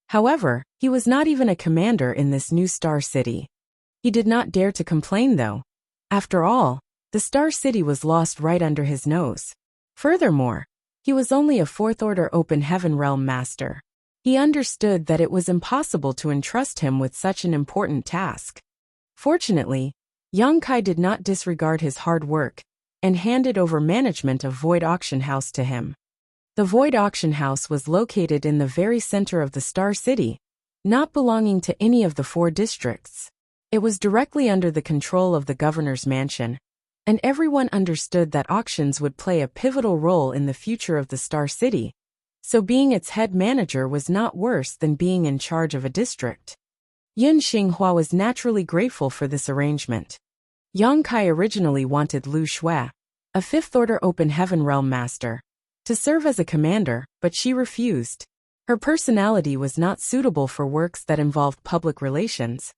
Speaker 1: However, he was not even a commander in this new Star City. He did not dare to complain though. After all, the Star City was lost right under his nose. Furthermore, he was only a 4th Order Open Heaven Realm Master. He understood that it was impossible to entrust him with such an important task. Fortunately, Yang Kai did not disregard his hard work and handed over management of Void Auction House to him. The Void Auction House was located in the very center of the Star City, not belonging to any of the 4 districts. It was directly under the control of the governor's mansion, and everyone understood that auctions would play a pivotal role in the future of the Star City, so being its head manager was not worse than being in charge of a district. Yun Xinghua was naturally grateful for this arrangement. Yang Kai originally wanted Lu Shui, a 5th Order Open Heaven Realm Master, to serve as a commander, but she refused. Her personality was not suitable for works that involved public relations,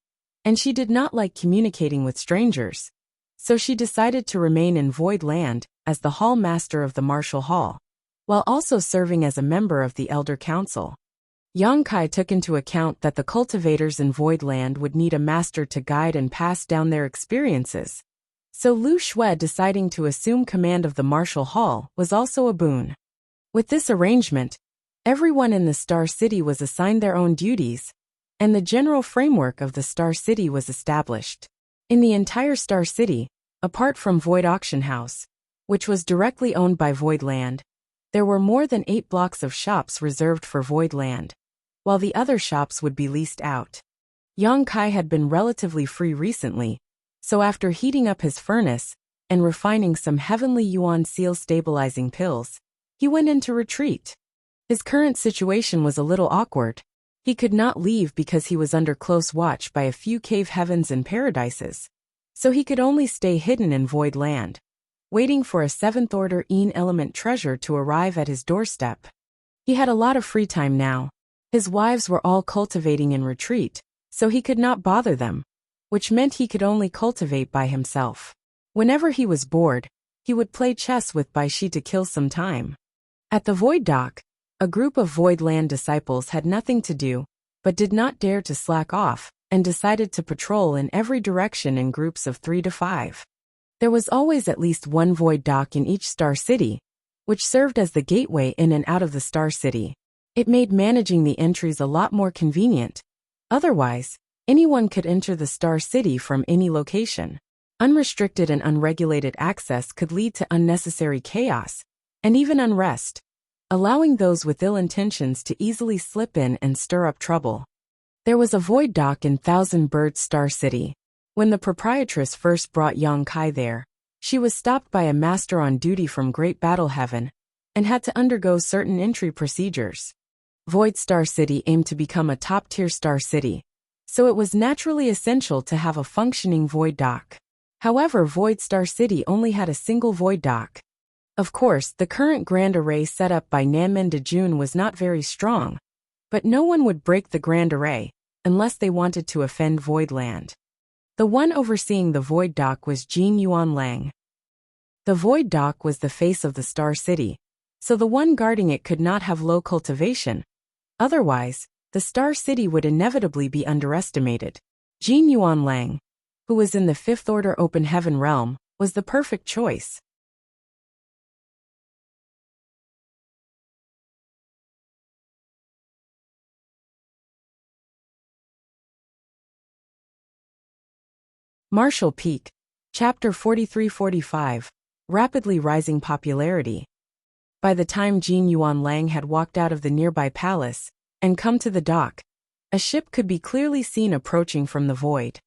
Speaker 1: and she did not like communicating with strangers, so she decided to remain in Void Land as the Hall Master of the Martial Hall, while also serving as a member of the Elder Council. Yang Kai took into account that the cultivators in Void Land would need a master to guide and pass down their experiences, so Lu Shui deciding to assume command of the Martial Hall was also a boon. With this arrangement, everyone in the Star City was assigned their own duties, and the general framework of the Star City was established. In the entire Star City, apart from Void Auction House, which was directly owned by Void Land, there were more than 8 blocks of shops reserved for Void Land, while the other shops would be leased out. Yang Kai had been relatively free recently, so after heating up his furnace and refining some heavenly yuan seal stabilizing pills, he went into retreat. His current situation was a little awkward. He could not leave because he was under close watch by a few cave heavens and paradises, so he could only stay hidden in Void Land, waiting for a 7th Order Een element treasure to arrive at his doorstep. He had a lot of free time now. His wives were all cultivating in retreat, so he could not bother them, which meant he could only cultivate by himself. Whenever he was bored, he would play chess with Bai Shi to kill some time. At the Void Dock, a group of Void Land disciples had nothing to do, but did not dare to slack off, and decided to patrol in every direction in groups of 3 to 5. There was always at least one Void Dock in each Star City, which served as the gateway in and out of the Star City. It made managing the entries a lot more convenient. Otherwise, anyone could enter the Star City from any location. Unrestricted and unregulated access could lead to unnecessary chaos, and even unrest, allowing those with ill intentions to easily slip in and stir up trouble. There was a Void Dock in Thousand Bird Star City. When the proprietress first brought Yang Kai there, she was stopped by a master on duty from Great Battle Heaven, and had to undergo certain entry procedures. Void Star City aimed to become a top-tier Star City, so it was naturally essential to have a functioning Void Dock. However, Void Star City only had a single Void Dock. Of course, the current Grand Array set up by Nanmen Dejun was not very strong, but no one would break the Grand Array unless they wanted to offend Void Land. The one overseeing the Void Dock was Jin Yuan Lang. The Void Dock was the face of the Star City, so the one guarding it could not have low cultivation. Otherwise, the Star City would inevitably be underestimated. Jin Yuan Lang, who was in the 5th Order Open Heaven realm, was the perfect choice. Martial Peak, Chapter 43-45, Rapidly Rising Popularity. By the time Jin Yuan Lang had walked out of the nearby palace and come to the dock, a ship could be clearly seen approaching from the void.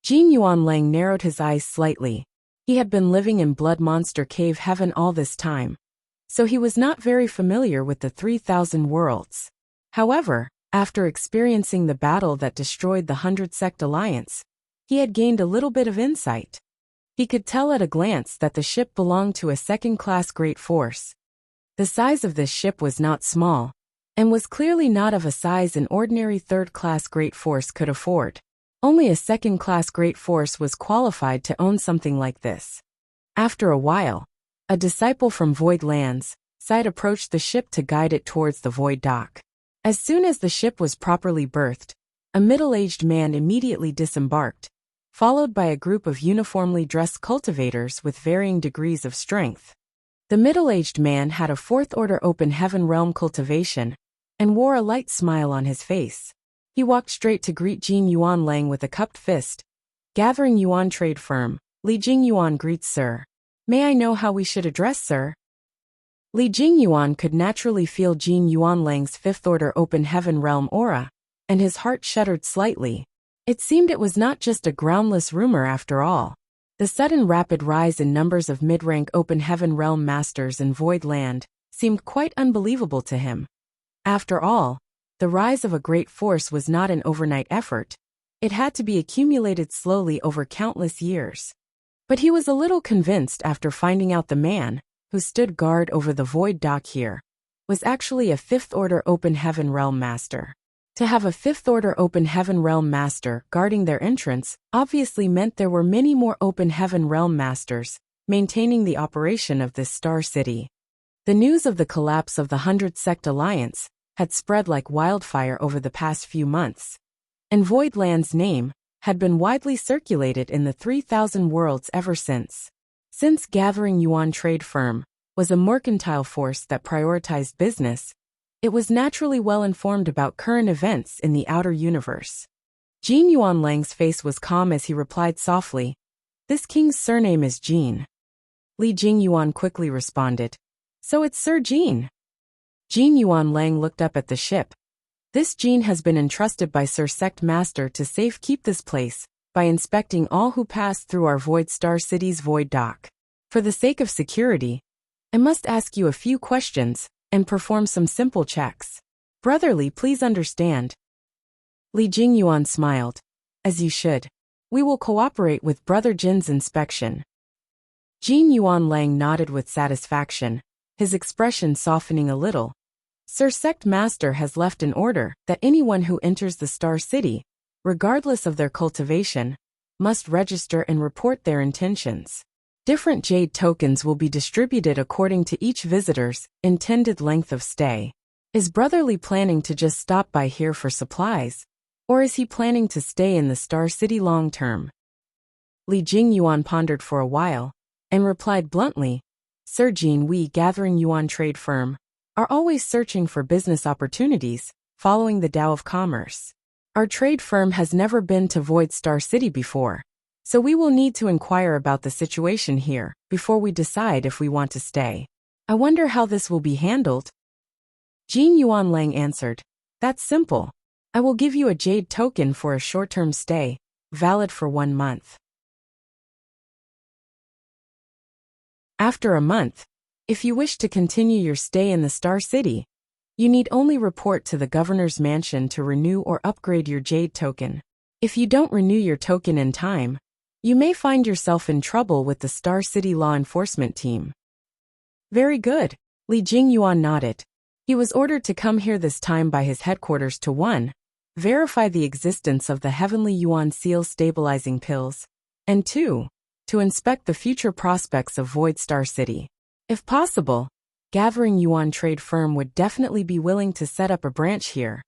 Speaker 1: Jin Yuan Lang narrowed his eyes slightly. He had been living in Blood Monster Cave Heaven all this time, so he was not very familiar with the 3,000 worlds. However, After experiencing the battle that destroyed the 100-sect alliance, he had gained a little bit of insight. He could tell at a glance that the ship belonged to a second-class great force. The size of this ship was not small, and was clearly not of a size an ordinary third-class great force could afford. Only a second-class great force was qualified to own something like this. After a while, a disciple from Void Lands side approached the ship to guide it towards the Void Dock. As soon as the ship was properly berthed, a middle-aged man immediately disembarked, followed by a group of uniformly dressed cultivators with varying degrees of strength. The middle-aged man had a fourth-order open heaven realm cultivation and wore a light smile on his face. He walked straight to greet Jin Yuan Lang with a cupped fist. Gathering Yuan trade firm, Li Jingyuan greets Sir. May I know how we should address Sir? Li Jingyuan could naturally feel Jin Yuan Lang's fifth-order open heaven realm aura, and his heart shuddered slightly. It seemed it was not just a groundless rumor after all. The sudden rapid rise in numbers of mid-rank open heaven realm masters in Void Land seemed quite unbelievable to him. After all, the rise of a great force was not an overnight effort. It had to be accumulated slowly over countless years. But he was a little convinced after finding out the man, who stood guard over the Void Dock here, was actually a fifth-order open heaven realm master. To have a fifth-order open heaven realm master guarding their entrance obviously meant there were many more open heaven realm masters maintaining the operation of this star city. The news of the collapse of the 100-sect alliance had spread like wildfire over the past few months, and Void Land's name had been widely circulated in the 3,000 worlds ever since. Since Gathering Yuan Trade Firm was a mercantile force that prioritized business, it was naturally well informed about current events in the outer universe. Jin Yuan Lang's face was calm as he replied softly, "This king's surname is Jin." Li Jingyuan quickly responded, "So it's Sir Jin." Jin Yuan Lang looked up at the ship. This Jin has been entrusted by Sir Sect Master to safekeep this place by inspecting all who pass through our Void Star City's Void Dock. For the sake of security, I must ask you a few questions and perform some simple checks. Brotherly, please understand. Li Jingyuan smiled. As you should. We will cooperate with Brother Jin's inspection. Jin Yuan Lang nodded with satisfaction, his expression softening a little. Sir Sect Master has left an order that anyone who enters the Star City, regardless of their cultivation, must register and report their intentions. Different jade tokens will be distributed according to each visitor's intended length of stay. Is Brotherly planning to just stop by here for supplies, or is he planning to stay in the Star City long term? Li Jingyuan pondered for a while, and replied bluntly, Sir Jin, we Gathering Yuan Trade Firm are always searching for business opportunities, following the Tao of Commerce. Our trade firm has never been to Void Star City before, so we will need to inquire about the situation here before we decide if we want to stay. I wonder how this will be handled. Jin Yuan Lang answered, That's simple. I will give you a jade token for a short-term stay, valid for 1 month. After a month, if you wish to continue your stay in the Star City, you need only report to the Governor's Mansion to renew or upgrade your jade token. If you don't renew your token in time, you may find yourself in trouble with the Star City law enforcement team. Very good, Li Jingyuan nodded. He was ordered to come here this time by his headquarters to 1. Verify the existence of the Heavenly Yuan Seal stabilizing pills, and 2. To inspect the future prospects of Void Star City. If possible, Gathering Yuan Trade Firm would definitely be willing to set up a branch here,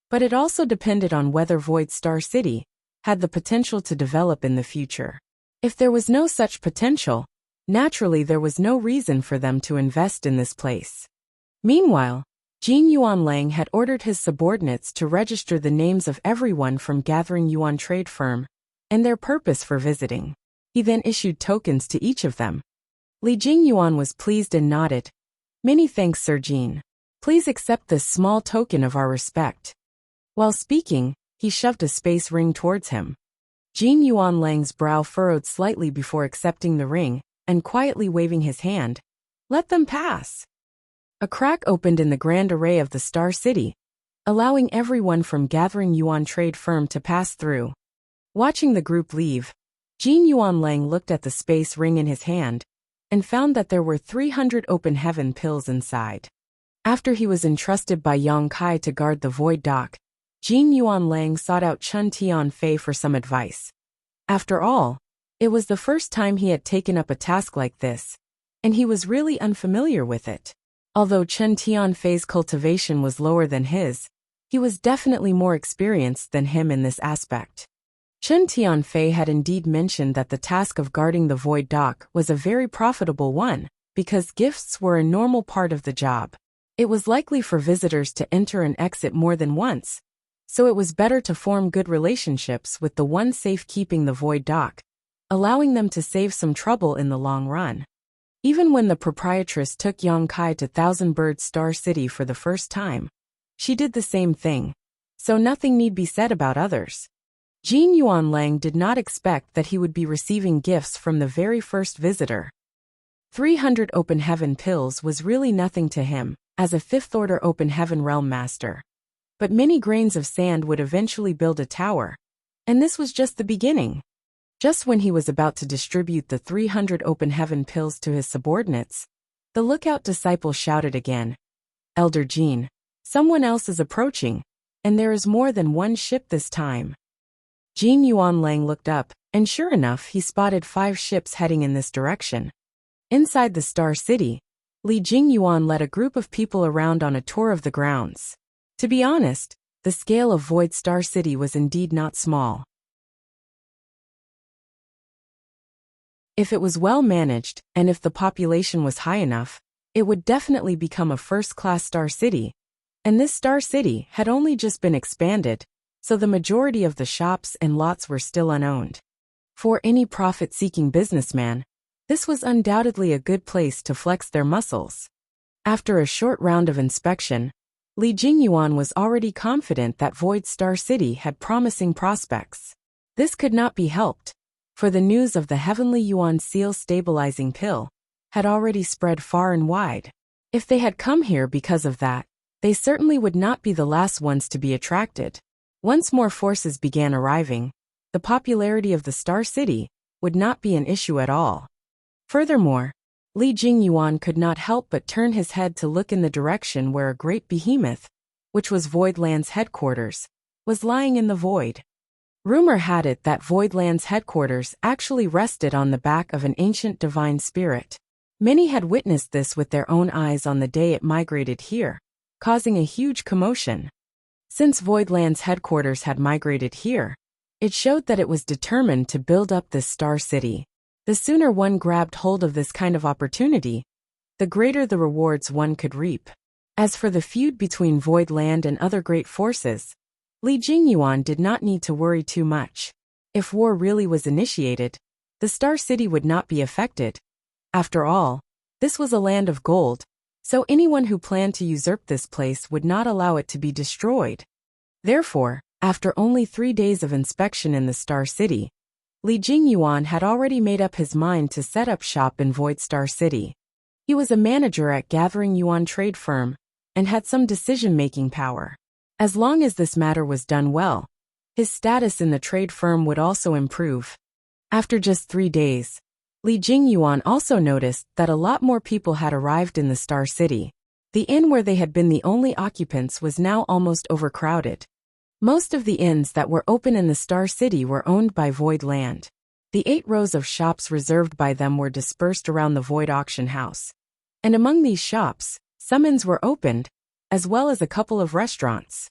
Speaker 1: but it also depended on whether Void Star City had the potential to develop in the future. If there was no such potential, naturally there was no reason for them to invest in this place. Meanwhile, Jin Yuan Lang had ordered his subordinates to register the names of everyone from Gathering Yuan Trade Firm and their purpose for visiting. He then issued tokens to each of them. Li Jingyuan was pleased and nodded. Many thanks, Sir Jin. Please accept this small token of our respect. While speaking, he shoved a space ring towards him. Jin Yuan Lang's brow furrowed slightly before accepting the ring and quietly waving his hand. Let them pass. A crack opened in the grand array of the Star City, allowing everyone from Gathering Yuan trade firm to pass through. Watching the group leave, Jin Yuanlang looked at the space ring in his hand and found that there were 300 open heaven pills inside. After he was entrusted by Yang Kai to guard the void dock, Jin Yuanlang sought out Chen Tianfei for some advice. After all, it was the first time he had taken up a task like this, and he was really unfamiliar with it. Although Chen Tianfei's cultivation was lower than his, he was definitely more experienced than him in this aspect. Chen Tianfei had indeed mentioned that the task of guarding the void dock was a very profitable one, because gifts were a normal part of the job. It was likely for visitors to enter and exit more than once, so it was better to form good relationships with the one safekeeping the void dock, allowing them to save some trouble in the long run. Even when the proprietress took Yang Kai to Thousand Bird Star City for the first time, she did the same thing, so nothing need be said about others. Jin Yuanlang did not expect that he would be receiving gifts from the very first visitor. 300 open heaven pills was really nothing to him, as a fifth-order open heaven realm master. But many grains of sand would eventually build a tower, and this was just the beginning. Just when he was about to distribute the 300 open heaven pills to his subordinates, the lookout disciple shouted again, "Elder Jin, someone else is approaching, and there is more than one ship this time." Jin Yuanlang looked up, and sure enough he spotted 5 ships heading in this direction. Inside the Star City, Li Jingyuan led a group of people around on a tour of the grounds. To be honest, the scale of Void Star City was indeed not small. If it was well managed, and if the population was high enough, it would definitely become a first-class Star City. And this Star City had only just been expanded, so the majority of the shops and lots were still unowned. For any profit-seeking businessman, this was undoubtedly a good place to flex their muscles. After a short round of inspection, Li Jingyuan was already confident that Void Star City had promising prospects. This could not be helped, for the news of the Heavenly Yuan Seal stabilizing pill had already spread far and wide. If they had come here because of that, they certainly would not be the last ones to be attracted. Once more forces began arriving, the popularity of the Star City would not be an issue at all. Furthermore, Li Jingyuan could not help but turn his head to look in the direction where a great behemoth, which was Voidland's headquarters, was lying in the void. Rumor had it that Voidland's headquarters actually rested on the back of an ancient divine spirit. Many had witnessed this with their own eyes on the day it migrated here, causing a huge commotion. Since Voidland's headquarters had migrated here, it showed that it was determined to build up this Star City. The sooner one grabbed hold of this kind of opportunity, the greater the rewards one could reap. As for the feud between Voidland and other great forces, Li Jingyuan did not need to worry too much. If war really was initiated, the Star City would not be affected. After all, this was a land of gold, so anyone who planned to usurp this place would not allow it to be destroyed. Therefore, after only 3 days of inspection in the Star City, Li Jingyuan had already made up his mind to set up shop in Void Star City. He was a manager at Gathering Yuan trade firm, and had some decision-making power. As long as this matter was done well, his status in the trade firm would also improve. After just 3 days, Li Jingyuan also noticed that a lot more people had arrived in the Star City. The inn where they had been the only occupants was now almost overcrowded. Most of the inns that were open in the Star City were owned by Void Land. The 8 rows of shops reserved by them were dispersed around the Void Auction House. And among these shops, some inns were opened, as well as a couple of restaurants.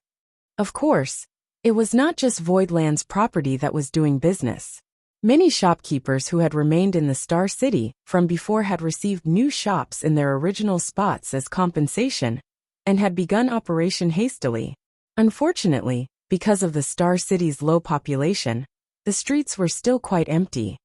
Speaker 1: Of course, it was not just Void Land's property that was doing business. Many shopkeepers who had remained in the Star City from before had received new shops in their original spots as compensation, and had begun operation hastily. Unfortunately, because of the Star City's low population, the streets were still quite empty.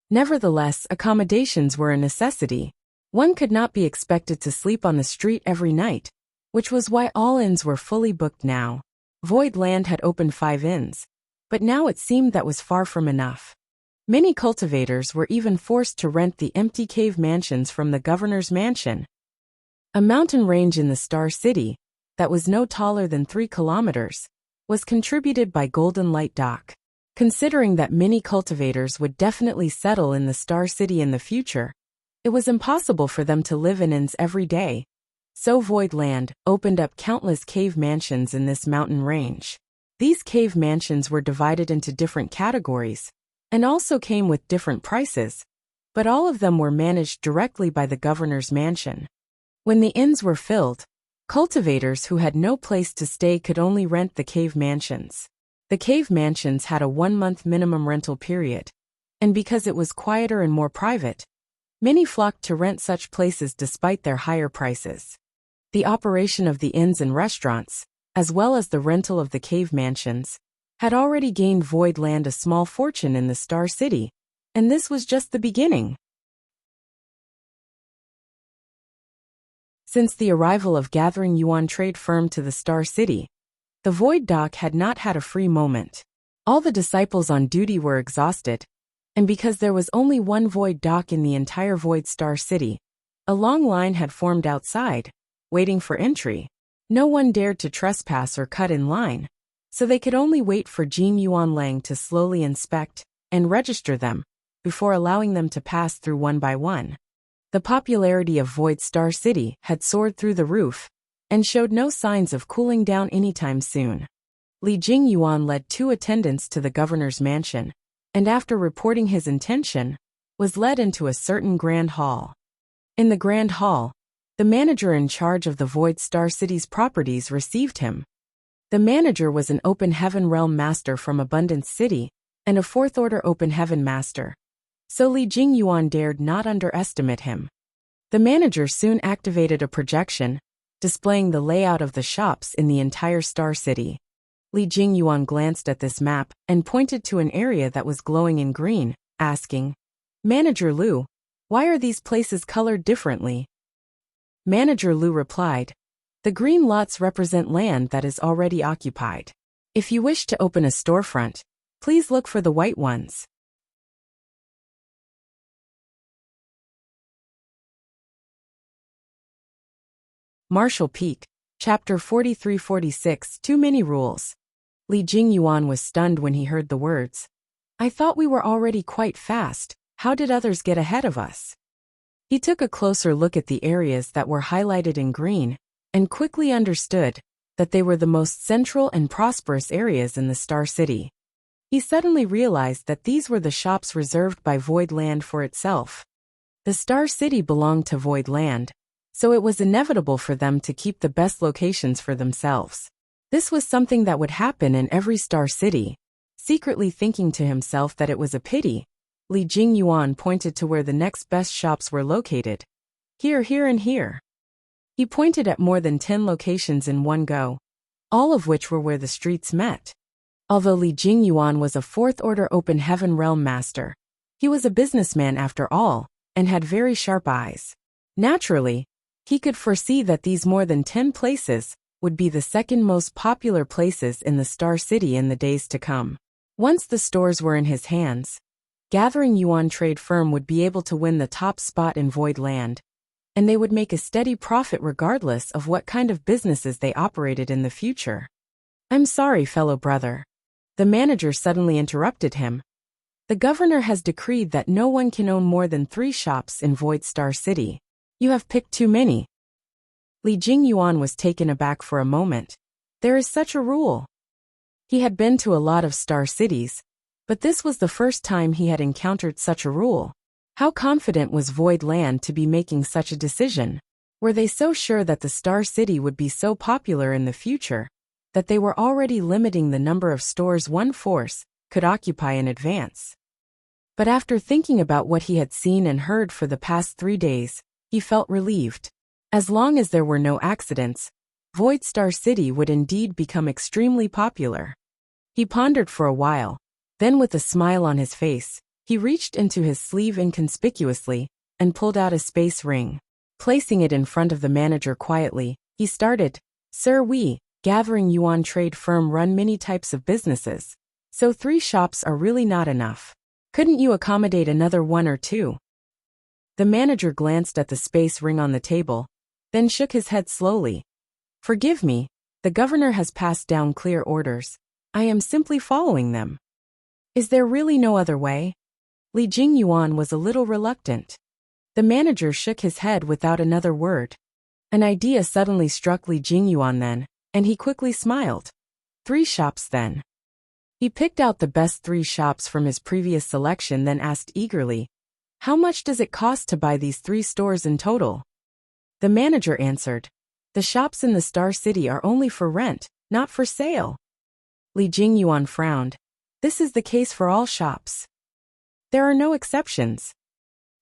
Speaker 1: Nevertheless, accommodations were a necessity. One could not be expected to sleep on the street every night, which was why all inns were fully booked now. Void Land had opened 5 inns, but now it seemed that was far from enough. Many cultivators were even forced to rent the empty cave mansions from the governor's mansion. A mountain range in the Star City, that was no taller than 3 kilometers, was contributed by Golden Light Dock. Considering that many cultivators would definitely settle in the Star City in the future, it was impossible for them to live in inns every day. So Void Land opened up countless cave mansions in this mountain range. These cave mansions were divided into different categories, and also came with different prices, but all of them were managed directly by the governor's mansion. When the inns were filled, cultivators who had no place to stay could only rent the cave mansions. The cave mansions had a 1-month minimum rental period, and because it was quieter and more private, many flocked to rent such places despite their higher prices. The operation of the inns and restaurants, as well as the rental of the cave mansions, had already gained Void Land a small fortune in the Star City, and this was just the beginning. Since the arrival of Gathering Yuan trade firm to the Star City, the Void Dock had not had a free moment. All the disciples on duty were exhausted, and because there was only one Void Dock in the entire Void Star City, a long line had formed outside, waiting for entry. No one dared to trespass or cut in line, so they could only wait for Jin Yuan Lang to slowly inspect and register them before allowing them to pass through one by one. The popularity of Void Star City had soared through the roof and showed no signs of cooling down anytime soon. Li Jingyuan led 2 attendants to the governor's mansion, and after reporting his intention, was led into a certain grand hall. In the grand hall, the manager in charge of the Void Star City's properties received him. The manager was an Open Heaven Realm Master from Abundance City and a 4th Order Open Heaven Master, so Li Jingyuan dared not underestimate him. The manager soon activated a projection, displaying the layout of the shops in the entire Star City. Li Jingyuan glanced at this map and pointed to an area that was glowing in green, asking, "Manager Liu, why are these places colored differently?" Manager Liu replied, "The green lots represent land that is already occupied. If you wish to open a storefront, please look for the white ones." Martial Peak, Chapter 43-46, Too Many Rules. Li Jingyuan was stunned when he heard the words. "I thought we were already quite fast. How did others get ahead of us?" He took a closer look at the areas that were highlighted in green, and quickly understood that they were the most central and prosperous areas in the Star City. He suddenly realized that these were the shops reserved by Void Land for itself. The Star City belonged to Void Land, so it was inevitable for them to keep the best locations for themselves. This was something that would happen in every Star City. Secretly thinking to himself that it was a pity, Li Jingyuan pointed to where the next best shops were located. Here, here, and here. He pointed at more than 10 locations in one go, all of which were where the streets met. Although Li Jingyuan was a 4th Order Open Heaven Realm Master, he was a businessman after all, and had very sharp eyes. Naturally, he could foresee that these more than 10 places would be the second most popular places in the Star City in the days to come. Once the stores were in his hands, Gathering Yuan trade firm would be able to win the top spot in Void Land, and they would make a steady profit regardless of what kind of businesses they operated in the future. "I'm sorry, fellow brother." The manager suddenly interrupted him. "The governor has decreed that no one can own more than 3 shops in Void Star City. You have picked too many." Li Jingyuan was taken aback for a moment. There is such a rule. He had been to a lot of Star Cities, but this was the first time he had encountered such a rule. How confident was Void Land to be making such a decision? Were they so sure that the Star City would be so popular in the future, that they were already limiting the number of stores one force could occupy in advance? But after thinking about what he had seen and heard for the past 3 days, he felt relieved. As long as there were no accidents, Void Star City would indeed become extremely popular. He pondered for a while, then with a smile on his face, he reached into his sleeve inconspicuously and pulled out a space ring. Placing it in front of the manager quietly, he started, "Sir, we, Gathering Yuan trade firm, run many types of businesses, so 3 shops are really not enough. Couldn't you accommodate another 1 or 2? The manager glanced at the space ring on the table, then shook his head slowly. Forgive me, the governor has passed down clear orders. I am simply following them. Is there really no other way? Li Jingyuan was a little reluctant. The manager shook his head without another word. An idea suddenly struck Li Jingyuan then, and he quickly smiled. 3 shops then. He picked out the best 3 shops from his previous selection, then asked eagerly, "How much does it cost to buy these 3 stores in total?" The manager answered, "The shops in the Star City are only for rent, not for sale." Li Jingyuan frowned. "This is the case for all shops. There are no exceptions."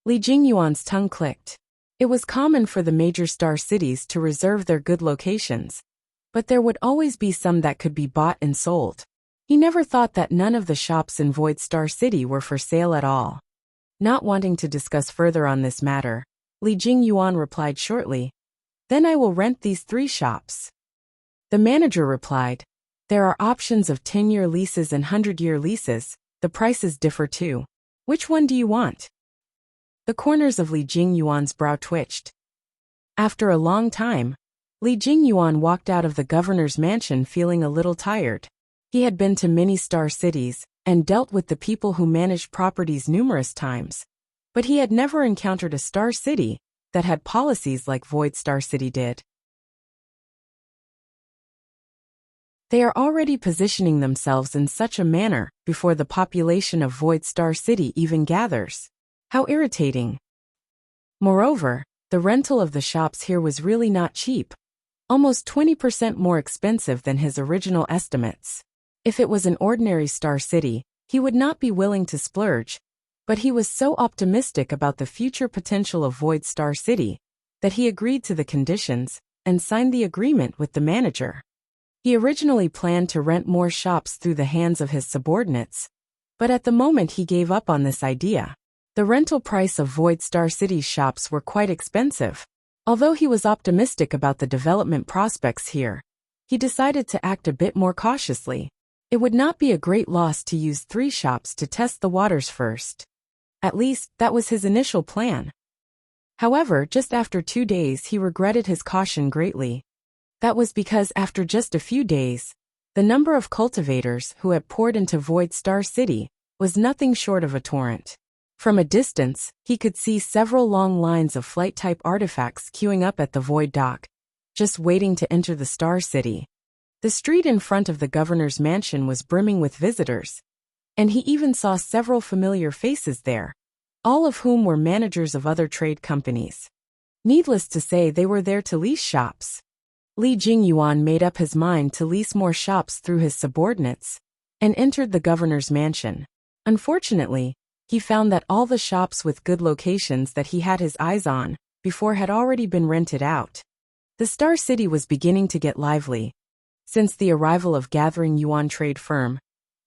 Speaker 1: Li Jingyuan's tongue clicked. It was common for the major star cities to reserve their good locations, but there would always be some that could be bought and sold. He never thought that none of the shops in Void Star City were for sale at all. Not wanting to discuss further on this matter, Li Jingyuan replied shortly, "Then I will rent these 3 shops." The manager replied, "There are options of 10-year leases and 100-year leases. The prices differ too. Which one do you want?" The corners of Li Jingyuan's brow twitched. After a long time, Li Jingyuan walked out of the governor's mansion feeling a little tired. He had been to many star cities and dealt with the people who managed properties numerous times, but he had never encountered a star city that had policies like Void Star City did. They are already positioning themselves in such a manner before the population of Void Star City even gathers. How irritating. Moreover, the rental of the shops here was really not cheap, almost 20% more expensive than his original estimates. If it was an ordinary star city, he would not be willing to splurge, but he was so optimistic about the future potential of Void Star City that he agreed to the conditions and signed the agreement with the manager. He originally planned to rent more shops through the hands of his subordinates, but at the moment he gave up on this idea. The rental price of Void Star City's shops were quite expensive. Although he was optimistic about the development prospects here, he decided to act a bit more cautiously. It would not be a great loss to use 3 shops to test the waters first. At least, that was his initial plan. However, just after 2 days he regretted his caution greatly. That was because after just a few days, the number of cultivators who had poured into Void Star City was nothing short of a torrent. From a distance, he could see several long lines of flight-type artifacts queuing up at the Void Dock, just waiting to enter the Star City. The street in front of the governor's mansion was brimming with visitors, and he even saw several familiar faces there, all of whom were managers of other trade companies. Needless to say, they were there to lease shops. Li Jingyuan made up his mind to lease more shops through his subordinates and entered the governor's mansion. Unfortunately, he found that all the shops with good locations that he had his eyes on before had already been rented out. The Star City was beginning to get lively. Since the arrival of gathering Yuan trade firm,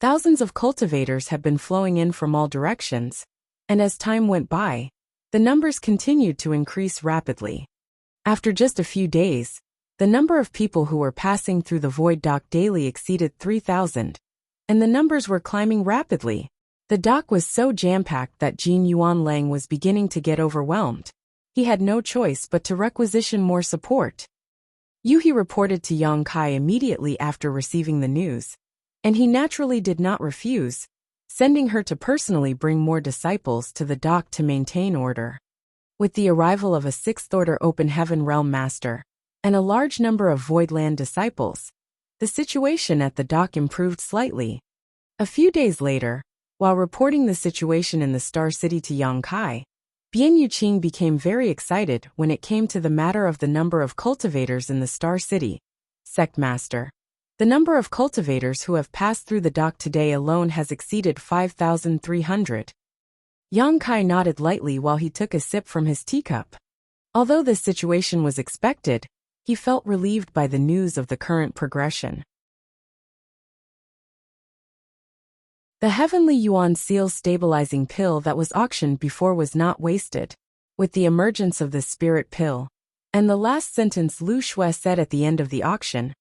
Speaker 1: thousands of cultivators had been flowing in from all directions, and as time went by, the numbers continued to increase rapidly. After just a few days, the number of people who were passing through the Void Dock daily exceeded 3,000, and the numbers were climbing rapidly. The dock was so jam-packed that Jin Yuan Lang was beginning to get overwhelmed. He had no choice but to requisition more support. Yuhi reported to Yang Kai immediately after receiving the news, and he naturally did not refuse, sending her to personally bring more disciples to the dock to maintain order. With the arrival of a 6th-order Open Heaven Realm Master and a large number of Voidland disciples, the situation at the dock improved slightly. A few days later, while reporting the situation in the Star City to Yang Kai, Bian Yuqing became very excited when it came to the matter of the number of cultivators in the Star City. Sect Master, the number of cultivators who have passed through the dock today alone has exceeded 5,300. Yang Kai nodded lightly while he took a sip from his teacup. Although this situation was expected, he felt relieved by the news of the current progression. The Heavenly Yuan Seal stabilizing pill that was auctioned before was not wasted. With the emergence of the spirit pill, and the last sentence Lu Shui said at the end of the auction,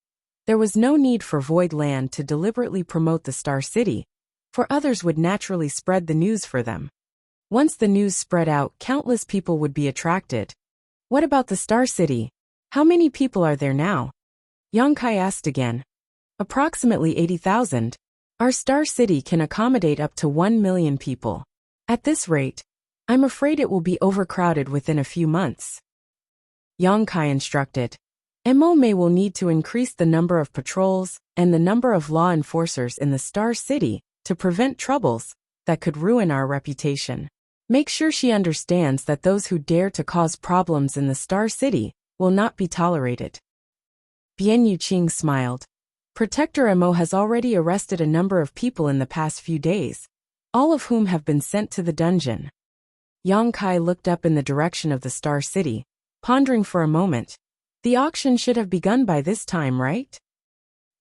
Speaker 1: there was no need for Void Land to deliberately promote the Star City, for others would naturally spread the news for them. Once the news spread out, countless people would be attracted. What about the Star City? How many people are there now? Yang Kai asked again. Approximately 80,000. Our star city can accommodate up to 1 million people. At this rate, I'm afraid it will be overcrowded within a few months. Yang Kai instructed. MOMA will need to increase the number of patrols and the number of law enforcers in the star city to prevent troubles that could ruin our reputation. Make sure she understands that those who dare to cause problems in the star city will not be tolerated. Bian Yuqing smiled. Protector Mo has already arrested a number of people in the past few days, all of whom have been sent to the dungeon. Yang Kai looked up in the direction of the star city, pondering for a moment. The auction should have begun by this time, right?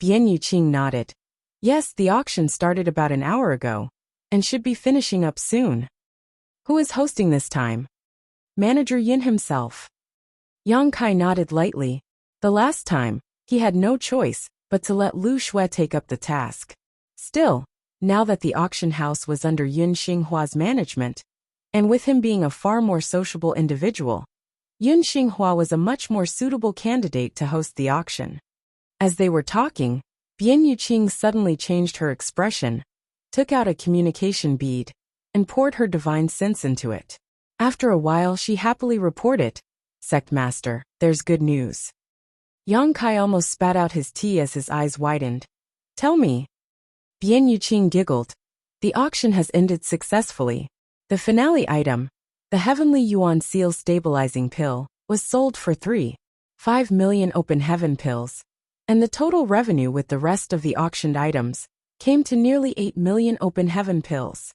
Speaker 1: Bian Yuqing nodded. Yes, the auction started about an hour ago, and should be finishing up soon. Who is hosting this time? Manager Yin himself. Yang Kai nodded lightly. The last time, he had no choice but to let Lu Shui take up the task. Still, now that the auction house was under Yun Xinghua's management, and with him being a far more sociable individual, Yun Xinghua was a much more suitable candidate to host the auction. As they were talking, Bian Yuqing suddenly changed her expression, took out a communication bead, and poured her divine sense into it. After a while she happily reported, Sect Master, there's good news. Yang Kai almost spat out his tea as his eyes widened. Tell me. Bian Yuqing giggled. The auction has ended successfully. The finale item, the Heavenly Yuan Seal Stabilizing Pill, was sold for 3.5 million Open Heaven Pills, and the total revenue with the rest of the auctioned items came to nearly 8 million Open Heaven Pills.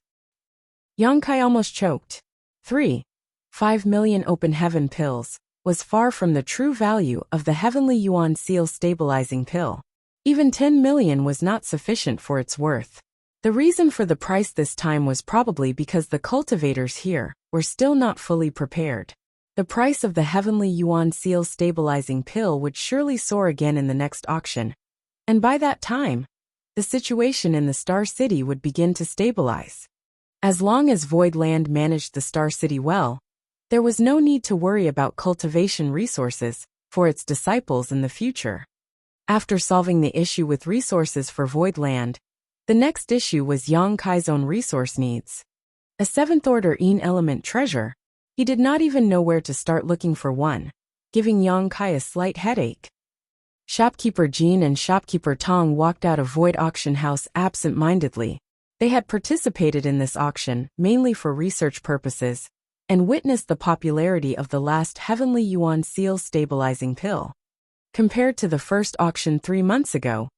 Speaker 1: Yang Kai almost choked. 3.5 million Open Heaven Pills was far from the true value of the Heavenly Yuan Seal Stabilizing Pill. Even 10 million was not sufficient for its worth. The reason for the price this time was probably because the cultivators here were still not fully prepared. The price of the Heavenly Yuan Seal Stabilizing Pill would surely soar again in the next auction, and by that time, the situation in the Star City would begin to stabilize. As long as Void Land managed the Star City well, there was no need to worry about cultivation resources for its disciples in the future. After solving the issue with resources for Void Land, the next issue was Yang Kai's own resource needs. A 7th-order Yin element treasure, he did not even know where to start looking for one, giving Yang Kai a slight headache. Shopkeeper Jean and Shopkeeper Tong walked out of Void Auction House absent-mindedly. They had participated in this auction mainly for research purposes, and witnessed the popularity of the last Heavenly Yuan Seal Stabilizing Pill. Compared to the first auction 3 months ago,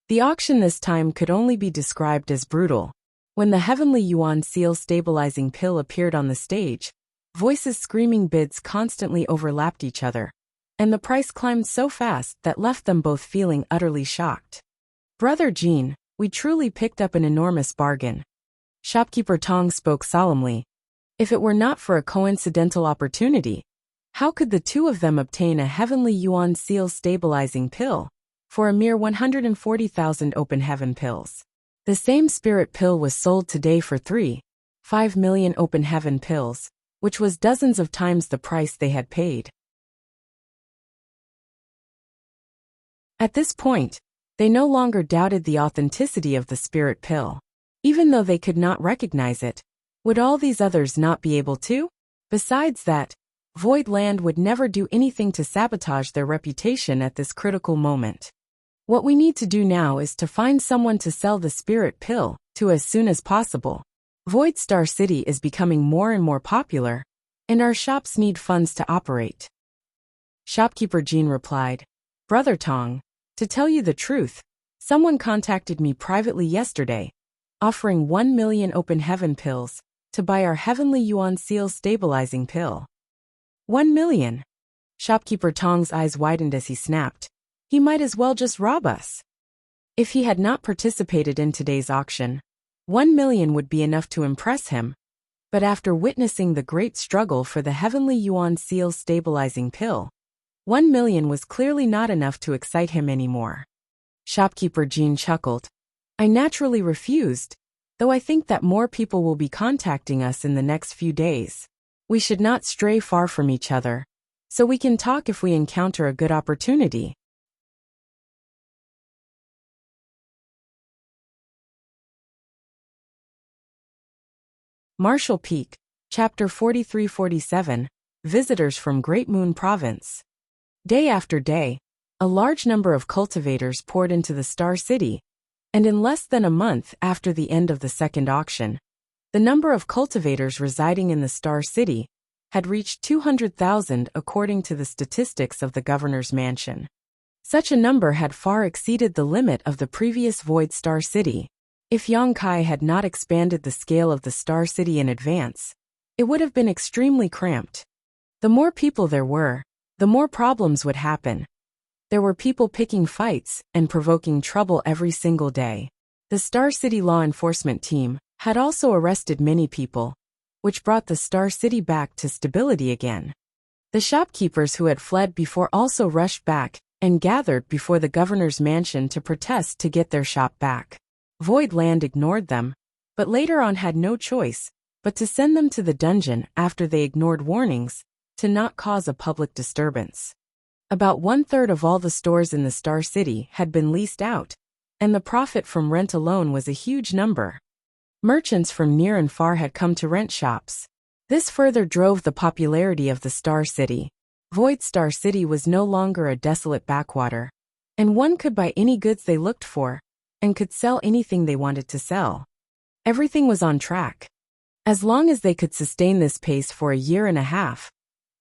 Speaker 1: the auction this time could only be described as brutal. When the Heavenly Yuan Seal Stabilizing Pill appeared on the stage, voices screaming bids constantly overlapped each other, and the price climbed so fast that left them both feeling utterly shocked. Brother Jean, we truly picked up an enormous bargain. Shopkeeper Tong spoke solemnly. If it were not for a coincidental opportunity, how could the two of them obtain a Heavenly Yuan Seal Stabilizing Pill for a mere 140,000 Open Heaven Pills? The same spirit pill was sold today for 3.5 million Open Heaven Pills, which was dozens of times the price they had paid. At this point, they no longer doubted the authenticity of the spirit pill. Even though they could not recognize it, would all these others not be able to? Besides that, Void Land would never do anything to sabotage their reputation at this critical moment. What we need to do now is to find someone to sell the spirit pill to as soon as possible. Void Star City is becoming more and more popular, and our shops need funds to operate. Shopkeeper Jean replied, Brother Tong, to tell you the truth, someone contacted me privately yesterday, offering 1 million Open Heaven Pills to buy our Heavenly Yuan Seal Stabilizing Pill. 1 million. Shopkeeper Tong's eyes widened as he snapped. He might as well just rob us. If he had not participated in today's auction, 1 million would be enough to impress him. But after witnessing the great struggle for the Heavenly Yuan Seal Stabilizing Pill, 1 million was clearly not enough to excite him anymore. Shopkeeper Jean chuckled. I naturally refused, though I think that more people will be contacting us in the next few days. We should not stray far from each other, so we can talk if we encounter a good opportunity. Marshall Peak, Chapter 43-47, Visitors from Great Moon Province. Day after day, a large number of cultivators poured into the Star City, and in less than a month after the end of the second auction, the number of cultivators residing in the Star City had reached 200,000 according to the statistics of the governor's mansion. Such a number had far exceeded the limit of the previous Void Star City. If Yongkai had not expanded the scale of the Star City in advance, it would have been extremely cramped. The more people there were, the more problems would happen. There were people picking fights and provoking trouble every single day. The Star City law enforcement team had also arrested many people, which brought the Star City back to stability again. The shopkeepers who had fled before also rushed back and gathered before the governor's mansion to protest to get their shop back. Void Land ignored them, but later on had no choice but to send them to the dungeon after they ignored warnings to not cause a public disturbance. About 1/3 of all the stores in the Star City had been leased out, and the profit from rent alone was a huge number. Merchants from near and far had come to rent shops. This further drove the popularity of the Star City. Void Star City was no longer a desolate backwater, and one could buy any goods they looked for, and could sell anything they wanted to sell. Everything was on track. As long as they could sustain this pace for a year and a half,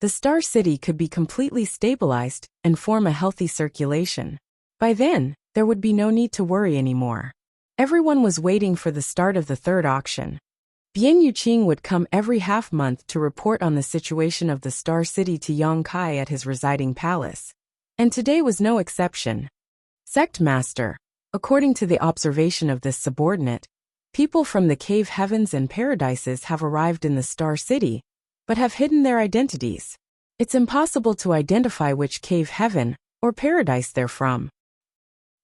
Speaker 1: the Star City could be completely stabilized and form a healthy circulation. By then, there would be no need to worry anymore. Everyone was waiting for the start of the third auction. Bian Yuqing would come every half-month to report on the situation of the Star City to Yongkai at his residing palace. And today was no exception. Sect Master, according to the observation of this subordinate, people from the cave heavens and paradises have arrived in the Star City, but have hidden their identities. It's impossible to identify which cave heaven or paradise they're from.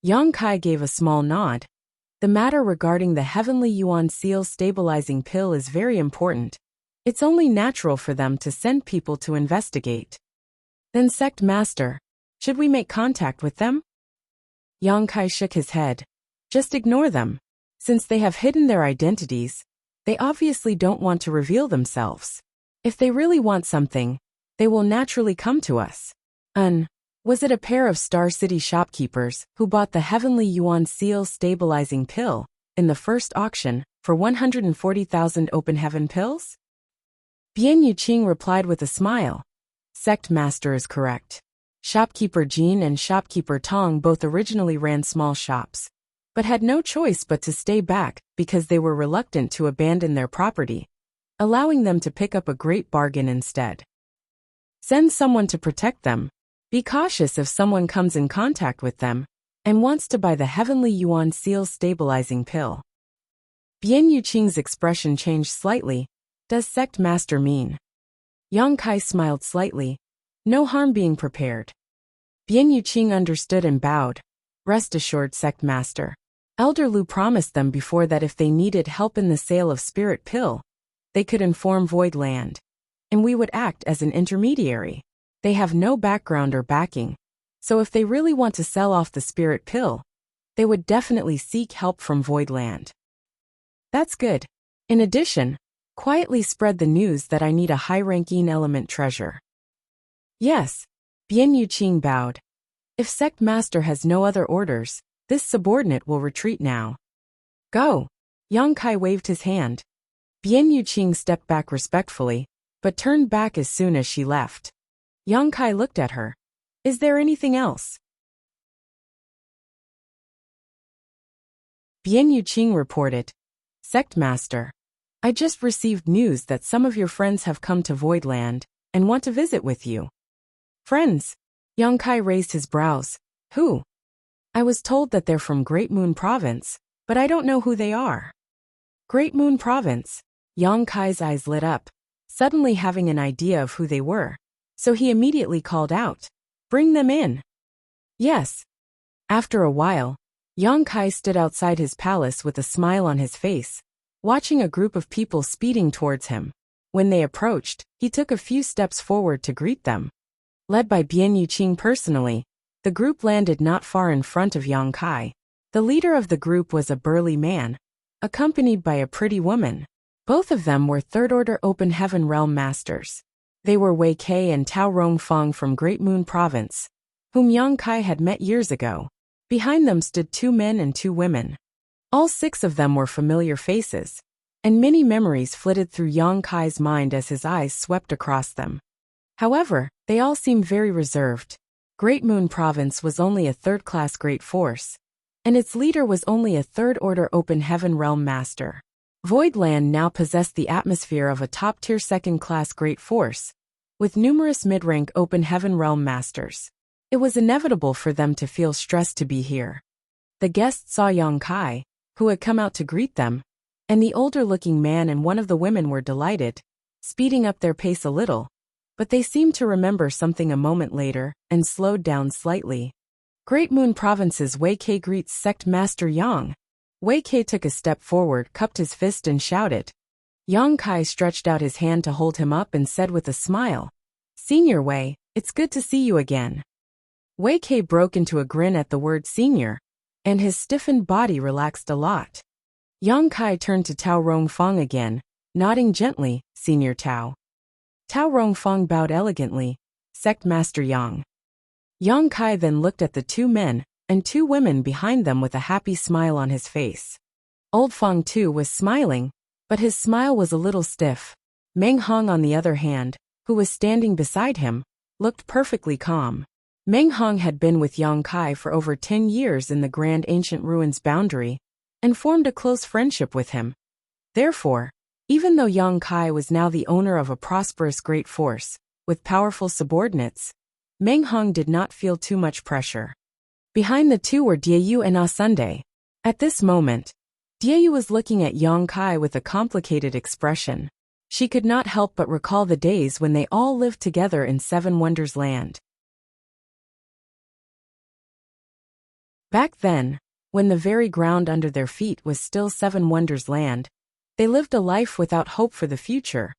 Speaker 1: Yongkai gave a small nod. The matter regarding the Heavenly Yuan Seal stabilizing pill is very important. It's only natural for them to send people to investigate. Then Sect Master, should we make contact with them? Yongkai shook his head. Just ignore them. Since they have hidden their identities, they obviously don't want to reveal themselves. If they really want something, they will naturally come to us. Was it a pair of Star City shopkeepers who bought the Heavenly Yuan Seal stabilizing pill in the first auction for 140,000 open heaven pills? Bian Yuqing replied with a smile. Sect Master is correct. Shopkeeper Jin and Shopkeeper Tong both originally ran small shops, but had no choice but to stay back because they were reluctant to abandon their property, allowing them to pick up a great bargain instead. Send someone to protect them. Be cautious if someone comes in contact with them and wants to buy the Heavenly Yuan Seal stabilizing pill. Bian Yuqing's expression changed slightly. Does Sect Master mean? Yongkai smiled slightly. No harm being prepared. Bian Yuqing understood and bowed. Rest assured, Sect Master. Elder Lu promised them before that if they needed help in the sale of Spirit Pill, they could inform Void Land, and we would act as an intermediary. They have no background or backing, so if they really want to sell off the Spirit Pill, they would definitely seek help from Void Land. That's good. In addition, quietly spread the news that I need a high-ranking element treasure. Yes. Bian Yuqing bowed. If Sect Master has no other orders, this subordinate will retreat now. Go. Yongkai waved his hand. Bian Yuqing stepped back respectfully, but turned back as soon as she left. Yongkai looked at her. Is there anything else? Bian Yuqing reported. Sect Master, I just received news that some of your friends have come to Void Land and want to visit with you. Friends? Yongkai raised his brows. Who? I was told that they're from Great Moon Province, but I don't know who they are. Great Moon Province. Yongkai's eyes lit up, suddenly having an idea of who they were. So he immediately called out, Bring them in. Yes. After a while, Yongkai stood outside his palace with a smile on his face, watching a group of people speeding towards him. When they approached, he took a few steps forward to greet them. Led by Bian Yuqing personally, the group landed not far in front of Yongkai. The leader of the group was a burly man, accompanied by a pretty woman. Both of them were third-order Open Heaven Realm Masters. They were Wei Kei and Tao Rongfeng from Great Moon Province, whom Yang Kai had met years ago. Behind them stood 2 men and 2 women. All 6 of them were familiar faces, and many memories flitted through Yang Kai's mind as his eyes swept across them. However, they all seemed very reserved. Great Moon Province was only a third-class great force, and its leader was only a third-order Open Heaven Realm Master. Voidland now possessed the atmosphere of a top-tier second-class great force, with numerous mid-rank Open Heaven Realm Masters. It was inevitable for them to feel stressed to be here. The guests saw Yang Kai, who had come out to greet them, and the older-looking man and one of the women were delighted, speeding up their pace a little, but they seemed to remember something a moment later and slowed down slightly. Great Moon Province's Wei Kei greets Sect Master Yang. Wei Kei took a step forward, cupped his fist and shouted. Yang Kai stretched out his hand to hold him up and said with a smile, "Senior Wei, it's good to see you again." Wei Kei broke into a grin at the word senior, and his stiffened body relaxed a lot. Yang Kai turned to Tao Rongfeng again, nodding gently, "Senior Tao." Tao Rongfeng bowed elegantly, "Sect Master Yang." Yang Kai then looked at the 2 men and 2 women behind them with a happy smile on his face. Old Feng too was smiling, but his smile was a little stiff. Meng Hong, on the other hand, who was standing beside him, looked perfectly calm. Meng Hong had been with Yang Kai for over 10 years in the Grand Ancient Ruins boundary, and formed a close friendship with him. Therefore, even though Yang Kai was now the owner of a prosperous great force, with powerful subordinates, Meng Hong did not feel too much pressure. Behind the 2 were Diayu and Asunde. At this moment, Diayu was looking at Yang Kai with a complicated expression. She could not help but recall the days when they all lived together in 7 Wonders Land. Back then, when the very ground under their feet was still 7 Wonders Land, they lived a life without hope for the future,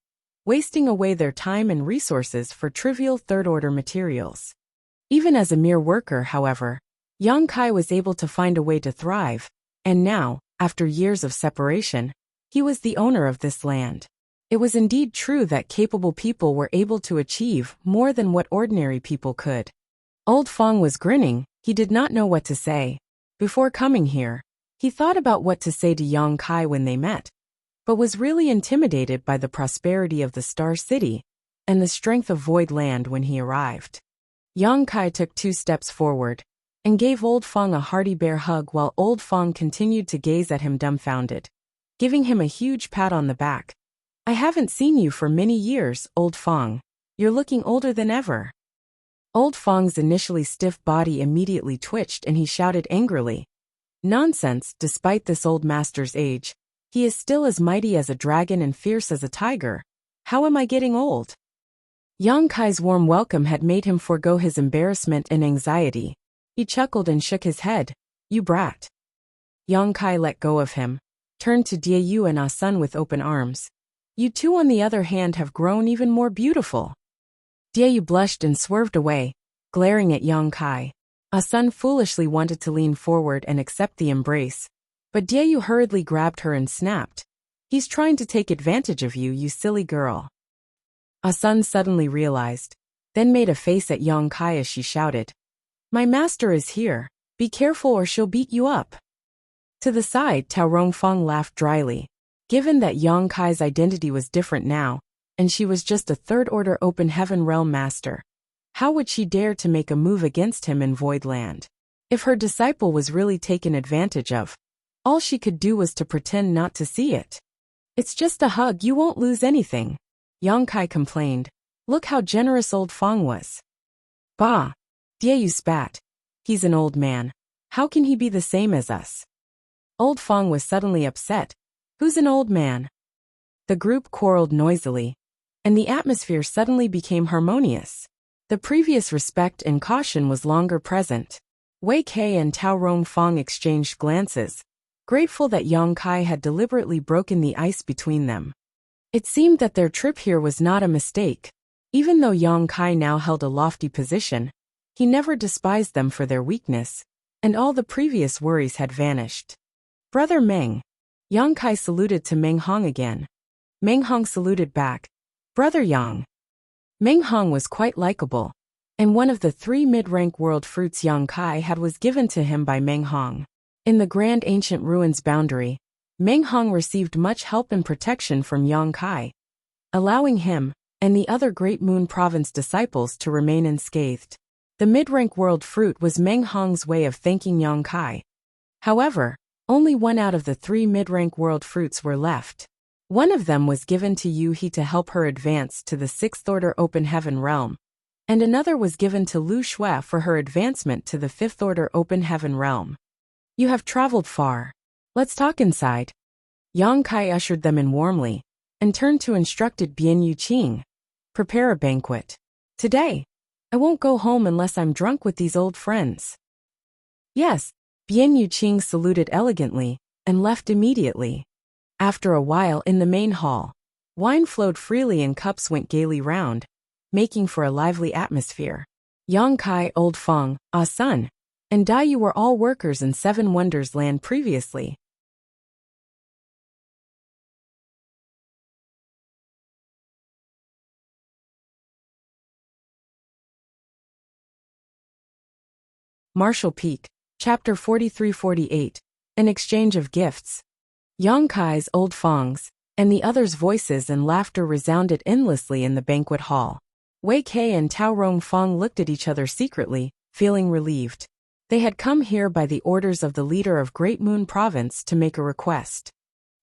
Speaker 1: wasting away their time and resources for trivial third-order materials. Even as a mere worker, however, Yang Kai was able to find a way to thrive, and now, after years of separation, he was the owner of this land. It was indeed true that capable people were able to achieve more than what ordinary people could. Old Feng was grinning. He did not know what to say. Before coming here, he thought about what to say to Yang Kai when they met, but was really intimidated by the prosperity of the Star City and the strength of Void Land when he arrived. Yang Kai took 2 steps forward and gave Old Feng a hearty bear hug while Old Feng continued to gaze at him dumbfounded, giving him a huge pat on the back. "I haven't seen you for many years, Old Feng. You're looking older than ever." Old Feng's initially stiff body immediately twitched and he shouted angrily, "Nonsense, despite this old master's age, he is still as mighty as a dragon and fierce as a tiger. How am I getting old?" Yang Kai's warm welcome had made him forego his embarrassment and anxiety. He chuckled and shook his head, "You brat." Yang Kai let go of him, turned to Diayu and Asun with open arms. "You two, on the other hand, have grown even more beautiful." Diayu blushed and swerved away, glaring at Yang Kai. Asun foolishly wanted to lean forward and accept the embrace, but Diayu hurriedly grabbed her and snapped, "He's trying to take advantage of you, you silly girl." Asun suddenly realized, then made a face at Yang Kai as she shouted, "My master is here. Be careful or she'll beat you up." To the side, Tao Rongfeng laughed dryly. Given that Yang Kai's identity was different now, and she was just a third-order Open Heaven Realm Master, how would she dare to make a move against him in Void Land? If her disciple was really taken advantage of, all she could do was to pretend not to see it. "It's just a hug, you won't lose anything," Yang Kai complained. "Look how generous Old Feng was." "Bah!" Diayu spat. "He's an old man. How can he be the same as us?" Old Feng was suddenly upset. "Who's an old man?" The group quarreled noisily, and the atmosphere suddenly became harmonious. The previous respect and caution was longer present. Wei Kei and Tao Rongfeng exchanged glances, grateful that Yang Kai had deliberately broken the ice between them. It seemed that their trip here was not a mistake. Even though Yang Kai now held a lofty position, he never despised them for their weakness, and all the previous worries had vanished. "Brother Meng." Yang Kai saluted to Meng Hong again. Meng Hong saluted back. Brother Yang. Meng Hong was quite likable, and one of the 3 mid-rank world fruits Yang Kai had was given to him by Meng Hong. In the Grand Ancient Ruins boundary, Meng Hong received much help and protection from Yang Kai, allowing him and the other Great Moon Province disciples to remain unscathed. The mid-rank world fruit was Meng Hong's way of thanking Yang Kai. However, only 1 out of the 3 mid-rank world fruits were left. One of them was given to Yu He to help her advance to the 6th Order Open Heaven Realm, and another was given to Lu Shui for her advancement to the 5th Order Open Heaven Realm. You have traveled far. Let's talk inside. Yang Kai ushered them in warmly, and turned to instructed Bian Yu Qing. Prepare a banquet. Today, I won't go home unless I'm drunk with these old friends. Yes, Bian Yu Qing saluted elegantly, and left immediately. After a while in the main hall, wine flowed freely and cups went gaily round, making for a lively atmosphere. Yang Kai, Old Feng, Sun, and Dai Yu were all workers in 7 Wonders Land previously. Martial Peak, Chapter 43-48, An Exchange of Gifts. Yang Kai's, Old Feng's, and the others' voices and laughter resounded endlessly in the banquet hall. Wei Kei and Tao Rongfeng looked at each other secretly, feeling relieved. They had come here by the orders of the leader of Great Moon Province to make a request.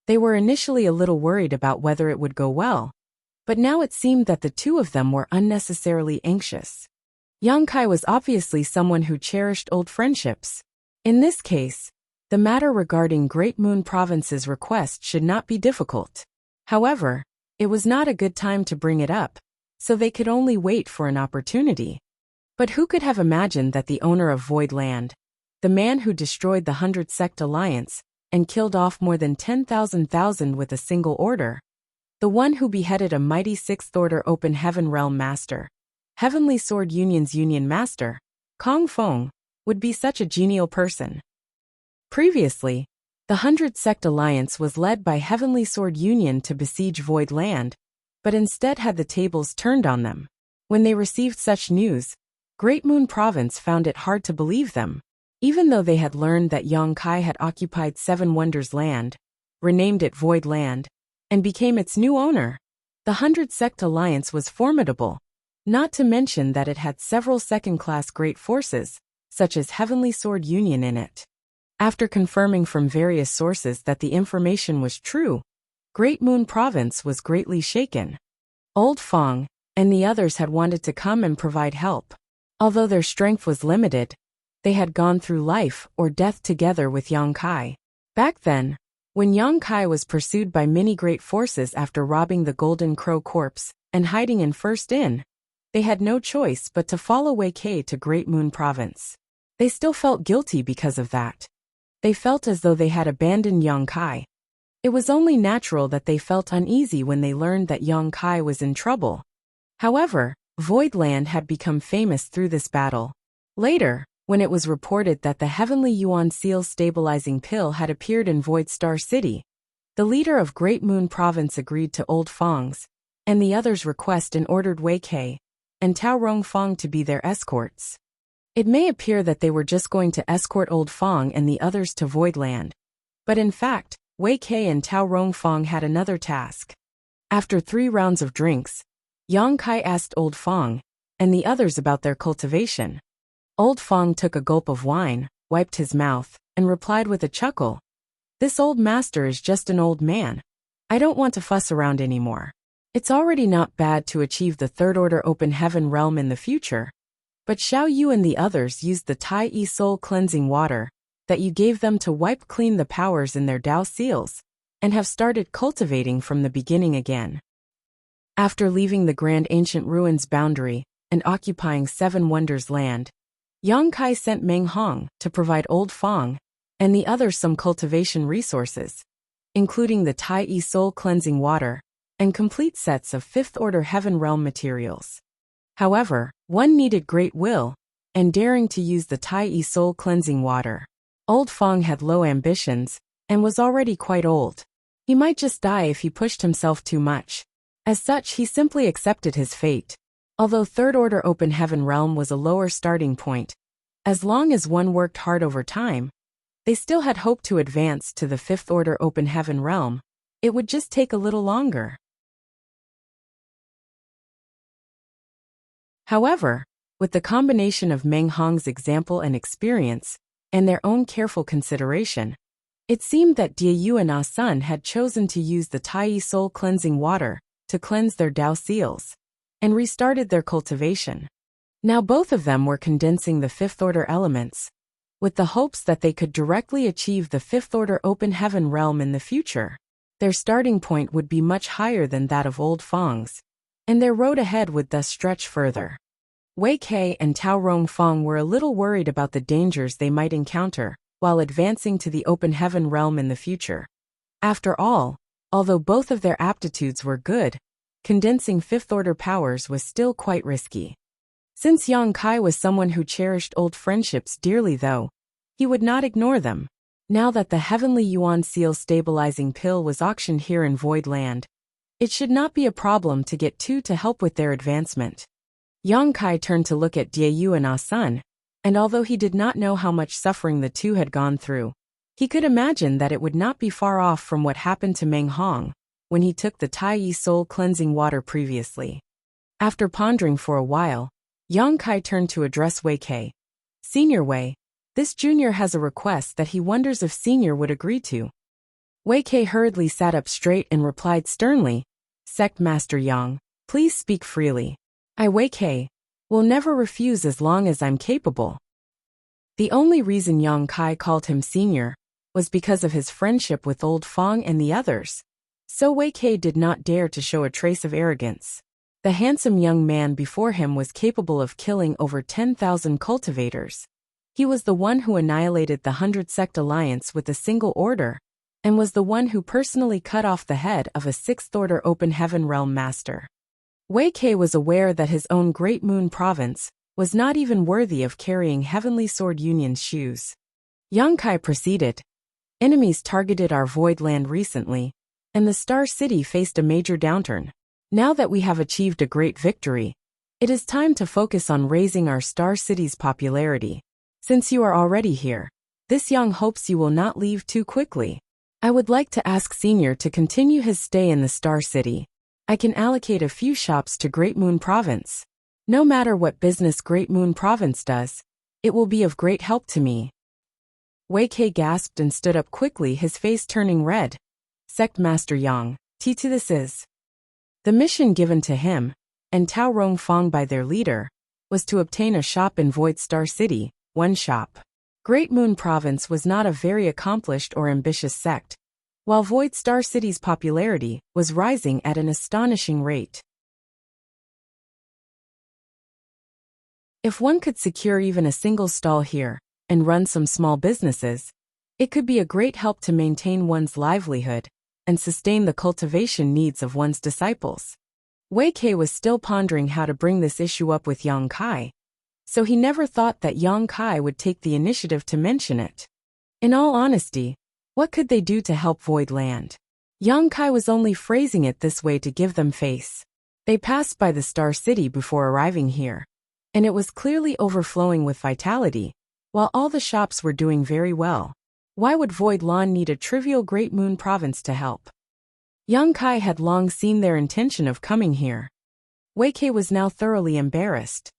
Speaker 1: They were initially a little worried about whether it would go well, but now it seemed that the 2 of them were unnecessarily anxious. Yang Kai was obviously someone who cherished old friendships. In this case, the matter regarding Great Moon Province's request should not be difficult. However, it was not a good time to bring it up, so they could only wait for an opportunity. But who could have imagined that the owner of Void Land, the man who destroyed the 100 Sect Alliance and killed off more than 10,000 with a single order, the one who beheaded a mighty 6th Order Open Heaven Realm Master, Heavenly Sword Union's Union Master, Kong Feng, would be such a genial person? Previously, the 100 Sect Alliance was led by Heavenly Sword Union to besiege Void Land, but instead had the tables turned on them. When they received such news, Great Moon Province found it hard to believe them. Even though they had learned that Yang Kai had occupied 7 Wonders Land, renamed it Void Land, and became its new owner, the 100 Sect Alliance was formidable, not to mention that it had several second-class great forces, such as Heavenly Sword Union in it. After confirming from various sources that the information was true, Great Moon Province was greatly shaken. Old Feng and the others had wanted to come and provide help. Although their strength was limited, they had gone through life or death together with Yang Kai. Back then, when Yang Kai was pursued by many great forces after robbing the Golden Crow corpse and hiding in First Inn, they had no choice but to follow Wei Kei to Great Moon Province. They still felt guilty because of that. They felt as though they had abandoned Yang Kai. It was only natural that they felt uneasy when they learned that Yang Kai was in trouble. However, Void Land had become famous through this battle. Later, when it was reported that the Heavenly Yuan Seal stabilizing pill had appeared in Void Star City, the leader of Great Moon Province agreed to Old Feng's and the others' request and ordered Wei Kei and Tao Rongfeng to be their escorts. It may appear that they were just going to escort Old Feng and the others to Void Land, but in fact, Wei Kei and Tao Rongfeng had another task. After 3 rounds of drinks, Yang Kai asked Old Feng and the others about their cultivation. Old Feng took a gulp of wine, wiped his mouth, and replied with a chuckle, "This old master is just an old man. I don't want to fuss around anymore. It's already not bad to achieve the 3rd Order Open Heaven Realm in the future. But Xiao Yu and the others used the Tai Yi Soul Cleansing Water that you gave them to wipe clean the powers in their Dao seals, and have started cultivating from the beginning again." After leaving the Grand Ancient Ruins boundary and occupying 7 Wonders Land, Yang Kai sent Meng Hong to provide Old Feng and the others some cultivation resources, including the Tai Yi Soul Cleansing Water and complete sets of 5th Order Heaven Realm materials. However, one needed great will and daring to use the Tai Yi Soul Cleansing Water. Old Feng had low ambitions and was already quite old. He might just die if he pushed himself too much. As such, he simply accepted his fate. Although Third Order Open Heaven Realm was a lower starting point, as long as one worked hard over time, they still had hope to advance to the Fifth Order Open Heaven Realm. It would just take a little longer. However, with the combination of Meng Hong's example and experience, and their own careful consideration, it seemed that Diayu and Ah Sun had chosen to use the Tai Soul cleansing water to cleanse their Dao seals, and restarted their cultivation. Now both of them were condensing the Fifth Order elements, with the hopes that they could directly achieve the Fifth Order Open Heaven Realm in the future. Their starting point would be much higher than that of Old Fang's, and their road ahead would thus stretch further. Wei Kei and Tao Rongfang were a little worried about the dangers they might encounter while advancing to the Open Heaven Realm in the future. After all, although both of their aptitudes were good, condensing Fifth Order powers was still quite risky. Since Yang Kai was someone who cherished old friendships dearly though, he would not ignore them. Now that the Heavenly Yuan Seal stabilizing pill was auctioned here in Void Land, it should not be a problem to get two to help with their advancement. Yang Kai turned to look at Diayu and Ah Sun, and although he did not know how much suffering the two had gone through, he could imagine that it would not be far off from what happened to Meng Hong when he took the Tai Soul cleansing water previously. After pondering for a while, Yang Kai turned to address Wei Kei. "Senior Wei, this junior has a request that he wonders if senior would agree to." Wei Kei hurriedly sat up straight and replied sternly, "Sect Master Yang, please speak freely. I, Wei Kei, will never refuse as long as I'm capable." The only reason Yang Kai called him senior was because of his friendship with Old Fang and the others, so Wei Kei did not dare to show a trace of arrogance. The handsome young man before him was capable of killing over 10,000 cultivators. He was the one who annihilated the 100-sect alliance with a single order, and was the one who personally cut off the head of a Sixth Order Open Heaven Realm master. Wei Kei was aware that his own Great Moon Province was not even worthy of carrying Heavenly Sword Union's shoes. Yang Kai proceeded. "Enemies targeted our Void Land recently, and the Star City faced a major downturn. Now that we have achieved a great victory, it is time to focus on raising our Star City's popularity. Since you are already here, this Yang hopes you will not leave too quickly. I would like to ask Senior to continue his stay in the Star City. I can allocate a few shops to Great Moon Province. No matter what business Great Moon Province does, it will be of great help to me." Wei Kei gasped and stood up quickly, his face turning red. "Sect Master Yang, T2 this is." The mission given to him, and Tao Rongfang by their leader, was to obtain a shop in Void Star City, one shop. Great Moon Province was not a very accomplished or ambitious sect, while Void Star City's popularity was rising at an astonishing rate. If one could secure even a single stall here, and run some small businesses, it could be a great help to maintain one's livelihood and sustain the cultivation needs of one's disciples. Wei Kei was still pondering how to bring this issue up with Yang Kai, so he never thought that Yang Kai would take the initiative to mention it. In all honesty, what could they do to help Void Land? Yang Kai was only phrasing it this way to give them face. They passed by the Star City before arriving here, and it was clearly overflowing with vitality, while all the shops were doing very well. Why would Void Land need a trivial Great Moon Province to help? Yang Kai had long seen their intention of coming here. Wei Kei was now thoroughly embarrassed.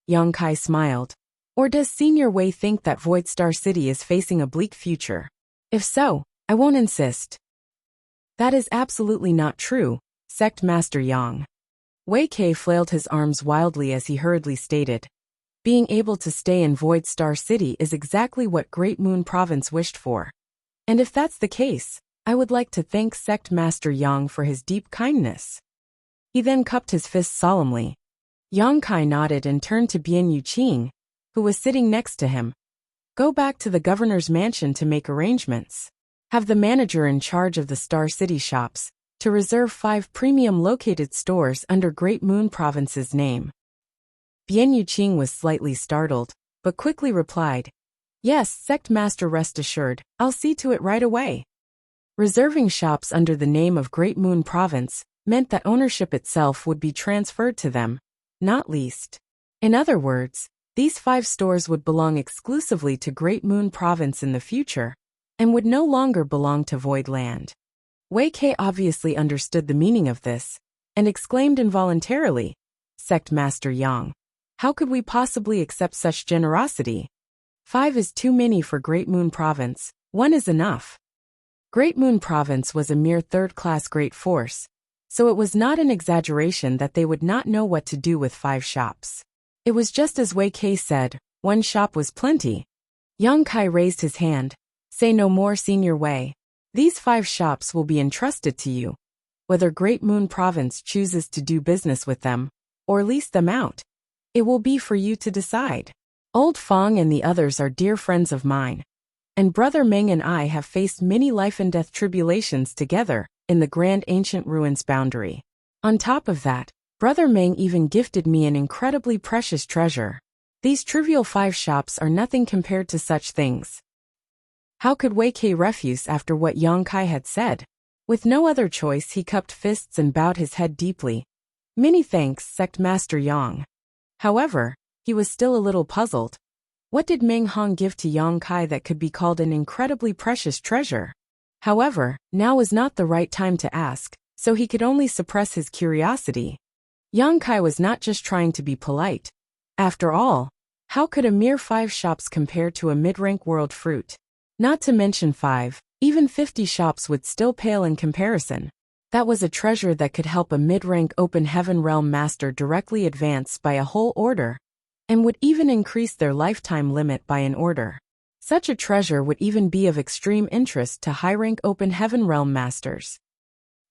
Speaker 1: Yang Kai smiled. "Or does Senior Wei think that Void Star City is facing a bleak future? If so, I won't insist." "That is absolutely not true, Sect Master Yang." Wei Kei flailed his arms wildly as he hurriedly stated. "Being able to stay in Void Star City is exactly what Great Moon Province wished for. And if that's the case, I would like to thank Sect Master Yang for his deep kindness." He then cupped his fist solemnly. Yang Kai nodded and turned to Bian Yuqing, who was sitting next to him. "Go back to the governor's mansion to make arrangements. Have the manager in charge of the Star City shops to reserve 5 premium located stores under Great Moon Province's name." Bian Yuqing was slightly startled, but quickly replied, "Yes, Sect Master, rest assured, I'll see to it right away." Reserving shops under the name of Great Moon Province meant that ownership itself would be transferred to them, not leased. In other words, these 5 stores would belong exclusively to Great Moon Province in the future, and would no longer belong to Void Land. Wei Kei obviously understood the meaning of this, and exclaimed involuntarily, "Sect Master Yang, how could we possibly accept such generosity? 5 is too many for Great Moon Province, 1 is enough." Great Moon Province was a mere third-class great force, so it was not an exaggeration that they would not know what to do with 5 shops. It was just as Wei Kei said, 1 shop was plenty. Yang Kai raised his hand. "Say no more, Senior Wei. These 5 shops will be entrusted to you. Whether Great Moon Province chooses to do business with them, or lease them out, it will be for you to decide. Old Fong and the others are dear friends of mine, and Brother Meng and I have faced many life-and-death tribulations together in the Grand Ancient Ruins boundary. On top of that, Brother Meng even gifted me an incredibly precious treasure. These trivial 5 shops are nothing compared to such things." How could Wei Kei refuse after what Yang Kai had said? With no other choice, he cupped fists and bowed his head deeply. "Many thanks, Sect Master Yang." However, he was still a little puzzled. What did Meng Hong give to Yang Kai that could be called an incredibly precious treasure? However, now was not the right time to ask, so he could only suppress his curiosity. Yang Kai was not just trying to be polite. After all, how could a mere 5 shops compare to a mid-rank world fruit? Not to mention 5, even 50 shops would still pale in comparison. That was a treasure that could help a mid-rank open heaven realm master directly advance by a whole order, and would even increase their lifetime limit by an order. Such a treasure would even be of extreme interest to high-rank open heaven realm masters.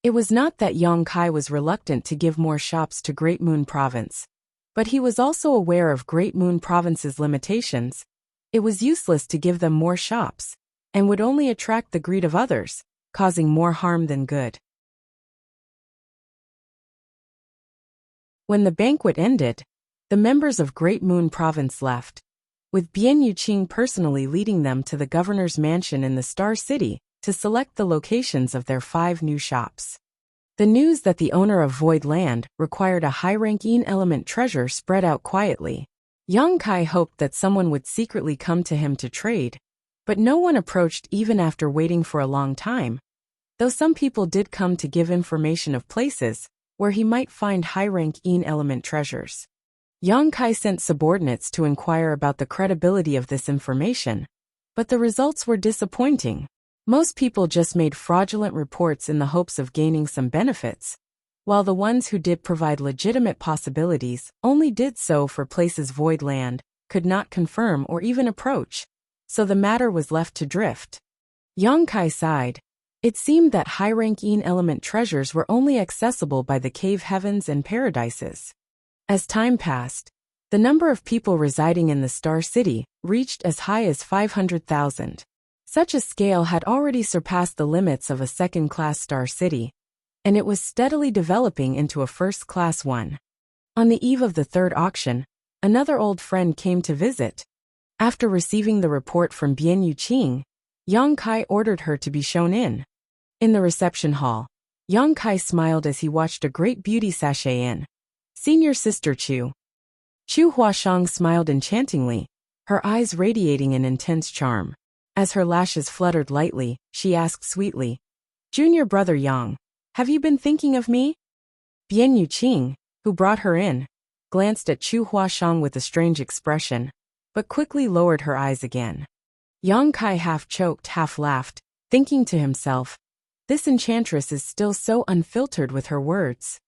Speaker 1: It was not that Yang Kai was reluctant to give more shops to Great Moon Province, but he was also aware of Great Moon Province's limitations. It was useless to give them more shops, and would only attract the greed of others, causing more harm than good. When the banquet ended, the members of Great Moon Province left, with Bian Yuqing personally leading them to the governor's mansion in the Star City to select the locations of their 5 new shops. The news that the owner of Void Land required a high-ranking element treasure spread out quietly. Yang Kai hoped that someone would secretly come to him to trade, but no one approached even after waiting for a long time, though some people did come to give information of places where he might find high-ranking element treasures. Yang Kai sent subordinates to inquire about the credibility of this information, but the results were disappointing. Most people just made fraudulent reports in the hopes of gaining some benefits, while the ones who did provide legitimate possibilities only did so for places Void Land could not confirm or even approach, so the matter was left to drift. Yang Kai sighed. It seemed that high-ranking element treasures were only accessible by the cave heavens and paradises. As time passed, the number of people residing in the Star City reached as high as 500,000. Such a scale had already surpassed the limits of a second-class Star City, and it was steadily developing into a first-class one. On the eve of the 3rd auction, another old friend came to visit. After receiving the report from Bian Yuqing, Yang Kai ordered her to be shown in. In the reception hall, Yang Kai smiled as he watched a great beauty sashay in. "Senior Sister Chu." Chu Huashang smiled enchantingly, her eyes radiating an intense charm. As her lashes fluttered lightly, she asked sweetly, "Junior brother Yang, have you been thinking of me?" Bian Yuqing, who brought her in, glanced at Chu Huashang with a strange expression, but quickly lowered her eyes again. Yang Kai half choked, half laughed, thinking to himself, this enchantress is still so unfiltered with her words.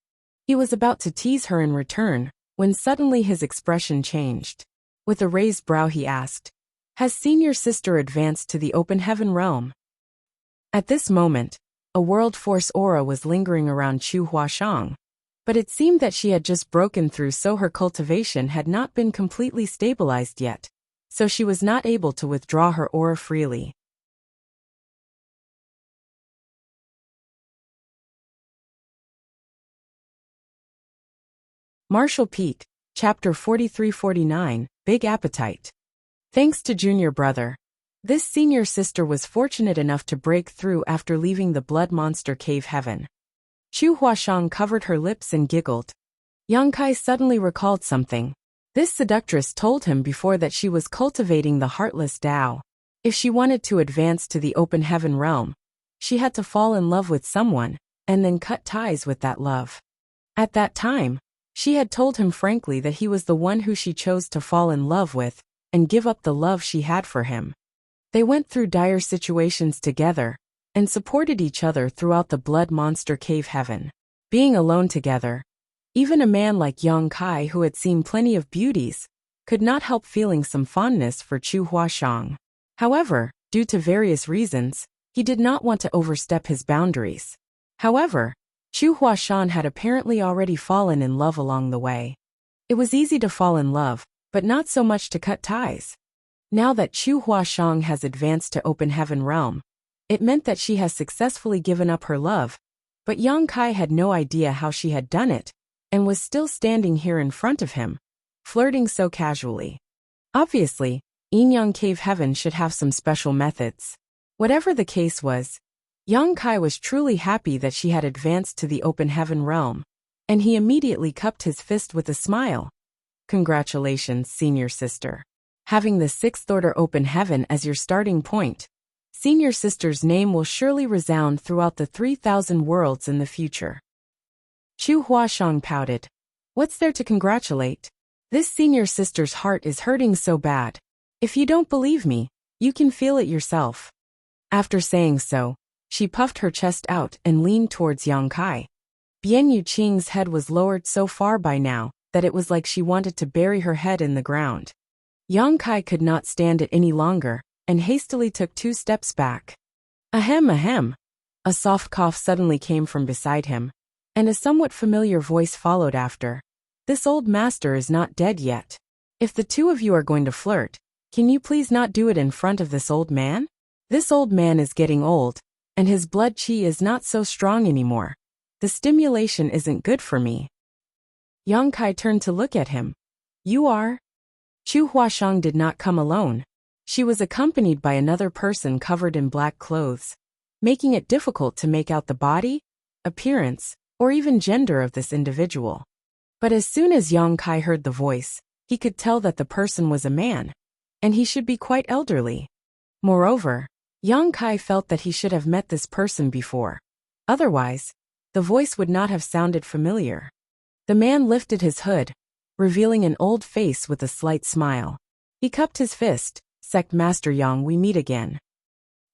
Speaker 1: He was about to tease her in return, when suddenly his expression changed. With a raised brow he asked, "Has senior sister advanced to the open heaven realm?" At this moment, a world force aura was lingering around Chu Huashang, but it seemed that she had just broken through, so her cultivation had not been completely stabilized yet, so she was not able to withdraw her aura freely. Martial Peak, Chapter 43-49, Big Appetite. Thanks to Junior Brother. This senior sister was fortunate enough to break through after leaving the blood monster cave heaven. Chu Huashang covered her lips and giggled. Yang Kai suddenly recalled something. This seductress told him before that she was cultivating the heartless Tao. If she wanted to advance to the open heaven realm, she had to fall in love with someone, and then cut ties with that love. At that time, she had told him frankly that he was the one who she chose to fall in love with, and give up the love she had for him. They went through dire situations together, and supported each other throughout the blood monster cave heaven. Being alone together, even a man like Yang Kai, who had seen plenty of beauties, could not help feeling some fondness for Chu Huashang. However, due to various reasons, he did not want to overstep his boundaries. However, Chu Huashang had apparently already fallen in love along the way. It was easy to fall in love, but not so much to cut ties. Now that Chu Huashang has advanced to open heaven realm, it meant that she has successfully given up her love, but Yang Kai had no idea how she had done it, and was still standing here in front of him, flirting so casually. Obviously, Yin-Yang Cave Heaven should have some special methods. Whatever the case was, Yang Kai was truly happy that she had advanced to the open heaven realm, and he immediately cupped his fist with a smile. Congratulations, senior sister. Having the 6th order open heaven as your starting point, senior sister's name will surely resound throughout the 3,000 worlds in the future. Chu Huashang pouted. What's there to congratulate? This senior sister's heart is hurting so bad. If you don't believe me, you can feel it yourself. After saying so, she puffed her chest out and leaned towards Yang Kai. Bian Yuqing's head was lowered so far by now that it was like she wanted to bury her head in the ground. Yang Kai could not stand it any longer, and hastily took 2 steps back. Ahem ahem. A soft cough suddenly came from beside him, and a somewhat familiar voice followed after. This old master is not dead yet. If the two of you are going to flirt, can you please not do it in front of this old man? This old man is getting old, and his blood qi is not so strong anymore. The stimulation isn't good for me. Yang Kai turned to look at him. You are? Chu Huashang did not come alone. She was accompanied by another person covered in black clothes, making it difficult to make out the body, appearance, or even gender of this individual. But as soon as Yang Kai heard the voice, he could tell that the person was a man, and he should be quite elderly. Moreover, Yang Kai felt that he should have met this person before. Otherwise, the voice would not have sounded familiar. The man lifted his hood, revealing an old face with a slight smile. He cupped his fist. Sect Master Yang, we meet again.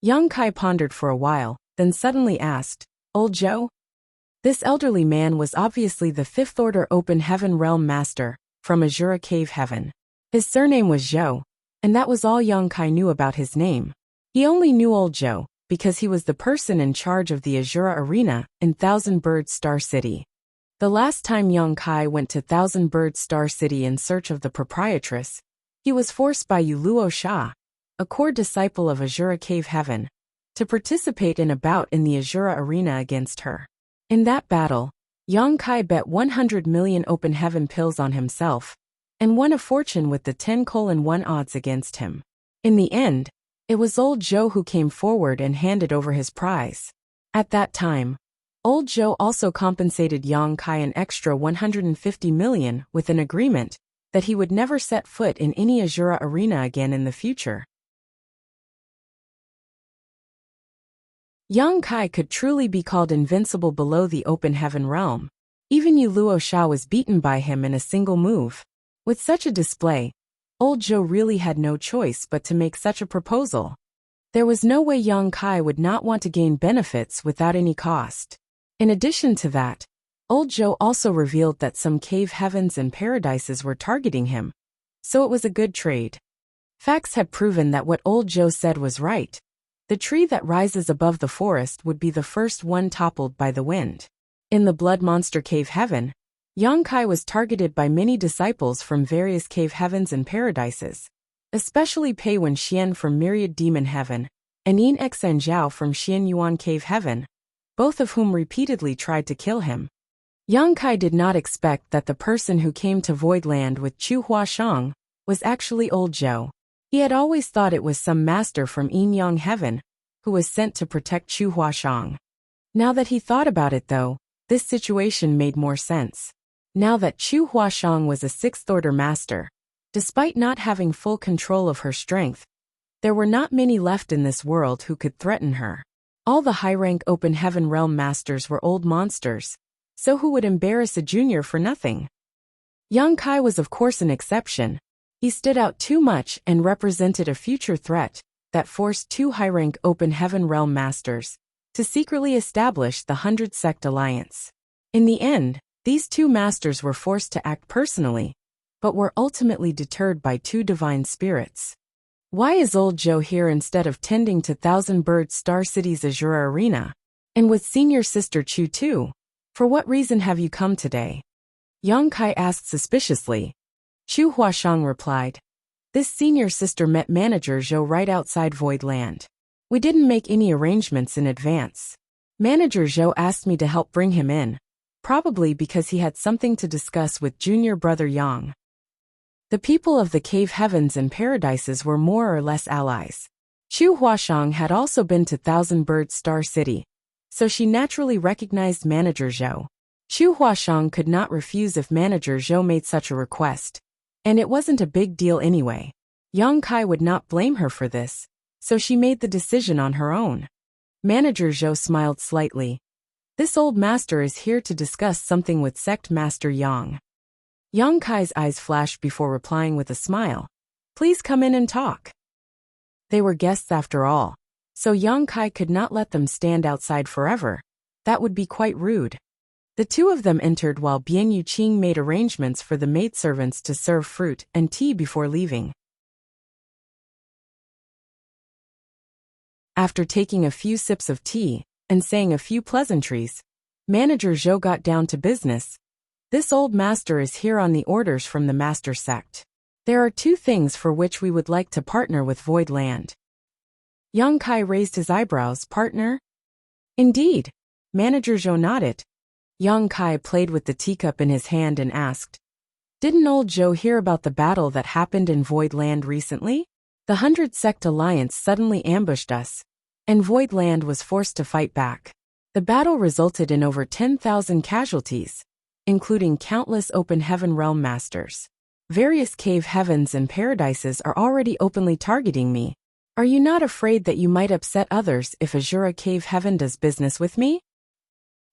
Speaker 1: Yang Kai pondered for a while, then suddenly asked, Old Zhou? This elderly man was obviously the 5th order open heaven realm master, from Azura Cave Heaven. His surname was Zhou, and that was all Yang Kai knew about his name. He only knew Old Zhou because he was the person in charge of the Azura Arena in Thousand Bird Star City. The last time Yang Kai went to Thousand Bird Star City in search of the proprietress, he was forced by Luo Sha, a core disciple of Azura Cave Heaven, to participate in a bout in the Azura Arena against her. In that battle, Yang Kai bet 100 million open heaven pills on himself, and won a fortune with the 10:1 odds against him. In the end, it was Old Zhou who came forward and handed over his prize. At that time, Old Zhou also compensated Yang Kai an extra 150 million with an agreement that he would never set foot in any Azura Arena again in the future. Yang Kai could truly be called invincible below the open heaven realm. Even Luo Sha was beaten by him in a single move. With such a display, Old Zhou really had no choice but to make such a proposal. There was no way Yang Kai would not want to gain benefits without any cost. In addition to that, Old Zhou also revealed that some cave heavens and paradises were targeting him, so it was a good trade. Facts had proven that what Old Zhou said was right. The tree that rises above the forest would be the first one toppled by the wind. In the Blood Monster Cave Heaven, Yang Kai was targeted by many disciples from various cave heavens and paradises, especially Pei Wen Xian from Myriad Demon Heaven, and Yin Xen Zhao from Xian Yuan Cave Heaven, both of whom repeatedly tried to kill him. Yang Kai did not expect that the person who came to Voidland with Chu Huashang was actually Old Zhou. He had always thought it was some master from Yin Yang Heaven who was sent to protect Chu Huashang. Now that he thought about it though, this situation made more sense. Now that Chu Huashang was a sixth-order master, despite not having full control of her strength, there were not many left in this world who could threaten her. All the high-rank open heaven realm masters were old monsters, so who would embarrass a junior for nothing? Yang Kai was of course an exception. He stood out too much and represented a future threat that forced two high-rank open heaven realm masters to secretly establish the 100 Sect Alliance. In the end, these two masters were forced to act personally, but were ultimately deterred by two divine spirits. Why is old Zhou here instead of tending to Thousand Bird Star City's Azura Arena? And with senior sister Chu too? For what reason have you come today? Yang Kai asked suspiciously. Chu Huashang replied. This senior sister met manager Zhou right outside Void Land. We didn't make any arrangements in advance. Manager Zhou asked me to help bring him in, probably because he had something to discuss with junior brother Yang. The people of the cave heavens and paradises were more or less allies. Chu Huashang had also been to Thousand Bird Star City, so she naturally recognized manager Zhou. Chu Huashang could not refuse if manager Zhou made such a request, and it wasn't a big deal anyway. Yang Kai would not blame her for this, so she made the decision on her own. Manager Zhou smiled slightly. This old master is here to discuss something with Sect Master Yang. Yang Kai's eyes flashed before replying with a smile. Please come in and talk. They were guests after all, so Yang Kai could not let them stand outside forever. That would be quite rude. The two of them entered while Bian Yuqing made arrangements for the maidservants to serve fruit and tea before leaving. After taking a few sips of tea and saying a few pleasantries, manager Zhou got down to business. This old master is here on the orders from the master sect. There are two things for which we would like to partner with Void Land. Yang Kai raised his eyebrows. Partner? Indeed. Manager Zhou nodded. Yang Kai played with the teacup in his hand and asked, Didn't old Zhou hear about the battle that happened in Void Land recently? The 100 Sect Alliance suddenly ambushed us, and Void Land was forced to fight back. The battle resulted in over 10,000 casualties, including countless open heaven realm masters. Various cave heavens and paradises are already openly targeting me. Are you not afraid that you might upset others if Azura Cave Heaven does business with me?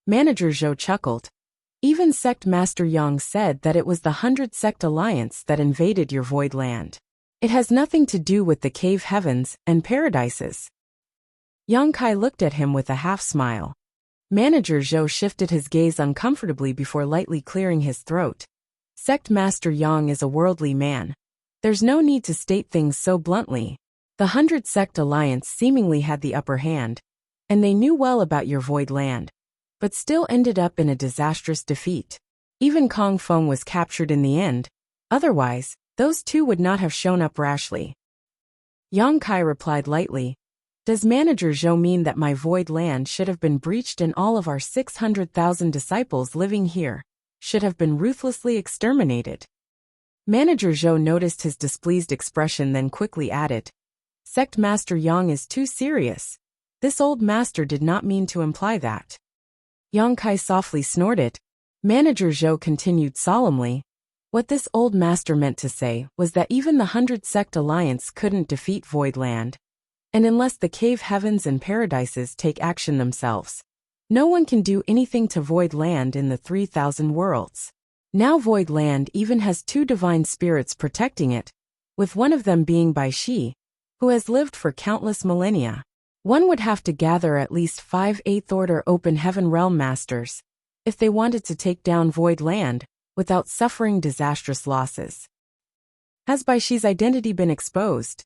Speaker 1: Manager Zhou chuckled. Even Sect Master Yang said that it was the 100 Sect Alliance that invaded your Void Land. It has nothing to do with the cave heavens and paradises. Yang Kai looked at him with a half-smile. Manager Zhou shifted his gaze uncomfortably before lightly clearing his throat. Sect Master Yang is a worldly man. There's no need to state things so bluntly. The 100 Sect Alliance seemingly had the upper hand, and they knew well about your Void Land, but still ended up in a disastrous defeat. Even Kong Feng was captured in the end. Otherwise, those two would not have shown up rashly. Yang Kai replied lightly, Does Manager Zhou mean that my Void Land should have been breached and all of our 600,000 disciples living here should have been ruthlessly exterminated? Manager Zhou noticed his displeased expression, then quickly added, Sect Master Yang is too serious. This old master did not mean to imply that. Yang Kai softly snorted. Manager Zhou continued solemnly, What this old master meant to say was that even the 100 Sect Alliance couldn't defeat Void Land, and unless the cave heavens and paradises take action themselves, no one can do anything to Void Land in the 3,000 worlds. Now Void Land even has two divine spirits protecting it, with one of them being Bai Shi, who has lived for countless millennia. One would have to gather at least 5 8th-order open heaven realm masters if they wanted to take down Void Land without suffering disastrous losses. Has Bai Shi's identity been exposed?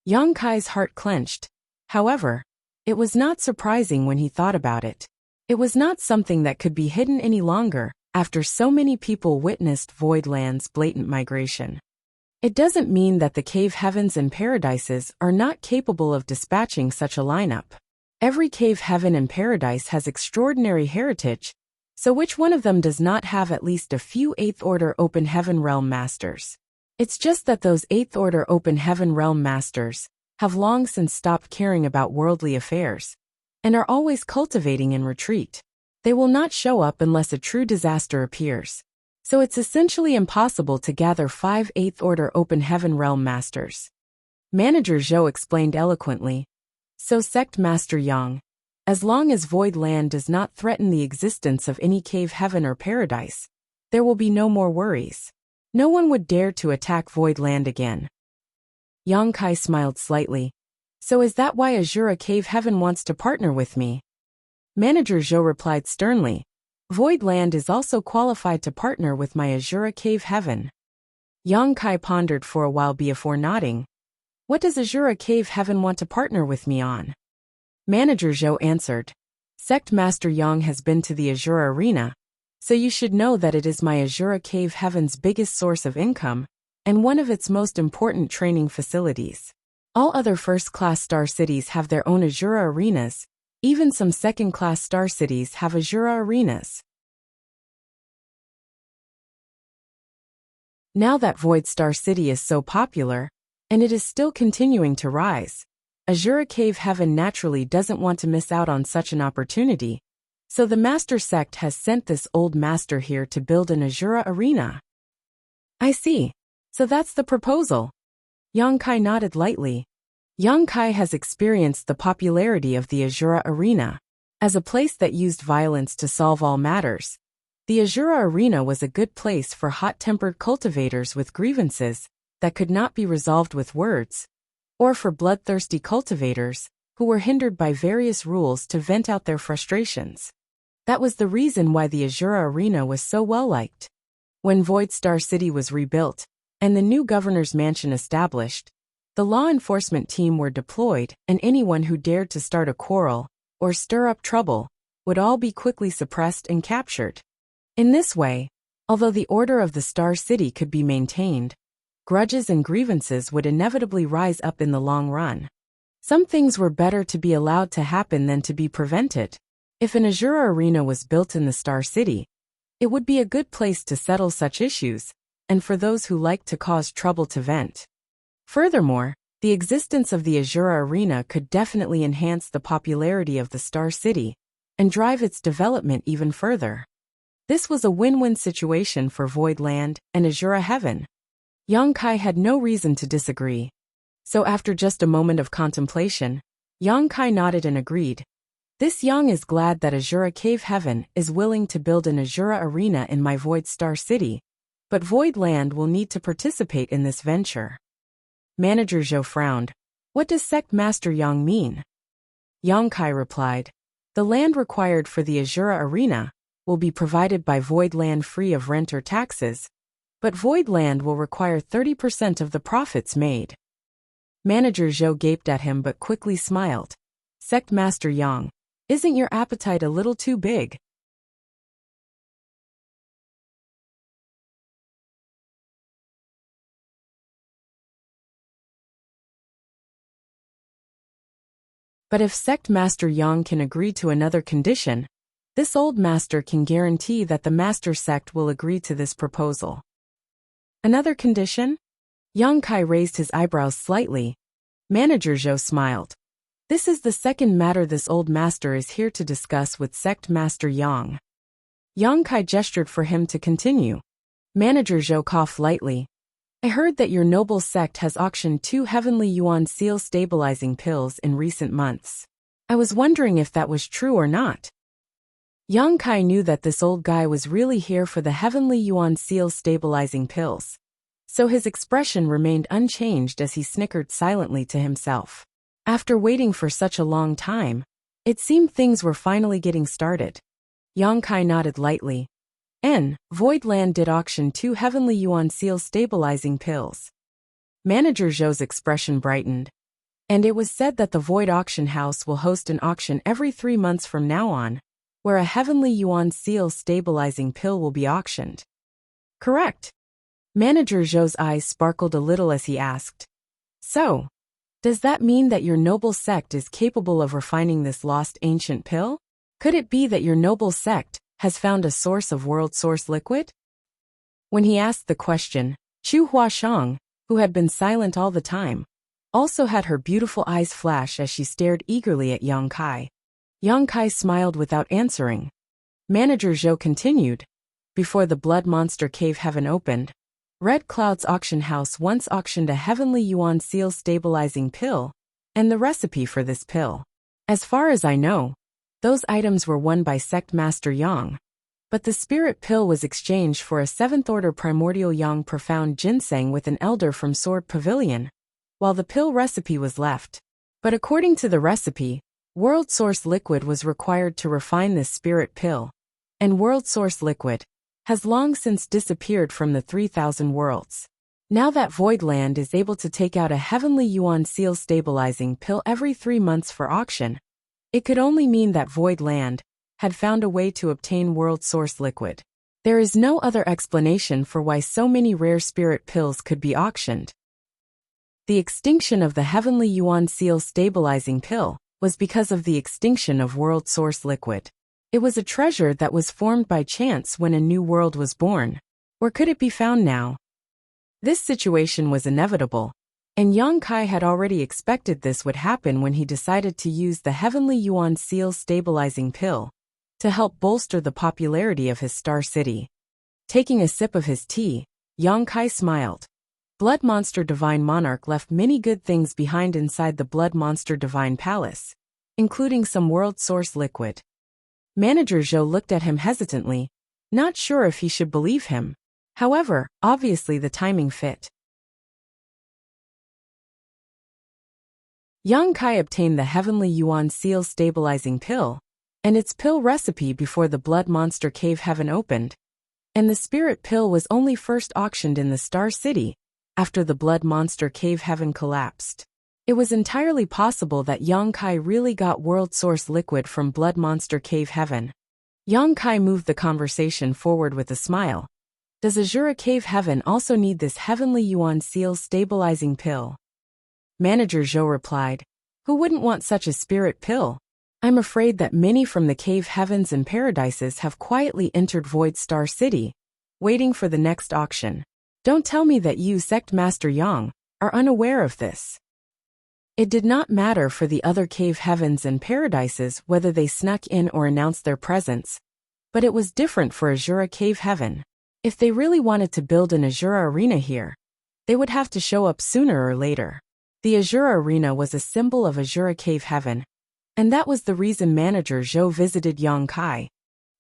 Speaker 1: Yang Kai's heart clenched. However, it was not surprising when he thought about it. It was not something that could be hidden any longer after so many people witnessed Void Land's blatant migration. It doesn't mean that the cave heavens and paradises are not capable of dispatching such a lineup. Every cave heaven and paradise has extraordinary heritage, so which one of them does not have at least a few 8th-order open heaven realm masters? It's just that those 8th Order Open Heaven Realm Masters have long since stopped caring about worldly affairs and are always cultivating in retreat. They will not show up unless a true disaster appears. So it's essentially impossible to gather 5 8th Order Open Heaven Realm Masters. Manager Zhou explained eloquently. So Sect Master Yang, as long as Void Land does not threaten the existence of any cave heaven or paradise, there will be no more worries. No one would dare to attack Void Land again. Yang Kai smiled slightly. So is that why Azura Cave Heaven wants to partner with me? Manager Zhou replied sternly. Void Land is also qualified to partner with my Azura Cave Heaven. Yang Kai pondered for a while before nodding. What does Azura Cave Heaven want to partner with me on? Manager Zhou answered. Sect Master Yang has been to the Azura Arena, so you should know that it is my Azura Cave Heaven's biggest source of income, and one of its most important training facilities. All other first-class star cities have their own Azura arenas. Even some second-class star cities have Azura arenas. Now that Void Star City is so popular, and it is still continuing to rise, Azura Cave Heaven naturally doesn't want to miss out on such an opportunity, so the Master Sect has sent this old master here to build an Azura arena. I see. So that's the proposal. Yang Kai nodded lightly. Yang Kai has experienced the popularity of the Azura Arena. As a place that used violence to solve all matters, the Azura Arena was a good place for hot-tempered cultivators with grievances that could not be resolved with words, or for bloodthirsty cultivators who were hindered by various rules to vent out their frustrations. That was the reason why the Azura Arena was so well-liked. When Void Star City was rebuilt, and the new governor's mansion established, the law enforcement team were deployed, and anyone who dared to start a quarrel or stir up trouble would all be quickly suppressed and captured. In this way, although the order of the Star City could be maintained, grudges and grievances would inevitably rise up in the long run. Some things were better to be allowed to happen than to be prevented. If an Azura Arena was built in the Star City, it would be a good place to settle such issues, and for those who like to cause trouble to vent. Furthermore, the existence of the Azura Arena could definitely enhance the popularity of the Star City and drive its development even further. This was a win-win situation for Void Land and Azura Heaven. Yang Kai had no reason to disagree. So after just a moment of contemplation, Yang Kai nodded and agreed. This Yang is glad that Azura Cave Heaven is willing to build an Azura Arena in my Void Star City, but Void Land will need to participate in this venture. Manager Zhou frowned. What does Sect Master Yang mean? Yang Kai replied. The land required for the Azura Arena will be provided by Void Land free of rent or taxes, but Void Land will require 30% of the profits made. Manager Zhou gaped at him but quickly smiled. Sect Master Yang, isn't your appetite a little too big? But if Sect Master Yang can agree to another condition, this old master can guarantee that the Master Sect will agree to this proposal. Another condition? Yang Kai raised his eyebrows slightly. Manager Zhou smiled. This is the second matter this old master is here to discuss with Sect Master Yang. Yang Kai gestured for him to continue. Manager Zhou coughed lightly. I heard that your noble sect has auctioned 2 Heavenly Yuan Seal stabilizing pills in recent months. I was wondering if that was true or not. Yang Kai knew that this old guy was really here for the Heavenly Yuan Seal stabilizing pills, so his expression remained unchanged as he snickered silently to himself. After waiting for such a long time, it seemed things were finally getting started. Yang Kai nodded lightly. Void Land did auction 2 Heavenly Yuan Seal stabilizing pills. Manager Zhou's expression brightened. And it was said that the Void Auction House will host an auction every 3 months from now on, where a Heavenly Yuan Seal stabilizing pill will be auctioned. Correct. Manager Zhou's eyes sparkled a little as he asked. So, does that mean that your noble sect is capable of refining this lost ancient pill? Could it be that your noble sect has found a source of world source liquid? When he asked the question, Chu Huashang, who had been silent all the time, also had her beautiful eyes flash as she stared eagerly at Yang Kai. Yang Kai smiled without answering. Manager Zhou continued. Before the blood monster cave heaven opened, Red Cloud's auction house once auctioned a heavenly yuan seal stabilizing pill, and the recipe for this pill. As far as I know, those items were won by Sect Master Yang. But the spirit pill was exchanged for a 7th-order primordial yang profound ginseng with an elder from Sword Pavilion, while the pill recipe was left. But according to the recipe, World Source Liquid was required to refine this spirit pill, and World Source Liquid has long since disappeared from the 3,000 worlds. Now that Voidland is able to take out a heavenly yuan seal stabilizing pill every 3 months for auction, it could only mean that Voidland had found a way to obtain World Source Liquid. There is no other explanation for why so many rare spirit pills could be auctioned. The extinction of the heavenly yuan seal stabilizing pill was because of the extinction of World Source Liquid. It was a treasure that was formed by chance when a new world was born. Or could it be found now? This situation was inevitable, and Yang Kai had already expected this would happen when he decided to use the heavenly yuan seal stabilizing pill to help bolster the popularity of his star city. Taking a sip of his tea, Yang Kai smiled. Blood Monster Divine Monarch left many good things behind inside the Blood Monster Divine Palace, including some World Source Liquid. Manager Zhou looked at him hesitantly, not sure if he should believe him. However, obviously the timing fit. Yang Kai obtained the heavenly yuan seal stabilizing pill and its pill recipe before the blood monster cave heaven opened, and the spirit pill was only first auctioned in the Star City after the blood monster cave heaven collapsed. It was entirely possible that Yang Kai really got World Source Liquid from Blood Monster Cave Heaven. Yang Kai moved the conversation forward with a smile. Does Azura Cave Heaven also need this heavenly yuan seal stabilizing pill? Manager Zhou replied. Who wouldn't want such a spirit pill? I'm afraid that many from the cave heavens and paradises have quietly entered Void Star City, waiting for the next auction. Don't tell me that you, Sect Master Yang, are unaware of this. It did not matter for the other cave heavens and paradises whether they snuck in or announced their presence, but it was different for Azura Cave Heaven. If they really wanted to build an Azura Arena here, they would have to show up sooner or later. The Azura Arena was a symbol of Azura Cave Heaven, and that was the reason Manager Zhou visited Yang Kai.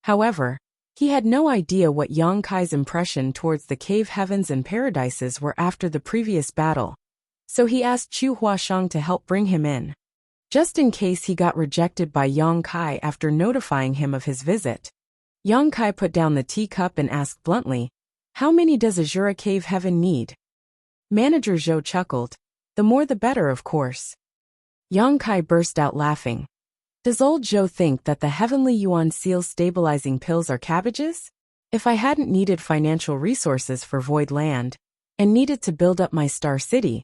Speaker 1: However, he had no idea what Yang Kai's impression towards the cave heavens and paradises were after the previous battle, so he asked Chu Huashang to help bring him in, just in case he got rejected by Yang Kai after notifying him of his visit. Yang Kai put down the teacup and asked bluntly, "How many does Azura Cave Heaven need?" Manager Zhou chuckled. "The more the better, of course." Yang Kai burst out laughing. "Does old Zhou think that the heavenly yuan seal stabilizing pills are cabbages? If I hadn't needed financial resources for Void Land, and needed to build up my Star City,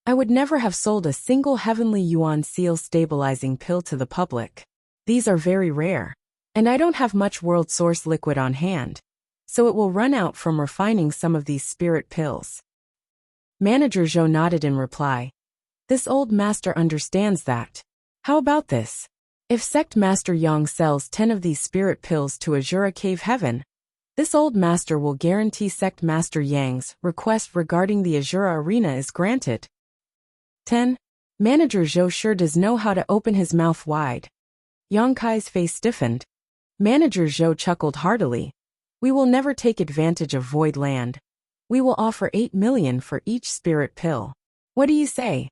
Speaker 1: I would never have sold a single heavenly yuan seal stabilizing pill to the public. These are very rare, and I don't have much World Source Liquid on hand, so it will run out from refining some of these spirit pills." Manager Zhou nodded in reply. "This old master understands that. How about this? If Sect Master Yang sells 10 of these spirit pills to Azura Cave Heaven, this old master will guarantee Sect Master Yang's request regarding the Azura Arena is granted." 10. Manager Zhou sure does know how to open his mouth wide. Yang Kai's face stiffened. Manager Zhou chuckled heartily. "We will never take advantage of Void Land. We will offer 8 million for each spirit pill. What do you say?"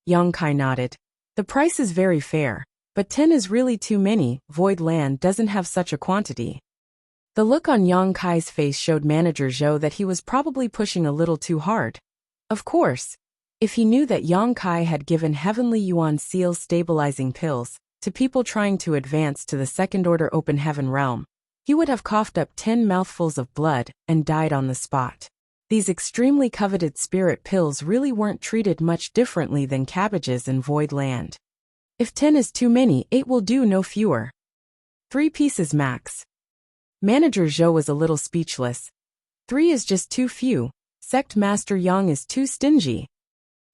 Speaker 1: Yang Kai nodded. "The price is very fair, but 10 is really too many. Void Land doesn't have such a quantity." The look on Yang Kai's face showed Manager Zhou that he was probably pushing a little too hard. Of course, if he knew that Yang Kai had given heavenly yuan seal stabilizing pills to people trying to advance to the second-order open heaven realm, he would have coughed up 10 mouthfuls of blood and died on the spot. These extremely coveted spirit pills really weren't treated much differently than cabbages in Void Land. If 10 is too many, 8 will do, no fewer. 3 pieces max. Manager Zhou was a little speechless. 3 is just too few. Sect Master Yang is too stingy.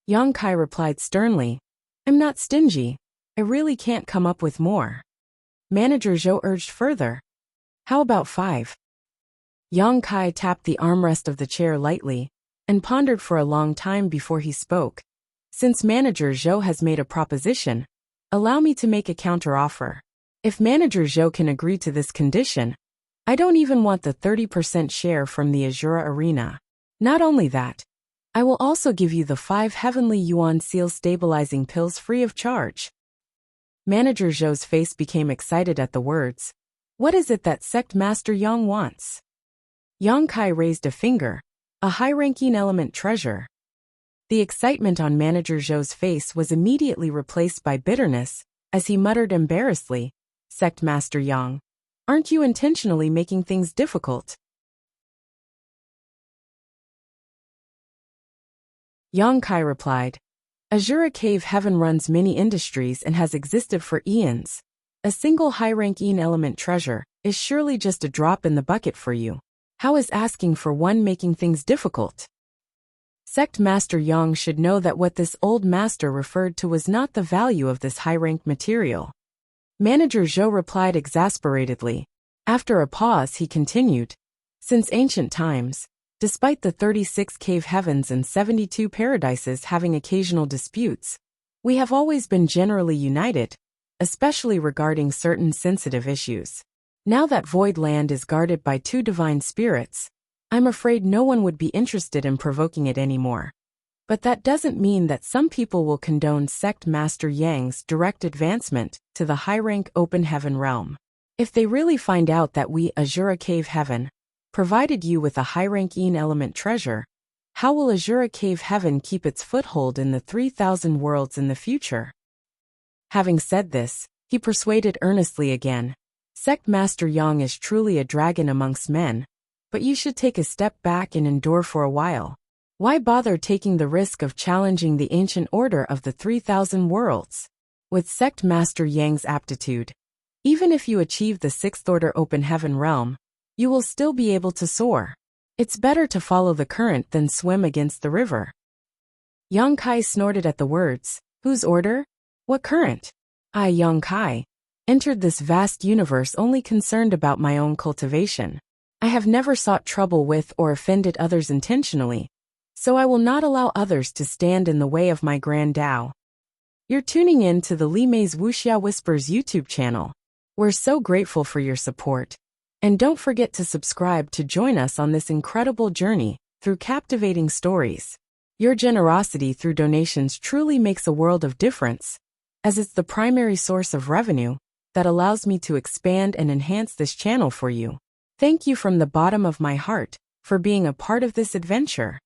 Speaker 1: Yang Kai replied sternly, I'm not stingy. I really can't come up with more. Manager Zhou urged further. How about 5? Yang Kai tapped the armrest of the chair lightly and pondered for a long time before he spoke. Since Manager Zhou has made a proposition, allow me to make a counteroffer. If Manager Zhou can agree to this condition, I don't even want the 30% share from the Azura Arena. Not only that, I will also give you the 5 Heavenly Yuan Seal stabilizing pills free of charge. Manager Zhou's face became excited at the words. What is it that Sect Master Yang wants? Yang Kai raised a finger, a high-ranking element treasure. The excitement on Manager Zhou's face was immediately replaced by bitterness, as he muttered embarrassedly, Sect Master Yang, aren't you intentionally making things difficult? Yang Kai replied, Azura Cave Heaven runs many industries and has existed for eons. A single high-ranking element treasure is surely just a drop in the bucket for you. How is asking for one making things difficult? Sect Master Yang should know that what this old master referred to was not the value of this high-ranked material. Manager Zhou replied exasperatedly. After a pause he continued, Since ancient times, despite the 36 cave heavens and 72 paradises having occasional disputes, we have always been generally united, especially regarding certain sensitive issues. Now that Void Land is guarded by 2 divine spirits, I'm afraid no one would be interested in provoking it anymore. But that doesn't mean that some people will condone Sect Master Yang's direct advancement to the high-rank open heaven realm. If they really find out that we, Azura Cave Heaven, provided you with a high-ranking element treasure, how will Azura Cave Heaven keep its foothold in the 3,000 worlds in the future? Having said this, he persuaded earnestly again. Sect Master Yang is truly a dragon amongst men, but you should take a step back and endure for a while. Why bother taking the risk of challenging the ancient order of the 3,000 worlds? With Sect Master Yang's aptitude, even if you achieve the 6th order open heaven realm, you will still be able to soar. It's better to follow the current than swim against the river. Yang Kai snorted at the words. Whose order? What current? I, Yang Kai, entered this vast universe only concerned about my own cultivation. I have never sought trouble with or offended others intentionally, so I will not allow others to stand in the way of my grand Tao. You're tuning in to the Li Mei's Wuxia Whispers YouTube channel. We're so grateful for your support. And don't forget to subscribe to join us on this incredible journey through captivating stories. Your generosity through donations truly makes a world of difference, as it's the primary source of revenue that allows me to expand and enhance this channel for you. Thank you from the bottom of my heart for being a part of this adventure.